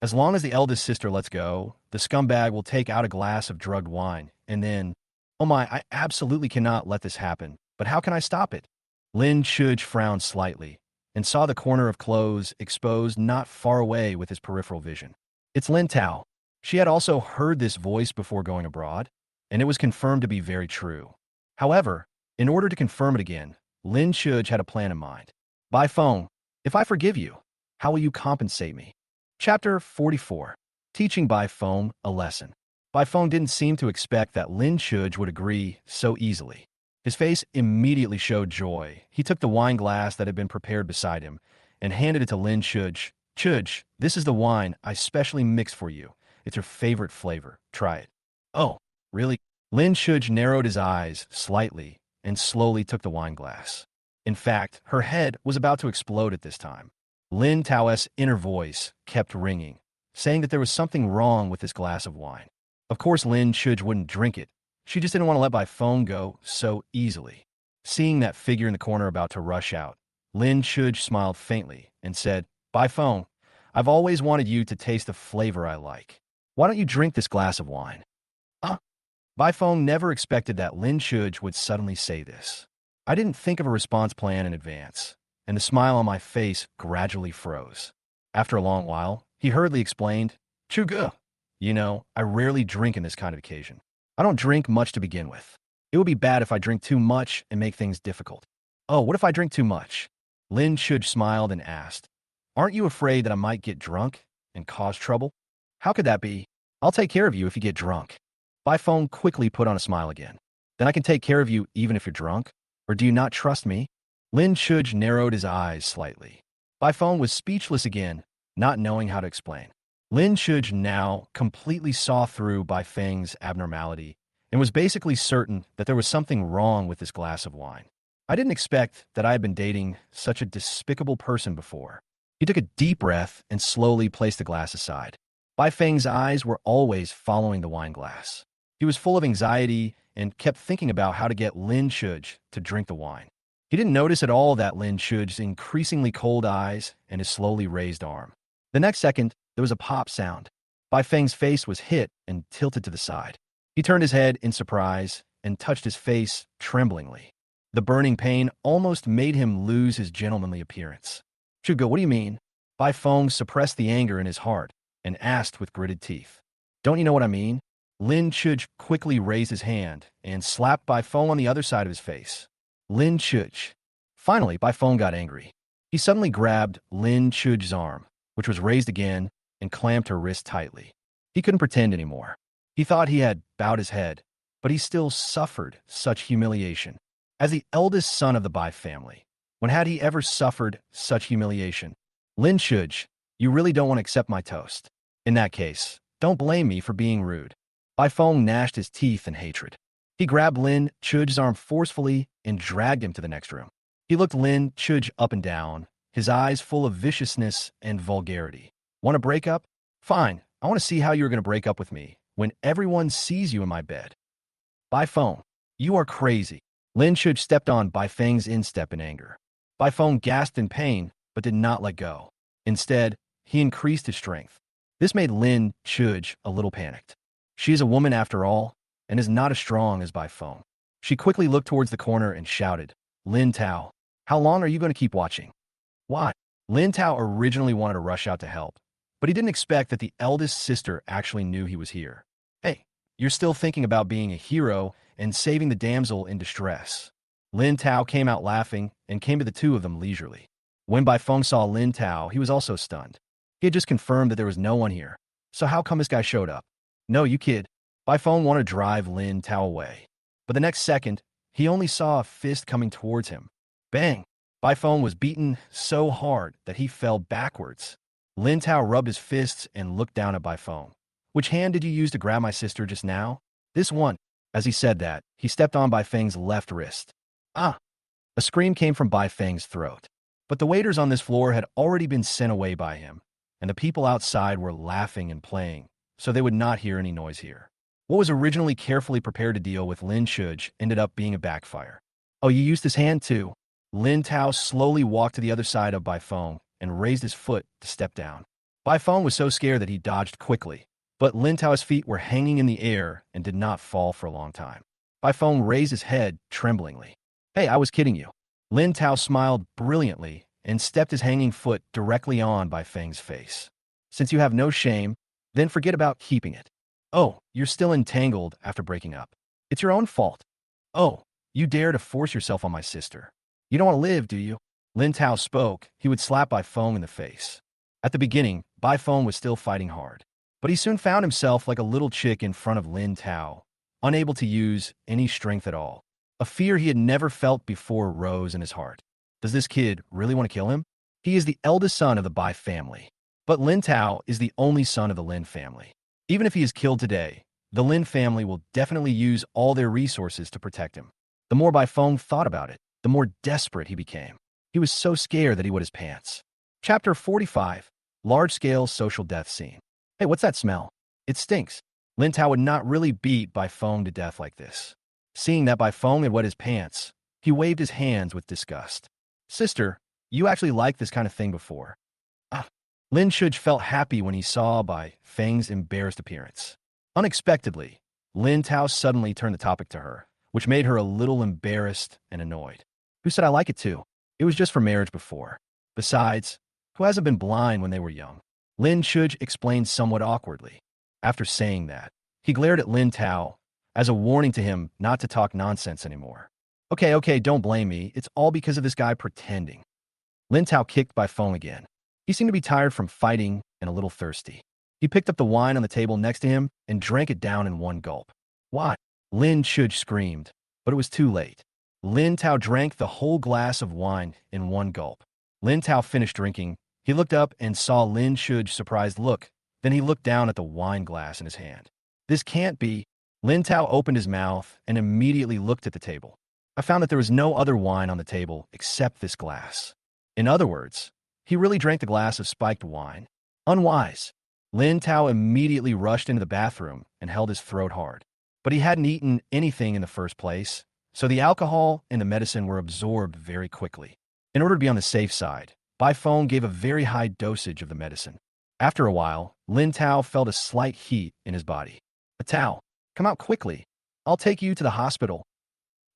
As long as the eldest sister lets go, the scumbag will take out a glass of drugged wine, and then, oh my, I absolutely cannot let this happen, but how can I stop it? Lin Shuj frowned slightly, and saw the corner of clothes exposed not far away with his peripheral vision. It's Lin Tao. She had also heard this voice before going abroad, and it was confirmed to be very true. However, in order to confirm it again, Lin Shuj had a plan in mind. Bai Feng, if I forgive you, how will you compensate me? Chapter 44. Teaching Bai Feng a lesson. Bai Feng didn't seem to expect that Lin Shuj would agree so easily. His face immediately showed joy. He took the wine glass that had been prepared beside him and handed it to Lin Shuj. Shuj, this is the wine I specially mixed for you. It's your favorite flavor. Try it. Oh, really? Lin Shuj narrowed his eyes slightly and slowly took the wine glass. In fact, her head was about to explode at this time. Lin Tao's inner voice kept ringing, saying that there was something wrong with this glass of wine. Of course, Lin Shuj wouldn't drink it. She just didn't want to let Bai Feng go so easily. Seeing that figure in the corner about to rush out, Lin Shuj smiled faintly and said, Bai Feng, I've always wanted you to taste the flavor I like. Why don't you drink this glass of wine? Bai Feng never expected that Lin Shuj would suddenly say this. I didn't think of a response plan in advance, and the smile on my face gradually froze. After a long while, he hurriedly explained, Chugu, you know, I rarely drink in this kind of occasion. I don't drink much to begin with. It would be bad if I drink too much and make things difficult. Oh, what if I drink too much? Lin Shuj smiled and asked, Aren't you afraid that I might get drunk and cause trouble? How could that be? I'll take care of you if you get drunk. Bai Feng quickly put on a smile again. Then I can take care of you even if you're drunk? Or do you not trust me? Lin Shuj narrowed his eyes slightly. Bai Feng was speechless again, not knowing how to explain. Lin Shuj now completely saw through Bai Feng's abnormality and was basically certain that there was something wrong with this glass of wine. I didn't expect that I had been dating such a despicable person before. He took a deep breath and slowly placed the glass aside. Bai Feng's eyes were always following the wine glass. He was full of anxiety and kept thinking about how to get Lin Shuj to drink the wine. He didn't notice at all that Lin Shuj's increasingly cold eyes and his slowly raised arm. The next second, there was a pop sound. Bai Feng's face was hit and tilted to the side. He turned his head in surprise and touched his face tremblingly. The burning pain almost made him lose his gentlemanly appearance. Chugo, what do you mean? Bai Feng suppressed the anger in his heart and asked with gritted teeth. Don't you know what I mean? Lin Shuj quickly raised his hand and slapped Bai Feng on the other side of his face. Lin Shuj. Finally, Bai Feng got angry. He suddenly grabbed Lin Shuj's arm, which was raised again, and clamped her wrist tightly. He couldn't pretend anymore. He thought he had bowed his head, but he still suffered such humiliation. As the eldest son of the Bai family, when had he ever suffered such humiliation? Lin Shuj, you really don't want to accept my toast. In that case, don't blame me for being rude. Bai Feng gnashed his teeth in hatred. He grabbed Lin Chuj's arm forcefully and dragged him to the next room. He looked Lin Chuj up and down, his eyes full of viciousness and vulgarity. Want to break up? Fine, I want to see how you're going to break up with me when everyone sees you in my bed. Bai Feng, you are crazy. Lin Chuj stepped on Bai Feng's instep in anger. Bai Feng gasped in pain, but did not let go. Instead, he increased his strength. This made Lin Chuj a little panicked. She is a woman after all, and is not as strong as Bai Feng. She quickly looked towards the corner and shouted, Lin Tao, how long are you going to keep watching? Why? Lin Tao originally wanted to rush out to help, but he didn't expect that the eldest sister actually knew he was here. Hey, you're still thinking about being a hero and saving the damsel in distress. Lin Tao came out laughing and came to the two of them leisurely. When Bai Feng saw Lin Tao, he was also stunned. He had just confirmed that there was no one here. So how come this guy showed up? No, you kid. Bai Feng wanted to drive Lin Tao away. But the next second, he only saw a fist coming towards him. Bang! Bai Feng was beaten so hard that he fell backwards. Lin Tao rubbed his fists and looked down at Bai Feng. Which hand did you use to grab my sister just now? This one. As he said that, he stepped on Bai Feng's left wrist. Ah! A scream came from Bai Feng's throat. But the waiters on this floor had already been sent away by him, and the people outside were laughing and playing, so they would not hear any noise here. What was originally carefully prepared to deal with Lin Shuj ended up being a backfire. Oh, you used his hand too? Lin Tao slowly walked to the other side of Bai Feng and raised his foot to step down. Bai Feng was so scared that he dodged quickly, but Lin Tao's feet were hanging in the air and did not fall for a long time. Bai Feng raised his head tremblingly. Hey, I was kidding you. Lin Tao smiled brilliantly and stepped his hanging foot directly on Bai Feng's face. Since you have no shame, then forget about keeping it. Oh, you're still entangled after breaking up. It's your own fault. Oh, you dare to force yourself on my sister. You don't want to live, do you? Lin Tao spoke. He would slap Bai Feng in the face. At the beginning, Bai Feng was still fighting hard. But he soon found himself like a little chick in front of Lin Tao, unable to use any strength at all. A fear he had never felt before rose in his heart. Does this kid really want to kill him? He is the eldest son of the Bai family. But Lin Tao is the only son of the Lin family. Even if he is killed today, the Lin family will definitely use all their resources to protect him. The more Bai Feng thought about it, the more desperate he became. He was so scared that he wet his pants. Chapter 45. Large-scale social death scene. Hey, what's that smell? It stinks. Lin Tao would not really beat Bai Feng to death like this. Seeing that Bai Feng had wet his pants, he waved his hands with disgust. Sister, you actually liked this kind of thing before. Ah. Lin Shuj felt happy when he saw Bai Feng's embarrassed appearance. Unexpectedly, Lin Tao suddenly turned the topic to her, which made her a little embarrassed and annoyed. Who said I like it too? It was just for marriage before. Besides, who hasn't been blind when they were young? Lin Shuj explained somewhat awkwardly. After saying that, he glared at Lin Tao as a warning to him not to talk nonsense anymore. Okay, don't blame me. It's all because of this guy pretending. Lin Tao kicked Bai Feng again. He seemed to be tired from fighting and a little thirsty. He picked up the wine on the table next to him and drank it down in one gulp. What? Lin Shuj screamed, but it was too late. Lin Tao drank the whole glass of wine in one gulp. Lin Tao finished drinking. He looked up and saw Lin Shuj's surprised look. Then he looked down at the wine glass in his hand. This can't be. Lin Tao opened his mouth and immediately looked at the table. I found that there was no other wine on the table except this glass. In other words, he really drank the glass of spiked wine. Unwise. Lin Tao immediately rushed into the bathroom and held his throat hard. But he hadn't eaten anything in the first place, so the alcohol and the medicine were absorbed very quickly. In order to be on the safe side, Bai Feng gave a very high dosage of the medicine. After a while, Lin Tao felt a slight heat in his body. Tao, come out quickly. I'll take you to the hospital.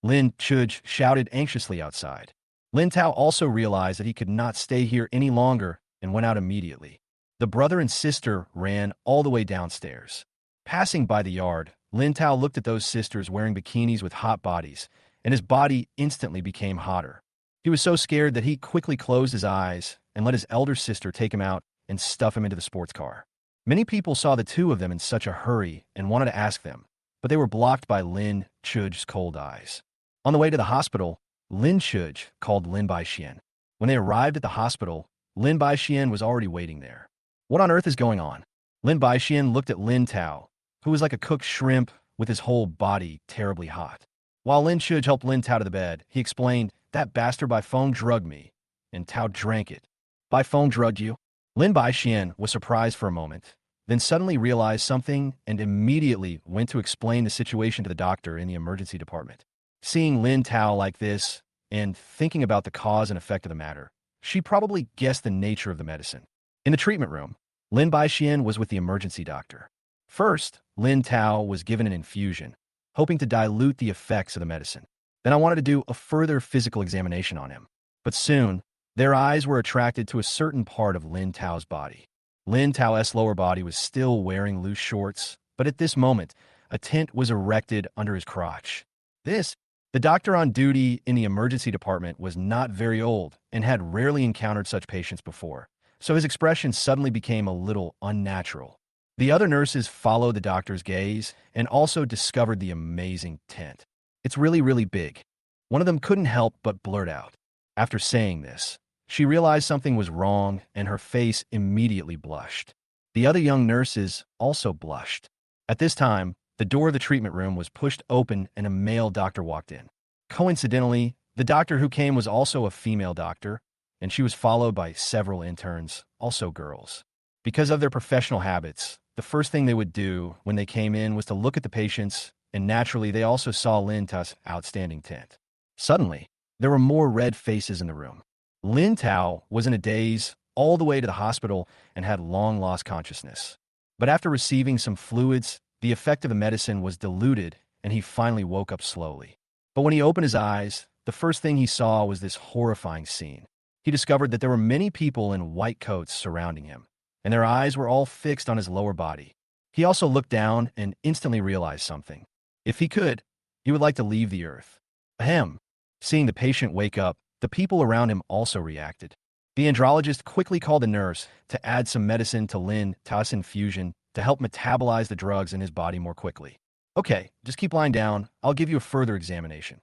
Lin Shuj shouted anxiously outside. Lin Tao also realized that he could not stay here any longer and went out immediately. The brother and sister ran all the way downstairs. Passing by the yard, Lin Tao looked at those sisters wearing bikinis with hot bodies, and his body instantly became hotter. He was so scared that he quickly closed his eyes and let his elder sister take him out and stuff him into the sports car. Many people saw the two of them in such a hurry and wanted to ask them, but they were blocked by Lin Shuj's cold eyes. On the way to the hospital, Lin Shuj called Lin Baixian. When they arrived at the hospital, Lin Baixian was already waiting there. What on earth is going on? Lin Baixian looked at Lin Tao, who was like a cooked shrimp with his whole body terribly hot. While Lin Shuj helped Lin Tao to the bed, he explained, that bastard Bai Feng drugged me, and Tao drank it. Bai Feng drugged you? Lin Baixian was surprised for a moment, then suddenly realized something and immediately went to explain the situation to the doctor in the emergency department. Seeing Lin Tao like this, and thinking about the cause and effect of the matter, she probably guessed the nature of the medicine. In the treatment room, Lin Baixian was with the emergency doctor. First, Lin Tao was given an infusion, hoping to dilute the effects of the medicine. Then I wanted to do a further physical examination on him. But soon, their eyes were attracted to a certain part of Lin Tao's body. Lin Tao's lower body was still wearing loose shorts, but at this moment, a tent was erected under his crotch. The doctor on duty in the emergency department was not very old and had rarely encountered such patients before, so his expression suddenly became a little unnatural. The other nurses followed the doctor's gaze and also discovered the amazing tent. It's really, really big. One of them couldn't help but blurt out, After saying this, she realized something was wrong and her face immediately blushed. The other young nurses also blushed. At this time, the door of the treatment room was pushed open and a male doctor walked in. Coincidentally, the doctor who came was also a female doctor, and she was followed by several interns, also girls. Because of their professional habits, the first thing they would do when they came in was to look at the patients, and naturally they also saw Lin Tao's outstanding tint. Suddenly, there were more red faces in the room. Lin Tao was in a daze all the way to the hospital and had long lost consciousness. But after receiving some fluids, the effect of the medicine was diluted and he finally woke up slowly. But when he opened his eyes, the first thing he saw was this horrifying scene. He discovered that there were many people in white coats surrounding him, and their eyes were all fixed on his lower body. He also looked down and instantly realized something. If he could, he would like to leave the earth. Ahem. Seeing the patient wake up, the people around him also reacted. The andrologist quickly called the nurse to add some medicine to Lin Tao's infusion to help metabolize the drugs in his body more quickly. Okay, just keep lying down. I'll give you a further examination.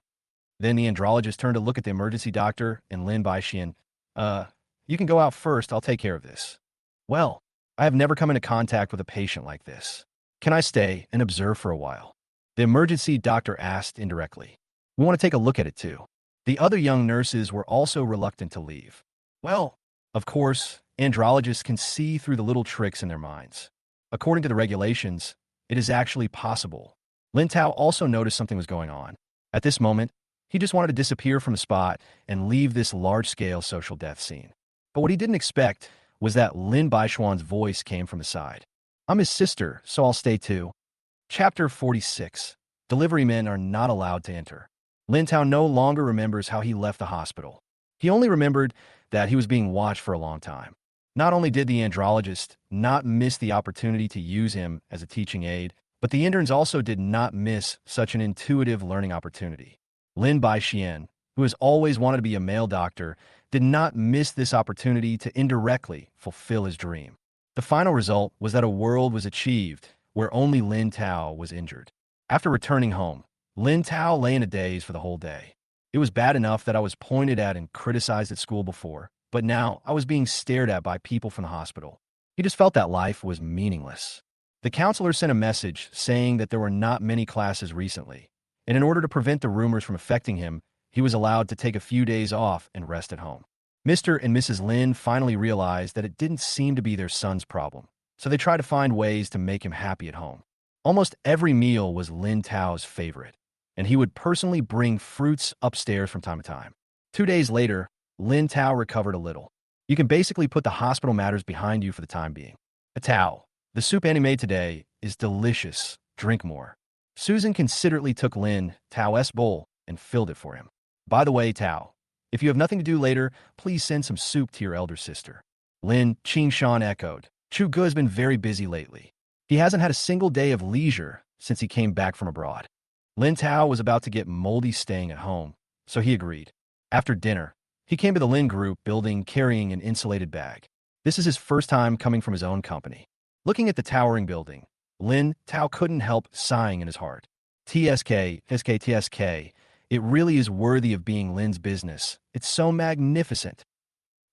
Then the andrologist turned to look at the emergency doctor and Lin Xian. You can go out first. I'll take care of this. Well, I have never come into contact with a patient like this. Can I stay and observe for a while? The emergency doctor asked indirectly. We want to take a look at it too. The other young nurses were also reluctant to leave. Well, of course, andrologists can see through the little tricks in their minds. According to the regulations, it is actually possible. Lin Tao also noticed something was going on. At this moment, he just wanted to disappear from the spot and leave this large-scale social death scene. But what he didn't expect was that Lin Baishuan's voice came from the side. I'm his sister, so I'll stay too. Chapter 46. Delivery men are not allowed to enter. Lin Tao no longer remembers how he left the hospital. He only remembered that he was being watched for a long time. Not only did the andrologist not miss the opportunity to use him as a teaching aid, but the interns also did not miss such an intuitive learning opportunity. Lin Xian, who has always wanted to be a male doctor, did not miss this opportunity to indirectly fulfill his dream. The final result was that a world was achieved where only Lin Tao was injured. After returning home, Lin Tao lay in a daze for the whole day. It was bad enough that I was pointed at and criticized at school before, but now I was being stared at by people from the hospital. He just felt that life was meaningless. The counselor sent a message saying that there were not many classes recently, and in order to prevent the rumors from affecting him, he was allowed to take a few days off and rest at home. Mr. and Mrs. Lin finally realized that it didn't seem to be their son's problem, so they tried to find ways to make him happy at home. Almost every meal was Lin Tao's favorite, and he would personally bring fruits upstairs from time to time. 2 days later, Lin Tao recovered a little. You can basically put the hospital matters behind you for the time being. Tao, the soup Annie made today is delicious. Drink more. Susan considerately took Lin Tao's bowl and filled it for him. By the way, Tao, if you have nothing to do later, please send some soup to your elder sister. Lin Shan echoed. Chu Gu has been very busy lately. He hasn't had a single day of leisure since he came back from abroad. Lin Tao was about to get moldy staying at home, so he agreed. After dinner, he came to the Lin group building carrying an insulated bag. This is his first time coming from his own company. Looking at the towering building, Lin Tao couldn't help sighing in his heart. TSK, it really is worthy of being Lin's business. It's so magnificent.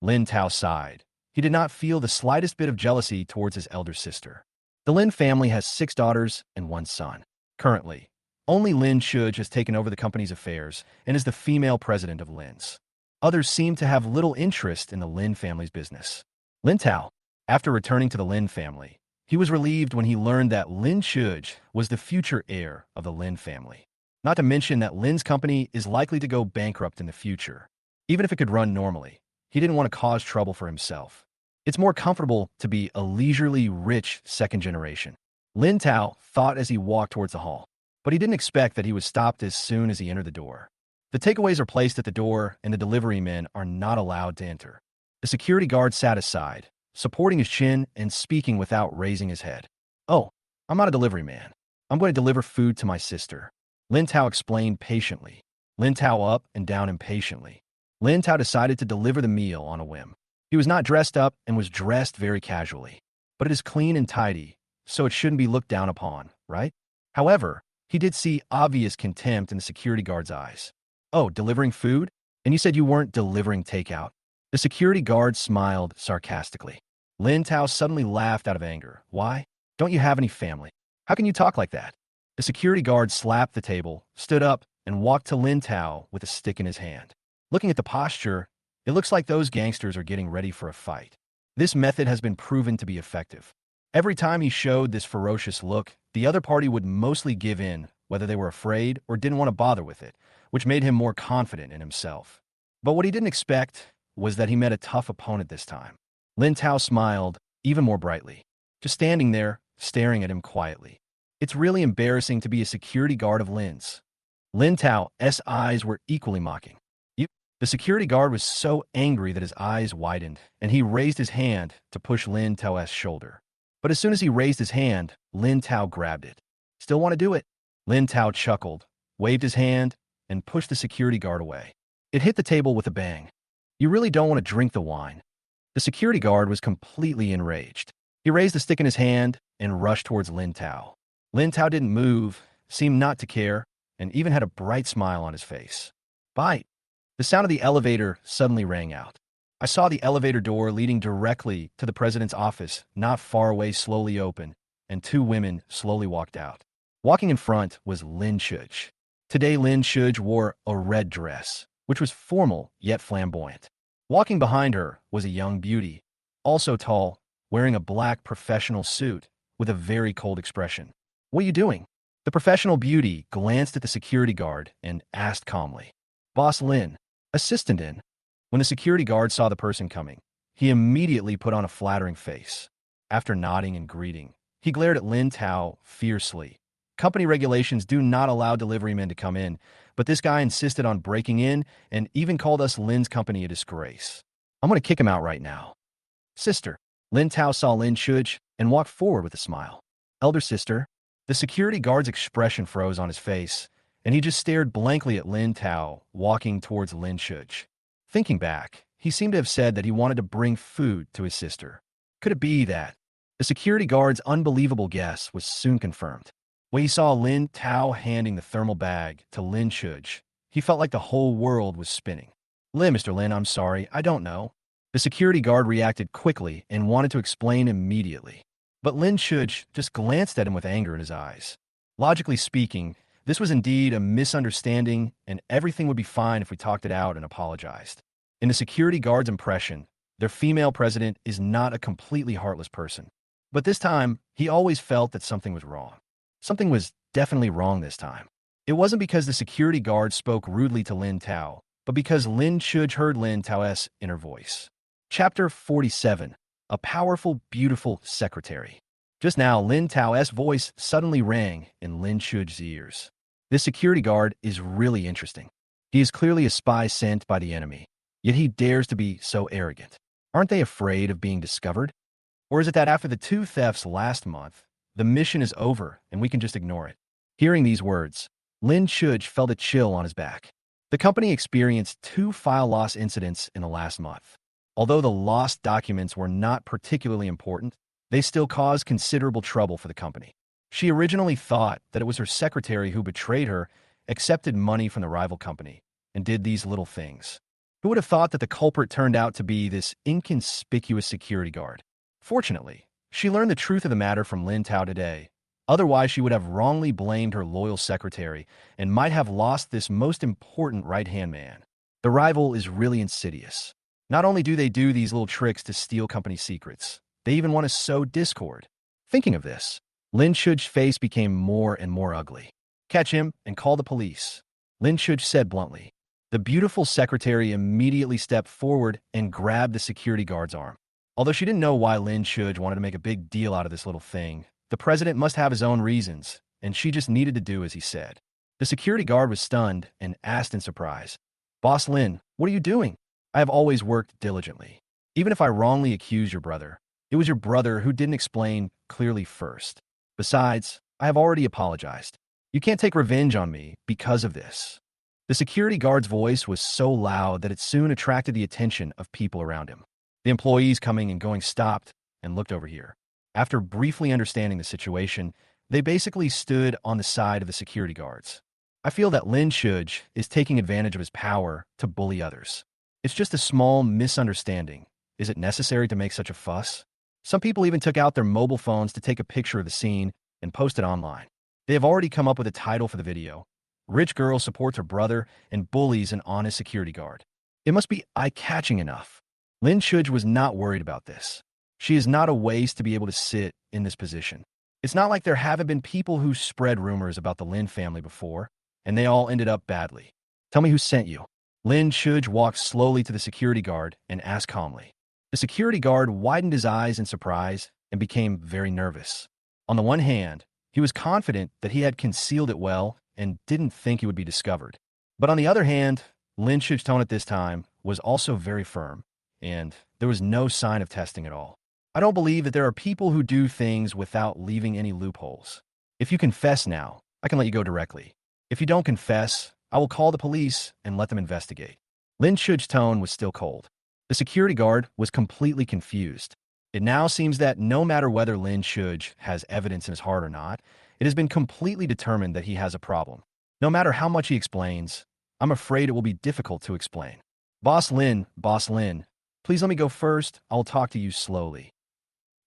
Lin Tao sighed. He did not feel the slightest bit of jealousy towards his elder sister. The Lin family has 6 daughters and 1 son. Currently, only Lin Shuj has taken over the company's affairs and is the female president of Lin's. Others seem to have little interest in the Lin family's business. Lin Tao, after returning to the Lin family, he was relieved when he learned that Lin Shuj was the future heir of the Lin family. Not to mention that Lin's company is likely to go bankrupt in the future. Even if it could run normally, he didn't want to cause trouble for himself. It's more comfortable to be a leisurely, rich second generation. Lin Tao thought as he walked towards the hall, but he didn't expect that he was stopped as soon as he entered the door. The takeaways are placed at the door, and the delivery men are not allowed to enter. The security guard sat aside, supporting his chin and speaking without raising his head. Oh, I'm not a delivery man. I'm going to deliver food to my sister. Lin Tao explained patiently. Lin Tao up and down impatiently. Lin Tao decided to deliver the meal on a whim. He was not dressed up and was dressed very casually. But it is clean and tidy, so it shouldn't be looked down upon, right? However, he did see obvious contempt in the security guard's eyes. Oh, delivering food? And you said you weren't delivering takeout. The security guard smiled sarcastically. Lin Tao suddenly laughed out of anger. Why? Don't you have any family? How can you talk like that? The security guard slapped the table, stood up, and walked to Lin Tao with a stick in his hand. Looking at the posture, it looks like those gangsters are getting ready for a fight. This method has been proven to be effective. Every time he showed this ferocious look, the other party would mostly give in, whether they were afraid or didn't want to bother with it, which made him more confident in himself. But what he didn't expect was that he met a tough opponent this time. Lin Tao smiled even more brightly, just standing there, staring at him quietly. It's really embarrassing to be a security guard of Lin's. Lin Tao's eyes were equally mocking. The security guard was so angry that his eyes widened, and he raised his hand to push Lin Tao's shoulder. But as soon as he raised his hand, Lin Tao grabbed it. Still want to do it? Lin Tao chuckled, waved his hand, and pushed the security guard away. It hit the table with a bang. You really don't want to drink the wine. The security guard was completely enraged. He raised the stick in his hand and rushed towards Lin Tao. Lin Tao didn't move, seemed not to care, and even had a bright smile on his face. Bite. The sound of the elevator suddenly rang out. I saw the elevator door leading directly to the president's office, not far away, slowly open, and two women slowly walked out. Walking in front was Lin Shuj. Today, Lin Shuj wore a red dress, which was formal yet flamboyant. Walking behind her was a young beauty, also tall, wearing a black professional suit with a very cold expression. What are you doing? The professional beauty glanced at the security guard and asked calmly. Boss Lin. Assistant in. When the security guard saw the person coming, he immediately put on a flattering face. After nodding and greeting, he glared at Lin Tao fiercely. Company regulations do not allow delivery men to come in, but this guy insisted on breaking in and even called us Lin's company a disgrace. I'm going to kick him out right now. Sister. Lin Tao saw Lin Shuj and walked forward with a smile. Elder sister. The security guard's expression froze on his face, and he just stared blankly at Lin Tao, walking towards Lin Shuj. Thinking back, he seemed to have said that he wanted to bring food to his sister. Could it be that? The security guard's unbelievable guess was soon confirmed. When he saw Lin Tao handing the thermal bag to Lin Shuj, he felt like the whole world was spinning. Mr. Lin, I'm sorry, I don't know. The security guard reacted quickly and wanted to explain immediately. But Lin Shuj just glanced at him with anger in his eyes. Logically speaking, this was indeed a misunderstanding, and everything would be fine if we talked it out and apologized. In the security guard's impression, their female president is not a completely heartless person. But this time, he always felt that something was wrong. Something was definitely wrong this time. It wasn't because the security guard spoke rudely to Lin Tao, but because Lin Shuj heard Lin Tao's inner voice. Chapter 47. A Powerful, Beautiful Secretary. Just now, Lin Tao's voice suddenly rang in Lin Shuj's ears. This security guard is really interesting. He is clearly a spy sent by the enemy, yet he dares to be so arrogant. Aren't they afraid of being discovered? Or is it that after the 2 thefts last month, the mission is over and we can just ignore it? Hearing these words, Lin Shuj felt a chill on his back. The company experienced 2 file loss incidents in the last month. Although the lost documents were not particularly important, they still caused considerable trouble for the company. She originally thought that it was her secretary who betrayed her, accepted money from the rival company, and did these little things. Who would have thought that the culprit turned out to be this inconspicuous security guard? Fortunately, she learned the truth of the matter from Lin Tao today. Otherwise, she would have wrongly blamed her loyal secretary and might have lost this most important right-hand man. The rival is really insidious. Not only do they do these little tricks to steal company secrets, they even want to sow discord. Thinking of this, Lin Shuj's face became more and more ugly. Catch him and call the police, Lin Shuj said bluntly. The beautiful secretary immediately stepped forward and grabbed the security guard's arm. Although she didn't know why Lin Shuj wanted to make a big deal out of this little thing, the president must have his own reasons, and she just needed to do as he said. The security guard was stunned and asked in surprise, Boss Lin, what are you doing? I have always worked diligently. Even if I wrongly accuse your brother, it was your brother who didn't explain clearly first. Besides, I have already apologized. You can't take revenge on me because of this. The security guard's voice was so loud that it soon attracted the attention of people around him. The employees coming and going stopped and looked over here. After briefly understanding the situation, they basically stood on the side of the security guards. I feel that Lin Shuj is taking advantage of his power to bully others. It's just a small misunderstanding. Is it necessary to make such a fuss? Some people even took out their mobile phones to take a picture of the scene and post it online. They have already come up with a title for the video. Rich girl supports her brother and bullies an honest security guard. It must be eye-catching enough. Lin Shuj was not worried about this. She is not a waste to be able to sit in this position. It's not like there haven't been people who spread rumors about the Lin family before, and they all ended up badly. Tell me who sent you. Lin Shuj walked slowly to the security guard and asked calmly. The security guard widened his eyes in surprise and became very nervous. On the one hand, he was confident that he had concealed it well and didn't think it would be discovered. But on the other hand, Lin Shuj's tone at this time was also very firm, and there was no sign of testing at all. I don't believe that there are people who do things without leaving any loopholes. If you confess now, I can let you go directly. If you don't confess, I will call the police and let them investigate. Lin Shuj's tone was still cold. The security guard was completely confused. It now seems that no matter whether Lin Shuj has evidence in his heart or not, it has been completely determined that he has a problem. No matter how much he explains, I'm afraid it will be difficult to explain. Boss Lin, please let me go first. I'll talk to you slowly.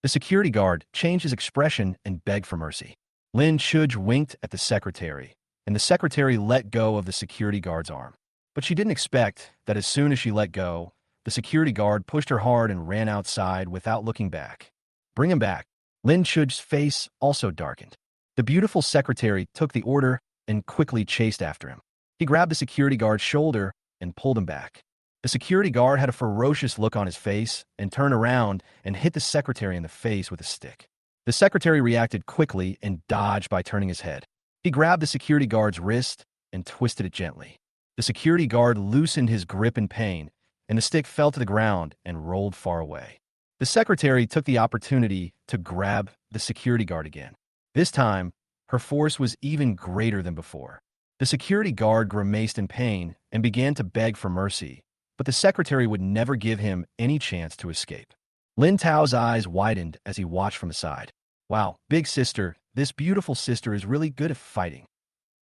The security guard changed his expression and begged for mercy. Lin Shuj winked at the secretary, and the secretary let go of the security guard's arm. But she didn't expect that as soon as she let go, the security guard pushed her hard and ran outside without looking back. Bring him back. Lin Shuj's face also darkened. The beautiful secretary took the order and quickly chased after him. He grabbed the security guard's shoulder and pulled him back. The security guard had a ferocious look on his face and turned around and hit the secretary in the face with a stick. The secretary reacted quickly and dodged by turning his head. He grabbed the security guard's wrist and twisted it gently. The security guard loosened his grip in pain, and the stick fell to the ground and rolled far away. The secretary took the opportunity to grab the security guard again. This time, her force was even greater than before. The security guard grimaced in pain and began to beg for mercy, but the secretary would never give him any chance to escape. Lin Tao's eyes widened as he watched from the side. Wow, big sister, this beautiful sister is really good at fighting.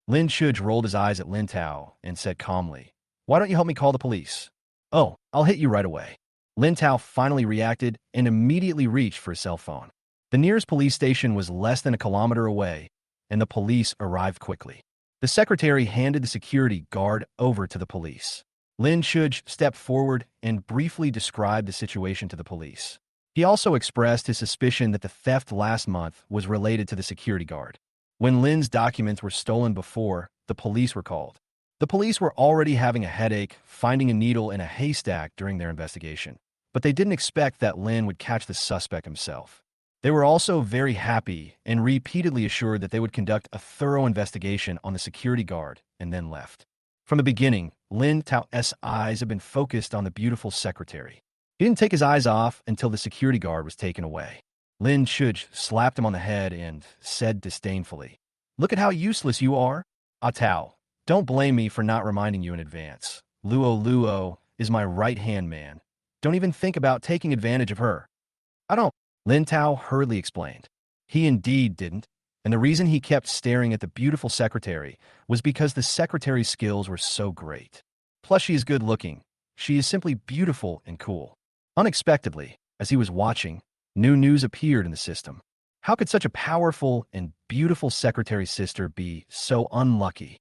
Lin Shuj rolled his eyes at Lin Tao and said calmly, "Why don't you help me call the police?" "Oh, I'll hit you right away." Lin Tao finally reacted and immediately reached for his cell phone. The nearest police station was less than a kilometer away, and the police arrived quickly. The secretary handed the security guard over to the police. Lin Shuj stepped forward and briefly described the situation to the police. He also expressed his suspicion that the theft last month was related to the security guard. When Lin's documents were stolen before, the police were called. The police were already having a headache finding a needle in a haystack during their investigation, but they didn't expect that Lin would catch the suspect himself. They were also very happy and repeatedly assured that they would conduct a thorough investigation on the security guard and then left. From the beginning, Lin Tao's eyes had been focused on the beautiful secretary. He didn't take his eyes off until the security guard was taken away. Lin Shuj slapped him on the head and said disdainfully, "Look at how useless you are. Ah Tao, don't blame me for not reminding you in advance. Luo is my right-hand man. Don't even think about taking advantage of her." "I don't," Lin Tao hurriedly explained. He indeed didn't, and the reason he kept staring at the beautiful secretary was because the secretary's skills were so great. Plus, she is good-looking. She is simply beautiful and cool. Unexpectedly, as he was watching, new news appeared in the system. How could such a powerful and beautiful secretary's sister be so unlucky?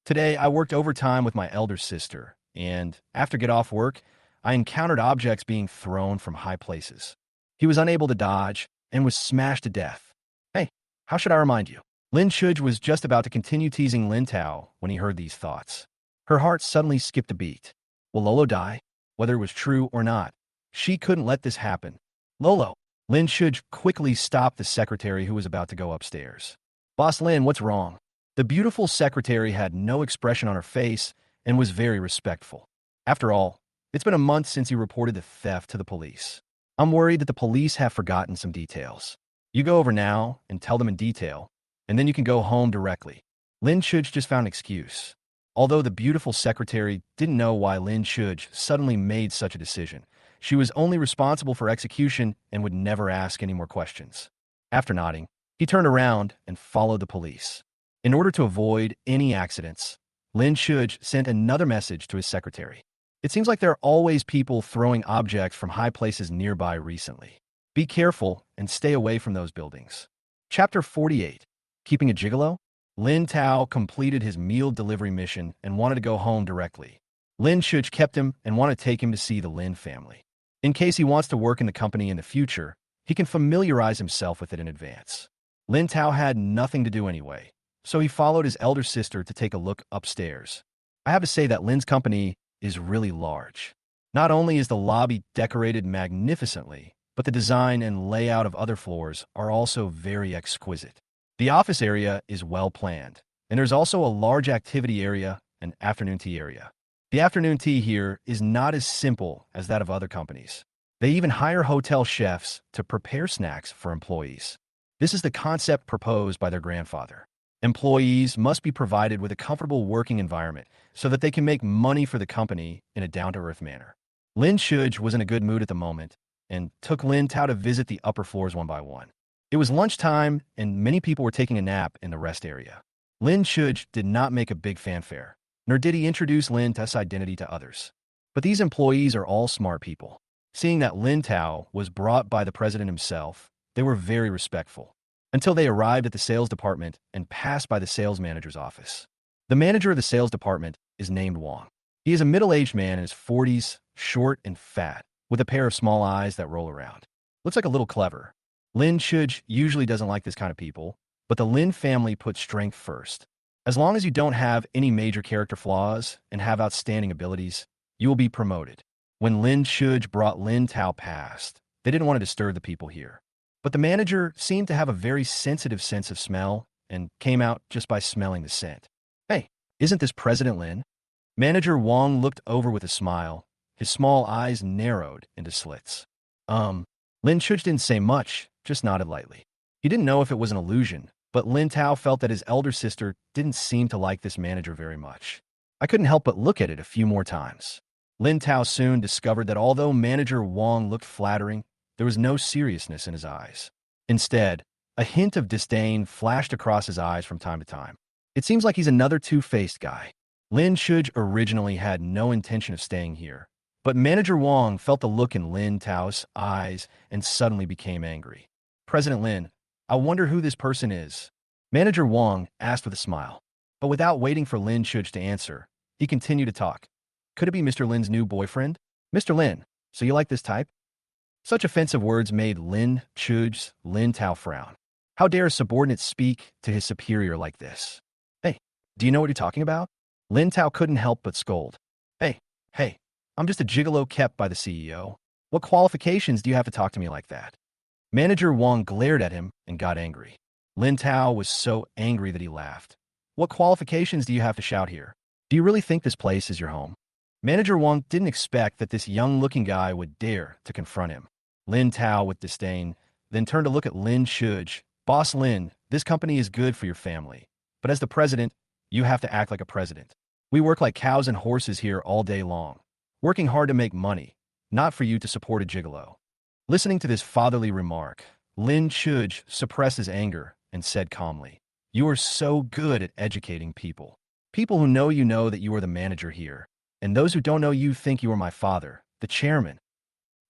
Today, I worked overtime with my elder sister, and after get off work, I encountered objects being thrown from high places. He was unable to dodge and was smashed to death. Hey, how should I remind you? Lin Shuj was just about to continue teasing Lin Tao when he heard these thoughts. Her heart suddenly skipped a beat. Will Lolo die? Whether it was true or not, she couldn't let this happen. Lolo! Lin Shuj quickly stopped the secretary who was about to go upstairs. "Boss Lin, what's wrong?" The beautiful secretary had no expression on her face and was very respectful. After all, it's been a month since he reported the theft to the police. "I'm worried that the police have forgotten some details. You go over now and tell them in detail, and then you can go home directly." Lin Shuj just found an excuse. Although the beautiful secretary didn't know why Lin Shuj suddenly made such a decision, she was only responsible for execution and would never ask any more questions. After nodding, he turned around and followed the police. In order to avoid any accidents, Lin Shuj sent another message to his secretary. It seems like there are always people throwing objects from high places nearby recently. Be careful and stay away from those buildings. Chapter 48. Keeping a gigolo? Lin Tao completed his meal delivery mission and wanted to go home directly. Lin Shuj kept him and wanted to take him to see the Lin family. In case he wants to work in the company in the future, he can familiarize himself with it in advance. Lin Tao had nothing to do anyway, so he followed his elder sister to take a look upstairs. I have to say that Lin's company is really large. Not only is the lobby decorated magnificently, but the design and layout of other floors are also very exquisite. The office area is well planned, and there's also a large activity area and afternoon tea area. The afternoon tea here is not as simple as that of other companies. They even hire hotel chefs to prepare snacks for employees. This is the concept proposed by their grandfather. Employees must be provided with a comfortable working environment so that they can make money for the company in a down-to-earth manner. Lin Shuj was in a good mood at the moment and took Lin Tao to visit the upper floors one by one. It was lunchtime and many people were taking a nap in the rest area. Lin Shuj did not make a big fanfare, nor did he introduce Lin Tao's identity to others. But these employees are all smart people. Seeing that Lin Tao was brought by the president himself, they were very respectful, until they arrived at the sales department and passed by the sales manager's office. The manager of the sales department is named Wang. He is a middle-aged man in his 40s, short and fat, with a pair of small eyes that roll around. Looks like a little clever. Lin Shuj usually doesn't like this kind of people, but the Lin family puts strength first. As long as you don't have any major character flaws and have outstanding abilities, you will be promoted. When Lin Shuj brought Lin Tao past, they didn't want to disturb the people here. But the manager seemed to have a very sensitive sense of smell and came out just by smelling the scent. Hey, isn't this President Lin? Manager Wang looked over with a smile. His small eyes narrowed into slits. Lin Shuj didn't say much, just nodded lightly. He didn't know if it was an illusion, but Lin Tao felt that his elder sister didn't seem to like this manager very much. I couldn't help but look at it a few more times. Lin Tao soon discovered that although Manager Wang looked flattering, there was no seriousness in his eyes. Instead, a hint of disdain flashed across his eyes from time to time. It seems like he's another two-faced guy. Lin Shuj originally had no intention of staying here, but Manager Wang felt the look in Lin Tao's eyes and suddenly became angry. President Lin, I wonder who this person is. Manager Wang asked with a smile, but without waiting for Lin Shuj to answer, he continued to talk. Could it be Mr. Lin's new boyfriend? Mr. Lin, so you like this type? Such offensive words made Lin Shuj's Lin Tao frown. How dare a subordinate speak to his superior like this? Hey, do you know what you're talking about? Lin Tao couldn't help but scold. Hey, I'm just a gigolo kept by the CEO. What qualifications do you have to talk to me like that? Manager Wang glared at him and got angry. Lin Tao was so angry that he laughed. What qualifications do you have to shout here? Do you really think this place is your home? Manager Wang didn't expect that this young-looking guy would dare to confront him. Lin Tao, with disdain, then turned to look at Lin Shuj. Boss Lin, this company is good for your family. But as the president, you have to act like a president. We work like cows and horses here all day long, working hard to make money, not for you to support a gigolo. Listening to this fatherly remark, Lin Shuj suppressed his anger and said calmly, You are so good at educating people. People who know that you are the manager here. And those who don't know you think you are my father, the chairman.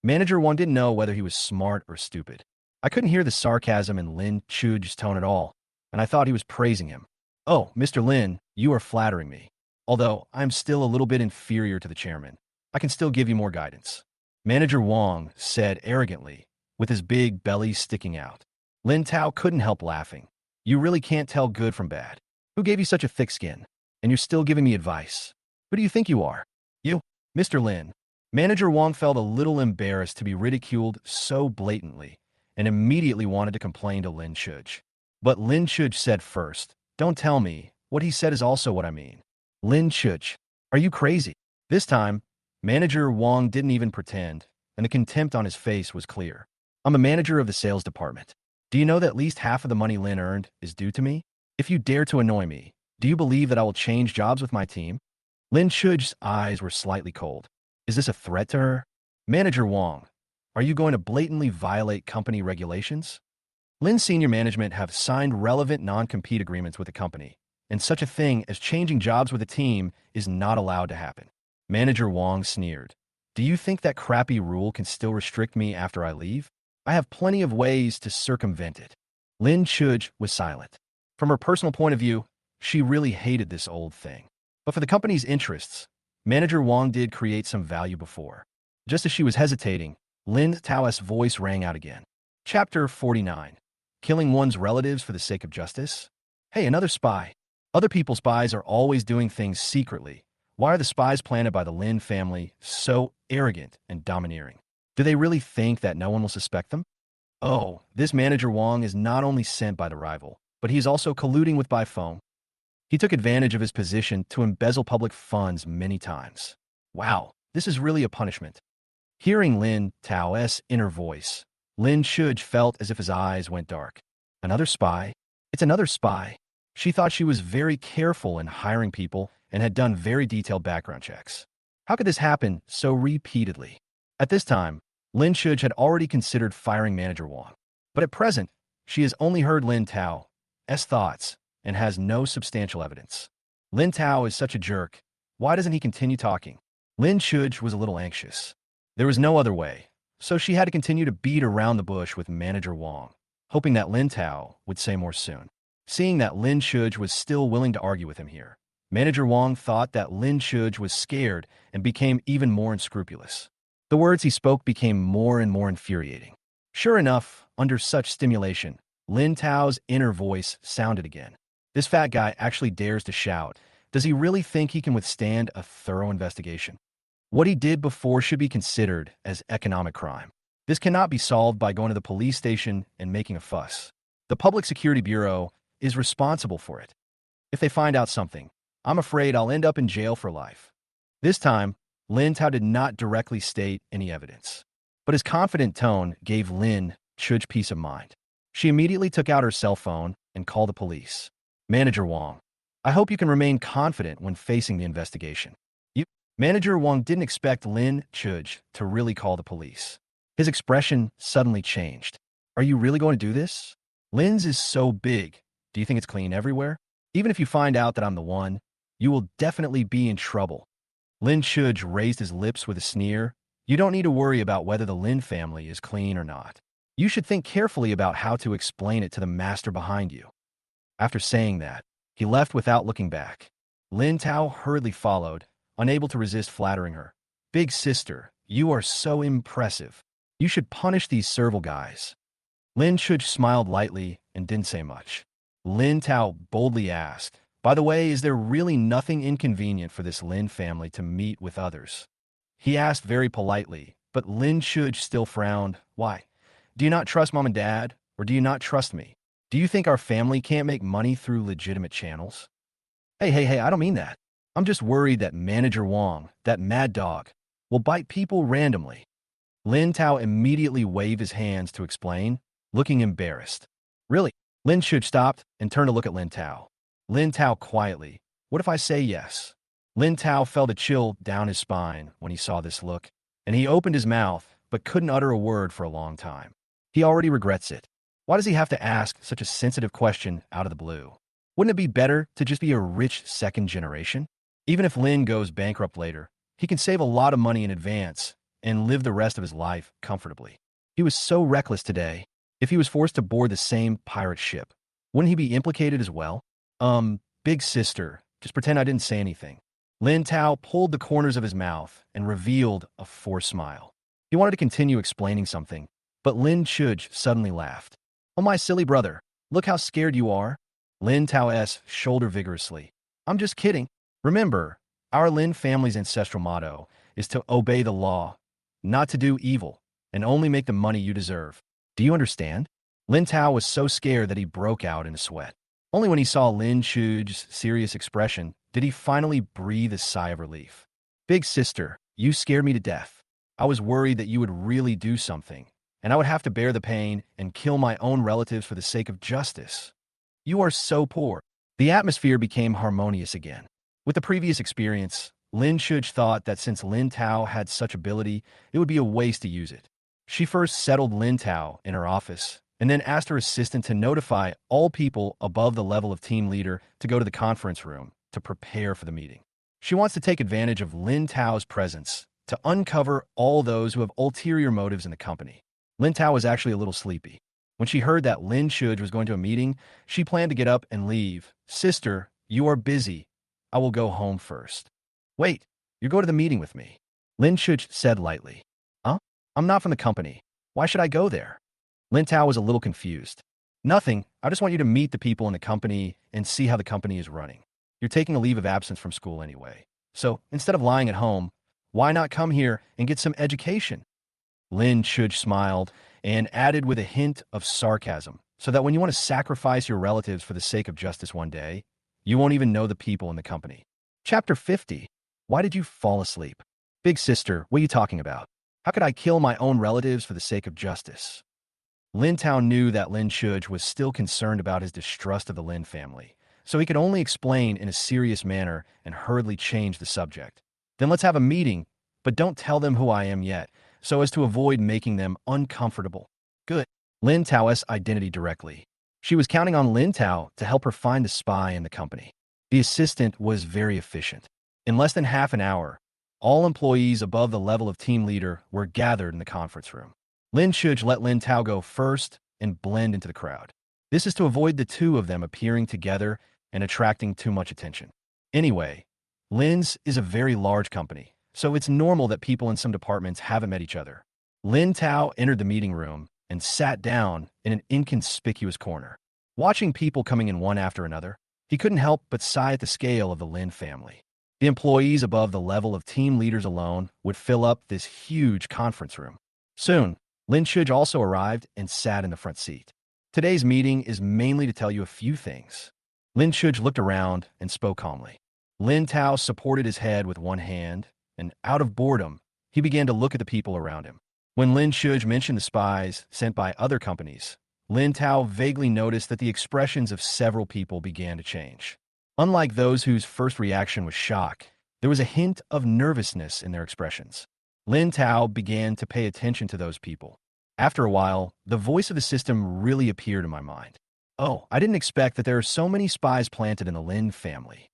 Manager Wang didn't know whether he was smart or stupid. I couldn't hear the sarcasm in Lin Shuj's tone at all, and I thought he was praising him. Oh, Mr. Lin, you are flattering me. Although I'm still a little bit inferior to the chairman, I can still give you more guidance. Manager Wang said arrogantly, with his big belly sticking out. Lin Tao couldn't help laughing. You really can't tell good from bad. Who gave you such a thick skin? And you're still giving me advice. Who do you think you are? You, Mr. Lin. Manager Wang felt a little embarrassed to be ridiculed so blatantly and immediately wanted to complain to Lin Shuj. But Lin Shuj said first, Don't tell me. What he said is also what I mean. Lin Shuj, are you crazy? This time, Manager Wang didn't even pretend, and the contempt on his face was clear. I'm a manager of the sales department. Do you know that at least half of the money Lin earned is due to me? If you dare to annoy me, do you believe that I will change jobs with my team? Lin Shuj's eyes were slightly cold. Is this a threat to her? Manager Wang, are you going to blatantly violate company regulations? Lin's senior management have signed relevant non-compete agreements with the company, and such a thing as changing jobs with a team is not allowed to happen. Manager Wong sneered. Do you think that crappy rule can still restrict me after I leave? I have plenty of ways to circumvent it. Lin Shuj was silent. From her personal point of view, she really hated this old thing. But for the company's interests, Manager Wong did create some value before. Just as she was hesitating, Lin Tao's voice rang out again. Chapter 49. Killing one's relatives for the sake of justice? Hey, another spy. Other people's spies are always doing things secretly. Why are the spies planted by the Lin family so arrogant and domineering? Do they really think that no one will suspect them? Oh, this Manager Wong is not only sent by the rival, but he is also colluding with Bai Feng. He took advantage of his position to embezzle public funds many times. Wow, this is really a punishment. Hearing Lin Tao's inner voice, Lin Shuj felt as if his eyes went dark. Another spy? It's another spy. She thought she was very careful in hiring people and had done very detailed background checks. How could this happen so repeatedly? At this time, Lin Shuj had already considered firing Manager Wong. But at present, she has only heard Lin Tao's thoughts and has no substantial evidence. Lin Tao is such a jerk. Why doesn't he continue talking? Lin Shuj was a little anxious. There was no other way, so she had to continue to beat around the bush with Manager Wong, hoping that Lin Tao would say more soon. Seeing that Lin Shuj was still willing to argue with him here, Manager Wong thought that Lin Shuj was scared and became even more unscrupulous. The words he spoke became more and more infuriating. Sure enough, under such stimulation, Lin Tao's inner voice sounded again. This fat guy actually dares to shout. Does he really think he can withstand a thorough investigation? What he did before should be considered as economic crime. This cannot be solved by going to the police station and making a fuss. The Public Security Bureau is responsible for it. If they find out something, I'm afraid I'll end up in jail for life. This time, Lin Tao did not directly state any evidence, but his confident tone gave Lin Shuj peace of mind. She immediately took out her cell phone and called the police. Manager Wong, I hope you can remain confident when facing the investigation. Manager Wong didn't expect Lin Shuj to really call the police. His expression suddenly changed. Are you really going to do this? Lin's is so big. Do you think it's clean everywhere? Even if you find out that I'm the one, you will definitely be in trouble. Lin Shuj raised his lips with a sneer. You don't need to worry about whether the Lin family is clean or not. You should think carefully about how to explain it to the master behind you. After saying that, he left without looking back. Lin Tao hurriedly followed, unable to resist flattering her. Big sister, you are so impressive. You should punish these servile guys. Lin Shuj smiled lightly and didn't say much. Lin Tao boldly asked, by the way, is there really nothing inconvenient for this Lin family to meet with others? He asked very politely, but Lin Shuj still frowned. Why? Do you not trust Mom and Dad, or do you not trust me? Do you think our family can't make money through legitimate channels? Hey, I don't mean that. I'm just worried that Manager Wong, that mad dog, will bite people randomly. Lin Tao immediately waved his hands to explain, looking embarrassed. Really? Lin Shuj stopped and turned to look at Lin Tao. Lin Tao quietly, what if I say yes? Lin Tao felt a chill down his spine when he saw this look, and he opened his mouth but couldn't utter a word for a long time. He already regrets it. Why does he have to ask such a sensitive question out of the blue? Wouldn't it be better to just be a rich second generation? Even if Lin goes bankrupt later, he can save a lot of money in advance and live the rest of his life comfortably. He was so reckless today. If he was forced to board the same pirate ship, wouldn't he be implicated as well? Big sister, just pretend I didn't say anything. Lin Tao pulled the corners of his mouth and revealed a forced smile. He wanted to continue explaining something, but Lin Shuj suddenly laughed. Oh, my silly brother, look how scared you are. Lin Tao's shouldered vigorously. I'm just kidding. Remember, our Lin family's ancestral motto is to obey the law, not to do evil, and only make the money you deserve. Do you understand? Lin Tao was so scared that he broke out in a sweat. Only when he saw Lin Shuj's serious expression did he finally breathe a sigh of relief. Big sister, you scared me to death. I was worried that you would really do something, and I would have to bear the pain and kill my own relatives for the sake of justice. You are so poor. The atmosphere became harmonious again. With the previous experience, Lin Shuj thought that since Lin Tao had such ability, it would be a waste to use it. She first settled Lin Tao in her office and then asked her assistant to notify all people above the level of team leader to go to the conference room to prepare for the meeting. She wants to take advantage of Lin Tao's presence to uncover all those who have ulterior motives in the company. Lin Tao was actually a little sleepy. When she heard that Lin Shuj was going to a meeting, she planned to get up and leave. "Sister, you are busy. I will go home first." "Wait, you go to the meeting with me," Lin Shuj said lightly. "Huh? I'm not from the company. Why should I go there?" Lin Tao was a little confused. "Nothing. I just want you to meet the people in the company and see how the company is running. You're taking a leave of absence from school anyway. So instead of lying at home, why not come here and get some education?" Lin Shuj smiled and added with a hint of sarcasm, "So that when you want to sacrifice your relatives for the sake of justice one day, you won't even know the people in the company." Chapter 50. Why did you fall asleep? "Big sister, what are you talking about? How could I kill my own relatives for the sake of justice?" Lin Tao knew that Lin Shuj was still concerned about his distrust of the Lin family, so he could only explain in a serious manner and hurriedly change the subject. "Then let's have a meeting, but don't tell them who I am yet, so as to avoid making them uncomfortable." "Good." Lin Tao's identity directly. She was counting on Lin Tao to help her find the spy in the company. The assistant was very efficient. In less than half an hour, all employees above the level of team leader were gathered in the conference room. Lin Shuj let Lin Tao go first and blend into the crowd. This is to avoid the two of them appearing together and attracting too much attention. Anyway, Lin's is a very large company, so it's normal that people in some departments haven't met each other. Lin Tao entered the meeting room and sat down in an inconspicuous corner. Watching people coming in one after another, he couldn't help but sigh at the scale of the Lin family. The employees above the level of team leaders alone would fill up this huge conference room. Soon, Lin Shuj also arrived and sat in the front seat. "Today's meeting is mainly to tell you a few things." Lin Shuj looked around and spoke calmly. Lin Tao supported his head with one hand, and out of boredom, he began to look at the people around him. When Lin Shuj mentioned the spies sent by other companies, Lin Tao vaguely noticed that the expressions of several people began to change. Unlike those whose first reaction was shock, there was a hint of nervousness in their expressions. Lin Tao began to pay attention to those people. After a while, the voice of the system really appeared in my mind. "Oh, I didn't expect that there are so many spies planted in the Lin family."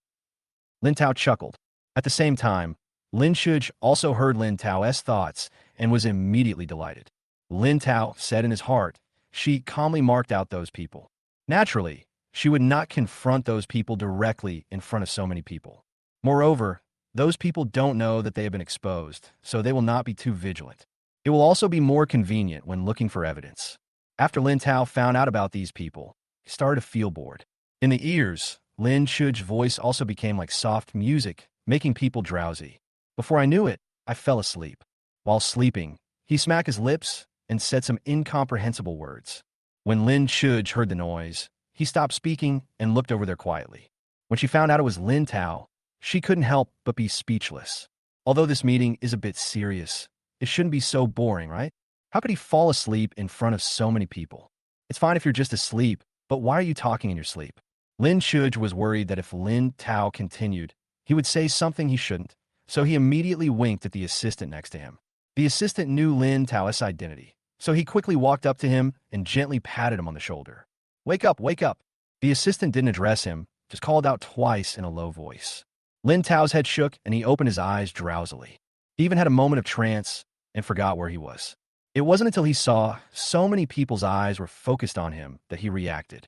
Lin Tao chuckled. At the same time, Lin Shuj also heard Lin Tao's thoughts and was immediately delighted. Lin Tao said in his heart, she calmly marked out those people. Naturally, she would not confront those people directly in front of so many people. Moreover, those people don't know that they have been exposed, so they will not be too vigilant. It will also be more convenient when looking for evidence. After Lin Tao found out about these people, he started to feel bored. In the ears, Lin Shuj's voice also became like soft music, making people drowsy. Before I knew it, I fell asleep. While sleeping, he smacked his lips and said some incomprehensible words. When Lin Shuj heard the noise, he stopped speaking and looked over there quietly. When she found out it was Lin Tao, she couldn't help but be speechless. Although this meeting is a bit serious, it shouldn't be so boring, right? How could he fall asleep in front of so many people? It's fine if you're just asleep, but why are you talking in your sleep? Lin Shuj was worried that if Lin Tao continued, he would say something he shouldn't, so he immediately winked at the assistant next to him. The assistant knew Lin Tao's identity, so he quickly walked up to him and gently patted him on the shoulder. "Wake up, wake up." The assistant didn't address him, just called out twice in a low voice. Lin Tao's head shook and he opened his eyes drowsily. He even had a moment of trance and forgot where he was. It wasn't until he saw so many people's eyes were focused on him that he reacted.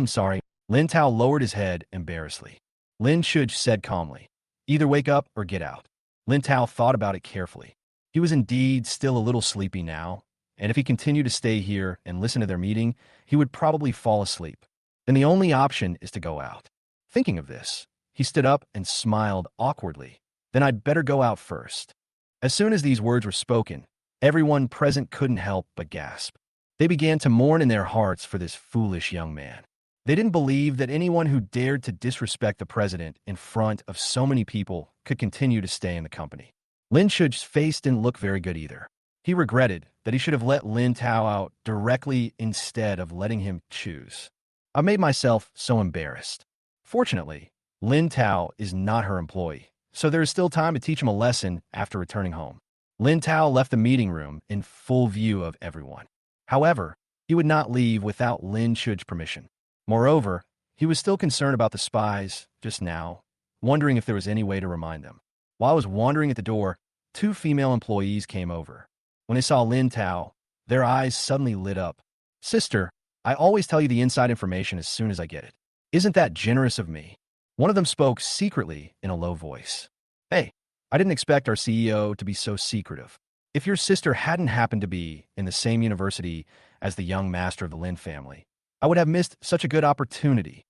Sorry." Lin Tao lowered his head embarrassedly. Lin Shuj said calmly, "Either wake up or get out." Lin Tao thought about it carefully. He was indeed still a little sleepy now, and if he continued to stay here and listen to their meeting, he would probably fall asleep. Then the only option is to go out. Thinking of this, he stood up and smiled awkwardly. "Then I'd better go out first." As soon as these words were spoken, everyone present couldn't help but gasp. They began to mourn in their hearts for this foolish young man. They didn't believe that anyone who dared to disrespect the president in front of so many people could continue to stay in the company. Lin Shuj's face didn't look very good either. He regretted that he should have let Lin Tao out directly instead of letting him choose. "I made myself so embarrassed." Fortunately, Lin Tao is not her employee, so there is still time to teach him a lesson after returning home. Lin Tao left the meeting room in full view of everyone. However, He would not leave without Lin Xan's permission. Moreover, he was still concerned about the spies just now, wondering if there was any way to remind them. While I was wandering at the door, two female employees came over. When they saw Lin Tao, their eyes suddenly lit up. "Sister, I always tell you the inside information as soon as I get it. Isn't that generous of me?" One of them spoke secretly in a low voice. "Hey, I didn't expect our CEO to be so secretive. If your sister hadn't happened to be in the same university as the young master of the Lin family, I would have missed such a good opportunity."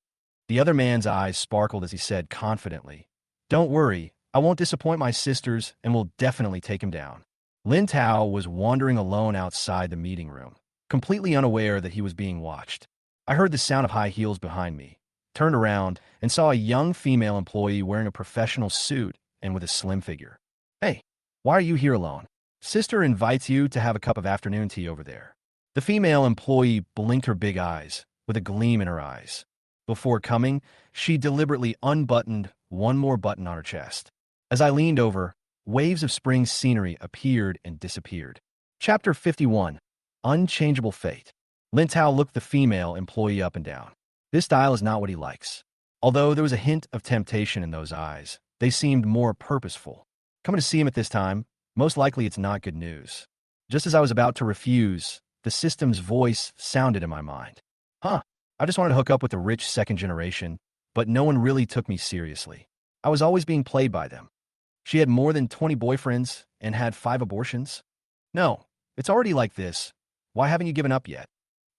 The other man's eyes sparkled as he said confidently, "Don't worry, I won't disappoint my sisters and will definitely take him down." Lin Tao was wandering alone outside the meeting room, completely unaware that he was being watched. I heard the sound of high heels behind me, turned around, and saw a young female employee wearing a professional suit and with a slim figure. "Hey, why are you here alone? Sister invites you to have a cup of afternoon tea over there." The female employee blinked her big eyes, with a gleam in her eyes. Before coming, she deliberately unbuttoned one more button on her chest. As I leaned over, waves of spring scenery appeared and disappeared. Chapter 51. Unchangeable Fate. Lin Tao looked the female employee up and down. This style is not what he likes. Although there was a hint of temptation in those eyes, they seemed more purposeful. Coming to see him at this time, most likely it's not good news. Just as I was about to refuse, the system's voice sounded in my mind. "Huh, I just wanted to hook up with a rich second generation, but no one really took me seriously. I was always being played by them. She had more than 20 boyfriends and had 5 abortions. No, it's already like this. Why haven't you given up yet?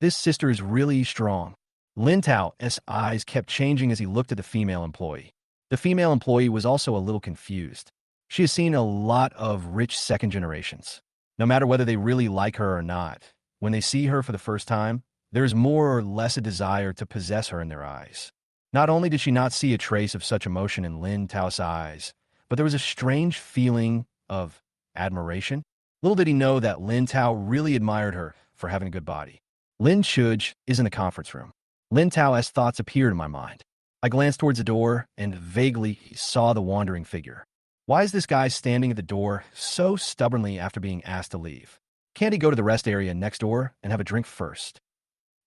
This sister is really strong." Lin Tao's eyes kept changing as he looked at the female employee. The female employee was also a little confused. She has seen a lot of rich second generations. No matter whether they really like her or not, when they see her for the first time, there is more or less a desire to possess her in their eyes. Not only did she not see a trace of such emotion in Lin Tao's eyes, but there was a strange feeling of admiration. Little did he know that Lin Tao really admired her for having a good body. Lin Shuj is in the conference room. Lin Tao's thoughts appeared in my mind. I glanced towards the door and vaguely saw the wandering figure. Why is this guy standing at the door so stubbornly after being asked to leave? Can't he go to the rest area next door and have a drink first?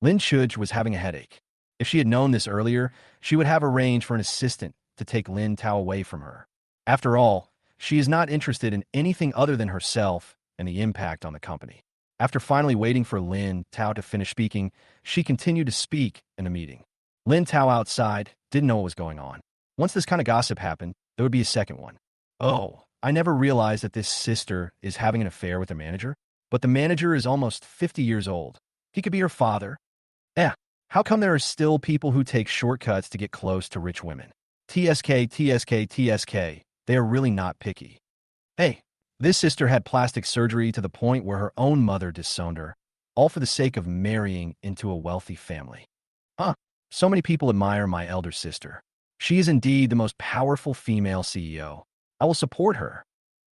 Lin Shuj was having a headache. If she had known this earlier, she would have arranged for an assistant to take Lin Tao away from her. After all, she is not interested in anything other than herself and the impact on the company. After finally waiting for Lin Tao to finish speaking, she continued to speak in the meeting. Lin Tao outside didn't know what was going on. Once this kind of gossip happened, there would be a second one. "Oh, I never realized that this sister is having an affair with the manager. But the manager is almost 50 years old. He could be her father. How come there are still people who take shortcuts to get close to rich women? TSK, TSK, TSK. They are really not picky. Hey, this sister had plastic surgery to the point where her own mother disowned her, all for the sake of marrying into a wealthy family. So many people admire my elder sister. She is indeed the most powerful female CEO. I will support her."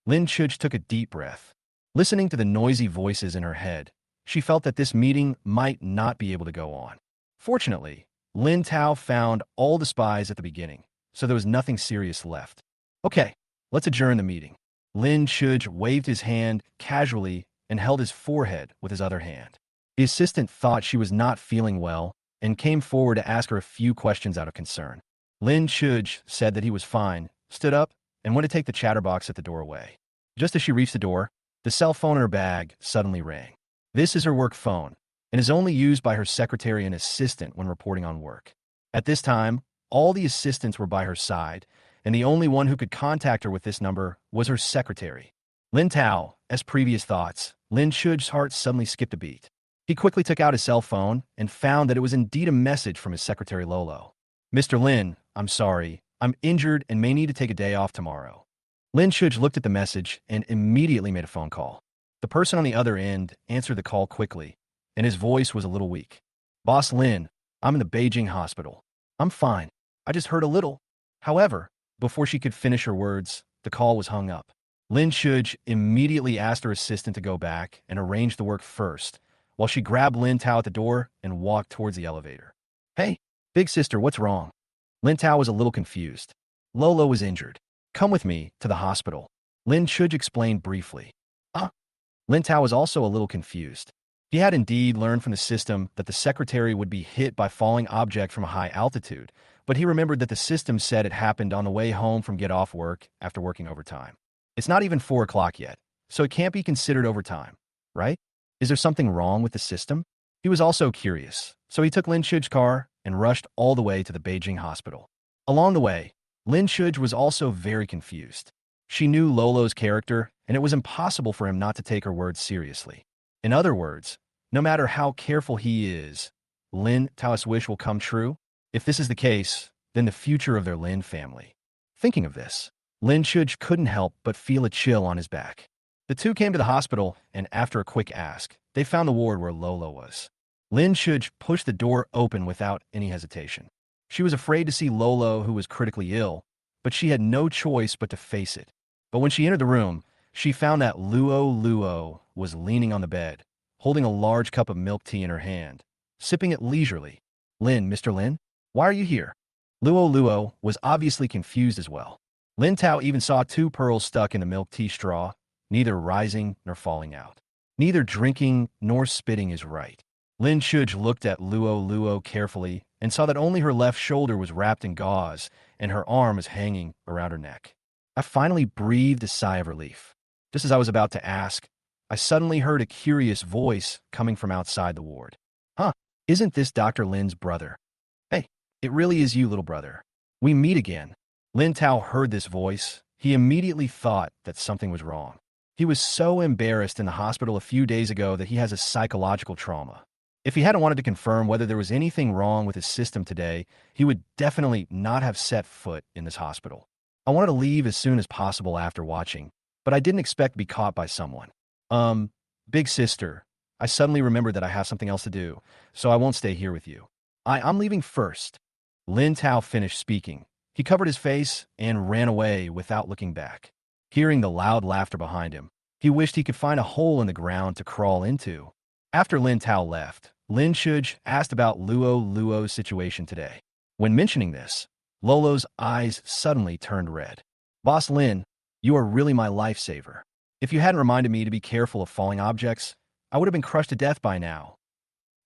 Lin Shuj took a deep breath. Listening to the noisy voices in her head, she felt that this meeting might not be able to go on. Fortunately, Lin Tao found all the spies at the beginning, so there was nothing serious left. "Okay, let's adjourn the meeting." Lin Shuj waved his hand casually and held his forehead with his other hand. The assistant thought she was not feeling well and came forward to ask her a few questions out of concern. Lin Shuj said that he was fine, stood up, and went to take the chatterbox at the doorway. Just as she reached the door, the cell phone in her bag suddenly rang. This is her work phone, and is only used by her secretary and assistant when reporting on work. At this time, all the assistants were by her side, and the only one who could contact her with this number was her secretary. Lin Tao, as previous thoughts, Lin Shuj's heart suddenly skipped a beat. He quickly took out his cell phone and found that it was indeed a message from his secretary Lolo. "Mr. Lin, I'm sorry. I'm injured and may need to take a day off tomorrow." Lin Shuj looked at the message and immediately made a phone call. The person on the other end answered the call quickly, and his voice was a little weak. "Boss Lin, I'm in the Beijing hospital. I'm fine. I just hurt a little." However, before she could finish her words, the call was hung up. Lin Shuj immediately asked her assistant to go back and arrange the work first, while she grabbed Lin Tao at the door and walked towards the elevator. "Hey, big sister, what's wrong?" Lin Tao was a little confused. "Lolo was injured. Come with me to the hospital." Lin Shuj explained briefly. Lin Tao was also a little confused. He had indeed learned from the system that the secretary would be hit by falling object from a high altitude, but he remembered that the system said it happened on the way home from get off work after working overtime. It's not even 4 o'clock yet, so it can't be considered overtime, right? Is there something wrong with the system? He was also curious, so he took Lin Shuj's car and rushed all the way to the Beijing hospital. Along the way, Lin Shuj was also very confused. She knew Lolo's character, and it was impossible for him not to take her words seriously. In other words, no matter how careful he is, Lin Tao's wish will come true. If this is the case, then the future of their Lin family. Thinking of this, Lin Shuj couldn't help but feel a chill on his back. The two came to the hospital, and after a quick ask, they found the ward where Lolo was. Lin Shuj pushed the door open without any hesitation. She was afraid to see Lolo, who was critically ill, but she had no choice but to face it. But when she entered the room, she found that Luo was leaning on the bed, holding a large cup of milk tea in her hand, sipping it leisurely. Mr. Lin, why are you here? Luo was obviously confused as well. Lin Tao even saw 2 pearls stuck in the milk tea straw, neither rising nor falling out. Neither drinking nor spitting is right. Lin Shuj looked at Luo carefully and saw that only her left shoulder was wrapped in gauze and her arm was hanging around her neck. I finally breathed a sigh of relief. Just as I was about to ask, I suddenly heard a curious voice coming from outside the ward. Huh, isn't this Dr. Lin's brother? Hey, it really is you, little brother. We meet again. Lin Tao heard this voice. He immediately thought that something was wrong. He was so embarrassed in the hospital a few days ago that he has a psychological trauma. If he hadn't wanted to confirm whether there was anything wrong with his system today, he would definitely not have set foot in this hospital. I wanted to leave as soon as possible after watching, but I didn't expect to be caught by someone. Big sister, I suddenly remembered that I have something else to do, so I won't stay here with you. I'm leaving first. Lin Tao finished speaking. He covered his face and ran away without looking back. Hearing the loud laughter behind him, he wished he could find a hole in the ground to crawl into. After Lin Tao left, Lin Shuj asked about Luo's situation today. When mentioning this, Lolo's eyes suddenly turned red. Boss Lin, you are really my lifesaver. If you hadn't reminded me to be careful of falling objects, I would have been crushed to death by now.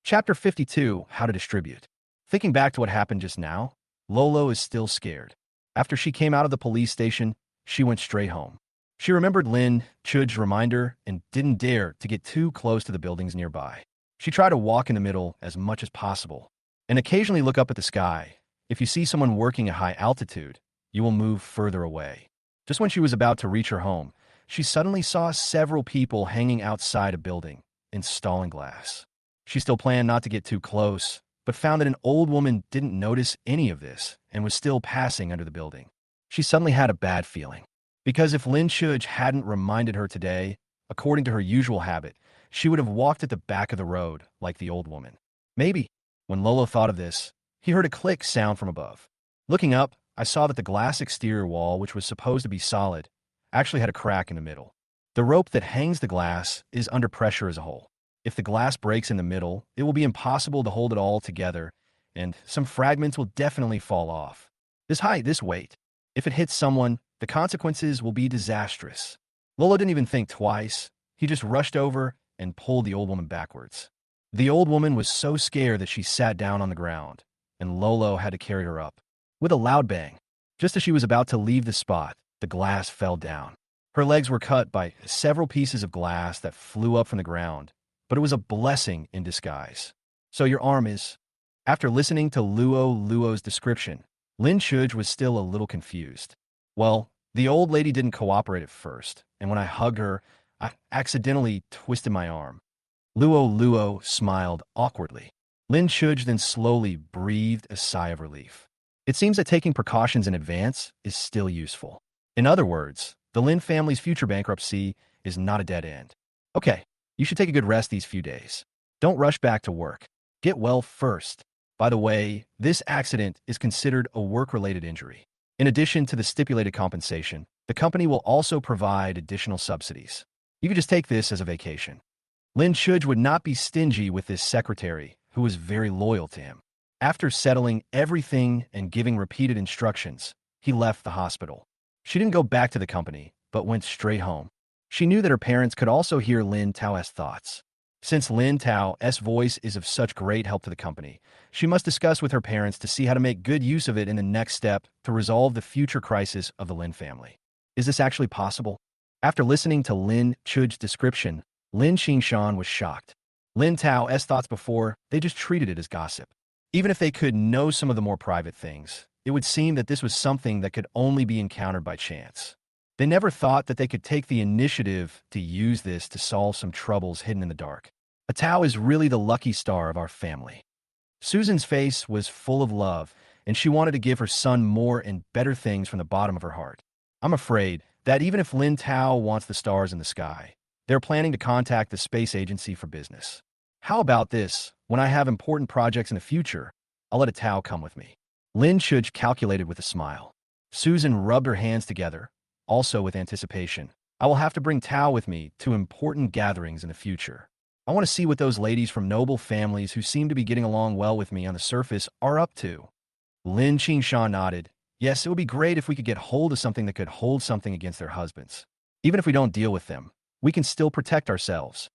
Chapter 52, How to Distribute. Thinking back to what happened just now, Lolo is still scared. After she came out of the police station, she went straight home. She remembered Lin Chud's reminder and didn't dare to get too close to the buildings nearby. She tried to walk in the middle as much as possible and occasionally look up at the sky. If you see someone working at high altitude, you will move further away. Just when she was about to reach her home, she suddenly saw several people hanging outside a building, installing glass. She still planned not to get too close, but found that an old woman didn't notice any of this and was still passing under the building. She suddenly had a bad feeling, because if Lin Shuj hadn't reminded her today, according to her usual habit, she would have walked at the back of the road like the old woman. Maybe, when Lolo thought of this, he heard a click sound from above. Looking up, I saw that the glass exterior wall, which was supposed to be solid, actually had a crack in the middle. The rope that hangs the glass is under pressure as a whole. If the glass breaks in the middle, it will be impossible to hold it all together, and some fragments will definitely fall off. This height, this weight. If it hits someone, the consequences will be disastrous. Lolo didn't even think twice. He just rushed over and pulled the old woman backwards. The old woman was so scared that she sat down on the ground, and Lolo had to carry her up. With a loud bang, just as she was about to leave the spot, the glass fell down. Her legs were cut by several pieces of glass that flew up from the ground, but it was a blessing in disguise. So your arm is... After listening to Luo's description, Lin Shuj was still a little confused. Well, the old lady didn't cooperate at first, and when I hugged her, I accidentally twisted my arm. Luo smiled awkwardly. Lin Shuj then slowly breathed a sigh of relief. It seems that taking precautions in advance is still useful. In other words, the Lin family's future bankruptcy is not a dead end. Okay, you should take a good rest these few days. Don't rush back to work. Get well first. By the way, this accident is considered a work-related injury. In addition to the stipulated compensation, the company will also provide additional subsidies. You could just take this as a vacation. Lin Shuj would not be stingy with this secretary, who was very loyal to him. After settling everything and giving repeated instructions, he left the hospital. She didn't go back to the company, but went straight home. She knew that her parents could also hear Lin Tao's thoughts. Since Lin Tao's voice is of such great help to the company, she must discuss with her parents to see how to make good use of it in the next step to resolve the future crisis of the Lin family. Is this actually possible? After listening to Lin Xan's description, Lin Xan was shocked. Lin Tao's thoughts before, they just treated it as gossip. Even if they could know some of the more private things, it would seem that this was something that could only be encountered by chance. They never thought that they could take the initiative to use this to solve some troubles hidden in the dark. A Tao is really the lucky star of our family. Susan's face was full of love, and she wanted to give her son more and better things from the bottom of her heart. I'm afraid that even if Lin Tao wants the stars in the sky, they're planning to contact the space agency for business. How about this? When I have important projects in the future, I'll let a Tao come with me. Lin Shuj calculated with a smile. Susan rubbed her hands together, also with anticipation. I will have to bring Tao with me to important gatherings in the future. I want to see what those ladies from noble families who seem to be getting along well with me on the surface are up to. Lin Xan nodded. Yes, it would be great if we could get hold of something that could hold something against their husbands. Even if we don't deal with them, we can still protect ourselves.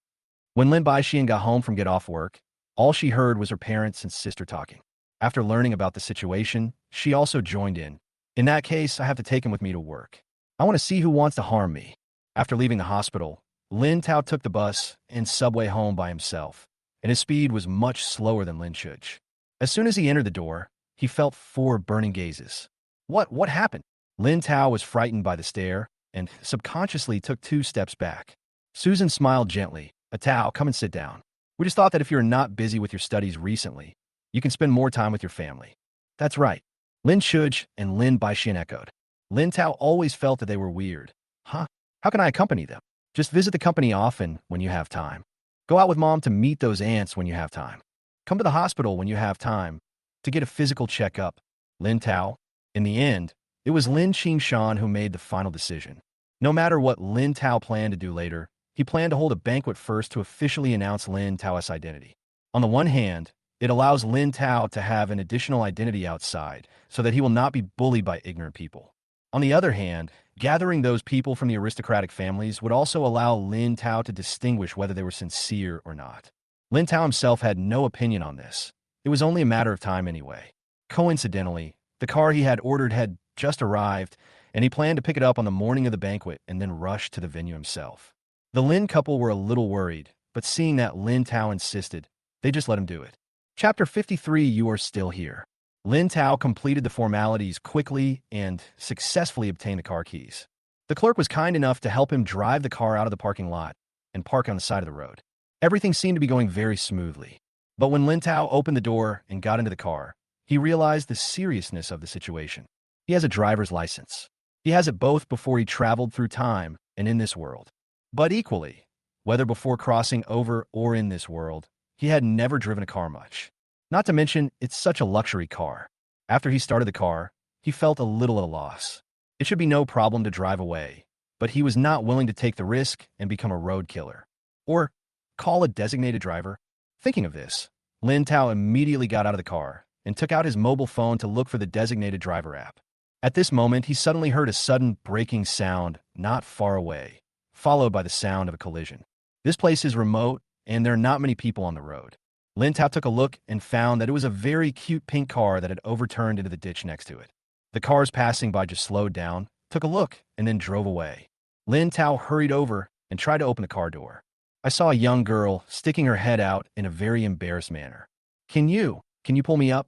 When Lin Baixian got home from get off work, all she heard was her parents and sister talking. After learning about the situation, she also joined in. In that case, I have to take him with me to work. I want to see who wants to harm me. After leaving the hospital, Lin Tao took the bus and subway home by himself, and his speed was much slower than Lin Shuj. As soon as he entered the door, he felt 4 burning gazes. What happened? Lin Tao was frightened by the stare and subconsciously took 2 steps back. Susan smiled gently. A Tao, come and sit down. We just thought that if you're not busy with your studies recently, you can spend more time with your family. That's right. Lin Shuj and Lin Baixian echoed. Lin Tao always felt that they were weird. Huh? How can I accompany them? Just visit the company often when you have time. Go out with mom to meet those aunts when you have time. Come to the hospital when you have time to get a physical checkup. Lin Tao. In the end, it was Lin Xan who made the final decision. No matter what Lin Tao planned to do later, he planned to hold a banquet first to officially announce Lin Tao's identity. On the one hand, it allows Lin Tao to have an additional identity outside so that he will not be bullied by ignorant people. On the other hand, gathering those people from the aristocratic families would also allow Lin Tao to distinguish whether they were sincere or not. Lin Tao himself had no opinion on this. It was only a matter of time anyway. Coincidentally, the car he had ordered had just arrived, and he planned to pick it up on the morning of the banquet and then rush to the venue himself. The Lin couple were a little worried, but seeing that Lin Tao insisted, they just let him do it. Chapter 53, You Are Still Here. Lin Tao completed the formalities quickly and successfully obtained the car keys. The clerk was kind enough to help him drive the car out of the parking lot and park on the side of the road. Everything seemed to be going very smoothly. But when Lin Tao opened the door and got into the car, he realized the seriousness of the situation. He has a driver's license. He has it both before he traveled through time and in this world. But equally, whether before crossing over or in this world, he had never driven a car much. Not to mention, it's such a luxury car. After he started the car, he felt a little at a loss. It should be no problem to drive away, but he was not willing to take the risk and become a road killer. Or call a designated driver. Thinking of this, Lin Tao immediately got out of the car and took out his mobile phone to look for the designated driver app. At this moment, he suddenly heard a sudden breaking sound not far away, followed by the sound of a collision. This place is remote, and there are not many people on the road. Lin Tao took a look and found that it was a very cute pink car that had overturned into the ditch next to it. The cars passing by just slowed down, took a look, and then drove away. Lin Tao hurried over and tried to open the car door. I saw a young girl sticking her head out in a very embarrassed manner. Can you pull me up?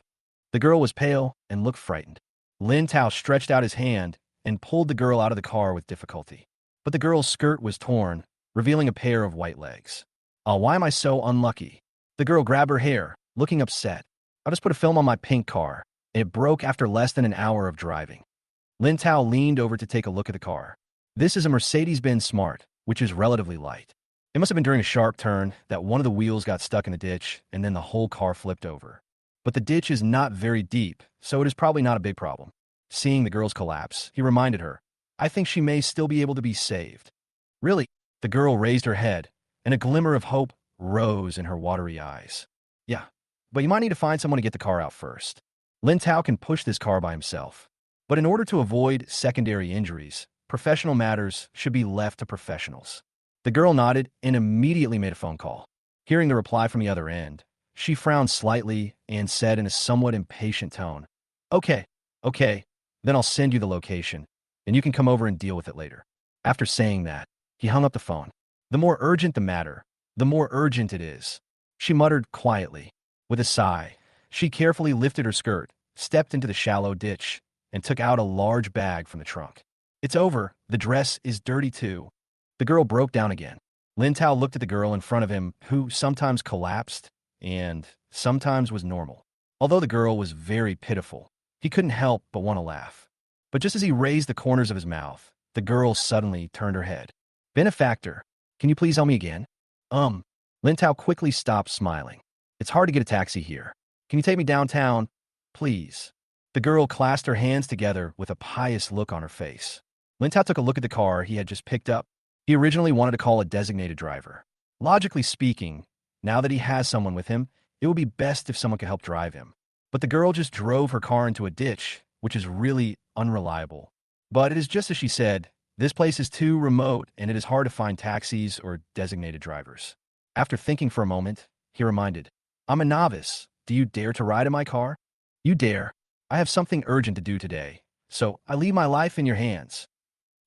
The girl was pale and looked frightened. Lin Tao stretched out his hand and pulled the girl out of the car with difficulty. But the girl's skirt was torn, revealing a pair of white legs. Oh, why am I so unlucky? The girl grabbed her hair, looking upset. I just put a film on my pink car, and it broke after less than an hour of driving. Lin Tao leaned over to take a look at the car. This is a Mercedes-Benz Smart, which is relatively light. It must have been during a sharp turn that one of the wheels got stuck in the ditch, and then the whole car flipped over. But the ditch is not very deep, so it is probably not a big problem. Seeing the girl's collapse, he reminded her, I think she may still be able to be saved. Really? The girl raised her head, and a glimmer of hope rose in her watery eyes. Yeah, but you might need to find someone to get the car out first. Lin Tao can push this car by himself. But in order to avoid secondary injuries, professional matters should be left to professionals. The girl nodded and immediately made a phone call. Hearing the reply from the other end, she frowned slightly and said in a somewhat impatient tone, "Okay, okay, then I'll send you the location, and you can come over and deal with it later." After saying that, he hung up the phone. "The more urgent the matter, the more urgent it is," she muttered quietly. With a sigh, she carefully lifted her skirt, stepped into the shallow ditch, and took out a large bag from the trunk. "It's over. The dress is dirty too." The girl broke down again. Lin Tao looked at the girl in front of him, who sometimes collapsed and sometimes was normal. Although the girl was very pitiful, he couldn't help but want to laugh. But just as he raised the corners of his mouth, the girl suddenly turned her head. "Benefactor, can you please help me again?" Lin Tao quickly stopped smiling. "It's hard to get a taxi here. Can you take me downtown, please?" The girl clasped her hands together with a pious look on her face. Lin Tao took a look at the car he had just picked up. He originally wanted to call a designated driver. Logically speaking, now that he has someone with him, it would be best if someone could help drive him. But the girl just drove her car into a ditch, which is really unreliable. But it is just as she said, this place is too remote and it is hard to find taxis or designated drivers. After thinking for a moment, he reminded, "I'm a novice. Do you dare to ride in my car?" "You dare. I have something urgent to do today, so I leave my life in your hands."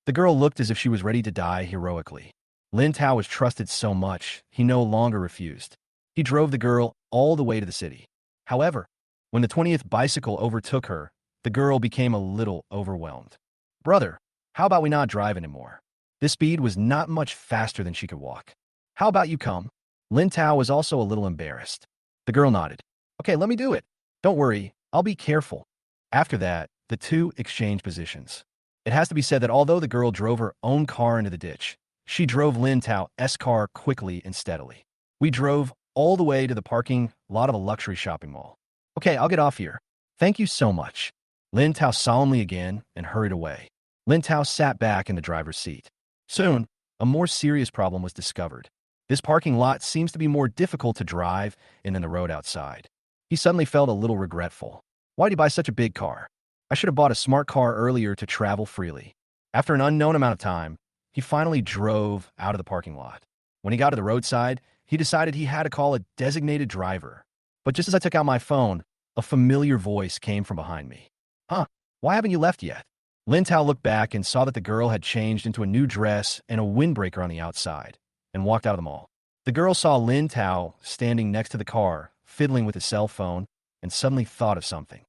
The girl looked as if she was ready to die heroically. Lin Tao was trusted so much, he no longer refused. He drove the girl all the way to the city. However, when the 20th bicycle overtook her, the girl became a little overwhelmed. "Brother, how about we not drive anymore?" This speed was not much faster than she could walk. "How about you come?" Lin Tao was also a little embarrassed. The girl nodded. "Okay, let me do it. Don't worry, I'll be careful." After that, the two exchanged positions. It has to be said that although the girl drove her own car into the ditch, she drove Lin Tao's car quickly and steadily. We drove all the way to the parking lot of a luxury shopping mall. "Okay, I'll get off here. Thank you so much." Lin Tao solemnly again and hurried away. Lin Tao sat back in the driver's seat. Soon, a more serious problem was discovered. This parking lot seems to be more difficult to drive in than the road outside. He suddenly felt a little regretful. Why'd he buy such a big car? I should have bought a smart car earlier to travel freely. After an unknown amount of time, he finally drove out of the parking lot. When he got to the roadside, he decided he had to call a designated driver. But just as I took out my phone, a familiar voice came from behind me. "Huh, why haven't you left yet?" Lin Tao looked back and saw that the girl had changed into a new dress and a windbreaker on the outside, and walked out of the mall. The girl saw Lin Tao standing next to the car, fiddling with his cell phone, and suddenly thought of something.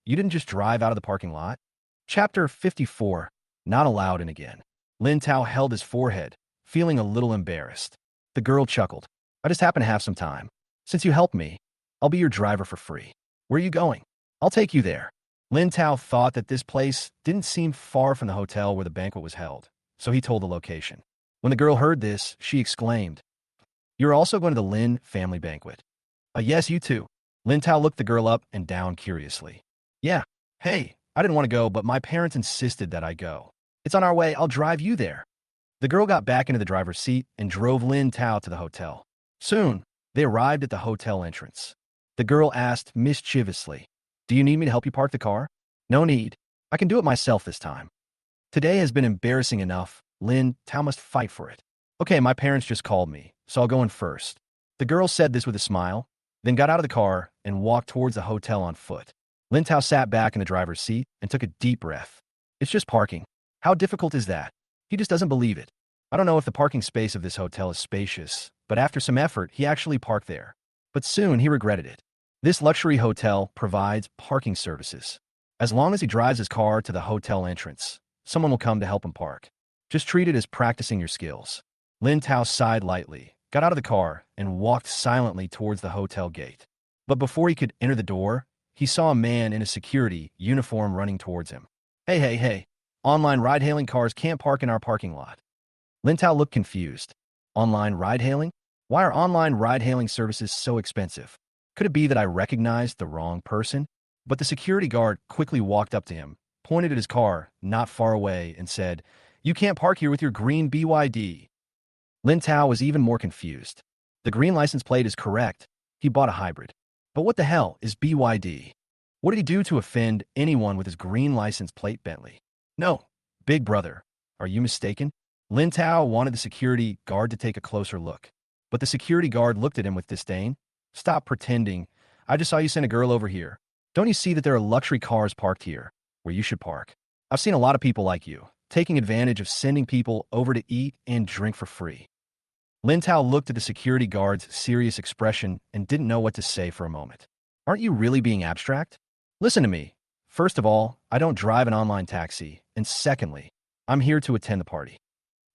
You didn't just drive out of the parking lot?" Chapter 54, Not Allowed in Again. Lin Tao held his forehead, feeling a little embarrassed. The girl chuckled. "I just happen to have some time. Since you helped me, I'll be your driver for free. Where are you going?" "I'll take you there." Lin Tao thought that this place didn't seem far from the hotel where the banquet was held, so he told the location. When the girl heard this, she exclaimed, "You're also going to the Lin family banquet?" Yes, you too." Lin Tao looked the girl up and down curiously. "Yeah. Hey, I didn't want to go, but my parents insisted that I go. It's on our way. I'll drive you there." The girl got back into the driver's seat and drove Lin Tao to the hotel. Soon, they arrived at the hotel entrance. The girl asked mischievously, "Do you need me to help you park the car?" "No need. I can do it myself this time." "Today has been embarrassing enough. Lin Tao must fight for it." "Okay, my parents just called me, so I'll go in first." The girl said this with a smile, then got out of the car and walked towards the hotel on foot. Lin Tao sat back in the driver's seat and took a deep breath. It's just parking. How difficult is that? He just doesn't believe it. I don't know if the parking space of this hotel is spacious, but after some effort, he actually parked there. But soon he regretted it. This luxury hotel provides parking services. As long as he drives his car to the hotel entrance, someone will come to help him park. Just treat it as practicing your skills. Lin Tao sighed lightly, got out of the car, and walked silently towards the hotel gate. But before he could enter the door, he saw a man in a security uniform running towards him. Hey. Online ride-hailing cars can't park in our parking lot." Lin Tao looked confused. Online ride-hailing? Why are online ride-hailing services so expensive? Could it be that I recognized the wrong person? But the security guard quickly walked up to him, pointed at his car not far away, and said, "You can't park here with your green BYD." Lin Tao was even more confused. The green license plate is correct. He bought a hybrid. But what the hell is BYD? What did he do to offend anyone with his green license plate Bentley? "No, big brother, are you mistaken?" Lin Tao wanted the security guard to take a closer look. But the security guard looked at him with disdain. Stop pretending. I just saw you send a girl over here. Don't you see that there are luxury cars parked here, where you should park? I've seen a lot of people like you, taking advantage of sending people over to eat and drink for free. Lin Tao looked at the security guard's serious expression and didn't know what to say for a moment. Aren't you really being abstract? Listen to me. First of all, I don't drive an online taxi, and secondly, I'm here to attend the party.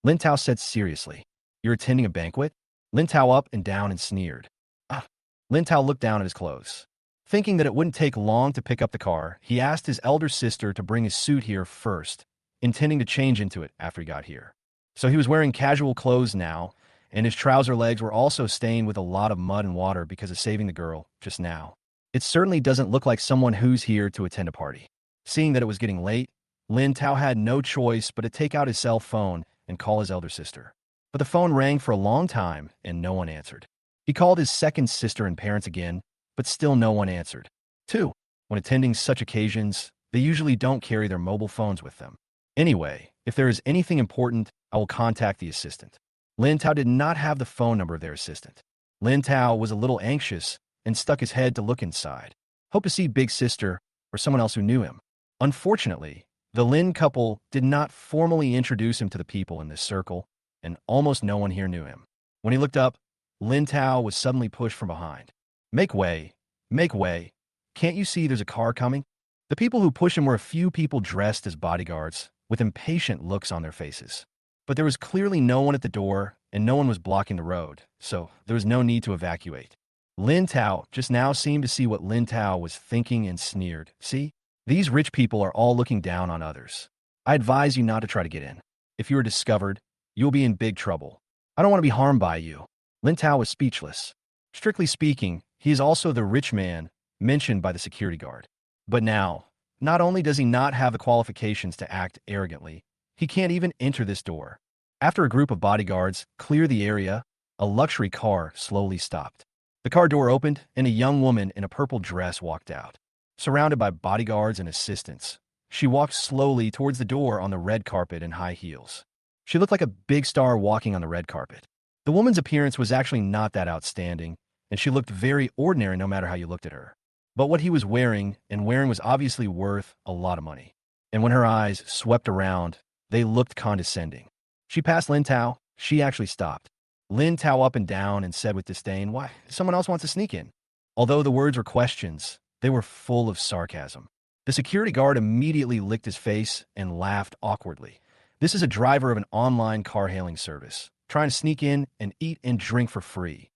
Lin Tao said seriously. You're attending a banquet? Lin Tao up and down and sneered. Ah. Lin Tao looked down at his clothes. Thinking that it wouldn't take long to pick up the car, he asked his elder sister to bring his suit here first, intending to change into it after he got here. So he was wearing casual clothes now, and his trouser legs were also stained with a lot of mud and water because of saving the girl just now. It certainly doesn't look like someone who's here to attend a party. Seeing that it was getting late, Lin Tao had no choice but to take out his cell phone and call his elder sister. But the phone rang for a long time and no one answered. He called his second sister and parents again, but still no one answered. 2. When attending such occasions, they usually don't carry their mobile phones with them. Anyway, if there is anything important, I will contact the assistant. Lin Tao did not have the phone number of their assistant. Lin Tao was a little anxious and stuck his head to look inside. Hoped to see Big Sister or someone else who knew him. Unfortunately, the Lin couple did not formally introduce him to the people in this circle, and almost no one here knew him. When he looked up, Lin Tao was suddenly pushed from behind. Make way. Make way. Can't you see there's a car coming? The people who pushed him were a few people dressed as bodyguards, with impatient looks on their faces. But there was clearly no one at the door, and no one was blocking the road, so there was no need to evacuate. Lin Tao just now seemed to see what Lin Tao was thinking and sneered. See? These rich people are all looking down on others. I advise you not to try to get in. If you are discovered, you will be in big trouble. I don't want to be harmed by you. Lin Tao was speechless. Strictly speaking, he is also the rich man mentioned by the security guard. But now, not only does he not have the qualifications to act arrogantly, he can't even enter this door. After a group of bodyguards cleared the area, a luxury car slowly stopped. The car door opened, and a young woman in a purple dress walked out. Surrounded by bodyguards and assistants, she walked slowly towards the door on the red carpet in high heels. She looked like a big star walking on the red carpet. The woman's appearance was actually not that outstanding, and she looked very ordinary no matter how you looked at her. But what he was wearing was obviously worth a lot of money. And when her eyes swept around, they looked condescending. She passed Lin Tao. She actually stopped. Lin Tao up and down and said with disdain, "Why, someone else wants to sneak in." Although the words were questions, they were full of sarcasm. The security guard immediately licked his face and laughed awkwardly. This is a driver of an online car-hailing service, trying to sneak in and eat and drink for free.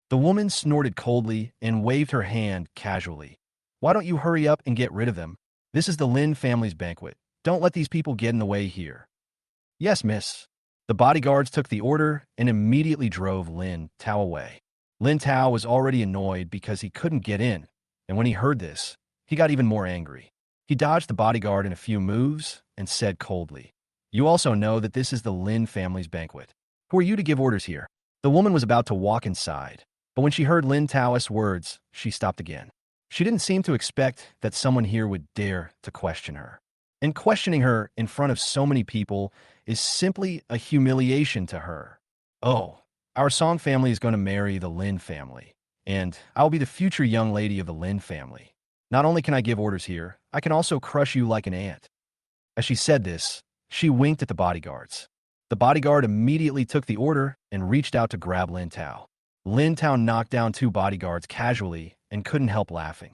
The woman snorted coldly and waved her hand casually. "Why don't you hurry up and get rid of them? This is the Lin family's banquet. Don't let these people get in the way here." "Yes, miss." The bodyguards took the order and immediately drove Lin Tao away. Lin Tao was already annoyed because he couldn't get in, and when he heard this, he got even more angry. He dodged the bodyguard in a few moves and said coldly, "You also know that this is the Lin family's banquet. Who are you to give orders here?" The woman was about to walk inside, but when she heard Lin Taoist's words, she stopped again. She didn't seem to expect that someone here would dare to question her. And questioning her in front of so many people is simply a humiliation to her. "Oh, our Song family is going to marry the Lin family, and I'll be the future young lady of the Lin family. Not only can I give orders here, I can also crush you like an ant." As she said this, she winked at the bodyguards. The bodyguard immediately took the order and reached out to grab Lin Tao. Lin Tao knocked down 2 bodyguards casually and couldn't help laughing.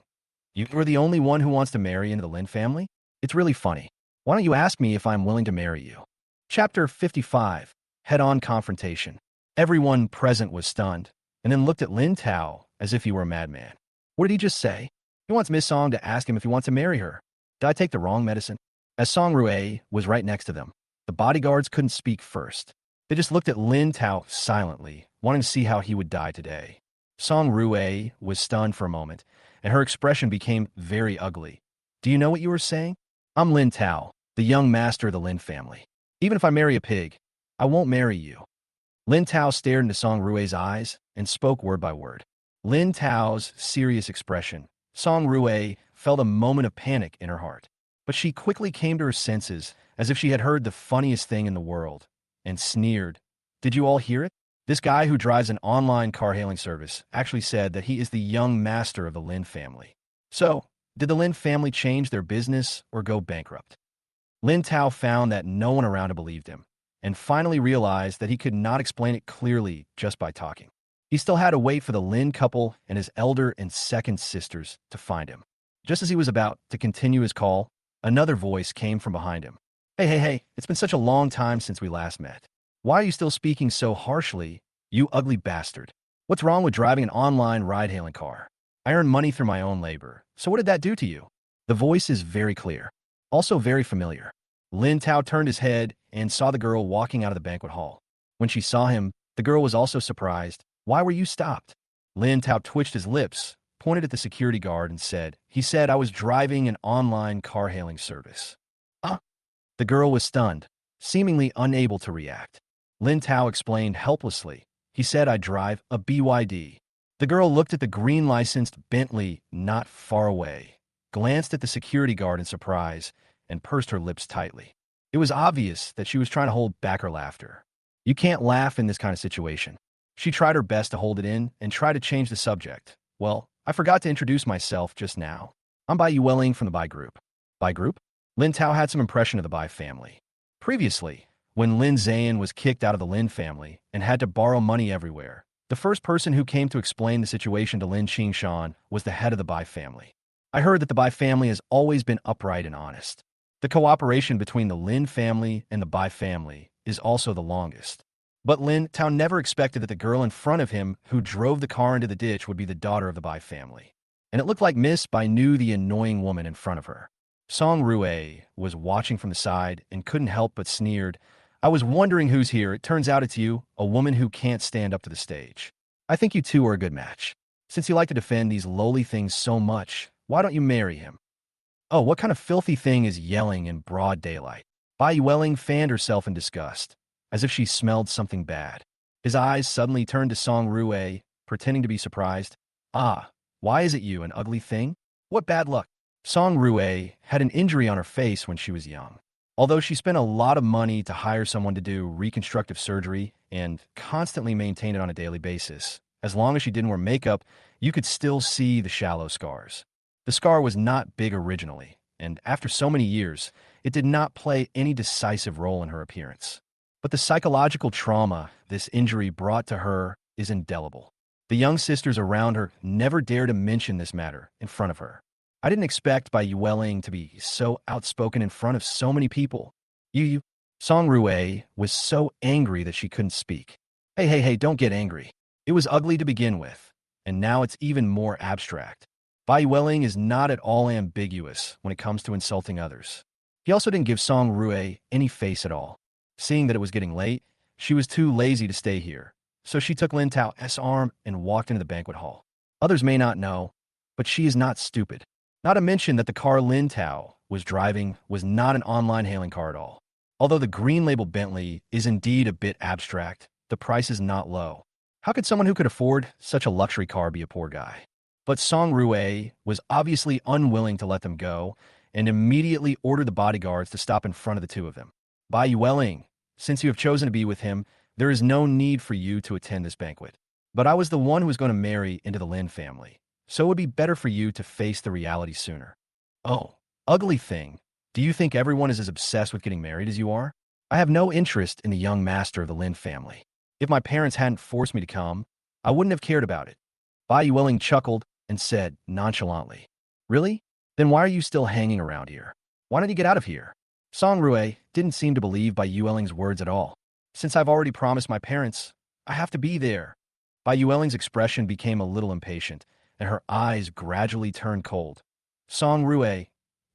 "You were the only one who wants to marry into the Lin family? It's really funny. Why don't you ask me if I'm willing to marry you?" Chapter 55. Head-on confrontation. Everyone present was stunned, and then looked at Lin Tao as if he were a madman. What did he just say? He wants Miss Song to ask him if he wants to marry her. Did I take the wrong medicine? As Song Rue was right next to them, the bodyguards couldn't speak first. They just looked at Lin Tao silently, wanting to see how he would die today. Song Rue was stunned for a moment, and her expression became very ugly. "Do you know what you were saying? I'm Lin Tao, the young master of the Lin family. Even if I marry a pig, I won't marry you." Lin Tao stared into Song Rue's eyes and spoke word by word. Lin Tao's serious expression, Song Rue felt a moment of panic in her heart. But she quickly came to her senses as if she had heard the funniest thing in the world, and sneered. "Did you all hear it? This guy who drives an online car-hailing service actually said that he is the young master of the Lin family. So, did the Lin family change their business or go bankrupt? Lin Tao found that no one around him believed him, and finally realized that he could not explain it clearly just by talking. He still had to wait for the Lin couple and his elder and second sisters to find him. Just as he was about to continue his call, another voice came from behind him. Hey, it's been such a long time since we last met. Why are you still speaking so harshly, you ugly bastard? What's wrong with driving an online ride-hailing car? I earn money through my own labor, so what did that do to you? The voice is very clear, also very familiar. Lin Tao turned his head and saw the girl walking out of the banquet hall. When she saw him, the girl was also surprised. Why were you stopped? Lin Tao twitched his lips, pointed at the security guard, and said, He said I was driving an online car-hailing service. The girl was stunned, seemingly unable to react. Lin Tao explained helplessly. He said I drive a BYD. The girl looked at the green licensed Bentley not far away, glanced at the security guard in surprise, and pursed her lips tightly. It was obvious that she was trying to hold back her laughter. You can't laugh in this kind of situation. She tried her best to hold it in and try to change the subject. Well, I forgot to introduce myself just now. I'm Bai Yueling from the Bai Group. Bai Group? Lin Tao had some impression of the Bai family. Previously, when Lin Ze'an was kicked out of the Lin family and had to borrow money everywhere, the first person who came to explain the situation to Lin Xan was the head of the Bai family. I heard that the Bai family has always been upright and honest. The cooperation between the Lin family and the Bai family is also the longest. But Lin Tao never expected that the girl in front of him who drove the car into the ditch would be the daughter of the Bai family. And it looked like Miss Bai knew the annoying woman in front of her. Song Rue was watching from the side and couldn't help but sneered. I was wondering who's here. It turns out it's you, a woman who can't stand up to the stage. I think you two are a good match. Since you like to defend these lowly things so much, why don't you marry him? Oh, what kind of filthy thing is yelling in broad daylight? Bai Yueling fanned herself in disgust, as if she smelled something bad. His eyes suddenly turned to Song Rue, pretending to be surprised. Why is it you, an ugly thing? What bad luck? Song Rue had an injury on her face when she was young. Although she spent a lot of money to hire someone to do reconstructive surgery and constantly maintain it on a daily basis, as long as she didn't wear makeup, you could still see the shallow scars. The scar was not big originally, and after so many years, it did not play any decisive role in her appearance. But the psychological trauma this injury brought to her is indelible. The young sisters around her never dare to mention this matter in front of her. I didn't expect Bai Yueling to be so outspoken in front of so many people. Song Rue was so angry that she couldn't speak. Hey, don't get angry. It was ugly to begin with, and now it's even more abstract. Bai Yueling is not at all ambiguous when it comes to insulting others. He also didn't give Song Rue any face at all. Seeing that it was getting late, she was too lazy to stay here, so she took Lin Tao's arm and walked into the banquet hall. Others may not know, but she is not stupid. Not to mention that the car Lin Tao was driving was not an online hailing car at all. Although the green label Bentley is indeed a bit abstract, the price is not low. How could someone who could afford such a luxury car be a poor guy? But Song Rue was obviously unwilling to let them go and immediately ordered the bodyguards to stop in front of the two of them. Bai Yueling, since you have chosen to be with him, there is no need for you to attend this banquet. But I was the one who was going to marry into the Lin family, so it would be better for you to face the reality sooner. Oh, ugly thing. Do you think everyone is as obsessed with getting married as you are? I have no interest in the young master of the Lin family. If my parents hadn't forced me to come, I wouldn't have cared about it. Bai Yueling chuckled and said nonchalantly, Really? Then why are you still hanging around here? Why don't you get out of here? Song Rue didn't seem to believe Bai Yueling's words at all. Since I've already promised my parents, I have to be there. Bai Yueling's expression became a little impatient, and her eyes gradually turned cold. Song Rue,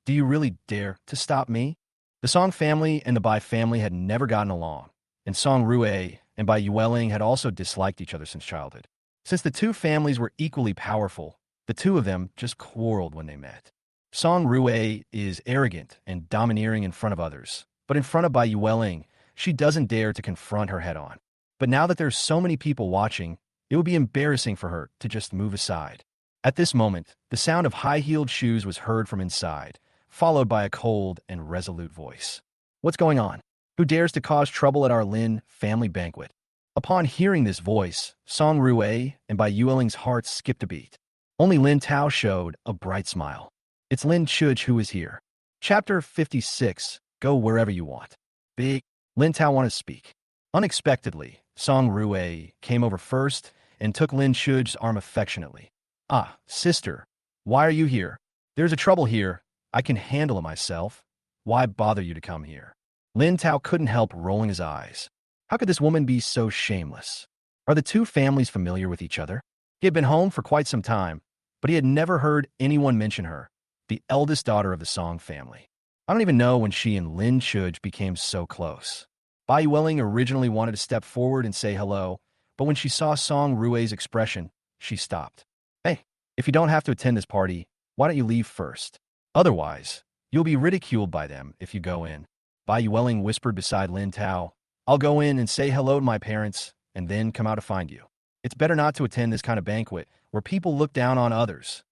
do you really dare to stop me? The Song family and the Bai family had never gotten along, and Song Rue and Bai Yueling had also disliked each other since childhood. Since the two families were equally powerful, the two of them just quarreled when they met. Song Rue is arrogant and domineering in front of others, but in front of Bai Yueling, she doesn't dare to confront her head-on. But now that there's so many people watching, it would be embarrassing for her to just move aside. At this moment, the sound of high-heeled shoes was heard from inside, followed by a cold and resolute voice. What's going on? Who dares to cause trouble at our Lin family banquet? Upon hearing this voice, Song Rui and Bai Yueling's hearts skipped a beat. Only Lin Tao showed a bright smile. It's Lin Shuj who is here. Chapter 56. Go wherever you want. Big. Lin Tao wanted to speak. Unexpectedly, Song Rui came over first and took Lin Shuj's arm affectionately. Ah, sister, why are you here? There's a trouble here. I can handle it myself. Why bother you to come here? Lin Tao couldn't help rolling his eyes. How could this woman be so shameless? Are the two families familiar with each other? He had been home for quite some time, but he had never heard anyone mention her, the eldest daughter of the Song family. I don't even know when she and Lin Shuj became so close. Bai Yueling originally wanted to step forward and say hello, but when she saw Song Rui's expression, she stopped. Hey, if you don't have to attend this party, why don't you leave first? Otherwise, you'll be ridiculed by them if you go in. Bai Yueling whispered beside Lin Tao, I'll go in and say hello to my parents and then come out to find you. It's better not to attend this kind of banquet where people look down on others.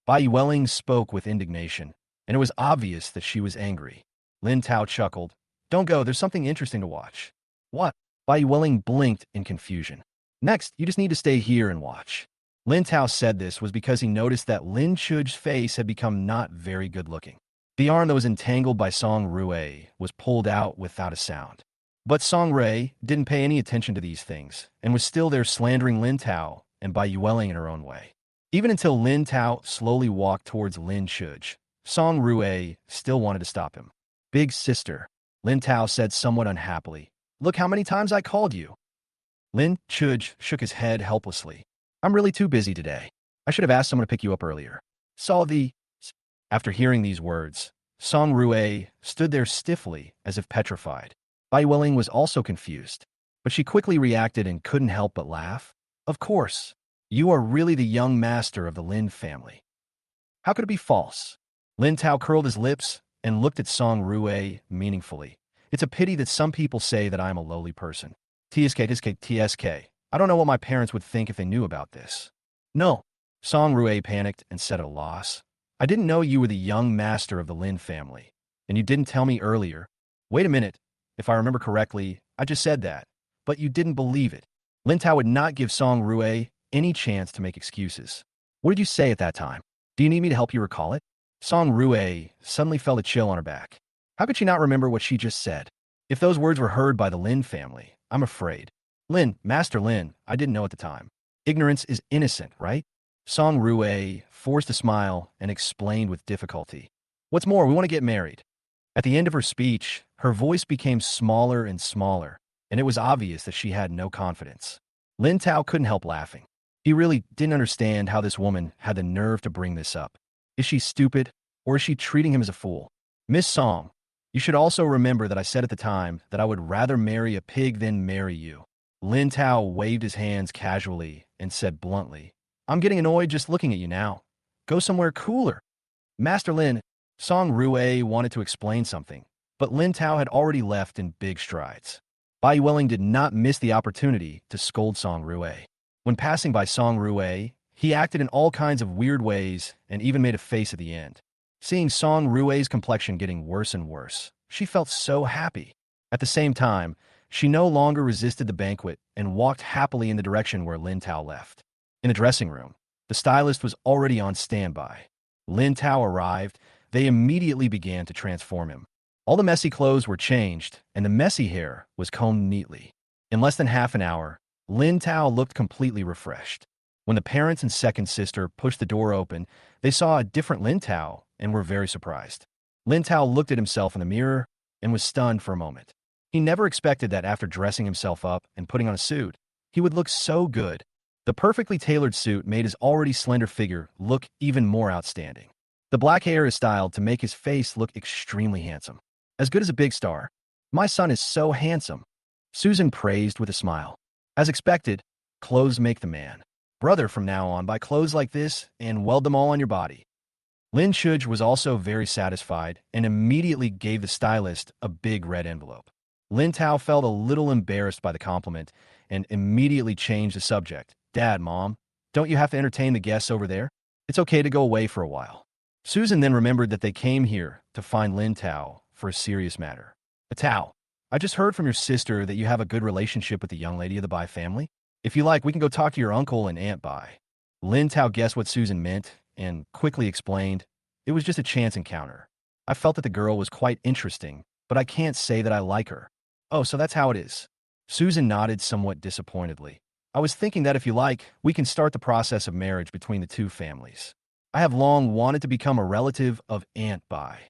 Bai Yueling spoke with indignation, and it was obvious that she was angry. Lin Tao chuckled. Don't go, there's something interesting to watch. What? Bai Yueling blinked in confusion. Next, you just need to stay here and watch. Lin Tao said this was because he noticed that Lin Chuj's face had become not very good looking. The arm that was entangled by Song Rui was pulled out without a sound. But Song Rui didn't pay any attention to these things and was still there slandering Lin Tao and Bai Yueling in her own way. Even until Lin Tao slowly walked towards Lin Shuj, Song Rui still wanted to stop him. Big sister, Lin Tao said somewhat unhappily. Look how many times I called you. Lin Shuj shook his head helplessly. I'm really too busy today. I should have asked someone to pick you up earlier. After hearing these words, Song Rui stood there stiffly as if petrified. Bai Yueling was also confused, but she quickly reacted and couldn't help but laugh. Of course, you are really the young master of the Lin family. How could it be false? Lin Tao curled his lips and looked at Song Rui meaningfully. It's a pity that some people say that I am a lowly person. TSK. I don't know what my parents would think if they knew about this. No. Song Rui panicked and said at a loss. I didn't know you were the young master of the Lin family, and you didn't tell me earlier. Wait a minute. If I remember correctly, I just said that, but you didn't believe it. Lin Tao would not give Song Rui any chance to make excuses. What did you say at that time? Do you need me to help you recall it? Song Rui suddenly felt a chill on her back. How could she not remember what she just said? If those words were heard by the Lin family, I'm afraid. Master Lin, I didn't know at the time. Ignorance is innocent, right? Song Rui forced a smile and explained with difficulty. What's more, we want to get married. At the end of her speech, her voice became smaller and smaller, and it was obvious that she had no confidence. Lin Tao couldn't help laughing. He really didn't understand how this woman had the nerve to bring this up. Is she stupid, or is she treating him as a fool? Miss Song, you should also remember that I said at the time that I would rather marry a pig than marry you. Lin Tao waved his hands casually and said bluntly, I'm getting annoyed just looking at you now. Go somewhere cooler. Master Lin, Song Rui wanted to explain something, but Lin Tao had already left in big strides. Bai Yueling did not miss the opportunity to scold Song Rui. When passing by Song Rui, he acted in all kinds of weird ways and even made a face at the end. Seeing Song Rui's complexion getting worse and worse, she felt so happy. At the same time, she no longer resisted the banquet and walked happily in the direction where Lin Tao left. In the dressing room, the stylist was already on standby. Lin Tao arrived. They immediately began to transform him. All the messy clothes were changed, and the messy hair was combed neatly. In less than half an hour, Lin Tao looked completely refreshed. When the parents and second sister pushed the door open, they saw a different Lin Tao and were very surprised. Lin Tao looked at himself in the mirror and was stunned for a moment. He never expected that after dressing himself up and putting on a suit, he would look so good. The perfectly tailored suit made his already slender figure look even more outstanding. The black hair is styled to make his face look extremely handsome. As good as a big star. My son is so handsome. Susan praised with a smile. As expected, clothes make the man. Brother, from now on, buy clothes like this and weld them all on your body. Lin Shuj was also very satisfied and immediately gave the stylist a big red envelope. Lin Tao felt a little embarrassed by the compliment and immediately changed the subject. Dad, Mom, don't you have to entertain the guests over there? It's okay to go away for a while. Susan then remembered that they came here to find Lin Tao for a serious matter. A Tao. I just heard from your sister that you have a good relationship with the young lady of the Bai family. If you like, we can go talk to your uncle and Aunt Bai. Lin Tao guessed what Susan meant and quickly explained it was just a chance encounter. I felt that the girl was quite interesting, but I can't say that I like her. Oh, so that's how it is. Susan nodded somewhat disappointedly. I was thinking that if you like, we can start the process of marriage between the two families. I have long wanted to become a relative of Aunt Bai.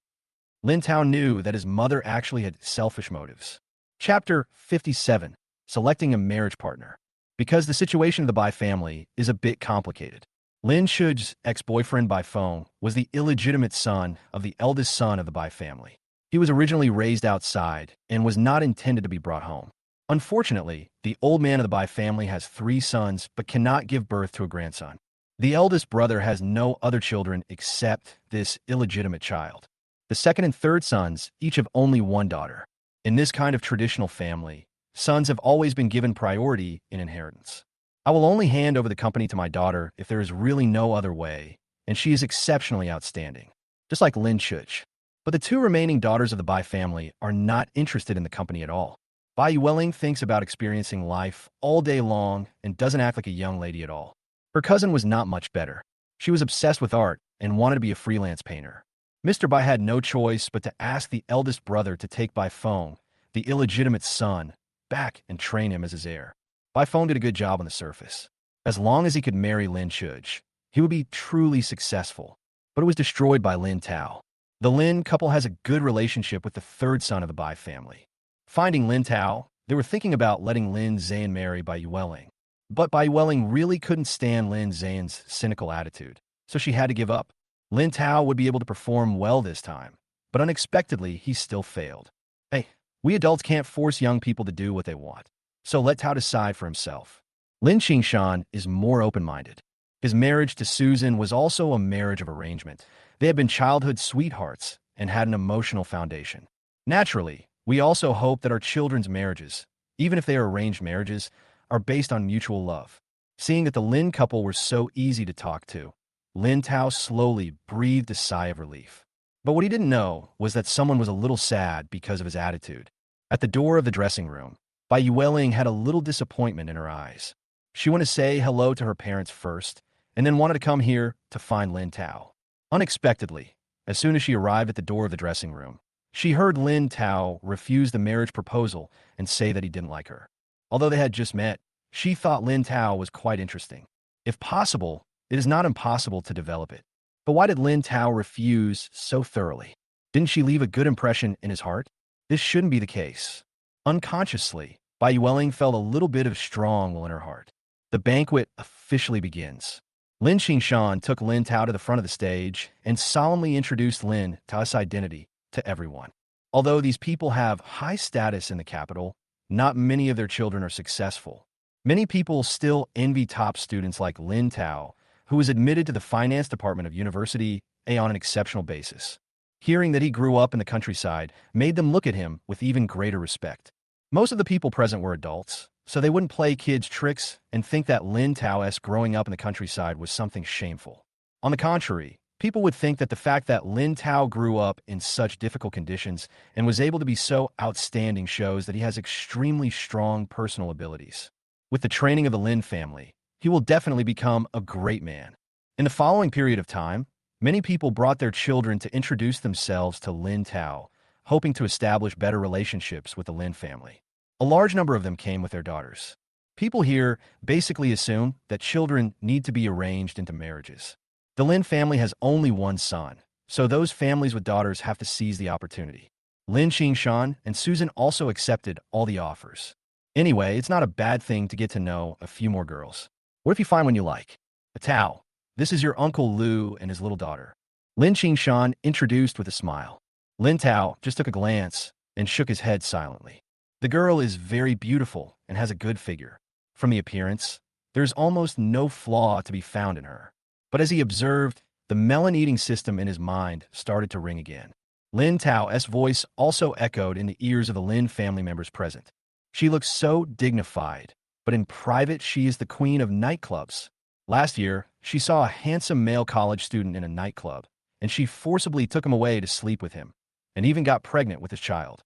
Lin Tao knew that his mother actually had selfish motives. Chapter 57. Selecting a marriage partner. Because the situation of the Bai family is a bit complicated. Lin Shuj's ex-boyfriend by phone was the illegitimate son of the eldest son of the Bai family. He was originally raised outside and was not intended to be brought home. Unfortunately, the old man of the Bai family has 3 sons but cannot give birth to a grandson. The eldest brother has no other children except this illegitimate child. The second and third sons each have only one daughter. In this kind of traditional family, sons have always been given priority in inheritance. I will only hand over the company to my daughter if there is really no other way, and she is exceptionally outstanding, just like Lin Shuj. But the 2 remaining daughters of the Bai family are not interested in the company at all. Bai Yueling thinks about experiencing life all day long and doesn't act like a young lady at all. Her cousin was not much better. She was obsessed with art and wanted to be a freelance painter. Mr. Bai had no choice but to ask the eldest brother to take Bai Feng, the illegitimate son, back and train him as his heir. Bai Feng did a good job on the surface. As long as he could marry Lin Shuj, he would be truly successful. But it was destroyed by Lin Tao. The Lin couple has a good relationship with the third son of the Bai family. Finding Lin Tao, they were thinking about letting Lin Ze'an marry Bai Yueling. But Bai Yueling really couldn't stand Lin Ze'an's cynical attitude, so she had to give up. Lin Tao would be able to perform well this time, but unexpectedly, he still failed. Hey, we adults can't force young people to do what they want, so let Tao decide for himself. Lin Xan is more open-minded. His marriage to Susan was also a marriage of arrangement. They had been childhood sweethearts and had an emotional foundation. Naturally, we also hope that our children's marriages, even if they are arranged marriages, are based on mutual love. Seeing that the Lin couple were so easy to talk to, Lin Tao slowly breathed a sigh of relief. But what he didn't know was that someone was a little sad because of his attitude. At the door of the dressing room, Bai Yueling had a little disappointment in her eyes. She wanted to say hello to her parents first, and then wanted to come here to find Lin Tao. Unexpectedly, as soon as she arrived at the door of the dressing room, she heard Lin Tao refuse the marriage proposal and say that he didn't like her. Although they had just met, she thought Lin Tao was quite interesting. If possible, it is not impossible to develop it. But why did Lin Tao refuse so thoroughly? Didn't she leave a good impression in his heart? This shouldn't be the case. Unconsciously, Bai Yueling felt a little bit of strong will in her heart. The banquet officially begins. Lin Xan took Lin Tao to the front of the stage and solemnly introduced Lin Tao's identity to everyone. Although these people have high status in the capital, not many of their children are successful. Many people still envy top students like Lin Tao, who was admitted to the finance department of University A on an exceptional basis. Hearing that he grew up in the countryside made them look at him with even greater respect. Most of the people present were adults, so they wouldn't play kids' tricks and think that Lin Tao's growing up in the countryside was something shameful. On the contrary, people would think that the fact that Lin Tao grew up in such difficult conditions and was able to be so outstanding shows that he has extremely strong personal abilities. With the training of the Lin family, he will definitely become a great man. In the following period of time, many people brought their children to introduce themselves to Lin Tao, hoping to establish better relationships with the Lin family. A large number of them came with their daughters. People here basically assume that children need to be arranged into marriages. The Lin family has only one son, so those families with daughters have to seize the opportunity. Lin Xan and Susan also accepted all the offers. Anyway, it's not a bad thing to get to know a few more girls. What if you find one you like? Tao, this is your Uncle Lu and his little daughter. Lin Xan introduced with a smile. Lin Tao just took a glance and shook his head silently. The girl is very beautiful and has a good figure. From the appearance, there's almost no flaw to be found in her. But as he observed, the melon-eating system in his mind started to ring again. Lin Tao's voice also echoed in the ears of the Lin family members present. She looks so dignified, but in private she is the queen of nightclubs. Last year, she saw a handsome male college student in a nightclub, and she forcibly took him away to sleep with him, and even got pregnant with his child.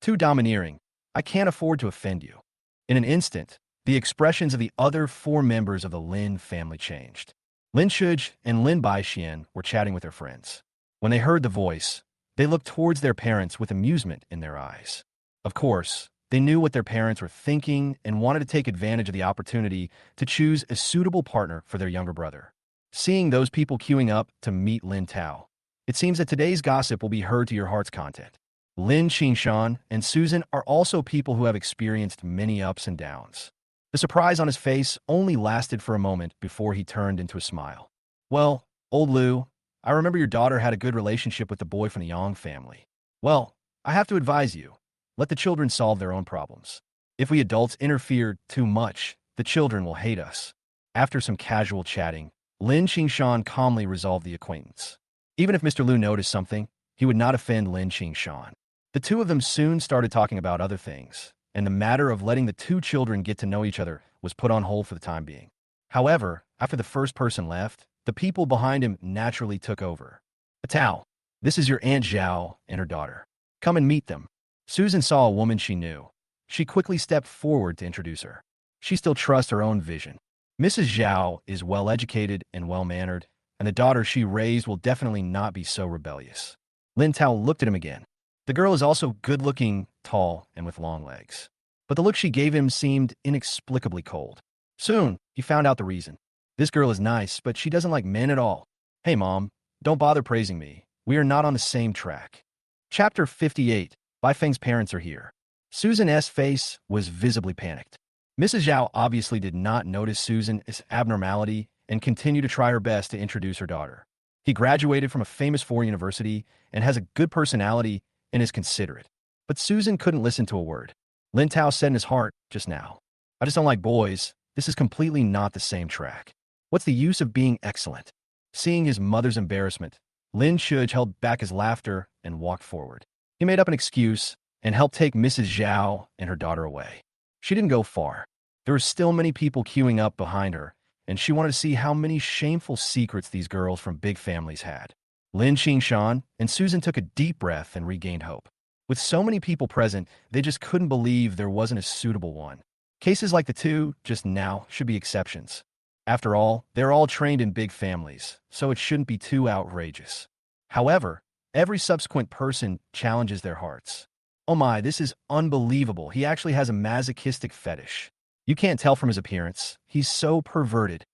Too domineering, I can't afford to offend you." In an instant, the expressions of the other four members of the Lin family changed. Lin Shuj and Lin Baixian were chatting with their friends. When they heard the voice, they looked towards their parents with amusement in their eyes. Of course, they knew what their parents were thinking and wanted to take advantage of the opportunity to choose a suitable partner for their younger brother. Seeing those people queuing up to meet Lin Tao, it seems that today's gossip will be heard to your heart's content. Lin Xan and Susan are also people who have experienced many ups and downs. The surprise on his face only lasted for a moment before he turned into a smile. "Well, old Lu, I remember your daughter had a good relationship with the boy from the Yang family. Well, I have to advise you, let the children solve their own problems. If we adults interfere too much, the children will hate us." After some casual chatting, Lin Xan calmly resolved the acquaintance. Even if Mr. Lu noticed something, he would not offend Lin Xan. The two of them soon started talking about other things, and the matter of letting the two children get to know each other was put on hold for the time being. However, after the first person left, the people behind him naturally took over. "Tao, this is your Aunt Zhao and her daughter. Come and meet them." Susan saw a woman she knew. She quickly stepped forward to introduce her. She still trusts her own vision. Mrs. Zhao is well-educated and well-mannered, and the daughter she raised will definitely not be so rebellious. Lin Tao looked at him again. The girl is also good-looking, tall, and with long legs. But the look she gave him seemed inexplicably cold. Soon, he found out the reason. "This girl is nice, but she doesn't like men at all. Hey, Mom, don't bother praising me. We are not on the same track." Chapter 58. Baifeng's parents are here. Susan's face was visibly panicked. Mrs. Zhao obviously did not notice Susan's abnormality and continued to try her best to introduce her daughter. He graduated from a famous foreign university and has a good personality and is considerate. But Susan couldn't listen to a word. Lin Tao said in his heart just now, "I just don't like boys. This is completely not the same track. What's the use of being excellent?" Seeing his mother's embarrassment, Lin Shuj held back his laughter and walked forward. He made up an excuse and helped take Mrs. Zhao and her daughter away. She didn't go far. There were still many people queuing up behind her, and she wanted to see how many shameful secrets these girls from big families had. Lin Xan and Susan took a deep breath and regained hope. With so many people present, they just couldn't believe there wasn't a suitable one. Cases like the two just now should be exceptions. After all, they're all trained in big families, so it shouldn't be too outrageous. However, every subsequent person challenges their hearts. "Oh my, this is unbelievable. He actually has a masochistic fetish. You can't tell from his appearance. He's so perverted.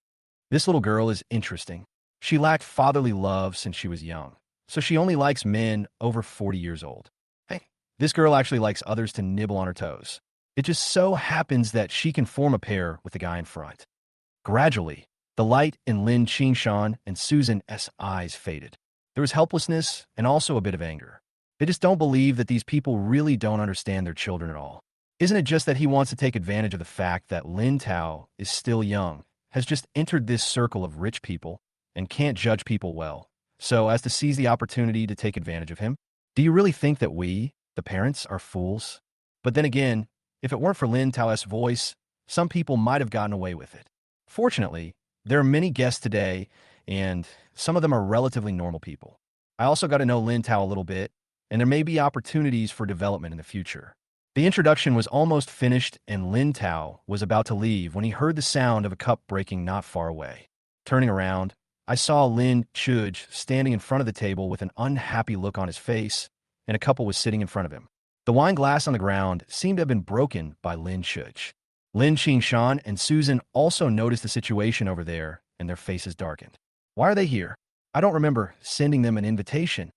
This little girl is interesting. She lacked fatherly love since she was young, so she only likes men over 40 years old. Hey, this girl actually likes others to nibble on her toes. It just so happens that she can form a pair with the guy in front." Gradually, the light in Lin Xan and Susan's eyes faded. There was helplessness and also a bit of anger. They just don't believe that these people really don't understand their children at all. Isn't it just that he wants to take advantage of the fact that Lin Tao is still young, has just entered this circle of rich people, and can't judge people well, so as to seize the opportunity to take advantage of him? Do you really think that we, the parents, are fools? But then again, if it weren't for Lin Tao's voice, some people might have gotten away with it. Fortunately, there are many guests today, and some of them are relatively normal people. I also got to know Lin Tao a little bit, and there may be opportunities for development in the future. The introduction was almost finished, and Lin Tao was about to leave when he heard the sound of a cup breaking not far away. Turning around, I saw Lin Shuj standing in front of the table with an unhappy look on his face, and a couple was sitting in front of him. The wine glass on the ground seemed to have been broken by Lin Shuj. Lin Xan and Susan also noticed the situation over there, and their faces darkened. "Why are they here? I don't remember sending them an invitation,"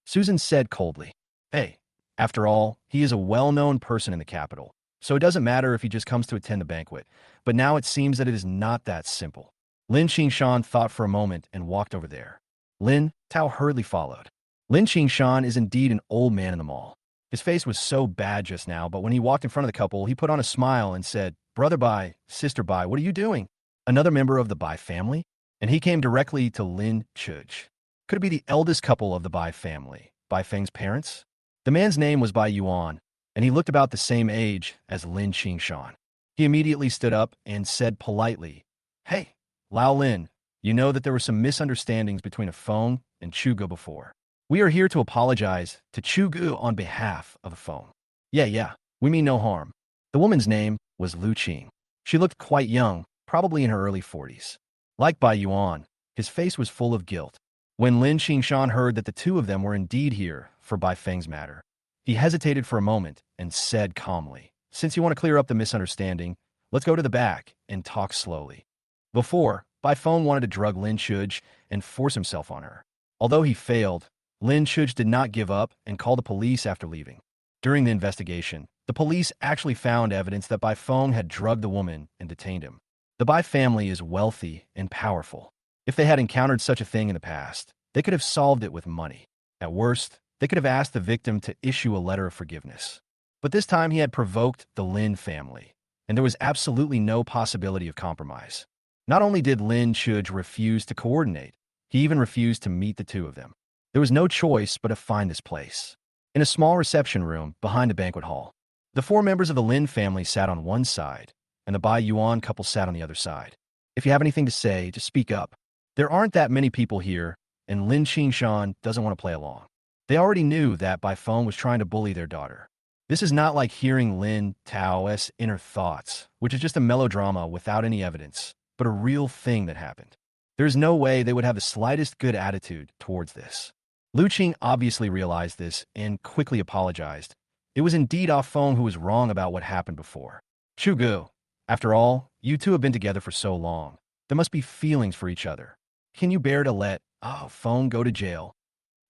Susan said coldly. "Hey, after all, he is a well-known person in the capital, so it doesn't matter if he just comes to attend the banquet. But now it seems that it is not that simple." Lin Xan thought for a moment and walked over there. Lin Tao hurriedly followed. Lin Xan is indeed an old man in the mall. His face was so bad just now, but when he walked in front of the couple, he put on a smile and said, "Brother Bai, sister Bai, what are you doing?" Another member of the Bai family? And he came directly to Lin Shuj. Could it be the eldest couple of the Bai family, Bai Feng's parents? The man's name was Bai Yuan, and he looked about the same age as Lin Xan. He immediately stood up and said politely, "Hey, Lao Lin, you know that there were some misunderstandings between a Feng and Chugu before. We are here to apologize to Chugu on behalf of the Feng." Yeah. We mean no harm. The woman's name was Lu Qing. She looked quite young, probably in her early 40s. Like Bai Yuan, his face was full of guilt. When Lin Xan heard that the two of them were indeed here for Bai Feng's matter, he hesitated for a moment and said calmly, "Since you want to clear up the misunderstanding, let's go to the back and talk slowly." Before, Bai Feng wanted to drug Lin Shuj and force himself on her. Although he failed, Lin Shuj did not give up and called the police after leaving. During the investigation, the police actually found evidence that Bai Feng had drugged the woman and detained him. The Bai family is wealthy and powerful. If they had encountered such a thing in the past, they could have solved it with money. At worst, they could have asked the victim to issue a letter of forgiveness. But this time he had provoked the Lin family, and there was absolutely no possibility of compromise. Not only did Lin Shuj refuse to coordinate, he even refused to meet the two of them. There was no choice but to find this place. In a small reception room behind the banquet hall, the four members of the Lin family sat on one side, and the Bai Yuan couple sat on the other side. If you have anything to say, just speak up. There aren't that many people here, and Lin Xan doesn't want to play along. They already knew that Bai Feng was trying to bully their daughter. This is not like hearing Lin Tao's inner thoughts, which is just a melodrama without any evidence, but a real thing that happened. There's no way they would have the slightest good attitude towards this. Lu Qing obviously realized this and quickly apologized. It was indeed Ah Feng who was wrong about what happened before. Chugu, after all, you two have been together for so long. There must be feelings for each other. Can you bear to let Ah Feng go to jail?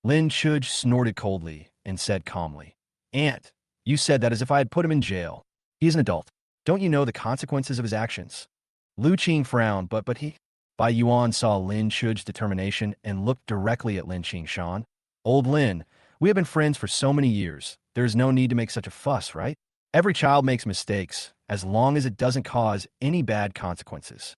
Lin Shuj snorted coldly and said calmly, "Aunt, you said that as if I had put him in jail. He is an adult. Don't you know the consequences of his actions?" Lu Qing frowned, but he... Bai Yuan saw Lin Shuj's determination and looked directly at Lin Xan. "Old Lin, we have been friends for so many years. There is no need to make such a fuss, right? Every child makes mistakes, as long as it doesn't cause any bad consequences."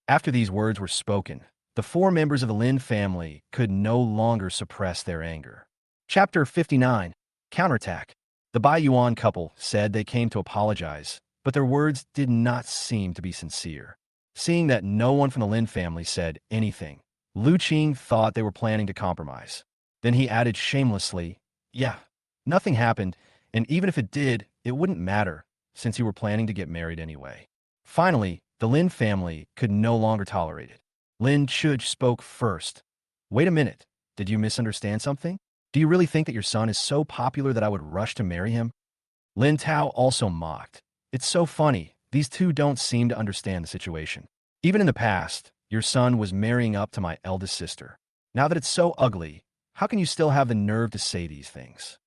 After these words were spoken, the four members of the Lin family could no longer suppress their anger. Chapter 59. Counterattack. The Bai Yuan couple said they came to apologize, but their words did not seem to be sincere. Seeing that no one from the Lin family said anything, Lu Qing thought they were planning to compromise. Then he added shamelessly, "Yeah, nothing happened, and even if it did, it wouldn't matter, since you were planning to get married anyway." Finally, the Lin family could no longer tolerate it. Lin Shuj spoke first. "Wait a minute, did you misunderstand something? Do you really think that your son is so popular that I would rush to marry him?" Lin Tao also mocked. "It's so funny, these two don't seem to understand the situation. Even in the past, your son was marrying up to my eldest sister. Now that it's so ugly, how can you still have the nerve to say these things?"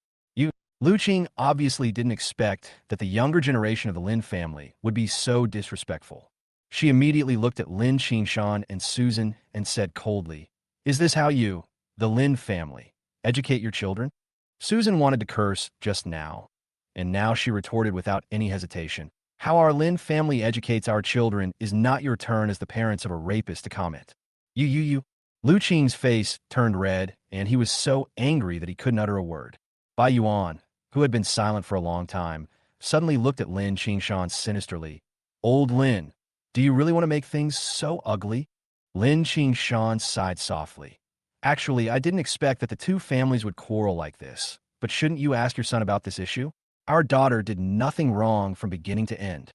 Lu Qing obviously didn't expect that the younger generation of the Lin family would be so disrespectful. She immediately looked at Lin Xan and Susan and said coldly, "Is this how you, the Lin family, educate your children?" Susan wanted to curse just now, and now she retorted without any hesitation, "How our Lin family educates our children is not your turn as the parents of a rapist to comment." You. Lu Qing's face turned red, and he was so angry that he couldn't utter a word. Bai Yuan, who had been silent for a long time, suddenly looked at Lin Xan sinisterly. "Old Lin, do you really want to make things so ugly?" Lin Xan sighed softly. "Actually, I didn't expect that the two families would quarrel like this, but shouldn't you ask your son about this issue? Our daughter did nothing wrong from beginning to end."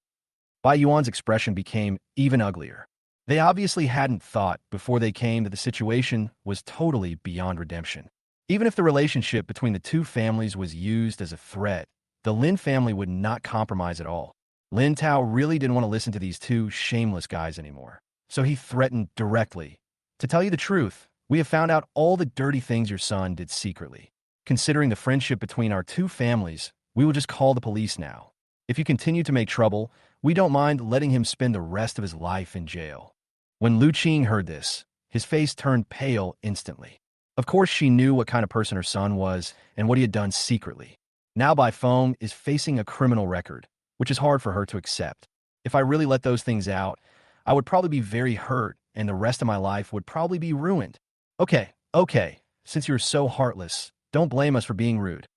Bai Yuan's expression became even uglier. They obviously hadn't thought before they came that the situation was totally beyond redemption. Even if the relationship between the two families was used as a threat, the Lin family would not compromise at all. Lin Tao really didn't want to listen to these two shameless guys anymore, so he threatened directly. "To tell you the truth, we have found out all the dirty things your son did secretly. Considering the friendship between our two families, we will just call the police now. If you continue to make trouble, we don't mind letting him spend the rest of his life in jail." When Lu Qing heard this, his face turned pale instantly. Of course, she knew what kind of person her son was and what he had done secretly. Now Bai Feng is facing a criminal record, which is hard for her to accept. If I really let those things out, I would probably be very hurt, and the rest of my life would probably be ruined. Okay, since you're so heartless, don't blame us for being rude."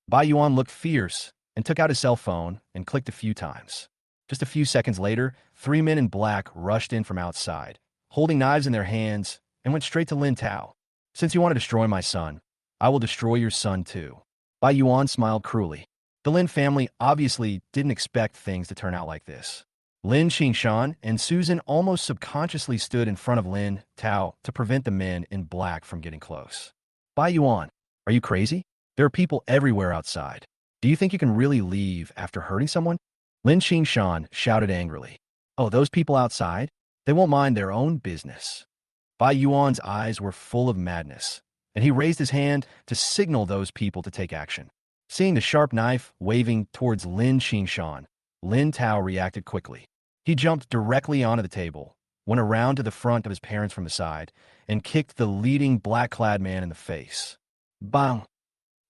Bai Yuan looked fierce and took out his cell phone and clicked a few times. Just a few seconds later, 3 men in black rushed in from outside, holding knives in their hands, and went straight to Lin Tao. "Since you want to destroy my son, I will destroy your son too." Bai Yuan smiled cruelly. The Lin family obviously didn't expect things to turn out like this. Lin Xan and Susan almost subconsciously stood in front of Lin Tao to prevent the men in black from getting close. Bai Yuan, are you crazy? There are people everywhere outside. Do you think you can really leave after hurting someone? Lin Xan shouted angrily. Oh, those people outside? They won't mind their own business. Bai Yuan's eyes were full of madness, and he raised his hand to signal those people to take action. Seeing the sharp knife waving towards Lin Xan, Lin Tao reacted quickly. He jumped directly onto the table, went around to the front of his parents from the side, and kicked the leading black-clad man in the face. Bang!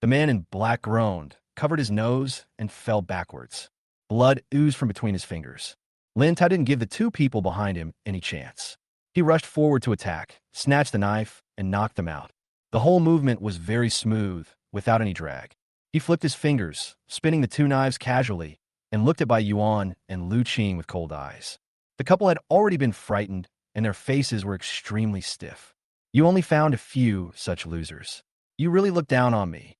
The man in black groaned, covered his nose, and fell backwards. Blood oozed from between his fingers. Lin Tao didn't give the two people behind him any chance. He rushed forward to attack, snatched the knife, and knocked them out. The whole movement was very smooth, without any drag. He flicked his fingers, spinning the two knives casually, and looked at Bai Yuan and Lu Qing with cold eyes. The couple had already been frightened, and their faces were extremely stiff. You only found a few such losers. You really looked down on me.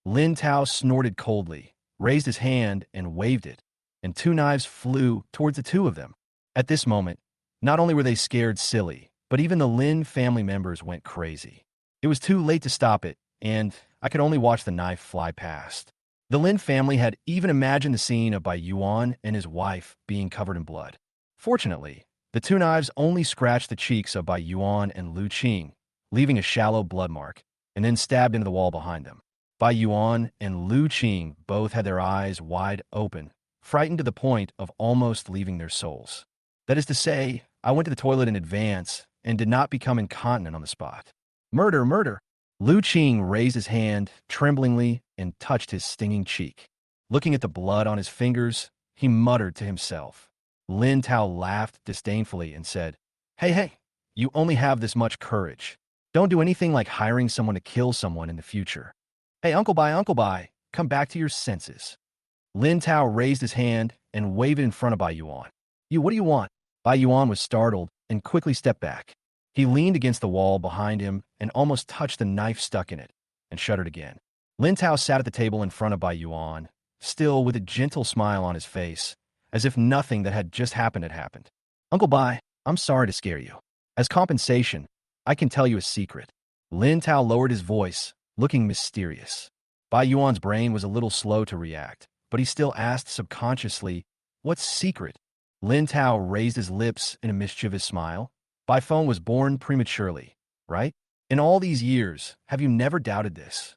Lin Tao snorted coldly, raised his hand, and waved it, and two knives flew towards the two of them. At this moment, not only were they scared silly, but even the Lin family members went crazy. It was too late to stop it, and I could only watch the knife fly past. The Lin family had even imagined the scene of Bai Yuan and his wife being covered in blood. Fortunately, the two knives only scratched the cheeks of Bai Yuan and Lu Qing, leaving a shallow blood mark, and then stabbed into the wall behind them. Bai Yuan and Lu Qing both had their eyes wide open, frightened to the point of almost leaving their souls. That is to say, I went to the toilet in advance and did not become incontinent on the spot. Murder, murder! Lu Qing raised his hand tremblingly and touched his stinging cheek. Looking at the blood on his fingers, he muttered to himself. Lin Tao laughed disdainfully and said, Hey, you only have this much courage. Don't do anything like hiring someone to kill someone in the future. Hey, Uncle Bai, come back to your senses. Lin Tao raised his hand and waved it in front of Bai Yuan. What do you want? Bai Yuan was startled and quickly stepped back. He leaned against the wall behind him and almost touched the knife stuck in it, and shuddered again. Lin Tao sat at the table in front of Bai Yuan, still with a gentle smile on his face, as if nothing that had just happened had happened. Uncle Bai, I'm sorry to scare you. As compensation, I can tell you a secret. Lin Tao lowered his voice, looking mysterious. Bai Yuan's brain was a little slow to react, but he still asked subconsciously, What secret? Lin Tao raised his lips in a mischievous smile. Bai Feng was born prematurely, right? In all these years, have you never doubted this?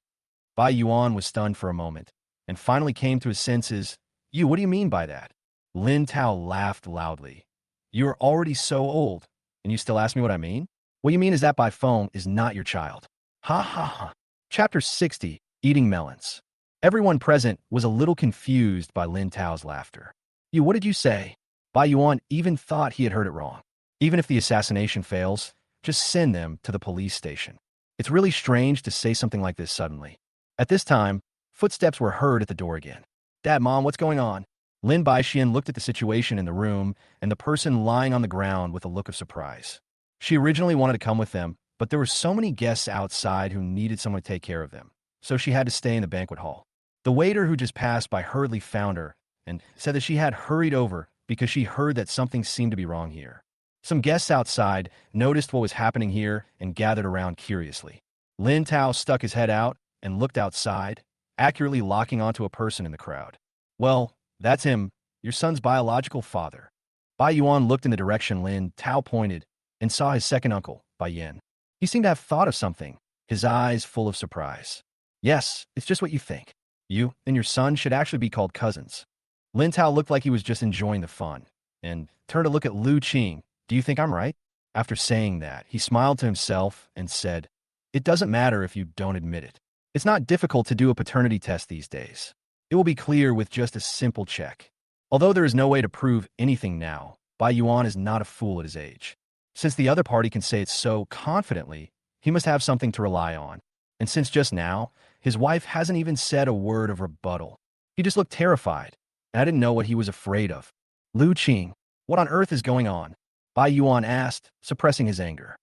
Bai Yuan was stunned for a moment, and finally came to his senses. What do you mean by that? Lin Tao laughed loudly. You are already so old, and you still ask me what I mean? What you mean is that Bai Feng is not your child. Ha ha ha. Chapter 60, Eating Melons. Everyone present was a little confused by Lin Tao's laughter. What did you say? Bai Yuan even thought he had heard it wrong. Even if the assassination fails, just send them to the police station. It's really strange to say something like this suddenly. At this time, footsteps were heard at the door again. Dad, Mom, what's going on? Lin Baixian looked at the situation in the room and the person lying on the ground with a look of surprise. She originally wanted to come with them, but there were so many guests outside who needed someone to take care of them, so she had to stay in the banquet hall. The waiter who just passed by hurriedly found her and said that she had hurried over because she heard that something seemed to be wrong here. Some guests outside noticed what was happening here and gathered around curiously. Lin Tao stuck his head out and looked outside, accurately locking onto a person in the crowd. Well, that's him, your son's biological father. Bai Yuan looked in the direction Lin Tao pointed and saw his second uncle, Bai Yin. He seemed to have thought of something, his eyes full of surprise. Yes, it's just what you think. You and your son should actually be called cousins. Lin Tao looked like he was just enjoying the fun, and turned to look at Lu Qing. Do you think I'm right? After saying that, he smiled to himself and said, It doesn't matter if you don't admit it. It's not difficult to do a paternity test these days. It will be clear with just a simple check. Although there is no way to prove anything now, Bai Yuan is not a fool at his age. Since the other party can say it so confidently, he must have something to rely on. And since just now, his wife hasn't even said a word of rebuttal. He just looked terrified, and I didn't know what he was afraid of. Lu Qing, what on earth is going on? Bai Yuan asked, suppressing his anger.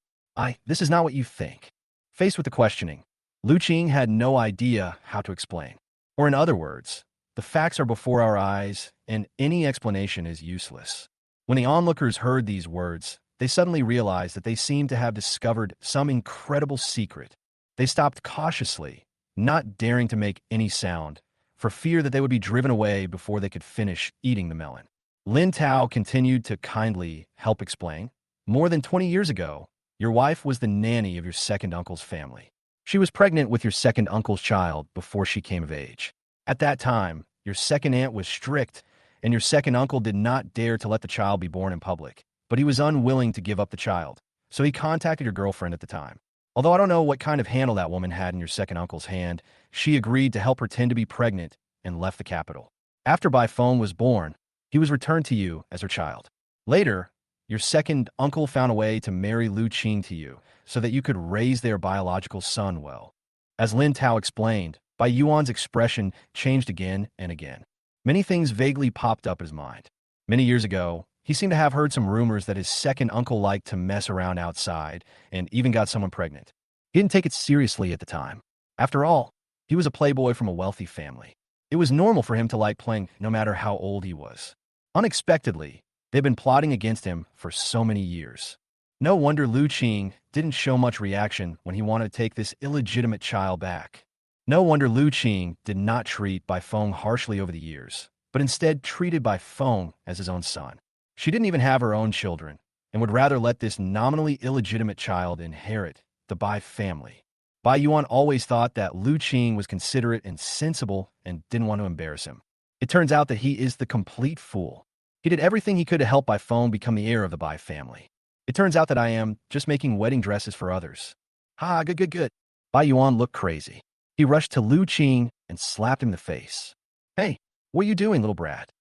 This is not what you think. Faced with the questioning, Lu Qing had no idea how to explain. Or in other words, The facts are before our eyes, and any explanation is useless. When the onlookers heard these words, they suddenly realized that they seemed to have discovered some incredible secret. They stopped cautiously, not daring to make any sound, for fear that they would be driven away before they could finish eating the melon. Lin Tao continued to kindly help explain. More than 20 years ago, your wife was the nanny of your second uncle's family. She was pregnant with your second uncle's child before she came of age. At that time, your second aunt was strict, and your second uncle did not dare to let the child be born in public, but he was unwilling to give up the child, so he contacted your girlfriend at the time. Although I don't know what kind of handle that woman had in your second uncle's hand, she agreed to help pretend to be pregnant and left the capital. After Bai Feng was born, he was returned to you as her child. Later, your second uncle found a way to marry Lu Qing to you so that you could raise their biological son well. As Lin Tao explained, Bai Yuan's expression changed again and again. Many things vaguely popped up in his mind. Many years ago, he seemed to have heard some rumors that his second uncle liked to mess around outside and even got someone pregnant. He didn't take it seriously at the time. After all, he was a playboy from a wealthy family. It was normal for him to like playing no matter how old he was. Unexpectedly, they'd been plotting against him for so many years. No wonder Lu Qing didn't show much reaction when he wanted to take this illegitimate child back. No wonder Lu Qing did not treat Bai Feng harshly over the years, but instead treated Bai Feng as his own son. She didn't even have her own children, and would rather let this nominally illegitimate child inherit the Bai family. Bai Yuan always thought that Lu Qing was considerate and sensible and didn't want to embarrass him. It turns out that he is the complete fool. He did everything he could to help Bai Feng become the heir of the Bai family. It turns out that I am just making wedding dresses for others. Ha, good. Bai Yuan looked crazy. He rushed to Lu Qing and slapped him in the face. Hey, what are you doing, little brat?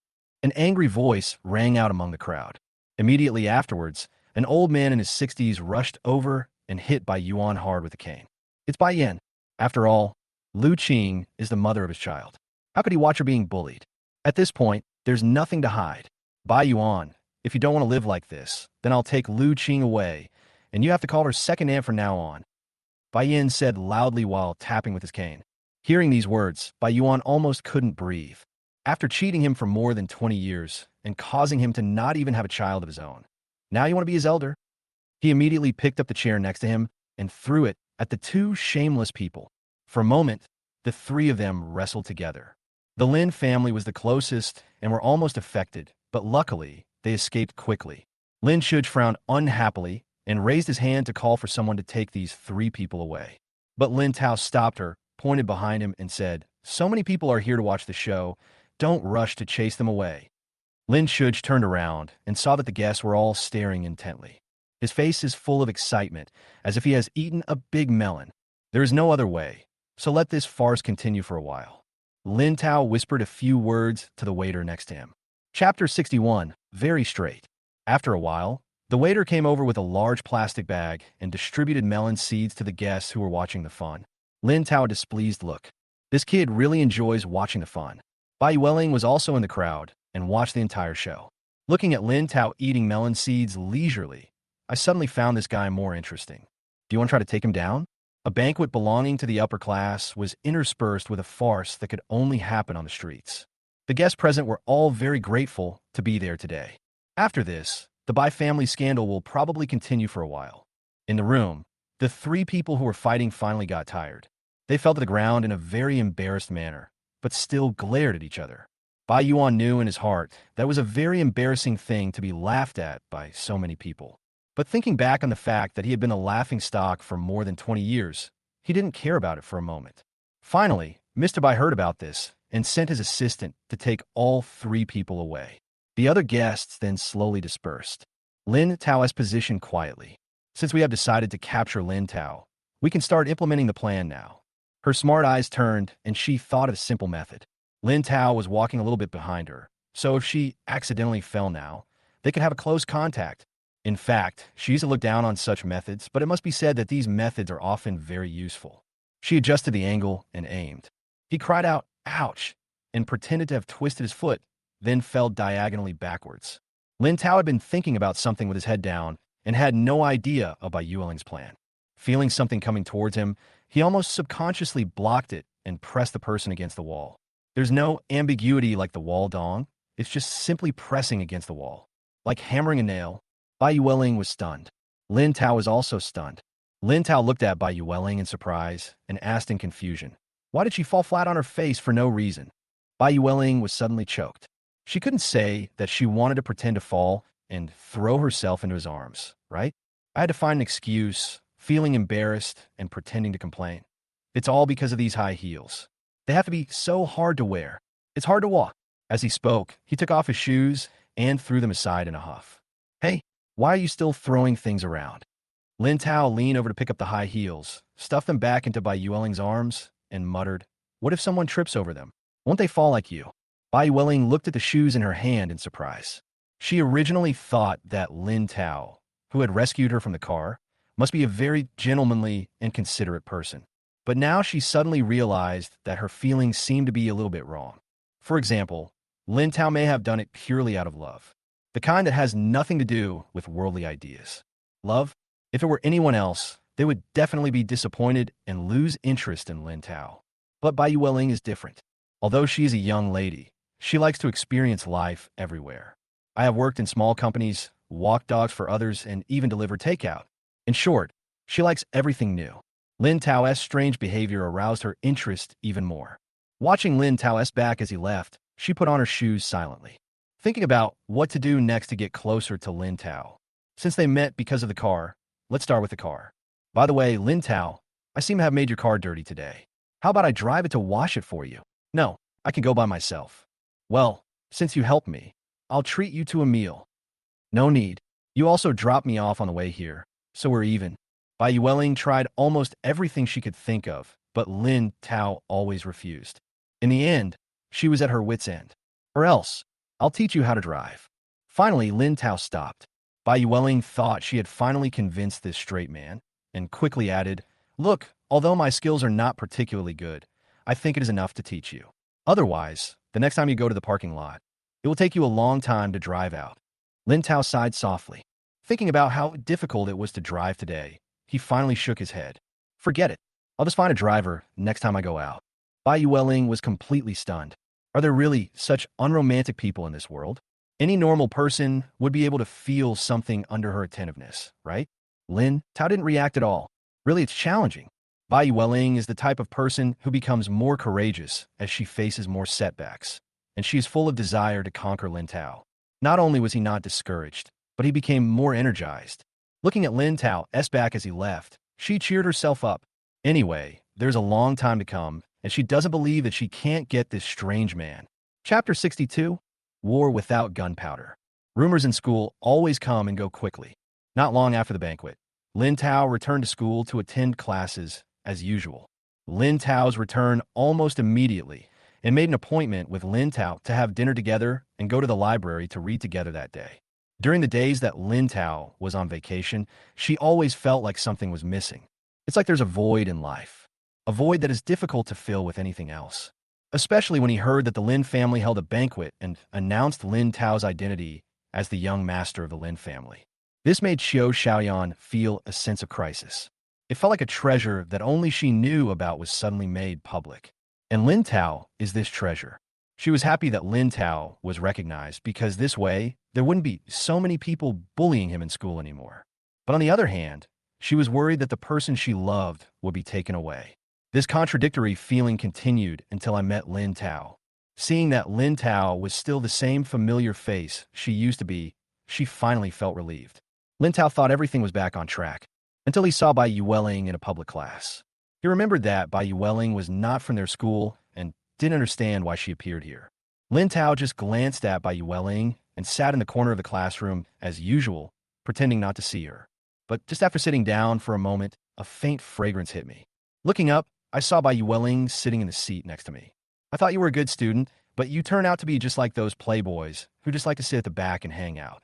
An angry voice rang out among the crowd. Immediately afterwards, an old man in his 60s rushed over and hit Bai Yuan hard with a cane. It's Bai Yan. After all, Lu Qing is the mother of his child. How could he watch her being bullied? At this point, there's nothing to hide. Bai Yuan, if you don't want to live like this, then I'll take Lu Qing away, and you have to call her second aunt from now on. Bai Yan said loudly while tapping with his cane. Hearing these words, Bai Yuan almost couldn't breathe. After cheating him for more than 20 years and causing him to not even have a child of his own, now you want to be his elder? He immediately picked up the chair next to him and threw it at the two shameless people. For a moment, the three of them wrestled together. The Lin family was the closest and were almost affected, but luckily, they escaped quickly. Lin Shuj frowned unhappily and raised his hand to call for someone to take these three people away. But Lin Tao stopped her, pointed behind him, and said, "So many people are here to watch the show. Don't rush to chase them away." Lin Shuj turned around and saw that the guests were all staring intently. His face is full of excitement, as if he has eaten a big melon. There is no other way, so let this farce continue for a while. Lin Tao whispered a few words to the waiter next to him. Chapter 61, Very Straight. After a while, the waiter came over with a large plastic bag and distributed melon seeds to the guests who were watching the fun. Lin Tao a displeased look. This kid really enjoys watching the fun. Bai Yueling was also in the crowd and watched the entire show. Looking at Lin Tao eating melon seeds leisurely, I suddenly found this guy more interesting. Do you want to try to take him down? A banquet belonging to the upper class was interspersed with a farce that could only happen on the streets. The guests present were all very grateful to be there today. After this, the Bai family scandal will probably continue for a while. In the room, the three people who were fighting finally got tired. They fell to the ground in a very embarrassed manner, but still glared at each other. Bai Yuan knew in his heart that was a very embarrassing thing to be laughed at by so many people. But thinking back on the fact that he had been a laughingstock for more than 20 years, he didn't care about it for a moment. Finally, Mr. Bai heard about this and sent his assistant to take all three people away. The other guests then slowly dispersed. Lin Tao's positioned quietly. Since we have decided to capture Lin Tao, we can start implementing the plan now. Her smart eyes turned, and she thought of a simple method. Lin Tao was walking a little bit behind her, so if she accidentally fell now, they could have a close contact. In fact, she used to look down on such methods, but it must be said that these methods are often very useful. She adjusted the angle and aimed. He cried out, "Ouch!" and pretended to have twisted his foot, then fell diagonally backwards. Lin Tao had been thinking about something with his head down and had no idea of Bai Yueling's plan. Feeling something coming towards him, he almost subconsciously blocked it and pressed the person against the wall. There's no ambiguity like the wall dong. It's just simply pressing against the wall. Like hammering a nail. Bai Yueling was stunned. Lin Tao was also stunned. Lin Tao looked at Bai Yueling in surprise and asked in confusion, why did she fall flat on her face for no reason? Bai Yueling was suddenly choked. She couldn't say that she wanted to pretend to fall and throw herself into his arms, right? I had to find an excuse, feeling embarrassed and pretending to complain. It's all because of these high heels. They have to be so hard to wear. It's hard to walk. As he spoke, he took off his shoes and threw them aside in a huff. Hey, why are you still throwing things around? Lin Tao leaned over to pick up the high heels, stuffed them back into Bai Yueling's arms, and muttered, what if someone trips over them? Won't they fall like you? Bai Yueling looked at the shoes in her hand in surprise. She originally thought that Lin Tao, who had rescued her from the car, must be a very gentlemanly and considerate person. But now she suddenly realized that her feelings seemed to be a little bit wrong. For example, Lin Tao may have done it purely out of love. The kind that has nothing to do with worldly ideas. Love? If it were anyone else, they would definitely be disappointed and lose interest in Lin Tao. But Bai Yueling is different. Although she is a young lady, she likes to experience life everywhere. I have worked in small companies, walked dogs for others, and even delivered takeout. In short, she likes everything new. Lin Tao's strange behavior aroused her interest even more. Watching Lin Tao's back as he left, she put on her shoes silently, thinking about what to do next to get closer to Lin Tao. Since they met because of the car, let's start with the car. By the way, Lin Tao, I seem to have made your car dirty today. How about I drive it to wash it for you? No, I can go by myself. Well, since you helped me, I'll treat you to a meal. No need. You also dropped me off on the way here, so we're even. Bai Yueling tried almost everything she could think of, but Lin Tao always refused. In the end, she was at her wit's end. Or else, I'll teach you how to drive. Finally, Lin Tao stopped. Bai Yueling thought she had finally convinced this straight man, and quickly added, look, although my skills are not particularly good, I think it is enough to teach you. Otherwise, the next time you go to the parking lot, it will take you a long time to drive out. Lin Tao sighed softly. Thinking about how difficult it was to drive today, he finally shook his head. Forget it. I'll just find a driver next time I go out. Bai Yueling was completely stunned. Are there really such unromantic people in this world? Any normal person would be able to feel something under her attentiveness, right? Lin Tao didn't react at all. Really, it's challenging. Bai Yueling is the type of person who becomes more courageous as she faces more setbacks, and she is full of desire to conquer Lin Tao. Not only was he not discouraged, but he became more energized. Looking at Lin Tao's back as he left, she cheered herself up. Anyway, there's a long time to come, and she doesn't believe that she can't get this strange man. Chapter 62, War Without Gunpowder. Rumors in school always come and go quickly. Not long after the banquet, Lin Tao returned to school to attend classes as usual. Lin Tao's returned almost immediately and made an appointment with Lin Tao to have dinner together and go to the library to read together that day. During the days that Lin Tao was on vacation, she always felt like something was missing. It's like there's a void in life, a void that is difficult to fill with anything else. Especially when he heard that the Lin family held a banquet and announced Lin Tao's identity as the young master of the Lin family. This made Xiao Xiaoyan feel a sense of crisis. It felt like a treasure that only she knew about was suddenly made public. And Lin Tao is this treasure. She was happy that Lin Tao was recognized because this way, there wouldn't be so many people bullying him in school anymore. But on the other hand, she was worried that the person she loved would be taken away. This contradictory feeling continued until I met Lin Tao. Seeing that Lin Tao was still the same familiar face she used to be, she finally felt relieved. Lin Tao thought everything was back on track, until he saw Bai Yueling in a public class. He remembered that Bai Yueling was not from their school and didn't understand why she appeared here. Lin Tao just glanced at Bai Yueling and sat in the corner of the classroom as usual, pretending not to see her. But just after sitting down for a moment, a faint fragrance hit me. Looking up, I saw Bai Yueling sitting in the seat next to me. I thought you were a good student, but you turn out to be just like those playboys who just like to sit at the back and hang out.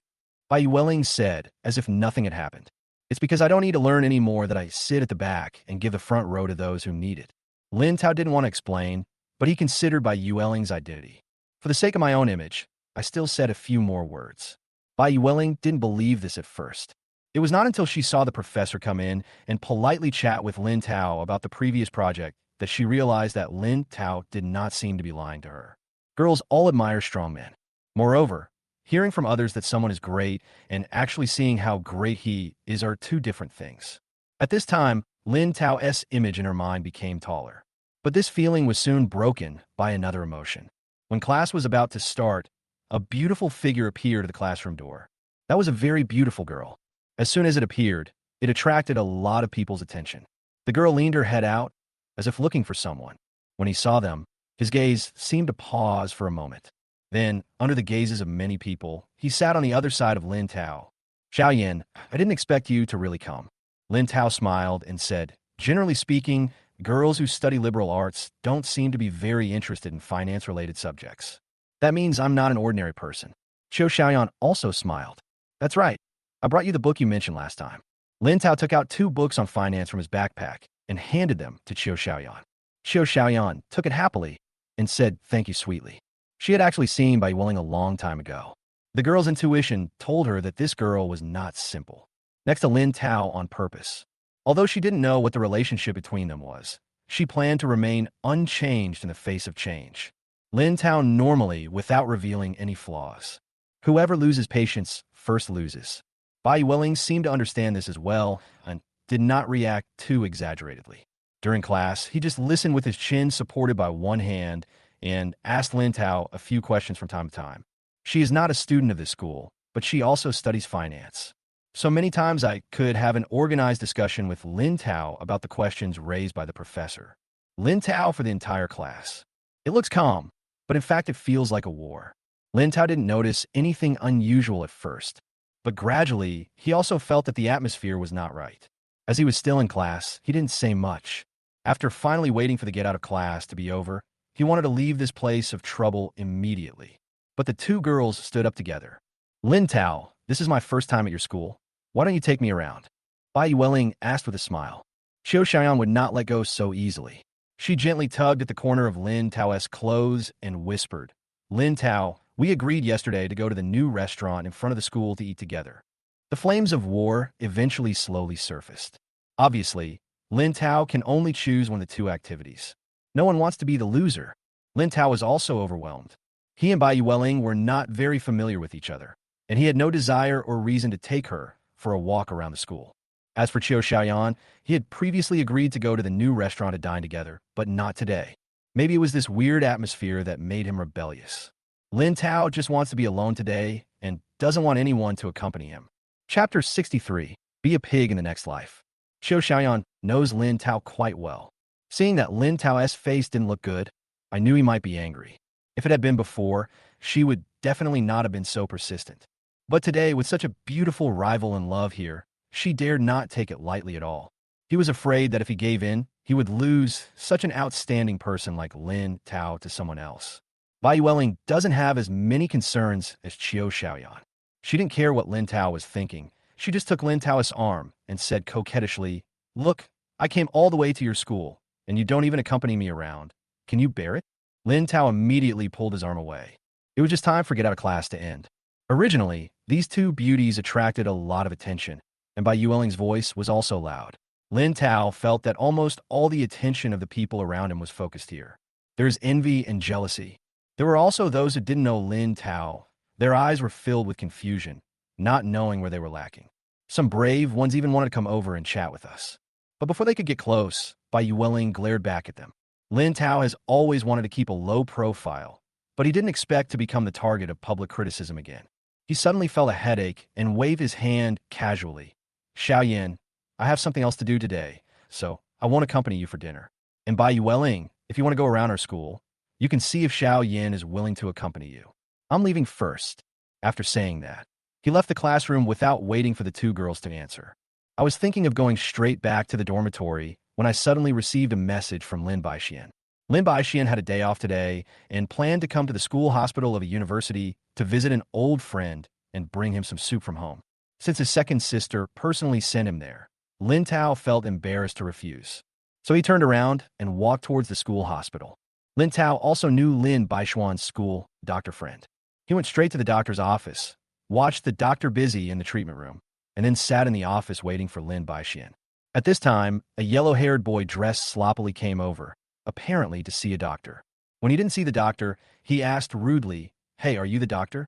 Bai Yueling said, as if nothing had happened. It's because I don't need to learn any more that I sit at the back and give the front row to those who need it. Lin Tao didn't want to explain, but he considered Bai Yueling's identity. For the sake of my own image, I still said a few more words. Bai Yueling didn't believe this at first. It was not until she saw the professor come in and politely chat with Lin Tao about the previous project that she realized that Lin Tao did not seem to be lying to her. Girls all admire strong men. Moreover, hearing from others that someone is great and actually seeing how great he is are two different things. At this time, Lin Tao's image in her mind became taller. But this feeling was soon broken by another emotion. When class was about to start, a beautiful figure appeared at the classroom door. That was a very beautiful girl. As soon as it appeared, it attracted a lot of people's attention. The girl leaned her head out, as if looking for someone. When he saw them, his gaze seemed to pause for a moment. Then, under the gazes of many people, he sat on the other side of Lin Tao. "Xiaoyan, I didn't expect you to really come." Lin Tao smiled and said, "Generally speaking, girls who study liberal arts don't seem to be very interested in finance-related subjects. That means I'm not an ordinary person." Xiaoyan also smiled. "That's right. I brought you the book you mentioned last time." Lin Tao took out 2 books on finance from his backpack and handed them to Xiaoyan. Xiaoyan took it happily and said thank you sweetly. She had actually seen Bai Yueling a long time ago. The girl's intuition told her that this girl was not simple. Next to Lin Tao on purpose. Although she didn't know what the relationship between them was, she planned to remain unchanged in the face of change. Lin Tao normally without revealing any flaws. Whoever loses patience first loses. Bai Yueling seemed to understand this as well and did not react too exaggeratedly. During class, he just listened with his chin supported by one hand and asked Lin Tao a few questions from time to time. She is not a student of this school, but she also studies finance. So many times I could have an organized discussion with Lin Tao about the questions raised by the professor. Lin Tao for the entire class. It looks calm, but in fact it feels like a war. Lin Tao didn't notice anything unusual at first, but gradually he also felt that the atmosphere was not right. As he was still in class, he didn't say much. After finally waiting for the get out of class to be over, he wanted to leave this place of trouble immediately. But the 2 girls stood up together. "Lin Tao, this is my first time at your school. Why don't you take me around?" Bai Yueling asked with a smile. Xiaoyan would not let go so easily. She gently tugged at the corner of Lin Tao's clothes and whispered, "Lin Tao, we agreed yesterday to go to the new restaurant in front of the school to eat together." The flames of war eventually slowly surfaced. Obviously, Lin Tao can only choose one of the 2 activities. No one wants to be the loser. Lin Tao was also overwhelmed. He and Bai Yueling were not very familiar with each other, and he had no desire or reason to take her for a walk around the school. As for Xiaoyan, he had previously agreed to go to the new restaurant to dine together, but not today. Maybe it was this weird atmosphere that made him rebellious. Lin Tao just wants to be alone today and doesn't want anyone to accompany him. Chapter 63. Be a pig in the next life. Xiaoyan knows Lin Tao quite well. Seeing that Lin Tao's face didn't look good, I knew he might be angry. If it had been before, she would definitely not have been so persistent. But today, with such a beautiful rival in love here, she dared not take it lightly at all. He was afraid that if he gave in, he would lose such an outstanding person like Lin Tao to someone else. Bai Yueling doesn't have as many concerns as Xiaoyan. She didn't care what Lin Tao was thinking. She just took Lin Tao's arm and said coquettishly, "Look, I came all the way to your school, and you don't even accompany me around. Can you bear it?" Lin Tao immediately pulled his arm away. It was just time for get out of class to end. Originally, these 2 beauties attracted a lot of attention, and Bai Yueling's voice was also loud. Lin Tao felt that almost all the attention of the people around him was focused here. There is envy and jealousy. There were also those who didn't know Lin Tao. Their eyes were filled with confusion, not knowing where they were lacking. Some brave ones even wanted to come over and chat with us. But before they could get close, Bai Yueling glared back at them. Lin Tao has always wanted to keep a low profile, but he didn't expect to become the target of public criticism again. He suddenly felt a headache and waved his hand casually. "Xiaoyan, I have something else to do today, so I won't accompany you for dinner. And Bai Yueling, if you want to go around our school, you can see if Xiaoyan is willing to accompany you. I'm leaving first." After saying that, he left the classroom without waiting for the 2 girls to answer. I was thinking of going straight back to the dormitory when I suddenly received a message from Lin Baixian. Lin Baixian had a day off today and planned to come to the school hospital of a university to visit an old friend and bring him some soup from home. Since his second sister personally sent him there, Lin Tao felt embarrassed to refuse. So he turned around and walked towards the school hospital. Lin Tao also knew Lin Baixian's school doctor friend. He went straight to the doctor's office, watched the doctor busy in the treatment room, and then sat in the office waiting for Lin Baixian. At this time, a yellow-haired boy dressed sloppily came over apparently to see a doctor. When he didn't see the doctor, he asked rudely, "Hey, are you the doctor?"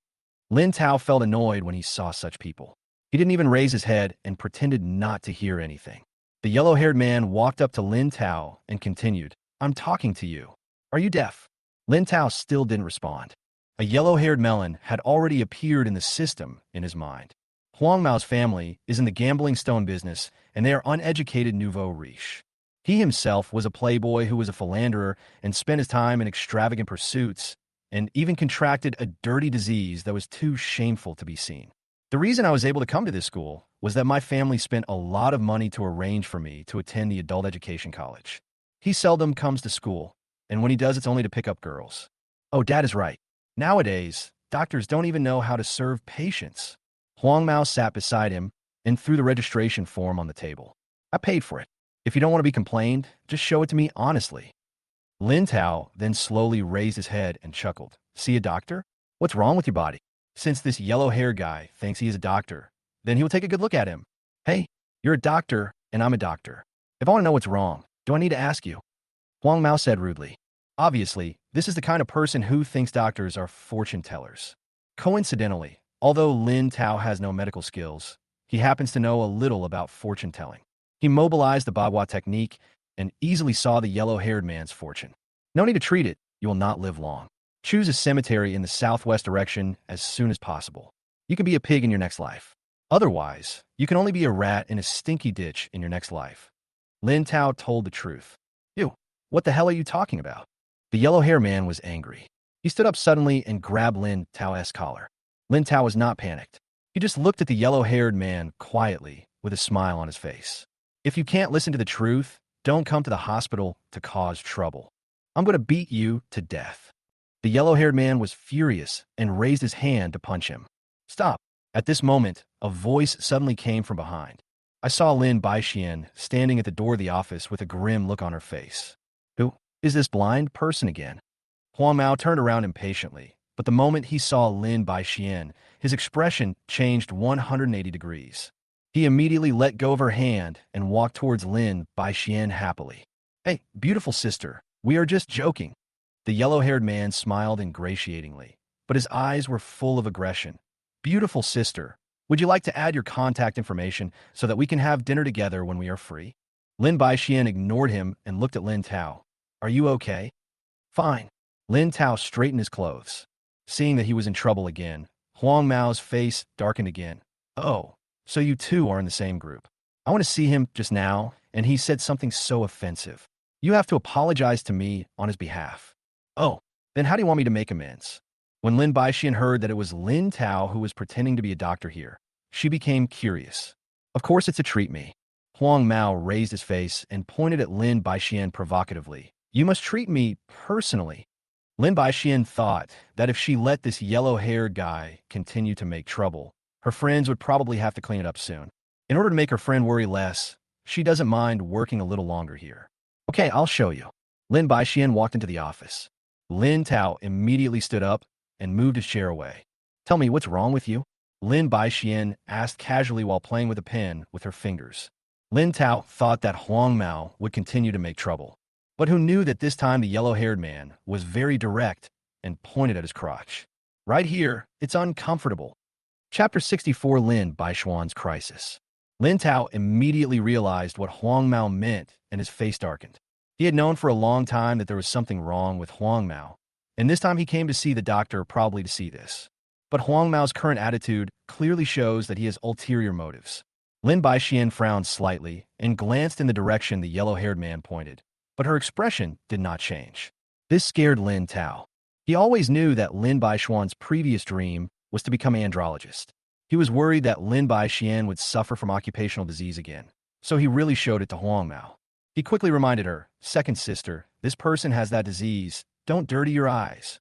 Lin Tao felt annoyed when he saw such people. He didn't even raise his head and pretended not to hear anything. The yellow-haired man walked up to Lin Tao and continued, "I'm talking to you. Are you deaf?" Lin Tao still didn't respond. A yellow-haired melon had already appeared in the system in his mind. Huang Mao's family is in the gambling stone business, and they are uneducated nouveau riche. He himself was a playboy who was a philanderer and spent his time in extravagant pursuits, and even contracted a dirty disease that was too shameful to be seen. The reason I was able to come to this school was that my family spent a lot of money to arrange for me to attend the adult education college. He seldom comes to school, and when he does, it's only to pick up girls. Oh, Dad is right. Nowadays, doctors don't even know how to serve patients. Huang Mao sat beside him and threw the registration form on the table. I paid for it. If you don't want to be complained, just show it to me honestly. Lin Tao then slowly raised his head and chuckled. See a doctor? What's wrong with your body? Since this yellow-haired guy thinks he is a doctor, then he'll take a good look at him. Hey, you're a doctor, and I'm a doctor. If I want to know what's wrong, do I need to ask you? Huang Mao said rudely. Obviously, this is the kind of person who thinks doctors are fortune tellers. Coincidentally, although Lin Tao has no medical skills, he happens to know a little about fortune telling. He mobilized the Bagua technique and easily saw the yellow-haired man's fortune. No need to treat it, you will not live long. Choose a cemetery in the southwest direction as soon as possible. You can be a pig in your next life. Otherwise, you can only be a rat in a stinky ditch in your next life. Lin Tao told the truth. You, what the hell are you talking about? The yellow-haired man was angry. He stood up suddenly and grabbed Lin Tao's collar. Lin Tao was not panicked. He just looked at the yellow-haired man quietly with a smile on his face. If you can't listen to the truth, don't come to the hospital to cause trouble. I'm going to beat you to death. The yellow-haired man was furious and raised his hand to punch him. Stop. At this moment, a voice suddenly came from behind. I saw Lin Baixian standing at the door of the office with a grim look on her face. Who is this blind person again? Huang Mao turned around impatiently, but the moment he saw Lin Baixian, his expression changed 180 degrees. He immediately let go of her hand and walked towards Lin Baixian happily. Hey, beautiful sister, we are just joking. The yellow-haired man smiled ingratiatingly, but his eyes were full of aggression. Beautiful sister, would you like to add your contact information so that we can have dinner together when we are free? Lin Baixian ignored him and looked at Lin Tao. Are you okay? Fine. Lin Tao straightened his clothes. Seeing that he was in trouble again, Huang Mao's face darkened again. Oh, so you two are in the same group. I want to see him just now, and he said something so offensive. You have to apologize to me on his behalf. Oh, then how do you want me to make amends? When Lin Baixian heard that it was Lin Tao who was pretending to be a doctor here, she became curious. Of course it's a treat me. Huang Mao raised his face and pointed at Lin Baixian provocatively. You must treat me personally. Lin Baixian thought that if she let this yellow-haired guy continue to make trouble, her friends would probably have to clean it up soon. In order to make her friend worry less, she doesn't mind working a little longer here. Okay, I'll show you. Lin Baixian walked into the office. Lin Tao immediately stood up and moved his chair away. Tell me, what's wrong with you? Lin Baixian asked casually while playing with a pen with her fingers. Lin Tao thought that Huang Mao would continue to make trouble, but who knew that this time the yellow-haired man was very direct and pointed at his crotch. Right here, it's uncomfortable. Chapter 64, Lin Baixian's Crisis. Lin Tao immediately realized what Huang Mao meant and his face darkened. He had known for a long time that there was something wrong with Huang Mao, and this time he came to see the doctor probably to see this. But Huang Mao's current attitude clearly shows that he has ulterior motives. Lin Baixian frowned slightly and glanced in the direction the yellow-haired man pointed, but her expression did not change. This scared Lin Tao. He always knew that Lin Baixian's previous dream was to become an andrologist. He was worried that Lin Baixian would suffer from occupational disease again, so he really showed it to Huang Mao. He quickly reminded her, second sister, this person has that disease. Don't dirty your eyes.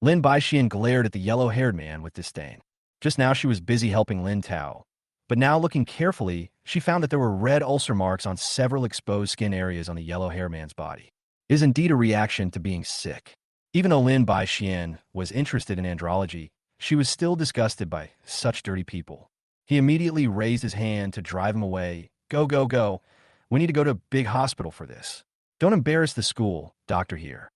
Lin Baixian glared at the yellow-haired man with disdain. Just now she was busy helping Lin Tao, but now looking carefully, she found that there were red ulcer marks on several exposed skin areas on the yellow-haired man's body. It is indeed a reaction to being sick. Even though Lin Baixian was interested in andrology, she was still disgusted by such dirty people. He immediately raised his hand to drive him away. Go, go, go. We need to go to a big hospital for this. Don't embarrass the school, doctor here.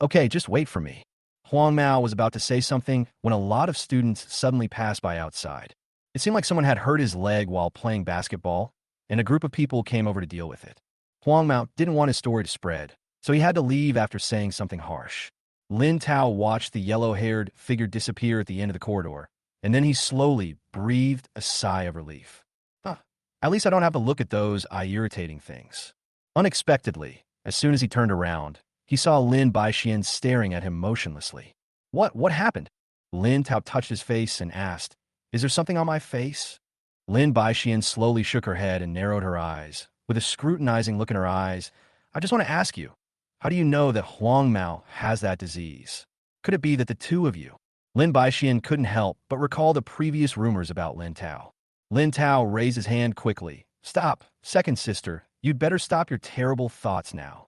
Okay, just wait for me. Huang Mao was about to say something when a lot of students suddenly passed by outside. It seemed like someone had hurt his leg while playing basketball, and a group of people came over to deal with it. Huang Mao didn't want his story to spread, so he had to leave after saying something harsh. Lin Tao watched the yellow-haired figure disappear at the end of the corridor, and then he slowly breathed a sigh of relief. At least I don't have to look at those eye-irritating things. Unexpectedly, as soon as he turned around, he saw Lin Baixian staring at him motionlessly. What happened? Lin Tao touched his face and asked, "Is there something on my face?" Lin Baixian slowly shook her head and narrowed her eyes. With a scrutinizing look in her eyes, "I just want to ask you, how do you know that Huang Mao has that disease? Could it be that the two of you?" Lin Baixian couldn't help but recall the previous rumors about Lin Tao. Lin Tao raised his hand quickly. "Stop, second sister. You'd better stop your terrible thoughts now."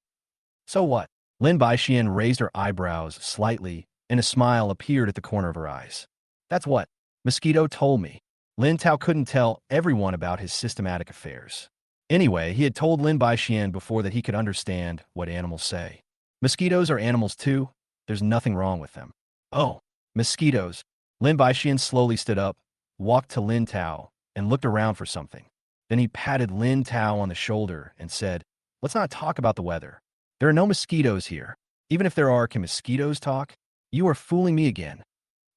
"So what?" Lin Baixian raised her eyebrows slightly, and a smile appeared at the corner of her eyes. "That's what Mosquito told me." Lin Tao couldn't tell everyone about his systematic affairs. Anyway, he had told Lin Baixian before that he could understand what animals say. Mosquitoes are animals too. There's nothing wrong with them. "Oh, mosquitoes." Lin Baixian slowly stood up, walked to Lin Tao, and looked around for something. Then he patted Lin Tao on the shoulder and said, "Let's not talk about the weather. There are no mosquitoes here. Even if there are, can mosquitoes talk? You are fooling me again."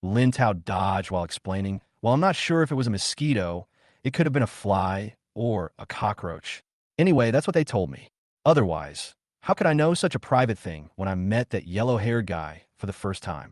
Lin Tao dodged while explaining, "Well, I'm not sure if it was a mosquito. It could have been a fly or a cockroach. Anyway, that's what they told me. Otherwise, how could I know such a private thing when I met that yellow-haired guy for the first time?"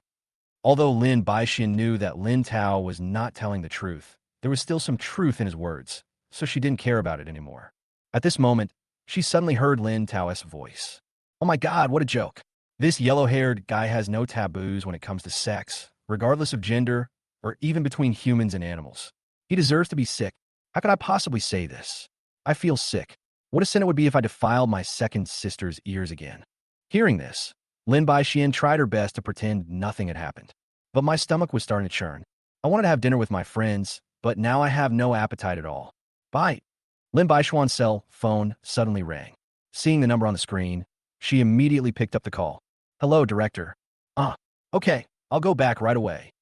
Although Lin Baixian knew that Lin Tao was not telling the truth, there was still some truth in his words, so she didn't care about it anymore. At this moment, she suddenly heard Lin Tao's voice. "Oh my God, what a joke. This yellow-haired guy has no taboos when it comes to sex, regardless of gender, or even between humans and animals. He deserves to be sick. How could I possibly say this? I feel sick. What a sin it would be if I defiled my second sister's ears again." Hearing this, Lin Baixian tried her best to pretend nothing had happened. "But my stomach was starting to churn. I wanted to have dinner with my friends, but now I have no appetite at all. Bye." Lin Baixian's cell phone suddenly rang. Seeing the number on the screen, she immediately picked up the call. "Hello, director." Okay, I'll go back right away."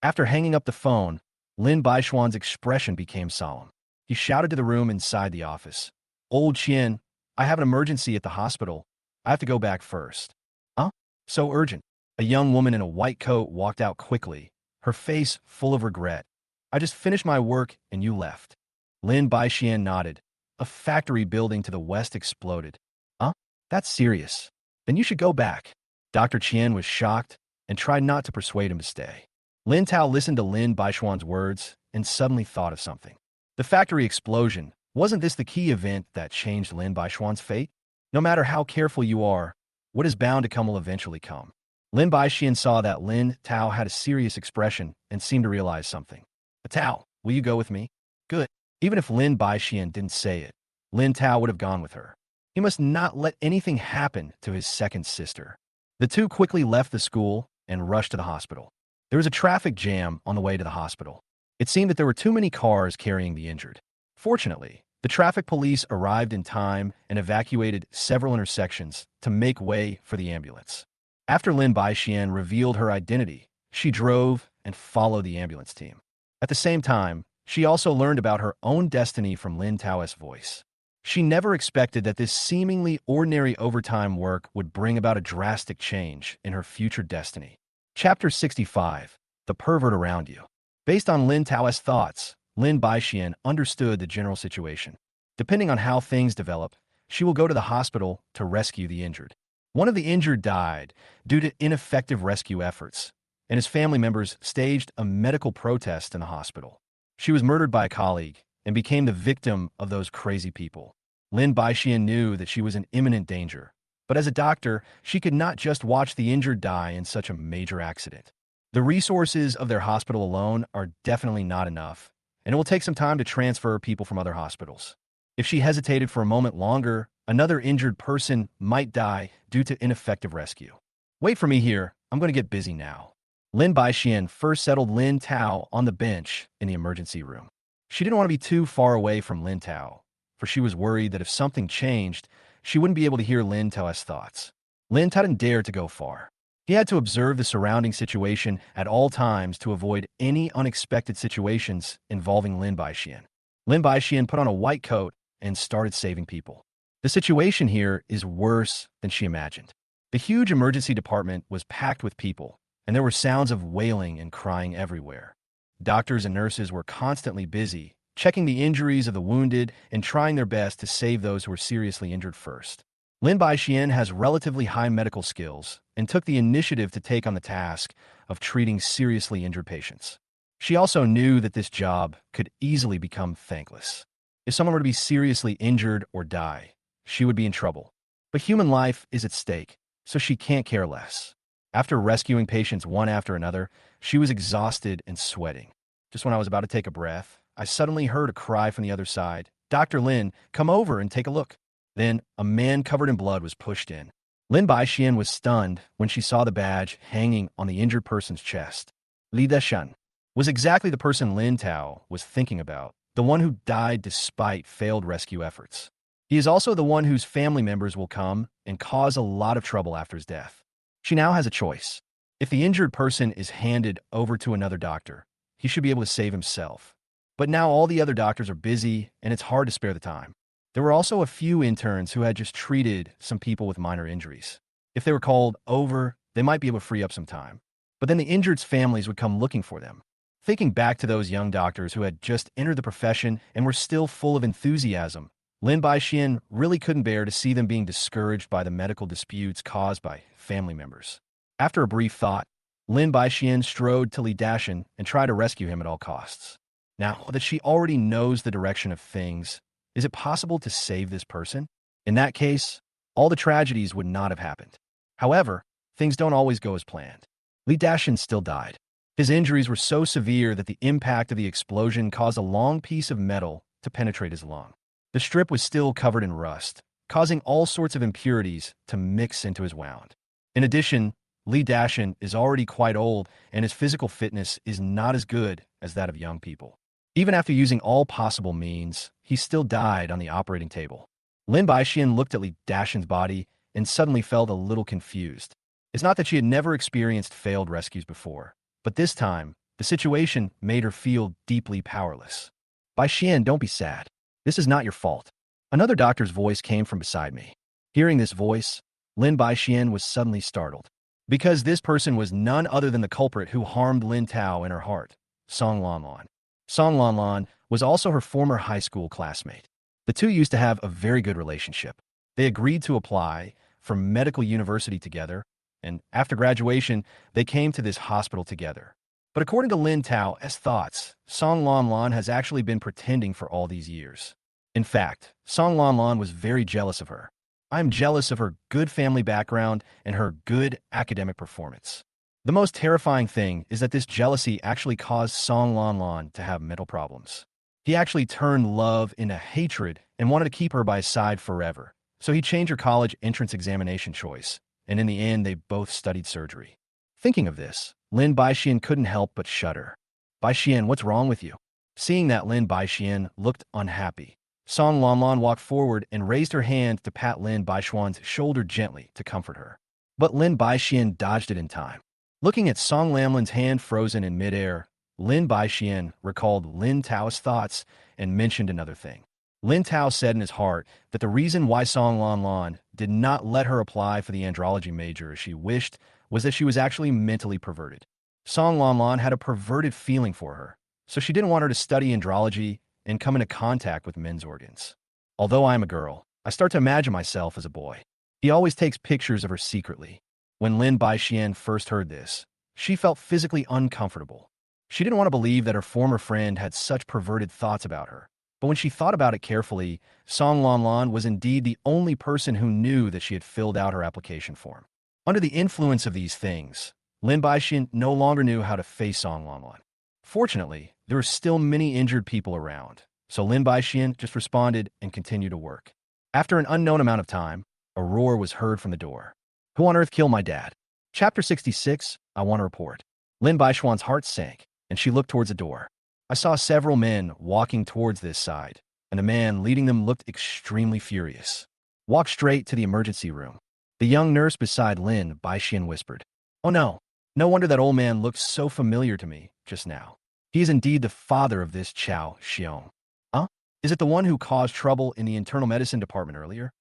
After hanging up the phone, Lin Baixian's expression became solemn. He shouted to the room inside the office. "Old Qian, I have an emergency at the hospital. I have to go back first." "Huh? So urgent?" A young woman in a white coat walked out quickly, her face full of regret. "I just finished my work and you left." Lin Baixian nodded. A factory building to the west exploded. "Huh? That's serious. Then you should go back." Dr. Qian was shocked and tried not to persuade him to stay. Lin Tao listened to Lin Baixian's words and suddenly thought of something. The factory explosion, wasn't this the key event that changed Lin Baixian's fate? No matter how careful you are, what is bound to come will eventually come. Lin Baixian saw that Lin Tao had a serious expression and seemed to realize something. "Tao, will you go with me?" "Good." Even if Lin Baixian didn't say it, Lin Tao would have gone with her. He must not let anything happen to his second sister. The two quickly left the school and rushed to the hospital. There was a traffic jam on the way to the hospital. It seemed that there were too many cars carrying the injured. Fortunately, the traffic police arrived in time and evacuated several intersections to make way for the ambulance. After Lin Baixian revealed her identity, she drove and followed the ambulance team. At the same time, she also learned about her own destiny from Lin Tao's voice. She never expected that this seemingly ordinary overtime work would bring about a drastic change in her future destiny. Chapter 65, The Pervert Around You. Based on Lin Tao's thoughts, Lin Baixian understood the general situation. Depending on how things develop, she will go to the hospital to rescue the injured. One of the injured died due to ineffective rescue efforts, and his family members staged a medical protest in the hospital. She was murdered by a colleague and became the victim of those crazy people. Lin Baixian knew that she was in imminent danger, but as a doctor, she could not just watch the injured die in such a major accident. The resources of their hospital alone are definitely not enough, and it will take some time to transfer people from other hospitals. If she hesitated for a moment longer, another injured person might die due to ineffective rescue. "Wait for me here. I'm going to get busy now." Lin Baixian first settled Lin Tao on the bench in the emergency room. She didn't want to be too far away from Lin Tao, for she was worried that if something changed, she wouldn't be able to hear Lin Tao's thoughts. Lin Tao didn't dare to go far. He had to observe the surrounding situation at all times to avoid any unexpected situations involving Lin Baixian. Lin Baixian put on a white coat and started saving people. The situation here is worse than she imagined. The huge emergency department was packed with people, and there were sounds of wailing and crying everywhere. Doctors and nurses were constantly busy, checking the injuries of the wounded and trying their best to save those who were seriously injured first. Lin Baixian has relatively high medical skills and took the initiative to take on the task of treating seriously injured patients. She also knew that this job could easily become thankless. If someone were to be seriously injured or die, she would be in trouble. But human life is at stake, so she can't care less. After rescuing patients one after another, she was exhausted and sweating. Just when I was about to take a breath, I suddenly heard a cry from the other side. "Dr. Lin, come over and take a look." Then, a man covered in blood was pushed in. Lin Baixian was stunned when she saw the badge hanging on the injured person's chest. Lin Xan was exactly the person Lin Tao was thinking about, the one who died despite failed rescue efforts. He is also the one whose family members will come and cause a lot of trouble after his death. She now has a choice. If the injured person is handed over to another doctor, he should be able to save himself. But now all the other doctors are busy, and it's hard to spare the time. There were also a few interns who had just treated some people with minor injuries. If they were called over, they might be able to free up some time. But then the injured's families would come looking for them. Thinking back to those young doctors who had just entered the profession and were still full of enthusiasm, Lin Baixian really couldn't bear to see them being discouraged by the medical disputes caused by family members. After a brief thought, Lin Baixian strode to Li Dashan and tried to rescue him at all costs. Now that she already knows the direction of things, is it possible to save this person? In that case, all the tragedies would not have happened. However, things don't always go as planned. Li Dashan still died. His injuries were so severe that the impact of the explosion caused a long piece of metal to penetrate his lung. The strip was still covered in rust, causing all sorts of impurities to mix into his wound. In addition, Li Dashan is already quite old, and his physical fitness is not as good as that of young people. Even after using all possible means, he still died on the operating table. Lin Baixian looked at Li Dashan's body and suddenly felt a little confused. It's not that she had never experienced failed rescues before, but this time, the situation made her feel deeply powerless. "Baixian, don't be sad. This is not your fault." Another doctor's voice came from beside me. Hearing this voice, Lin Baixian was suddenly startled, because this person was none other than the culprit who harmed Lin Tao in her heart, Song Lanlan. Song Lanlan was also her former high school classmate. The two used to have a very good relationship. They agreed to apply for medical university together, and after graduation, they came to this hospital together. But according to Lin Tao's thoughts, Song Lanlan has actually been pretending for all these years. In fact, Song Lanlan was very jealous of her. "I'm jealous of her good family background and her good academic performance." The most terrifying thing is that this jealousy actually caused Song Lanlan to have mental problems. He actually turned love into hatred and wanted to keep her by his side forever. So he changed her college entrance examination choice, and in the end, they both studied surgery. Thinking of this, Lin Baixian couldn't help but shudder. "Baixian, what's wrong with you?" Seeing that Lin Baixian looked unhappy, Song Lanlan walked forward and raised her hand to pat Lin Baixian's shoulder gently to comfort her. But Lin Baixian dodged it in time. Looking at Song Lanlan's hand frozen in midair, Lin Baixian recalled Lin Tao's thoughts and mentioned another thing. Lin Tao said in his heart that the reason why Song Lanlan did not let her apply for the andrology major as she wished was that she was actually mentally perverted. Song Lanlan had a perverted feeling for her, so she didn't want her to study andrology and come into contact with men's organs. "Although I am a girl, I start to imagine myself as a boy." He always takes pictures of her secretly. When Lin Baixian first heard this, she felt physically uncomfortable. She didn't want to believe that her former friend had such perverted thoughts about her. But when she thought about it carefully, Song Lanlan was indeed the only person who knew that she had filled out her application form. Under the influence of these things, Lin Baixian no longer knew how to face Song Lanlan. Fortunately, there were still many injured people around, so Lin Baixian just responded and continued to work. After an unknown amount of time, a roar was heard from the door. "Who on earth killed my dad?" Chapter 66, I Want to Report. Lin Baixian's heart sank, and she looked towards the door. I saw several men walking towards this side, and the man leading them looked extremely furious. walked straight to the emergency room. The young nurse beside Lin Xan whispered, "Oh no, no wonder that old man looked so familiar to me just now. He is indeed the father of this Chao Xiong. Huh? Is it the one who caused trouble in the internal medicine department earlier?"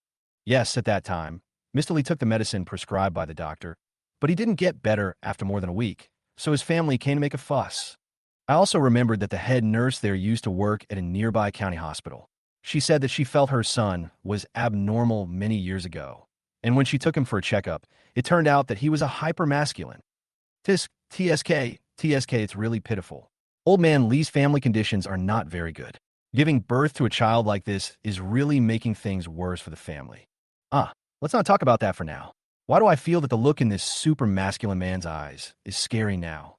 Yes, at that time. Mr. Lee took the medicine prescribed by the doctor, but he didn't get better after more than a week, so his family came to make a fuss. I also remembered that the head nurse there used to work at a nearby county hospital. She said that she felt her son was abnormal many years ago, and when she took him for a checkup, it turned out that he was a hypermasculine. TSK, it's really pitiful. Old man Lee's family conditions are not very good. Giving birth to a child like this is really making things worse for the family. Let's not talk about that for now. Why do I feel that the look in this super masculine man's eyes is scary now?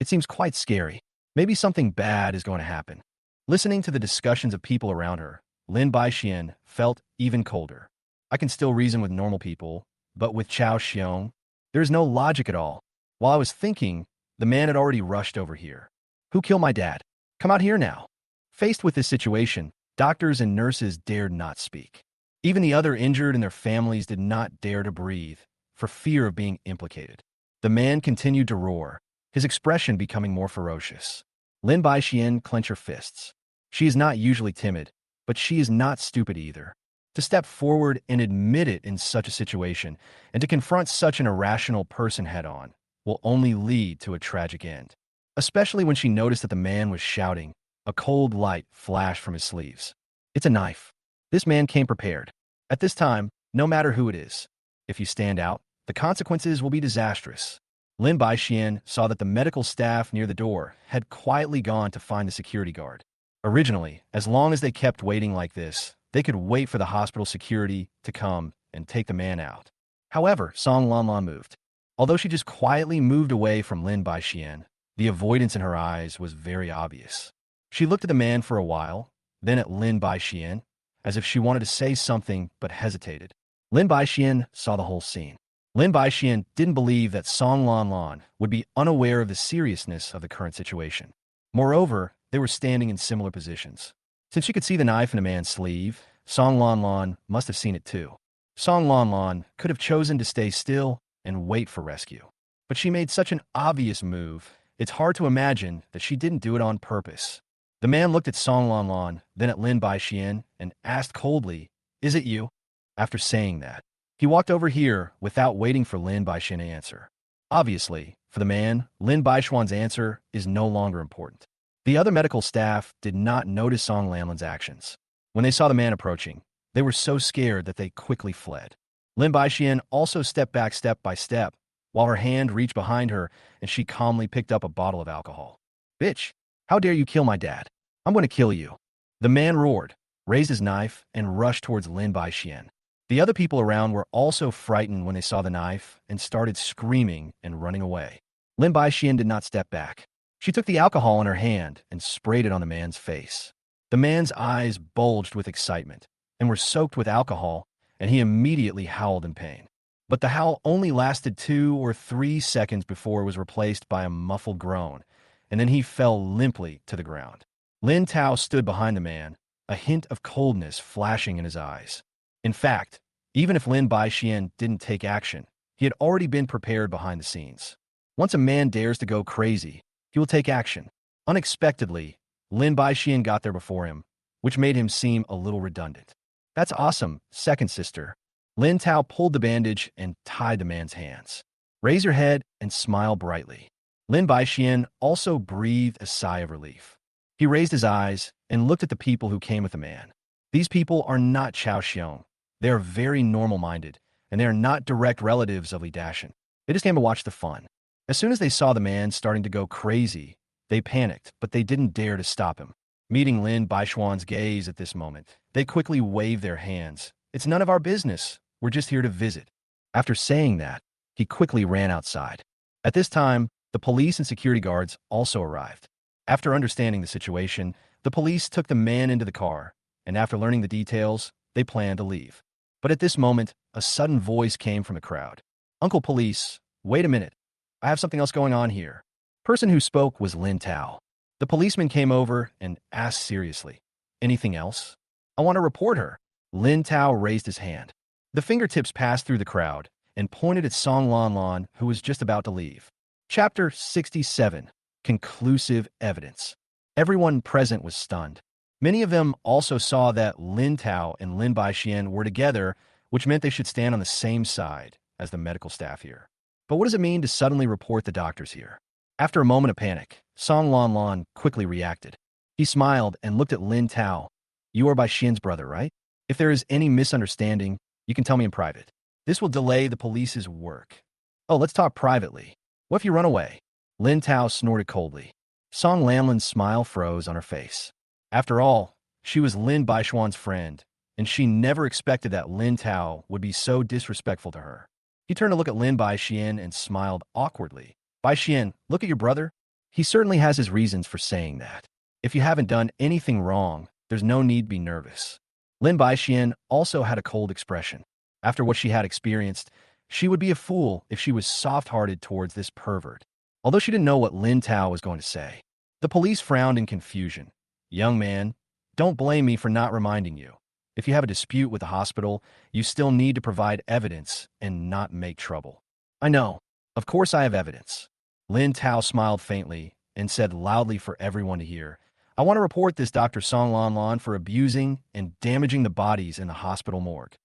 It seems quite scary. Maybe something bad is going to happen. Listening to the discussions of people around her, Lin Xan felt even colder. I can still reason with normal people, but with Chao Xiong, there's no logic at all. While I was thinking, the man had already rushed over here. Who killed my dad? Come out here now. Faced with this situation, doctors and nurses dared not speak. Even the other injured and their families did not dare to breathe for fear of being implicated. The man continued to roar, his expression becoming more ferocious. Lin Xan clenched her fists. She is not usually timid, but she is not stupid either. To step forward and admit it in such a situation, and to confront such an irrational person head-on, will only lead to a tragic end. Especially when she noticed that the man was shouting, a cold light flashed from his sleeves. It's a knife. This man came prepared. At this time, no matter who it is, if you stand out, the consequences will be disastrous. Lin Xan saw that the medical staff near the door had quietly gone to find the security guard. Originally, as long as they kept waiting like this, they could wait for the hospital security to come and take the man out. However, Song Lanlan moved. Although she just quietly moved away from Lin Xan, the avoidance in her eyes was very obvious. She looked at the man for a while, then at Lin Xan, as if she wanted to say something but hesitated. Lin Xan saw the whole scene. Lin Xan didn't believe that Song Lanlan would be unaware of the seriousness of the current situation. Moreover, they were standing in similar positions. Since she could see the knife in a man's sleeve, Song Lanlan must have seen it too. Song Lanlan could have chosen to stay still and wait for rescue. But she made such an obvious move, it's hard to imagine that she didn't do it on purpose. The man looked at Song Lanlan, then at Lin Xan, and asked coldly, "Is it you?" After saying that, he walked over here without waiting for Lin Xan to answer. Obviously, for the man, Lin Xan's answer is no longer important. The other medical staff did not notice Song Lanlan's actions. When they saw the man approaching, they were so scared that they quickly fled. Lin Xan also stepped back step by step, while her hand reached behind her and she calmly picked up a bottle of alcohol. "Bitch, how dare you kill my dad? I'm going to kill you." The man roared, raised his knife, and rushed towards Lin Xan. The other people around were also frightened when they saw the knife and started screaming and running away. Lin Xan did not step back. She took the alcohol in her hand and sprayed it on the man's face. The man's eyes bulged with excitement and were soaked with alcohol, and he immediately howled in pain. But the howl only lasted 2 or 3 seconds before it was replaced by a muffled groan, and then he fell limply to the ground. Lin Tao stood behind the man, a hint of coldness flashing in his eyes. In fact, even if Lin Xan didn't take action, he had already been prepared behind the scenes. Once a man dares to go crazy, he will take action. Unexpectedly, Lin Xan got there before him, which made him seem a little redundant. "That's awesome, second sister." Lin Tao pulled the bandage and tied the man's hands. "Raise your head and smile brightly." Lin Xan also breathed a sigh of relief. He raised his eyes and looked at the people who came with the man. These people are not Chao Xiong. They are very normal-minded, and they are not direct relatives of Li Dashan. They just came to watch the fun. As soon as they saw the man starting to go crazy, they panicked, but they didn't dare to stop him. Meeting Lin Xan's gaze at this moment, they quickly waved their hands. "It's none of our business. We're just here to visit." After saying that, he quickly ran outside. At this time, the police and security guards also arrived. After understanding the situation, the police took the man into the car, and after learning the details, they planned to leave. But at this moment, a sudden voice came from the crowd. "Uncle Police, wait a minute. I have something else going on here." Person who spoke was Lin Tao. The policeman came over and asked seriously, "Anything else?" "I want to report her." Lin Tao raised his hand. The fingertips passed through the crowd and pointed at Song Lan Lan, who was just about to leave. Chapter 67. Conclusive Evidence. Everyone present was stunned. Many of them also saw that Lin Tao and Lin Baixian were together, which meant they should stand on the same side as the medical staff here. But what does it mean to suddenly report the doctors here? After a moment of panic, Song Lan Lan quickly reacted. He smiled and looked at Lin Tao. You are Baixian's brother, right? If there is any misunderstanding, you can tell me in private. This will delay the police's work. Oh, let's talk privately. What if you run away? Lin Tao snorted coldly. Song Lanlin's smile froze on her face. After all, she was Lin Baishuan's friend, and she never expected that Lin Tao would be so disrespectful to her. He turned to look at Lin Baixian and smiled awkwardly. Baixian, look at your brother. He certainly has his reasons for saying that. If you haven't done anything wrong, there's no need to be nervous. Lin Baixian also had a cold expression. After what she had experienced, she would be a fool if she was soft-hearted towards this pervert. Although she didn't know what Lin Tao was going to say. The police frowned in confusion. Young man, don't blame me for not reminding you. If you have a dispute with the hospital, you still need to provide evidence and not make trouble. I know. Of course I have evidence. Lin Tao smiled faintly and said loudly for everyone to hear, I want to report this Dr. Song Lan Lan for abusing and damaging the bodies in the hospital morgue.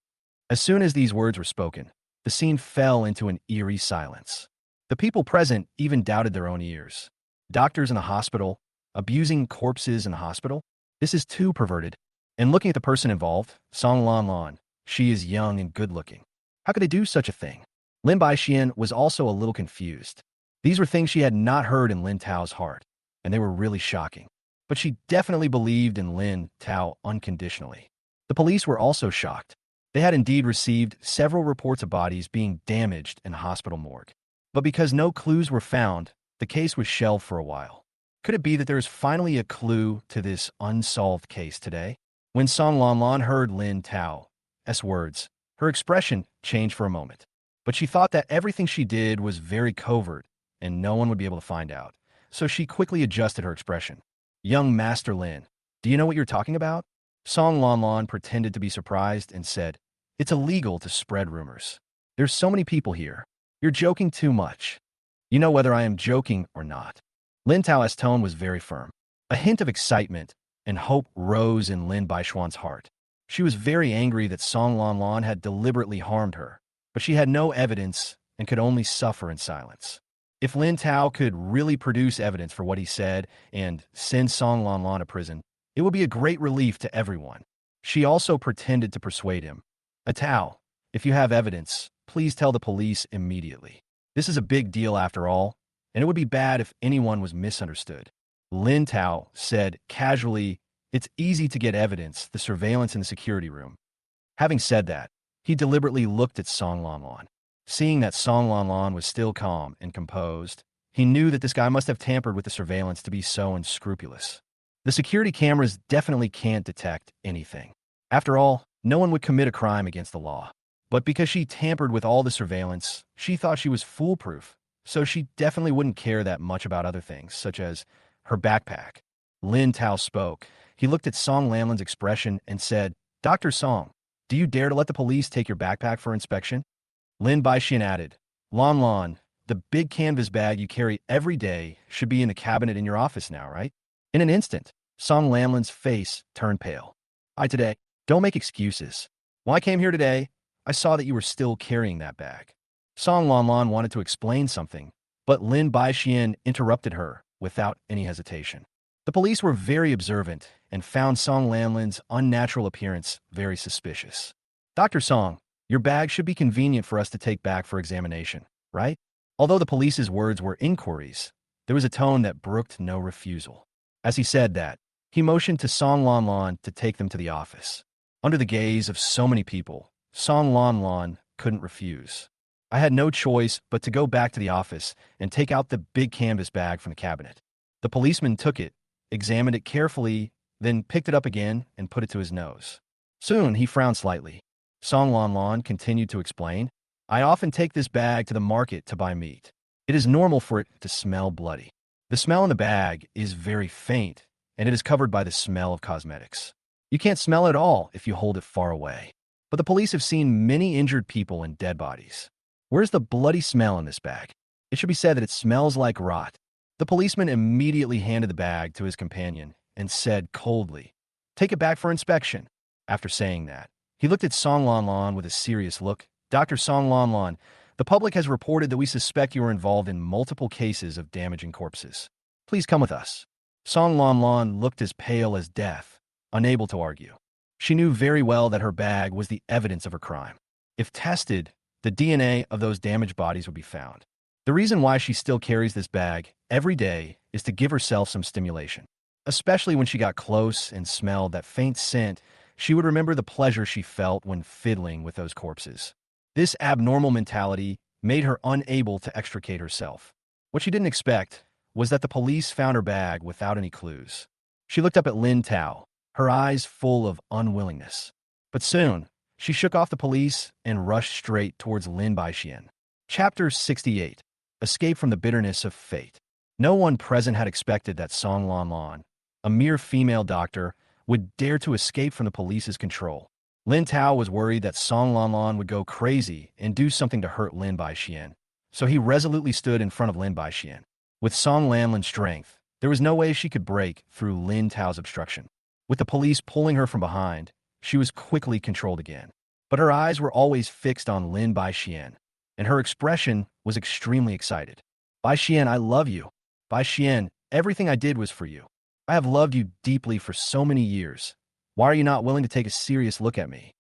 As soon as these words were spoken, the scene fell into an eerie silence. The people present even doubted their own ears. Doctors in the hospital, abusing corpses in the hospital? This is too perverted. And looking at the person involved, Song Lan Lan, she is young and good-looking. How could they do such a thing? Lin Baixian was also a little confused. These were things she had not heard in Lin Tao's heart, and they were really shocking. But she definitely believed in Lin Tao unconditionally. The police were also shocked. They had indeed received several reports of bodies being damaged in the hospital morgue. But because no clues were found, the case was shelved for a while. Could it be that there is finally a clue to this unsolved case today? When Song Lan Lan heard Lin Tao's words, her expression changed for a moment. But she thought that everything she did was very covert and no one would be able to find out. So she quickly adjusted her expression. Young Master Lin, do you know what you're talking about? Song Lan Lan pretended to be surprised and said, It's illegal to spread rumors. There's so many people here. You're joking too much. You know whether I am joking or not. Lin Tao's tone was very firm. A hint of excitement and hope rose in Lin Baishuan's heart. She was very angry that Song Lan Lan had deliberately harmed her, but she had no evidence and could only suffer in silence. If Lin Tao could really produce evidence for what he said and send Song Lan Lan to prison, it would be a great relief to everyone. She also pretended to persuade him. Tao, if you have evidence, please tell the police immediately. This is a big deal after all, and it would be bad if anyone was misunderstood. Lin Tao said casually, It's easy to get evidence, the surveillance in the security room. Having said that, he deliberately looked at Song Lan Lan. Seeing that Song Lan Lan was still calm and composed, he knew that this guy must have tampered with the surveillance to be so unscrupulous. The security cameras definitely can't detect anything. After all, no one would commit a crime against the law. But because she tampered with all the surveillance, she thought she was foolproof, so she definitely wouldn't care that much about other things, such as her backpack. Lin Tao spoke. He looked at Song Lanlin's expression and said, Dr. Song, do you dare to let the police take your backpack for inspection? Lin Baixian added, Lan Lan, the big canvas bag you carry every day should be in the cabinet in your office now, right? In an instant, Song Lanlin's face turned pale. Today, don't make excuses. When I came here today, I saw that you were still carrying that bag. Song Lan Lan wanted to explain something, but Lin Baixian interrupted her without any hesitation. The police were very observant and found Song Lanlin's unnatural appearance very suspicious. Dr. Song, your bag should be convenient for us to take back for examination, right? Although the police's words were inquiries, there was a tone that brooked no refusal. As he said that, he motioned to Song Lan Lan to take them to the office. Under the gaze of so many people, Song Lan Lan couldn't refuse. I had no choice but to go back to the office and take out the big canvas bag from the cabinet. The policeman took it, examined it carefully, then picked it up again and put it to his nose. Soon he frowned slightly. Song Lan Lan continued to explain, I often take this bag to the market to buy meat. It is normal for it to smell bloody. The smell in the bag is very faint, and it is covered by the smell of cosmetics. You can't smell it at all if you hold it far away. But the police have seen many injured people and dead bodies. Where's the bloody smell in this bag? It should be said that it smells like rot. The policeman immediately handed the bag to his companion and said coldly, "Take it back for inspection." After saying that, he looked at Song Lan Lan with a serious look. "Dr. Song Lan Lan, the public has reported that we suspect you are involved in multiple cases of damaging corpses. Please come with us." Song Lan Lan looked as pale as death, unable to argue. She knew very well that her bag was the evidence of her crime. If tested, the DNA of those damaged bodies would be found. The reason why she still carries this bag every day is to give herself some stimulation. Especially when she got close and smelled that faint scent, she would remember the pleasure she felt when fiddling with those corpses. This abnormal mentality made her unable to extricate herself. What she didn't expect was that the police found her bag without any clues. She looked up at Lin Tao, her eyes full of unwillingness. But soon, she shook off the police and rushed straight towards Lin Baixian. Chapter 68. Escape from the bitterness of fate. No one present had expected that Song Lan Lan, a mere female doctor, would dare to escape from the police's control. Lin Tao was worried that Song Lan Lan would go crazy and do something to hurt Lin Baixian, so he resolutely stood in front of Lin Baixian. With Song Lan Lan's strength, there was no way she could break through Lin Tao's obstruction. With the police pulling her from behind, she was quickly controlled again. But her eyes were always fixed on Lin Baixian, and her expression was extremely excited. "Baixian, I love you. Baixian, everything I did was for you. I have loved you deeply for so many years. Why are you not willing to take a serious look at me?"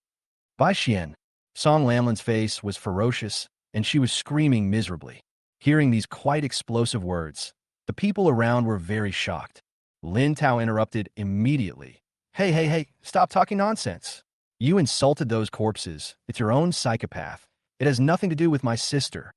"Baixian." Song Lamlin's face was ferocious, and she was screaming miserably. Hearing these quite explosive words, the people around were very shocked. Lin Tao interrupted immediately. Hey, stop talking nonsense. You insulted those corpses. It's your own psychopath. It has nothing to do with my sister."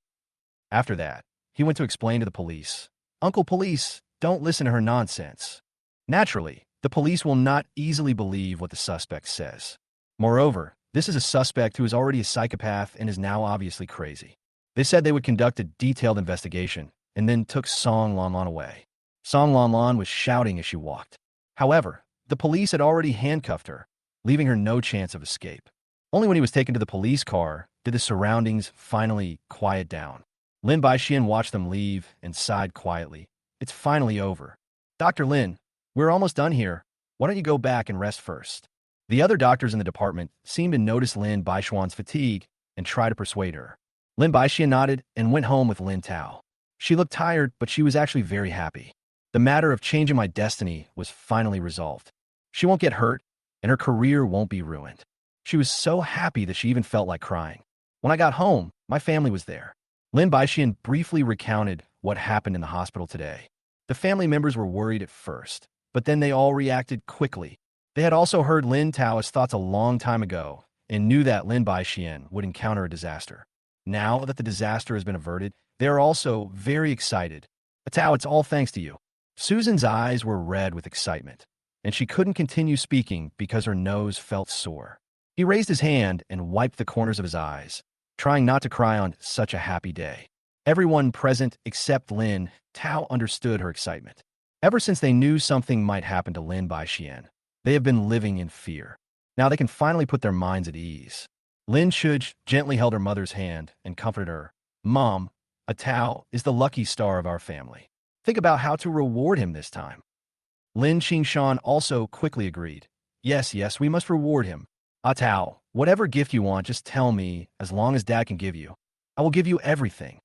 After that, he went to explain to the police. "Uncle Police, don't listen to her nonsense." Naturally, the police will not easily believe what the suspect says. Moreover, this is a suspect who is already a psychopath and is now obviously crazy. They said they would conduct a detailed investigation and then took Song Lan Lan away. Song Lan Lan was shouting as she walked. However, the police had already handcuffed her, leaving her no chance of escape. Only when he was taken to the police car did the surroundings finally quiet down. Lin Baixian watched them leave and sighed quietly. "It's finally over. Dr. Lin, we're almost done here. Why don't you go back and rest first?" The other doctors in the department seemed to notice Lin Baixian's fatigue and try to persuade her. Lin Baixian nodded and went home with Lin Tao. She looked tired, but she was actually very happy. The matter of changing my destiny was finally resolved. She won't get hurt, and her career won't be ruined. She was so happy that she even felt like crying. When I got home, my family was there. Lin Baixian briefly recounted what happened in the hospital today. The family members were worried at first, but then they all reacted quickly. They had also heard Lin Tao's thoughts a long time ago and knew that Lin Baixian would encounter a disaster. Now that the disaster has been averted, they are also very excited. "Tao, it's all thanks to you." Susan's eyes were red with excitement, and she couldn't continue speaking because her nose felt sore. He raised his hand and wiped the corners of his eyes, trying not to cry on such a happy day. Everyone present except Lin Tao understood her excitement. Ever since they knew something might happen to Lin Baixian, they have been living in fear. Now they can finally put their minds at ease. Lin Shuj gently held her mother's hand and comforted her. "Mom, Tao is the lucky star of our family. Think about how to reward him this time." Lin Qingshan also quickly agreed. Yes, we must reward him. Tao, whatever gift you want, just tell me, as long as Dad can give you. I will give you everything."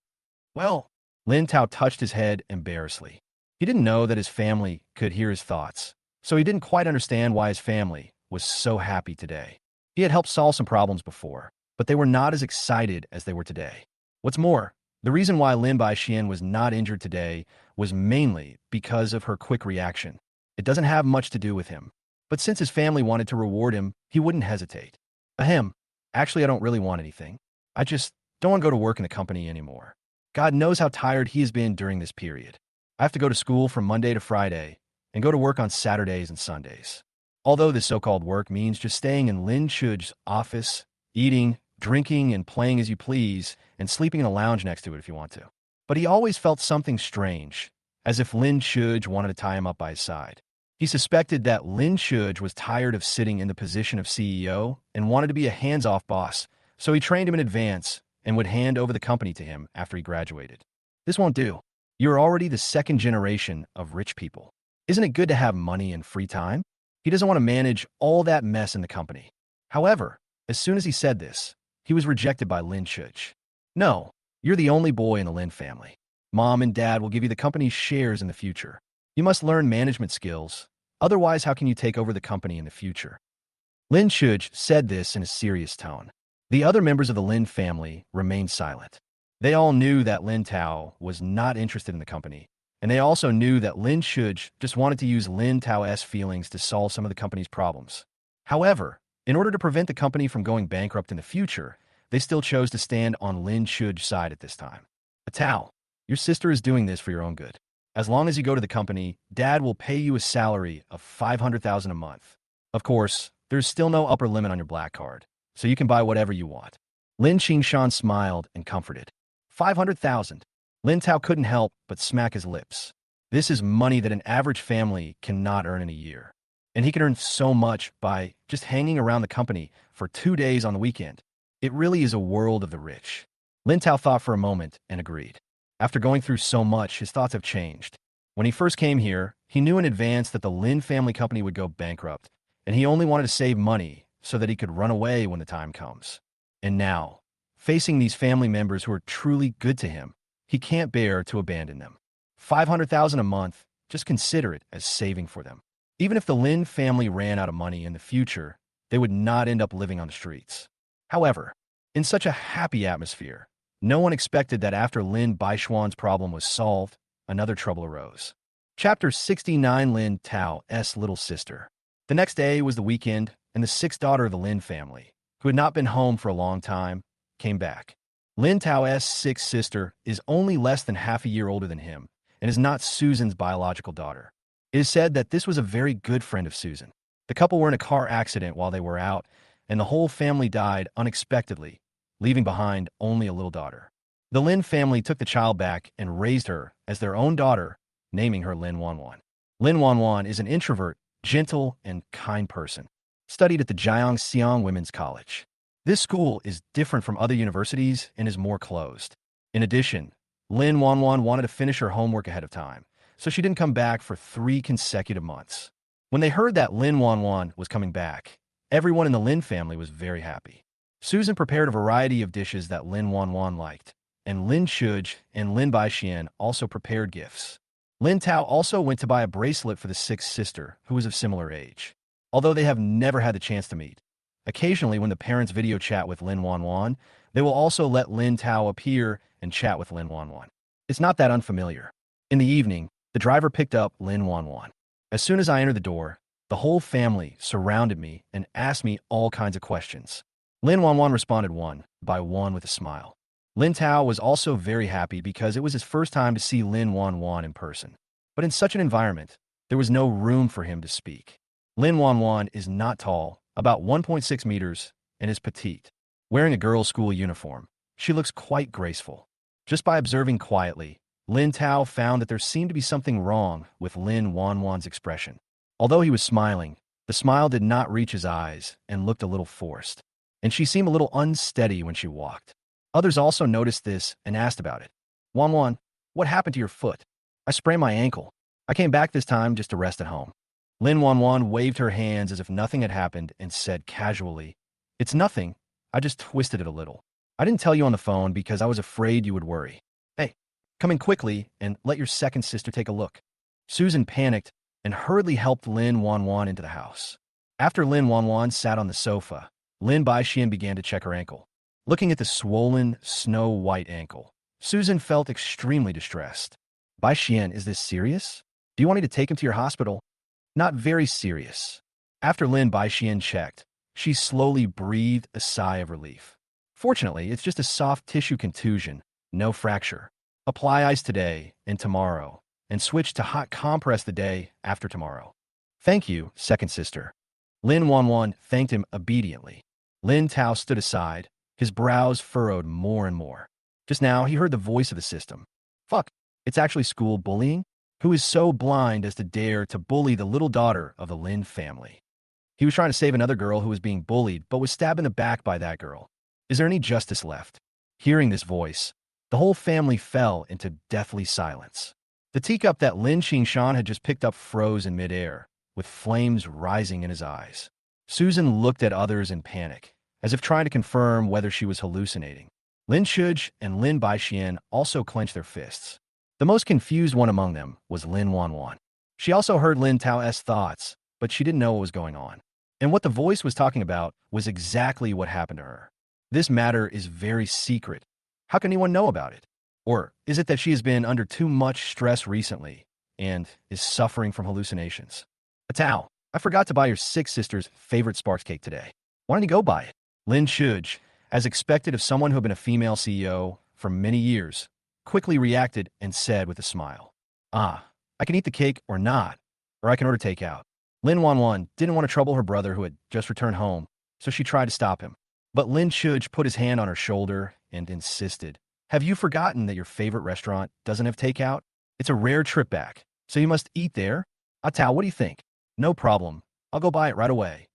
"Well," Lin Tao touched his head embarrassedly. He didn't know that his family could hear his thoughts, so he didn't quite understand why his family was so happy today. He had helped solve some problems before, but they were not as excited as they were today. What's more, the reason why Lin Baixian was not injured today was mainly because of her quick reaction. It doesn't have much to do with him. But since his family wanted to reward him, he wouldn't hesitate. "Ahem. Actually, I don't really want anything. I just don't want to go to work in the company anymore. God knows how tired he has been during this period. I have to go to school from Monday to Friday and go to work on Saturdays and Sundays." Although this so-called work means just staying in Lin Chuj's office, eating, drinking, and playing as you please, and sleeping in a lounge next to it if you want to. But he always felt something strange, as if Lin Chuj wanted to tie him up by his side. He suspected that Lin Shuj was tired of sitting in the position of CEO and wanted to be a hands-off boss, so he trained him in advance and would hand over the company to him after he graduated. This won't do. You're already the second generation of rich people. Isn't it good to have money and free time? He doesn't want to manage all that mess in the company. However, as soon as he said this, he was rejected by Lin Shuj. No, you're the only boy in the Lin family. Mom and Dad will give you the company's shares in the future. You must learn management skills. Otherwise, how can you take over the company in the future? Lin Shuj said this in a serious tone. The other members of the Lin family remained silent. They all knew that Lin Tao was not interested in the company, and they also knew that Lin Shuj just wanted to use Lin Tao's feelings to solve some of the company's problems. However, in order to prevent the company from going bankrupt in the future, they still chose to stand on Lin Shuj's side at this time. Tao, your sister is doing this for your own good. As long as you go to the company, Dad will pay you a salary of $500,000 a month. Of course, there's still no upper limit on your black card, so you can buy whatever you want. Lin Xan smiled and comforted. 500,000. Lin Tao couldn't help but smack his lips. This is money that an average family cannot earn in a year. And he can earn so much by just hanging around the company for 2 days on the weekend. It really is a world of the rich. Lin Tao thought for a moment and agreed. After going through so much, his thoughts have changed. When he first came here, he knew in advance that the Lin family company would go bankrupt, and he only wanted to save money so that he could run away when the time comes. And now, facing these family members who are truly good to him, he can't bear to abandon them. 500,000 a month, just consider it as saving for them. Even if the Lin family ran out of money in the future, they would not end up living on the streets. However, in such a happy atmosphere, no one expected that after Lin Baishuan's problem was solved, another trouble arose. Chapter 69. Lin Tao's little sister. The next day was the weekend, and the sixth daughter of the Lin family, who had not been home for a long time, came back. Lin Tao's sixth sister is only less than half a year older than him and is not Susan's biological daughter. It is said that this was a very good friend of Susan. The couple were in a car accident while they were out, and the whole family died unexpectedly, leaving behind only a little daughter. The Lin family took the child back and raised her as their own daughter, naming her Lin Wanwan. Lin Wanwan is an introvert, gentle, and kind person. Studied at the Jiangxiang Women's College. This school is different from other universities and is more closed. In addition, Lin Wanwan wanted to finish her homework ahead of time, so she didn't come back for 3 consecutive months. When they heard that Lin Wanwan was coming back, everyone in the Lin family was very happy. Susan prepared a variety of dishes that Lin Wanwan liked, and Lin Shuj and Lin Baixian also prepared gifts. Lin Tao also went to buy a bracelet for the sixth sister, who was of similar age. Although they have never had the chance to meet, occasionally when the parents video chat with Lin Wanwan, they will also let Lin Tao appear and chat with Lin Wanwan. It's not that unfamiliar. In the evening, the driver picked up Lin Wanwan. As soon as I entered the door, the whole family surrounded me and asked me all kinds of questions. Lin Wanwan responded one by one with a smile. Lin Tao was also very happy because it was his first time to see Lin Wanwan in person. But in such an environment, there was no room for him to speak. Lin Wanwan is not tall, about 1.6 meters, and is petite. Wearing a girls' school uniform, she looks quite graceful. Just by observing quietly, Lin Tao found that there seemed to be something wrong with Lin Wanwan's expression. Although he was smiling, the smile did not reach his eyes and looked a little forced. And she seemed a little unsteady when she walked. Others also noticed this and asked about it. Wanwan, what happened to your foot? I sprained my ankle. I came back this time just to rest at home. Lin Wanwan waved her hands as if nothing had happened and said casually, It's nothing. I just twisted it a little. I didn't tell you on the phone because I was afraid you would worry. Hey, come in quickly and let your second sister take a look. Susan panicked and hurriedly helped Lin Wanwan into the house. After Lin Wanwan sat on the sofa, Lin Baixian began to check her ankle. Looking at the swollen, snow-white ankle, Susan felt extremely distressed. Baixian, is this serious? Do you want me to take him to your hospital? Not very serious. After Lin Baixian checked, she slowly breathed a sigh of relief. Fortunately, it's just a soft tissue contusion, no fracture. Apply ice today and tomorrow, and switch to hot compress the day after tomorrow. Thank you, second sister. Lin Wanwan thanked him obediently. Lin Tao stood aside, his brows furrowed more and more. Just now, he heard the voice of the system. Fuck, it's actually school bullying? who is so blind as to dare to bully the little daughter of the Lin family. He was trying to save another girl who was being bullied but was stabbed in the back by that girl. Is there any justice left? Hearing this voice, the whole family fell into deathly silence. The teacup that Lin Xan had just picked up froze in midair, with flames rising in his eyes. Susan looked at others in panic, as if trying to confirm whether she was hallucinating. Lin Shuj and Lin Baixian also clenched their fists. The most confused one among them was Lin Wanwan. She also heard Lin Tao's thoughts, but she didn't know what was going on. And what the voice was talking about was exactly what happened to her. This matter is very secret. How can anyone know about it? Or is it that she has been under too much stress recently and is suffering from hallucinations? Tao, I forgot to buy your six sisters' favorite Sparks cake today. Why don't you go buy it? Lin Shuj, as expected of someone who had been a female CEO for many years, quickly reacted and said with a smile, I can eat the cake or not, or I can order takeout. Lin Wanwan didn't want to trouble her brother who had just returned home, so she tried to stop him. But Lin Shuj put his hand on her shoulder and insisted, have you forgotten that your favorite restaurant doesn't have takeout? It's a rare trip back, so you must eat there. Tao, what do you think? No problem. I'll go buy it right away.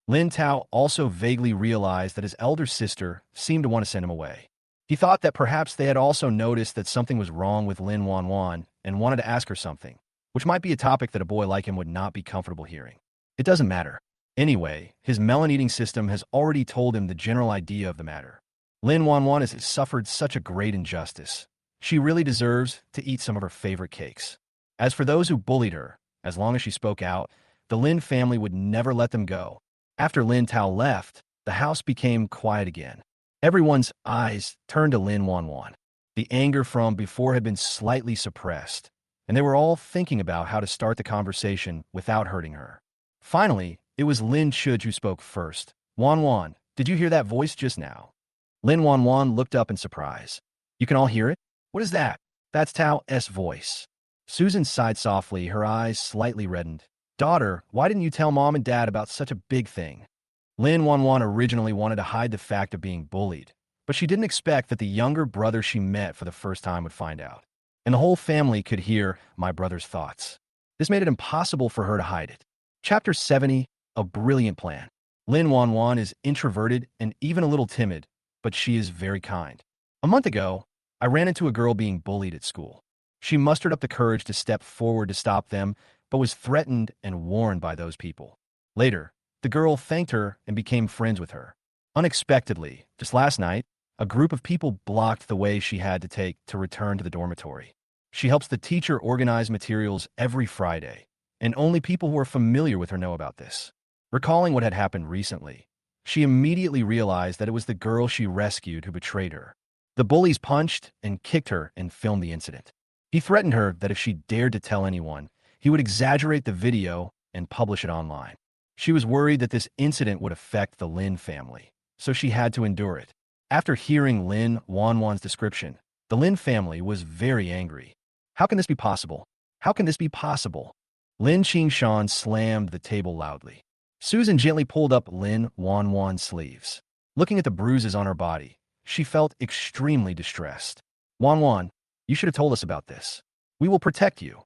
Lin Tao also vaguely realized that his elder sister seemed to want to send him away. He thought that perhaps they had also noticed that something was wrong with Lin Wanwan and wanted to ask her something, which might be a topic that a boy like him would not be comfortable hearing. It doesn't matter. Anyway, his melon-eating system has already told him the general idea of the matter. Lin Wanwan has suffered such a great injustice. She really deserves to eat some of her favorite cakes. As for those who bullied her, as long as she spoke out, the Lin family would never let them go. After Lin Tao left, the house became quiet again. Everyone's eyes turned to Lin Wanwan. The anger from before had been slightly suppressed, and they were all thinking about how to start the conversation without hurting her. Finally, it was Lin Shuj who spoke first. Wanwan, did you hear that voice just now? Lin Wanwan looked up in surprise. You can all hear it? What is that? That's Tao's voice. Susan sighed softly, her eyes slightly reddened. Daughter, why didn't you tell Mom and Dad about such a big thing? Lin Wanwan originally wanted to hide the fact of being bullied, but she didn't expect that the younger brother she met for the first time would find out. And the whole family could hear my brother's thoughts. This made it impossible for her to hide it. Chapter 70, A Brilliant Plan. Lin Wanwan is introverted and even a little timid, but she is very kind. A month ago, I ran into a girl being bullied at school. She mustered up the courage to step forward to stop them, but was threatened and warned by those people. Later, the girl thanked her and became friends with her. Unexpectedly, just last night, a group of people blocked the way she had to take to return to the dormitory. She helps the teacher organize materials every Friday, and only people who are familiar with her know about this. Recalling what had happened recently, she immediately realized that it was the girl she rescued who betrayed her. The bullies punched and kicked her and filmed the incident. He threatened her that if she dared to tell anyone, he would exaggerate the video and publish it online. She was worried that this incident would affect the Lin family, so she had to endure it. After hearing Lin Wanwan's description, the Lin family was very angry. How can this be possible? How can this be possible? Lin Xan slammed the table loudly. Susan gently pulled up Lin Wanwan's sleeves. Looking at the bruises on her body, she felt extremely distressed. Wanwan, you should have told us about this. We will protect you.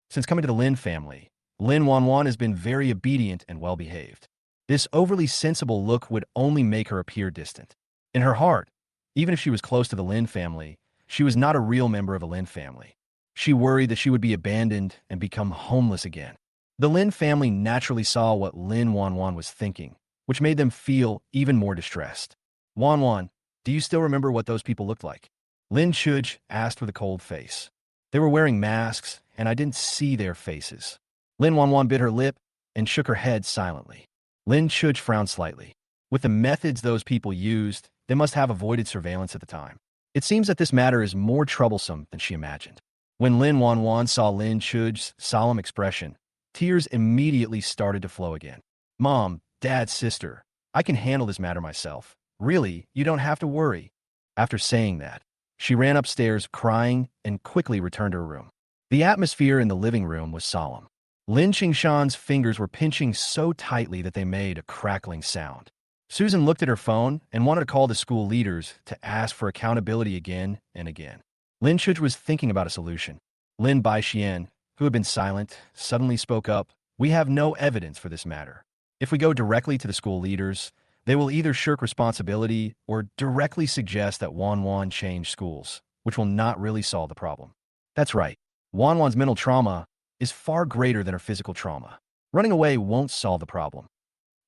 Since coming to the Lin family, Lin Wanwan has been very obedient and well-behaved. This overly sensible look would only make her appear distant. In her heart, even if she was close to the Lin family, she was not a real member of the Lin family. She worried that she would be abandoned and become homeless again. The Lin family naturally saw what Lin Wanwan was thinking, which made them feel even more distressed. Wanwan, do you still remember what those people looked like? Lin Shuj asked with a cold face. They were wearing masks, and I didn't see their faces. Lin Wanwan bit her lip and shook her head silently. Lin Shuj frowned slightly. With the methods those people used, they must have avoided surveillance at the time. It seems that this matter is more troublesome than she imagined. When Lin Wanwan saw Lin Shuj's solemn expression, tears immediately started to flow again. Mom, Dad, sister, I can handle this matter myself. Really, you don't have to worry. After saying that, she ran upstairs crying and quickly returned to her room. The atmosphere in the living room was solemn. Lin Xan's fingers were pinching so tightly that they made a crackling sound. Susan looked at her phone and wanted to call the school leaders to ask for accountability again and again. Lin Shuj was thinking about a solution. Lin Baixian, who had been silent, suddenly spoke up, "We have no evidence for this matter. If we go directly to the school leaders, they will either shirk responsibility or directly suggest that Wanwan change schools, which will not really solve the problem." That's right. Wanwan's mental trauma is far greater than her physical trauma. Running away won't solve the problem.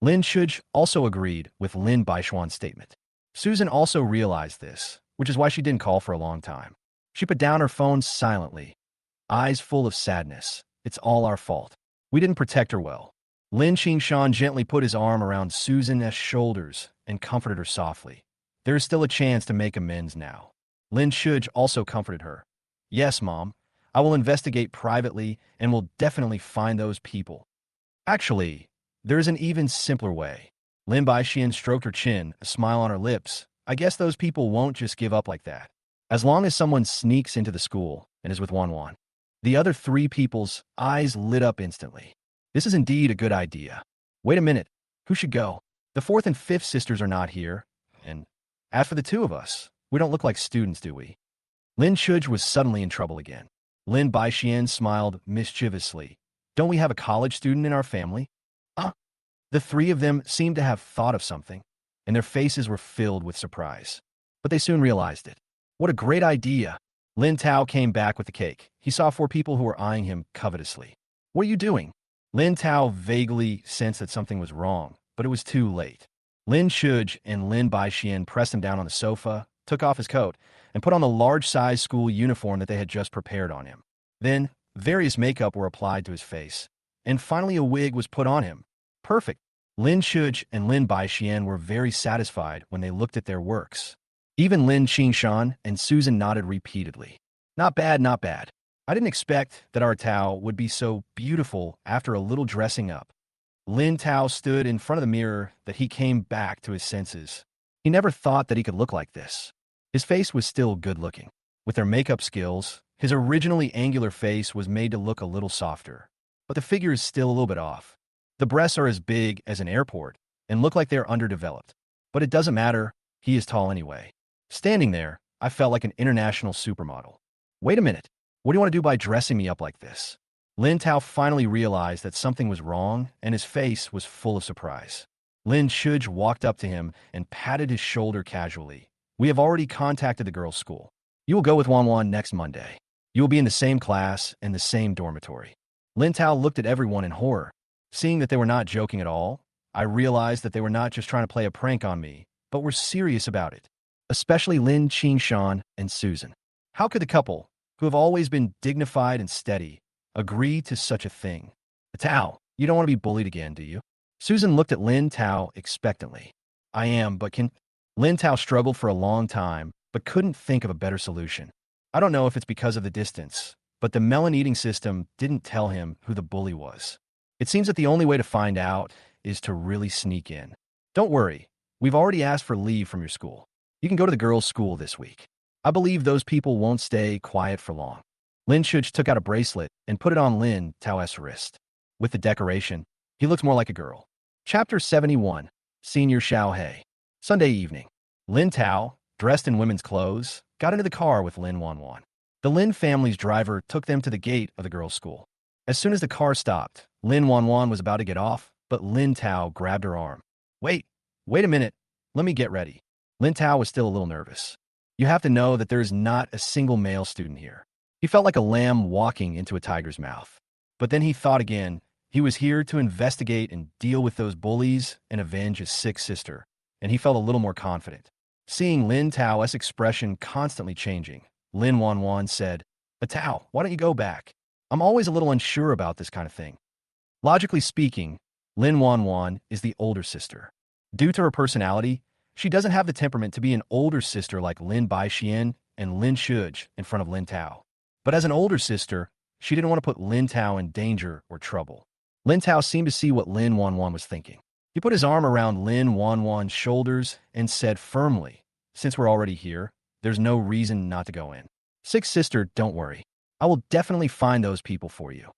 Lin Shuj also agreed with Lin Baishuan's statement. Susan also realized this, which is why she didn't call for a long time. She put down her phone silently, eyes full of sadness. It's all our fault. We didn't protect her well. Lin Xan gently put his arm around Susan's shoulders and comforted her softly. There is still a chance to make amends now. Lin Shuj also comforted her. Yes, Mom. I will investigate privately and will definitely find those people. Actually, there is an even simpler way. Lin Baixian stroked her chin, a smile on her lips. I guess those people won't just give up like that. As long as someone sneaks into the school and is with Wanwan. The other three people's eyes lit up instantly. This is indeed a good idea. Wait a minute. Who should go? The fourth and fifth sisters are not here. And as for the two of us, we don't look like students, do we? Lin Shuj was suddenly in trouble again. Lin Baixian smiled mischievously. Don't we have a college student in our family? The three of them seemed to have thought of something, and their faces were filled with surprise. But they soon realized it. What a great idea! Lin Tao came back with the cake. He saw four people who were eyeing him covetously. What are you doing? Lin Tao vaguely sensed that something was wrong, but it was too late. Lin Shuj and Lin Baixian pressed him down on the sofa, took off his coat, and put on the large-size school uniform that they had just prepared on him. Then, various makeup were applied to his face, and finally a wig was put on him. Perfect. Lin Shuj and Lin Baixian were very satisfied when they looked at their works. Even Lin Xan and Susan nodded repeatedly. Not bad, not bad. I didn't expect that our Tao would be so beautiful after a little dressing up. Lin Tao stood in front of the mirror that he came back to his senses. He never thought that he could look like this. His face was still good-looking. With their makeup skills, his originally angular face was made to look a little softer. But the figure is still a little bit off. The breasts are as big as an airport and look like they're underdeveloped. But it doesn't matter, he is tall anyway. Standing there, I felt like an international supermodel. Wait a minute, what do you want to do by dressing me up like this? Lin Tao finally realized that something was wrong and his face was full of surprise. Lin Shuj walked up to him and patted his shoulder casually. We have already contacted the girls' school. You will go with Wanwan next Monday. You will be in the same class and the same dormitory. Lin Tao looked at everyone in horror. Seeing that they were not joking at all, I realized that they were not just trying to play a prank on me, but were serious about it. Especially Lin Xan and Susan. How could the couple, who have always been dignified and steady, agree to such a thing? Tao, you don't want to be bullied again, do you? Susan looked at Lin Tao expectantly. I am, but can... Lin Tao struggled for a long time, but couldn't think of a better solution. I don't know if it's because of the distance, but the melon eating system didn't tell him who the bully was. It seems that the only way to find out is to really sneak in. Don't worry, we've already asked for leave from your school. You can go to the girls' school this week. I believe those people won't stay quiet for long. Lin Shuj took out a bracelet and put it on Lin Tao's wrist. With the decoration, he looks more like a girl. Chapter 71, Senior Xiaohei. Sunday evening. Lin Tao, dressed in women's clothes, got into the car with Lin Wanwan. The Lin family's driver took them to the gate of the girls' school. As soon as the car stopped, Lin Wanwan was about to get off, but Lin Tao grabbed her arm. Wait a minute. Let me get ready. Lin Tao was still a little nervous. You have to know that there is not a single male student here. He felt like a lamb walking into a tiger's mouth. But then he thought again. He was here to investigate and deal with those bullies and avenge his sick sister, and he felt a little more confident. Seeing Lin Tao's expression constantly changing, Lin Wanwan said, Tao, why don't you go back? I'm always a little unsure about this kind of thing. Logically speaking, Lin Wanwan is the older sister. Due to her personality, she doesn't have the temperament to be an older sister like Lin Baixian and Lin Shuj in front of Lin Tao. But as an older sister, she didn't want to put Lin Tao in danger or trouble. Lin Tao seemed to see what Lin Wanwan was thinking. He put his arm around Lin Wanwan's shoulders and said firmly, since we're already here, there's no reason not to go in. Sixth sister, don't worry. I will definitely find those people for you.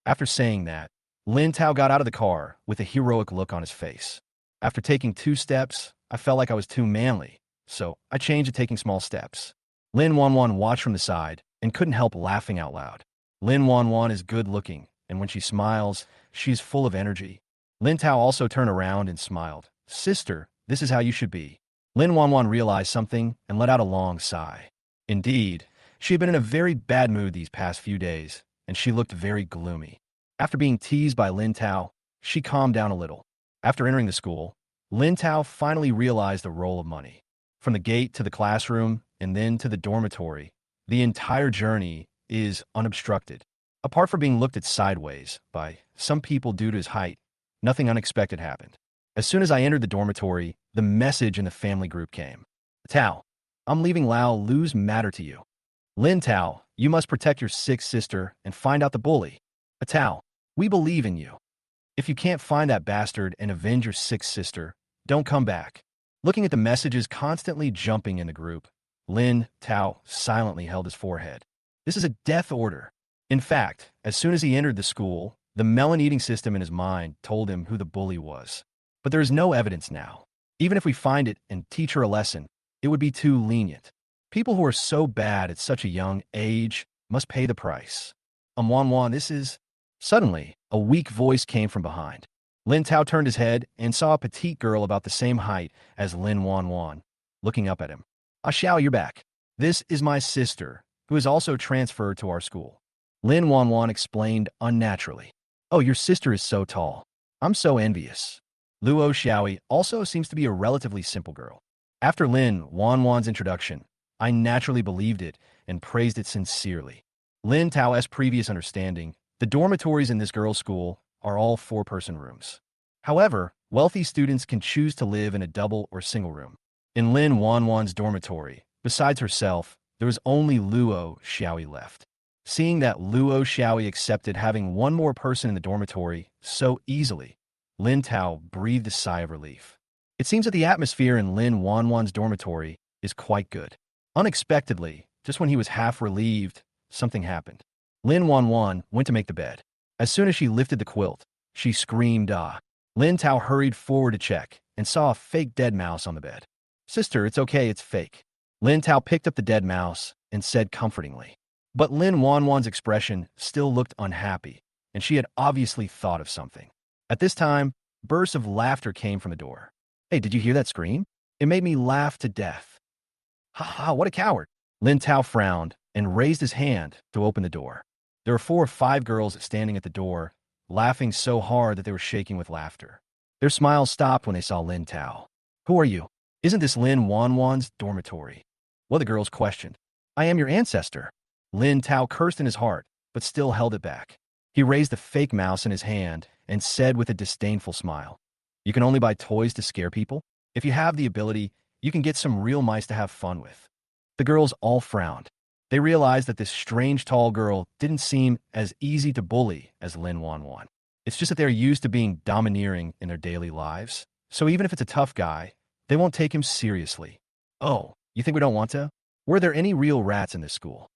After saying that, Lin Tao got out of the car with a heroic look on his face. After taking 2 steps, I felt like I was too manly, so I changed to taking small steps. Lin Wanwan watched from the side and couldn't help laughing out loud. Lin Wanwan is good-looking, and when she smiles, she's full of energy. Lin Tao also turned around and smiled. Sister, this is how you should be. Lin Wanwan realized something and let out a long sigh. Indeed, she had been in a very bad mood these past few days, and she looked very gloomy. After being teased by Lin Tao, she calmed down a little. After entering the school, Lin Tao finally realized the role of money. From the gate to the classroom and then to the dormitory, the entire journey is unobstructed. Apart from being looked at sideways by some people due to his height, nothing unexpected happened. As soon as I entered the dormitory, the message in the family group came. Tao, I'm leaving Lao Lu's matter to you. Lin Tao, you must protect your sick sister and find out the bully. Tao, we believe in you. If you can't find that bastard and avenge your sick sister, don't come back. Looking at the messages constantly jumping in the group, Lin Tao silently held his forehead. This is a death order. In fact, as soon as he entered the school, the melon-eating system in his mind told him who the bully was. But there is no evidence now. Even if we find it and teach her a lesson, it would be too lenient. People who are so bad at such a young age must pay the price. Wanwan, this is... Suddenly, a weak voice came from behind. Lin Tao turned his head and saw a petite girl about the same height as Lin Wanwan, looking up at him. Ah Xiao, you're back. This is my sister, who is also transferred to our school. Lin Wanwan explained unnaturally. Oh, your sister is so tall. I'm so envious. Luo Xiaoi also seems to be a relatively simple girl. After Lin Wanwan's introduction, I naturally believed it and praised it sincerely. Lin Tao's previous understanding, the dormitories in this girls' school are all 4-person rooms. However, wealthy students can choose to live in a double or single room. In Lin Wanwan's dormitory, besides herself, there was only Luo Xiaoi left. Seeing that Luo Xiaoi accepted having one more person in the dormitory so easily, Lin Tao breathed a sigh of relief. It seems that the atmosphere in Lin Wanwan's dormitory is quite good. Unexpectedly, just when he was half relieved, something happened. Lin Wanwan went to make the bed. As soon as she lifted the quilt, she screamed, ah. Lin Tao hurried forward to check and saw a fake dead mouse on the bed. Sister, it's okay, it's fake. Lin Tao picked up the dead mouse and said comfortingly. But Lin Wanwan's expression still looked unhappy, and she had obviously thought of something. At this time, bursts of laughter came from the door. Hey, did you hear that scream? It made me laugh to death. Ha ha, what a coward. Lin Tao frowned and raised his hand to open the door. There were 4 or 5 girls standing at the door, laughing so hard that they were shaking with laughter. Their smiles stopped when they saw Lin Tao. Who are you? Isn't this Lin Wanwan's dormitory? Well, the girls questioned. I am your ancestor. Lin Tao cursed in his heart, but still held it back. He raised the fake mouse in his hand and said with a disdainful smile, You can only buy toys to scare people? If you have the ability, you can get some real mice to have fun with. The girls all frowned. They realized that this strange tall girl didn't seem as easy to bully as Lin Wanwan. It's just that they're used to being domineering in their daily lives. So even if it's a tough guy, they won't take him seriously. Oh, you think we don't want to? Were there any real rats in this school?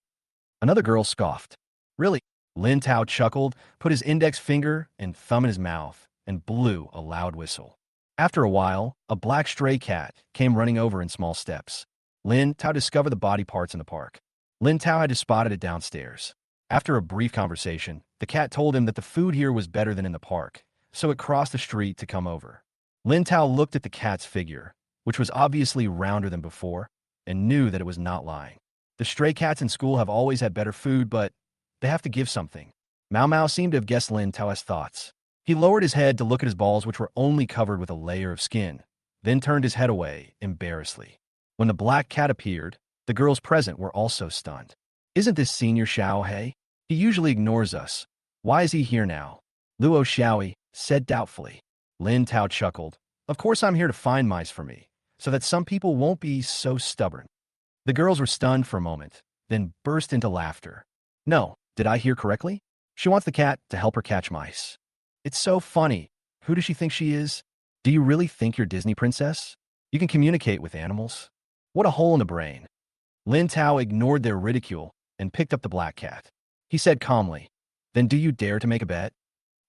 Another girl scoffed. Really? Lin Tao chuckled, put his index finger and thumb in his mouth, and blew a loud whistle. After a while, a black stray cat came running over in small steps. Lin Tao discovered the body parts in the park. Lin Tao had just spotted it downstairs. After a brief conversation, the cat told him that the food here was better than in the park, so it crossed the street to come over. Lin Tao looked at the cat's figure, which was obviously rounder than before, and knew that it was not lying. The stray cats in school have always had better food, but they have to give something. Mao Mao seemed to have guessed Lin Tao's thoughts. He lowered his head to look at his balls, which were only covered with a layer of skin, then turned his head away embarrassedly. When the black cat appeared, the girls present were also stunned. Isn't this Senior Xiao He? He usually ignores us. Why is he here now? Luo Xiaoi said doubtfully. Lin Tao chuckled. Of course I'm here to find mice for me, so that some people won't be so stubborn. The girls were stunned for a moment, then burst into laughter. No, did I hear correctly? She wants the cat to help her catch mice. It's so funny. Who does she think she is? Do you really think you're Disney princess? You can communicate with animals? What a hole in the brain. Lin Tao ignored their ridicule and picked up the black cat. He said calmly, Then do you dare to make a bet?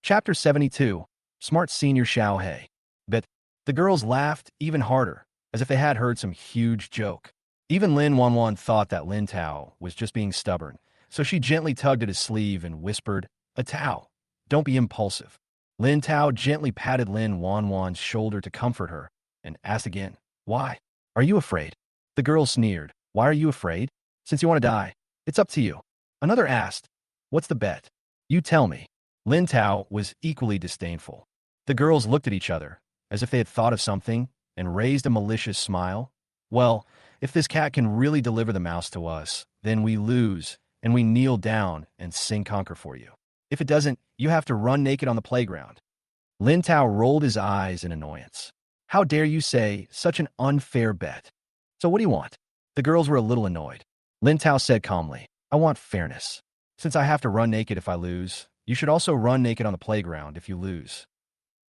Chapter 72, Smart Senior Xiao He. Bet. The girls laughed even harder, as if they had heard some huge joke. Even Lin Wanwan thought that Lin Tao was just being stubborn, So she gently tugged at his sleeve and whispered, "A Tao, don't be impulsive." Lin Tao gently patted Lin Wanwan's shoulder to comfort her and asked again, "Why? Are you afraid?" The girl sneered, "Why are you afraid? Since you want to die, it's up to you." Another asked, "What's the bet?" "You tell me." Lin Tao was equally disdainful. The girls looked at each other, as if they had thought of something, and raised a malicious smile. "Well, if this cat can really deliver the mouse to us, then we lose, and we kneel down and sing conquer for you. If it doesn't, you have to run naked on the playground." Lin Tao rolled his eyes in annoyance. "How dare you say such an unfair bet? So what do you want?" The girls were a little annoyed. Lin Tao said calmly, "I want fairness. Since I have to run naked if I lose, you should also run naked on the playground if you lose."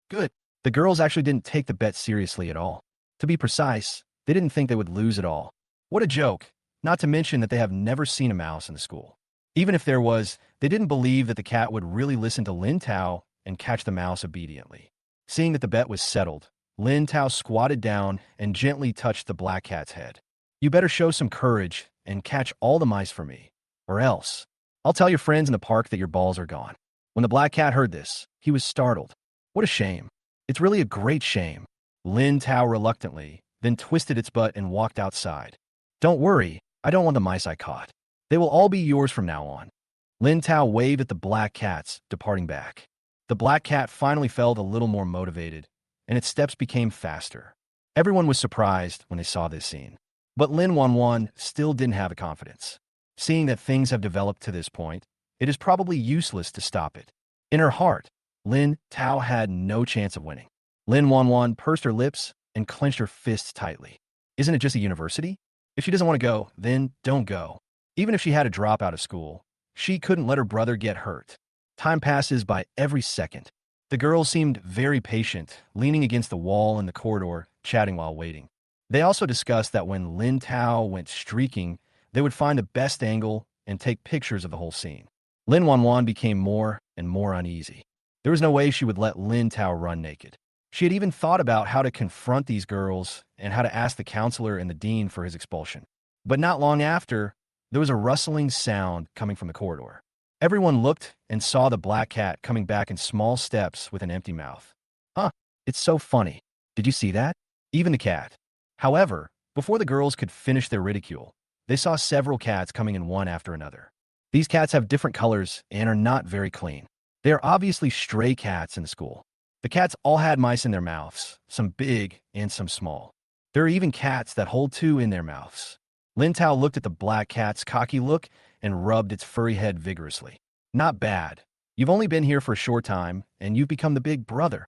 Good. The girls actually didn't take the bet seriously at all. To be precise, they didn't think they would lose at all. What a joke, not to mention that they have never seen a mouse in the school. Even if there was, they didn't believe that the cat would really listen to Lin Tao and catch the mouse obediently. Seeing that the bet was settled, Lin Tao squatted down and gently touched the black cat's head. "You better show some courage and catch all the mice for me, or else I'll tell your friends in the park that your balls are gone." When the black cat heard this, he was startled. "What a shame. It's really a great shame." Lin Tao reluctantly, then twisted its butt and walked outside. "Don't worry, I don't want the mice I caught. They will all be yours from now on." Lin Tao waved at the black cats, departing back. The black cat finally felt a little more motivated, and its steps became faster. Everyone was surprised when they saw this scene. But Lin Wanwan still didn't have the confidence. Seeing that things have developed to this point, it is probably useless to stop it. In her heart, Lin Tao had no chance of winning. Lin Wanwan pursed her lips and clenched her fists tightly. Isn't it just a university? If she doesn't want to go, then don't go. Even if she had to drop out of school, she couldn't let her brother get hurt. Time passes by every second. The girls seemed very patient, leaning against the wall in the corridor, chatting while waiting. They also discussed that when Lin Tao went streaking, they would find the best angle and take pictures of the whole scene. Lin Wanwan became more and more uneasy. There was no way she would let Lin Tao run naked. She had even thought about how to confront these girls and how to ask the counselor and the dean for his expulsion. But not long after, there was a rustling sound coming from the corridor. Everyone looked and saw the black cat coming back in small steps with an empty mouth. "Huh, it's so funny. Did you see that?" Even the cat. However, before the girls could finish their ridicule, they saw several cats coming in one after another. These cats have different colors and are not very clean. They are obviously stray cats in the school. The cats all had mice in their mouths, some big and some small. There are even cats that hold two in their mouths. Lin Tao looked at the black cat's cocky look and rubbed its furry head vigorously. "Not bad. You've only been here for a short time, and you've become the big brother."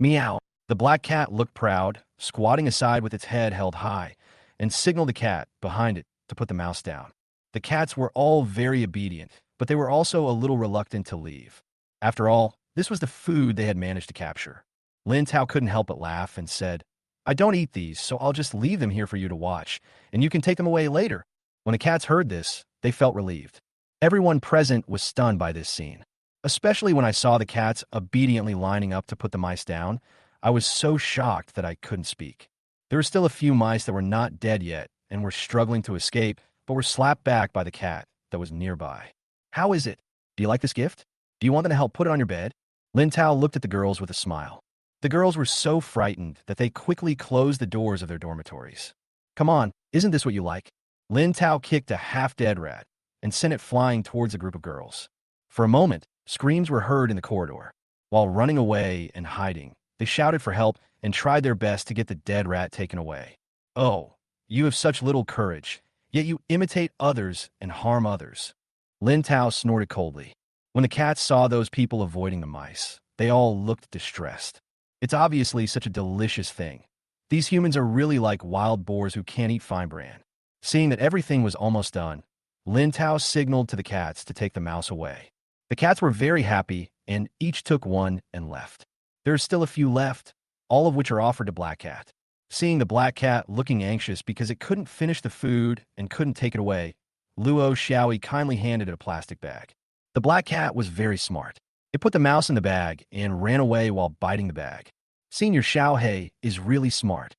Meow. The black cat looked proud, squatting aside with its head held high, and signaled the cat behind it to put the mouse down. The cats were all very obedient, but they were also a little reluctant to leave. After all, this was the food they had managed to capture. Lin Tao couldn't help but laugh and said, "I don't eat these, so I'll just leave them here for you to watch, and you can take them away later." When the cats heard this, they felt relieved. Everyone present was stunned by this scene. Especially when I saw the cats obediently lining up to put the mice down, I was so shocked that I couldn't speak. There were still a few mice that were not dead yet and were struggling to escape, but were slapped back by the cat that was nearby. "How is it? Do you like this gift? Do you want them to help put it on your bed?" Lin Tao looked at the girls with a smile. The girls were so frightened that they quickly closed the doors of their dormitories. "Come on, isn't this what you like?" Lin Tao kicked a half-dead rat and sent it flying towards a group of girls. For a moment, screams were heard in the corridor. While running away and hiding, they shouted for help and tried their best to get the dead rat taken away. "Oh, you have such little courage, yet you imitate others and harm others." Lin Tao snorted coldly. When the cats saw those people avoiding the mice, they all looked distressed. It's obviously such a delicious thing. These humans are really like wild boars who can't eat fine bran. Seeing that everything was almost done, Lin Tao signaled to the cats to take the mouse away. The cats were very happy, and each took one and left. There are still a few left, all of which are offered to Black Cat. Seeing the Black Cat looking anxious because it couldn't finish the food and couldn't take it away, Luo Xiaoyi kindly handed it a plastic bag. The Black Cat was very smart. It put the mouse in the bag and ran away while biting the bag. Senior Xiaohei is really smart.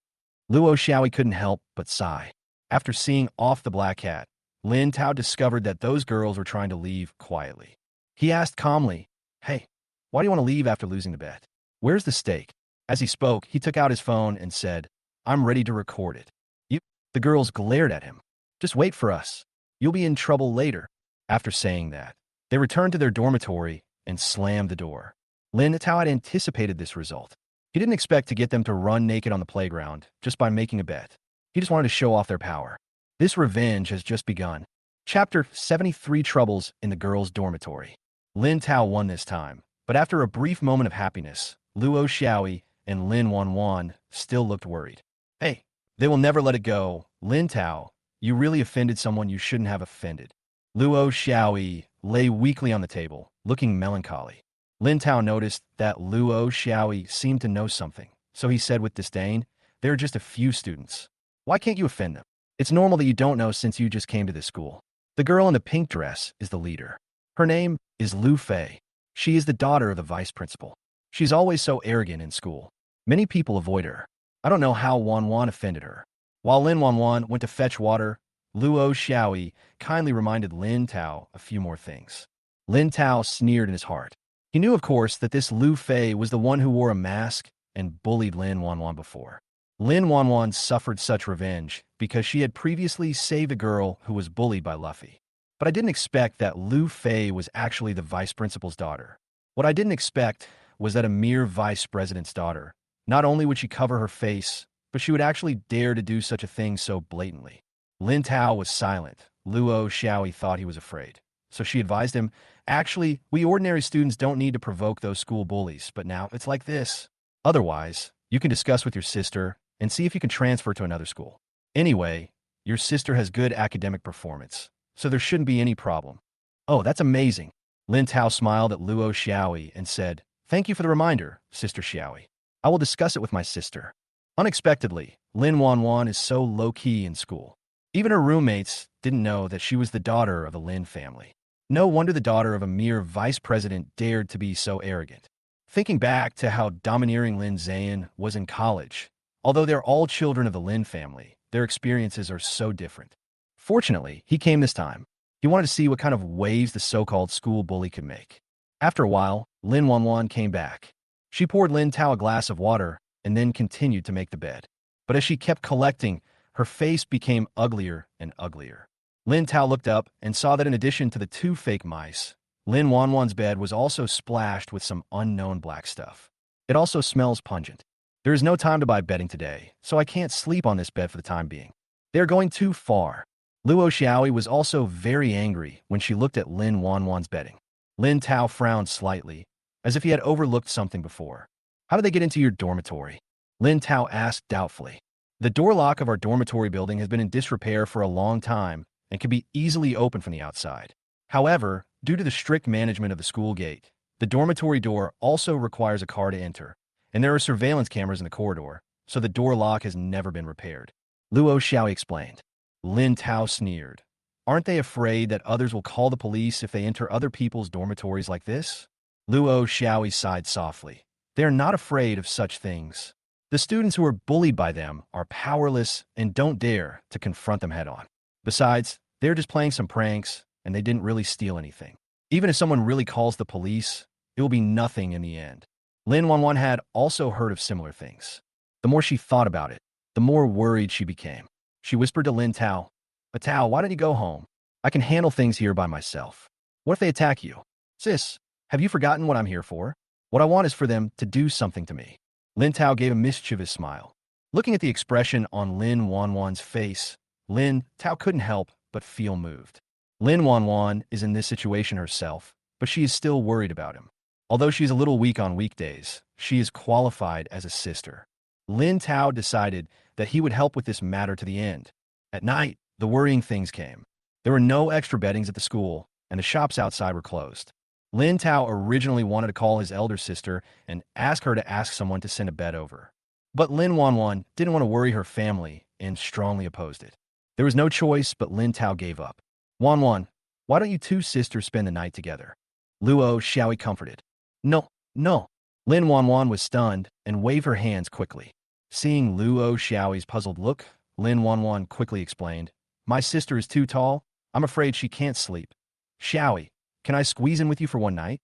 Luo Xiaoyi couldn't help but sigh. After seeing off the Black Cat, Lin Tao discovered that those girls were trying to leave quietly. He asked calmly, "Hey, why do you want to leave after losing the bet? Where's the stake?" As he spoke, he took out his phone and said, "I'm ready to record it." You. The girls glared at him. "Just wait for us. You'll be in trouble later." After saying that, they returned to their dormitory and slammed the door. Lin Tao had anticipated this result. He didn't expect to get them to run naked on the playground just by making a bet. He just wanted to show off their power. This revenge has just begun. Chapter 73: Troubles in the Girls' Dormitory. Lin Tao won this time, but after a brief moment of happiness, Luo Xiaoyi and Lin Wanwan still looked worried. "Hey, they will never let it go. Lin Tao, you really offended someone you shouldn't have offended." Luo Xiaoyi lay weakly on the table, looking melancholy. Lin Tao noticed that Luo Xiaoyi seemed to know something, so he said with disdain, "There are just a few students. Why can't you offend them? It's normal that you don't know since you just came to this school." The girl in the pink dress is the leader. Her name is Lu Fei. She is the daughter of the vice principal. She's always so arrogant in school. Many people avoid her. I don't know how Wanwan offended her. While Lin Wanwan went to fetch water, Luo Xiaoyi kindly reminded Lin Tao a few more things. Lin Tao sneered in his heart. He knew, of course, that this Lu Fei was the one who wore a mask and bullied Lin Wanwan before. Lin Wanwan suffered such revenge because she had previously saved a girl who was bullied by Luffy. But I didn't expect that Lu Fei was actually the vice principal's daughter. What I didn't expect was that a mere vice president's daughter, not only would she cover her face, but she would actually dare to do such a thing so blatantly. Lin Tao was silent. Luo Xiaoyi thought he was afraid. So she advised him, "Actually, we ordinary students don't need to provoke those school bullies, but now it's like this. Otherwise, you can discuss with your sister and see if you can transfer to another school. Anyway, your sister has good academic performance, so there shouldn't be any problem." "Oh, that's amazing." Lin Tao smiled at Luo Xiaoyi and said, "Thank you for the reminder, Sister Xiaoyi. I will discuss it with my sister." Unexpectedly, Lin Wanwan is so low-key in school. Even her roommates didn't know that she was the daughter of the Lin family. No wonder the daughter of a mere vice president dared to be so arrogant. Thinking back to how domineering Lin Ze'an was in college, although they're all children of the Lin family, their experiences are so different. Fortunately, he came this time. He wanted to see what kind of waves the so-called school bully could make. After a while, Lin Wanwan came back. She poured Lin Tao a glass of water and then continued to make the bed. But as she kept collecting, her face became uglier and uglier. Lin Tao looked up and saw that in addition to the two fake mice, Lin Wanwan's bed was also splashed with some unknown black stuff. It also smells pungent. There is no time to buy bedding today, so I can't sleep on this bed for the time being. They are going too far. Luo Xiaoyi was also very angry when she looked at Lin Wanwan's bedding. Lin Tao frowned slightly, as if he had overlooked something before. "How did they get into your dormitory?" Lin Tao asked doubtfully. "The door lock of our dormitory building has been in disrepair for a long time and can be easily opened from the outside. However, due to the strict management of the school gate, the dormitory door also requires a car to enter, and there are surveillance cameras in the corridor, so the door lock has never been repaired," Luo Xiaoyi explained. Lin Tao sneered. "Aren't they afraid that others will call the police if they enter other people's dormitories like this?" Luo Xiaoyi sighed softly. "They are not afraid of such things. The students who are bullied by them are powerless and don't dare to confront them head-on. Besides, they're just playing some pranks, and they didn't really steal anything. Even if someone really calls the police, it will be nothing in the end." Lin Wanwan had also heard of similar things. The more she thought about it, the more worried she became. She whispered to Lin Tao, "But Tao, why don't you go home? I can handle things here by myself. What if they attack you?" "Sis, have you forgotten what I'm here for? What I want is for them to do something to me." Lin Tao gave a mischievous smile. Looking at the expression on Lin Wanwan's face, Lin Tao couldn't help but feel moved. Lin Wanwan is in this situation herself, but she is still worried about him. Although she's a little weak on weekdays, she is qualified as a sister. Lin Tao decided that he would help with this matter to the end. At night, the worrying things came. There were no extra beddings at the school, and the shops outside were closed. Lin Tao originally wanted to call his elder sister and ask her to ask someone to send a bed over. But Lin Wanwan didn't want to worry her family and strongly opposed it. There was no choice, but Lin Tao gave up. "Wanwan, why don't you two sisters spend the night together?" Luo Xiaoyi comforted. "No, no." Lin Wanwan was stunned and waved her hands quickly. Seeing Luo Xiaoyi's puzzled look, Lin Wanwan quickly explained, "My sister is too tall. I'm afraid she can't sleep. Xiaoi, can I squeeze in with you for one night?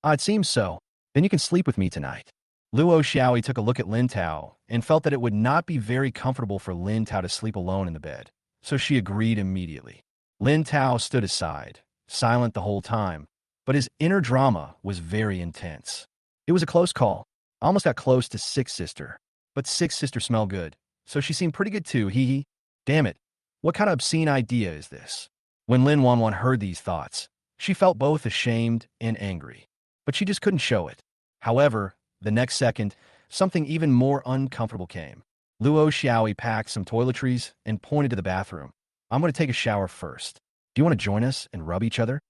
It seems so. Then you can sleep with me tonight. Luo Xiaoi took a look at Lin Tao and felt that it would not be very comfortable for Lin Tao to sleep alone in the bed, so she agreed immediately. Lin Tao stood aside, silent the whole time, but his inner drama was very intense. It was a close call. I almost got close to Six Sister, but Six Sister smelled good, so she seemed pretty good too, hee hee. Damn it, what kind of obscene idea is this? When Lin Wanwan heard these thoughts, she felt both ashamed and angry, but she just couldn't show it. However, the next second, something even more uncomfortable came. Luo Xiaoi packed some toiletries and pointed to the bathroom. I'm going to take a shower first. Do you want to join us and rub each other?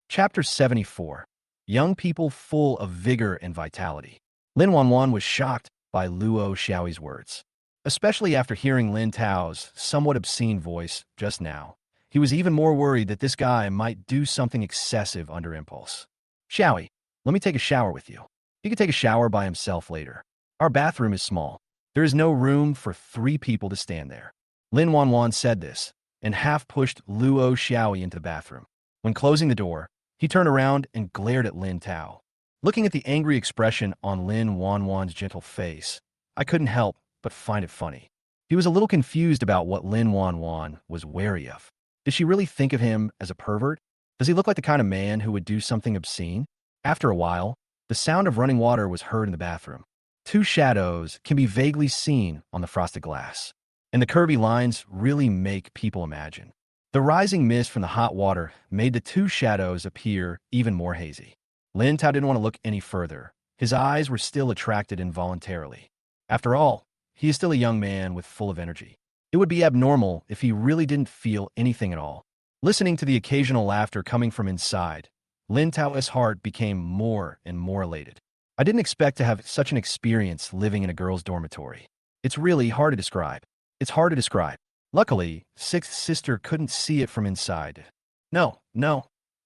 Chapter 74. Young people full of vigor and vitality. Lin Wanwan was shocked by Luo Xiaoi's words, especially after hearing Lin Tao's somewhat obscene voice just now. He was even more worried that this guy might do something excessive under impulse. Xiaoi, let me take a shower with you. He could take a shower by himself later. Our bathroom is small. There is no room for 3 people to stand there. Lin Wanwan said this and half pushed Luo Xiaoi into the bathroom. When closing the door, he turned around and glared at Lin Tao. Looking at the angry expression on Lin Wanwan's gentle face, I couldn't help but find it funny. He was a little confused about what Lin Wanwan was wary of. Did she really think of him as a pervert? Does he look like the kind of man who would do something obscene? After a while, the sound of running water was heard in the bathroom. 2 shadows can be vaguely seen on the frosted glass, and the curvy lines really make people imagine. The rising mist from the hot water made the 2 shadows appear even more hazy. Lin Tao didn't want to look any further. His eyes were still attracted involuntarily. After all, he is still a young man with full of energy. It would be abnormal if he really didn't feel anything at all. Listening to the occasional laughter coming from inside, Lin Tao's heart became more and more elated. I didn't expect to have such an experience living in a girl's dormitory. It's really hard to describe. It's hard to describe. Luckily, Sixth Sister couldn't see it from inside. No,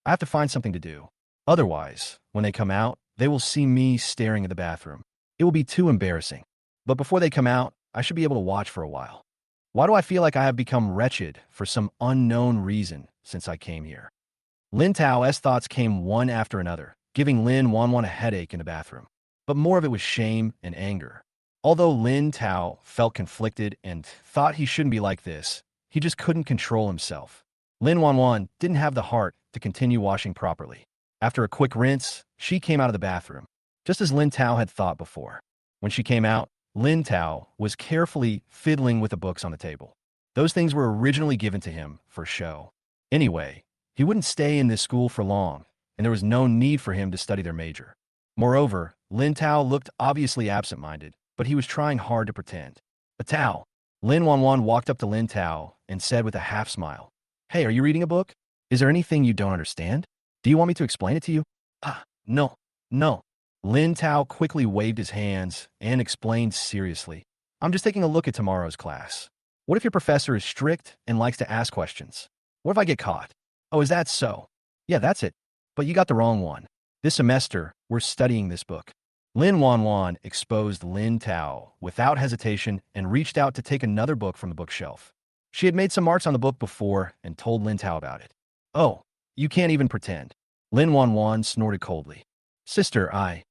I have to find something to do. Otherwise, when they come out, they will see me staring at the bathroom. It will be too embarrassing. But before they come out, I should be able to watch for a while. Why do I feel like I have become wretched for some unknown reason since I came here? Lin Tao's thoughts came one after another, giving Lin Wanwan a headache in the bathroom. But more of it was shame and anger. Although Lin Tao felt conflicted and thought he shouldn't be like this, he just couldn't control himself. Lin Wanwan didn't have the heart to continue washing properly. After a quick rinse, she came out of the bathroom, just as Lin Tao had thought before. When she came out, Lin Tao was carefully fiddling with the books on the table. Those things were originally given to him for show. Anyway, he wouldn't stay in this school for long, and there was no need for him to study their major. Moreover, Lin Tao looked obviously absent-minded, but he was trying hard to pretend. A Tao. Lin Wanwan walked up to Lin Tao and said with a half smile, "Hey, are you reading a book? Is there anything you don't understand? Do you want me to explain it to you?" No. Lin Tao quickly waved his hands and explained seriously, "I'm just taking a look at tomorrow's class. What if your professor is strict and likes to ask questions? What if I get caught?" "Oh, is that so?" "Yeah, that's it. But you got the wrong one. This semester, we're studying this book." Lin Wanwan exposed Lin Tao without hesitation and reached out to take another book from the bookshelf. She had made some marks on the book before and told Lin Tao about it. "Oh, you can't even pretend." Lin Wanwan snorted coldly. "Sister, I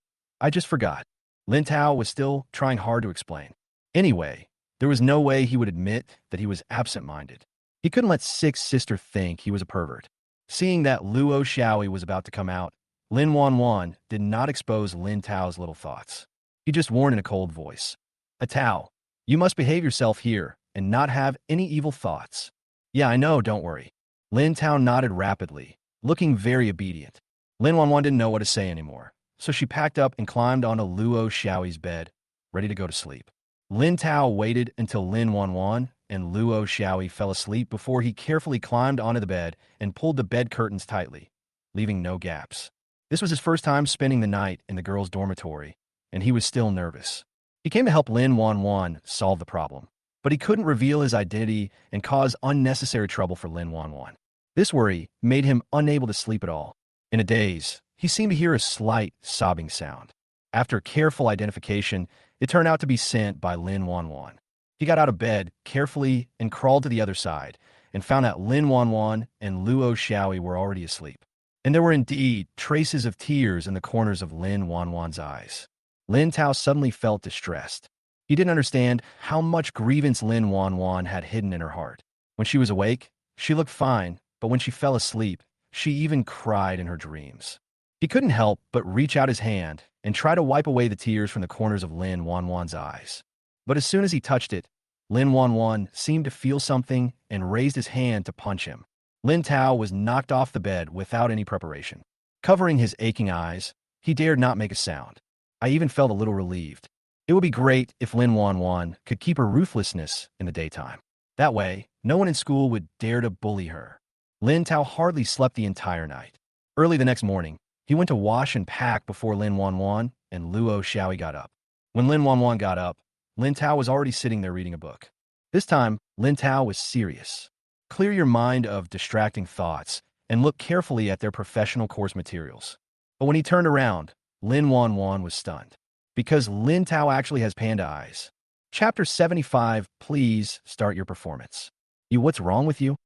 just forgot." Lin Tao was still trying hard to explain. Anyway, there was no way he would admit that he was absent-minded. He couldn't let Sixth Sister think he was a pervert. Seeing that Luo Xiaoi was about to come out, Lin Wanwan did not expose Lin Tao's little thoughts. He just warned in a cold voice, "A Tao, you must behave yourself here and not have any evil thoughts." "Yeah, I know, don't worry." Lin Tao nodded rapidly, looking very obedient. Lin Wanwan didn't know what to say anymore, so she packed up and climbed onto Luo Xiaoi's bed, ready to go to sleep. Lin Tao waited until Lin Wanwan and Luo Xiaoi fell asleep before he carefully climbed onto the bed and pulled the bed curtains tightly, leaving no gaps. This was his first time spending the night in the girls' dormitory, and he was still nervous. He came to help Lin Wanwan solve the problem, but he couldn't reveal his identity and cause unnecessary trouble for Lin Wanwan. This worry made him unable to sleep at all. In a daze, he seemed to hear a slight sobbing sound. After careful identification, it turned out to be sent by Lin Wanwan. He got out of bed carefully and crawled to the other side, and found out Lin Wanwan and Luo Xiaoyi were already asleep. And there were indeed traces of tears in the corners of Lin Wanwan's eyes. Lin Tao suddenly felt distressed. He didn't understand how much grievance Lin Wanwan had hidden in her heart. When she was awake, she looked fine, but when she fell asleep, she even cried in her dreams. He couldn't help but reach out his hand and try to wipe away the tears from the corners of Lin Wanwan's eyes. But as soon as he touched it, Lin Wanwan seemed to feel something and raised his hand to punch him. Lin Tao was knocked off the bed without any preparation. Covering his aching eyes, he dared not make a sound. I even felt a little relieved. It would be great if Lin Wanwan could keep her ruthlessness in the daytime. That way, no one in school would dare to bully her. Lin Tao hardly slept the entire night. Early the next morning, he went to wash and pack before Lin Wanwan and Luo Xiaoyi got up. When Lin Wanwan got up, Lin Tao was already sitting there reading a book. This time, Lin Tao was serious. Clear your mind of distracting thoughts and look carefully at their professional course materials. But when he turned around, Lin Wanwan was stunned. Because Lin Tao actually has panda eyes. Chapter 75, please start your performance. What's wrong with you?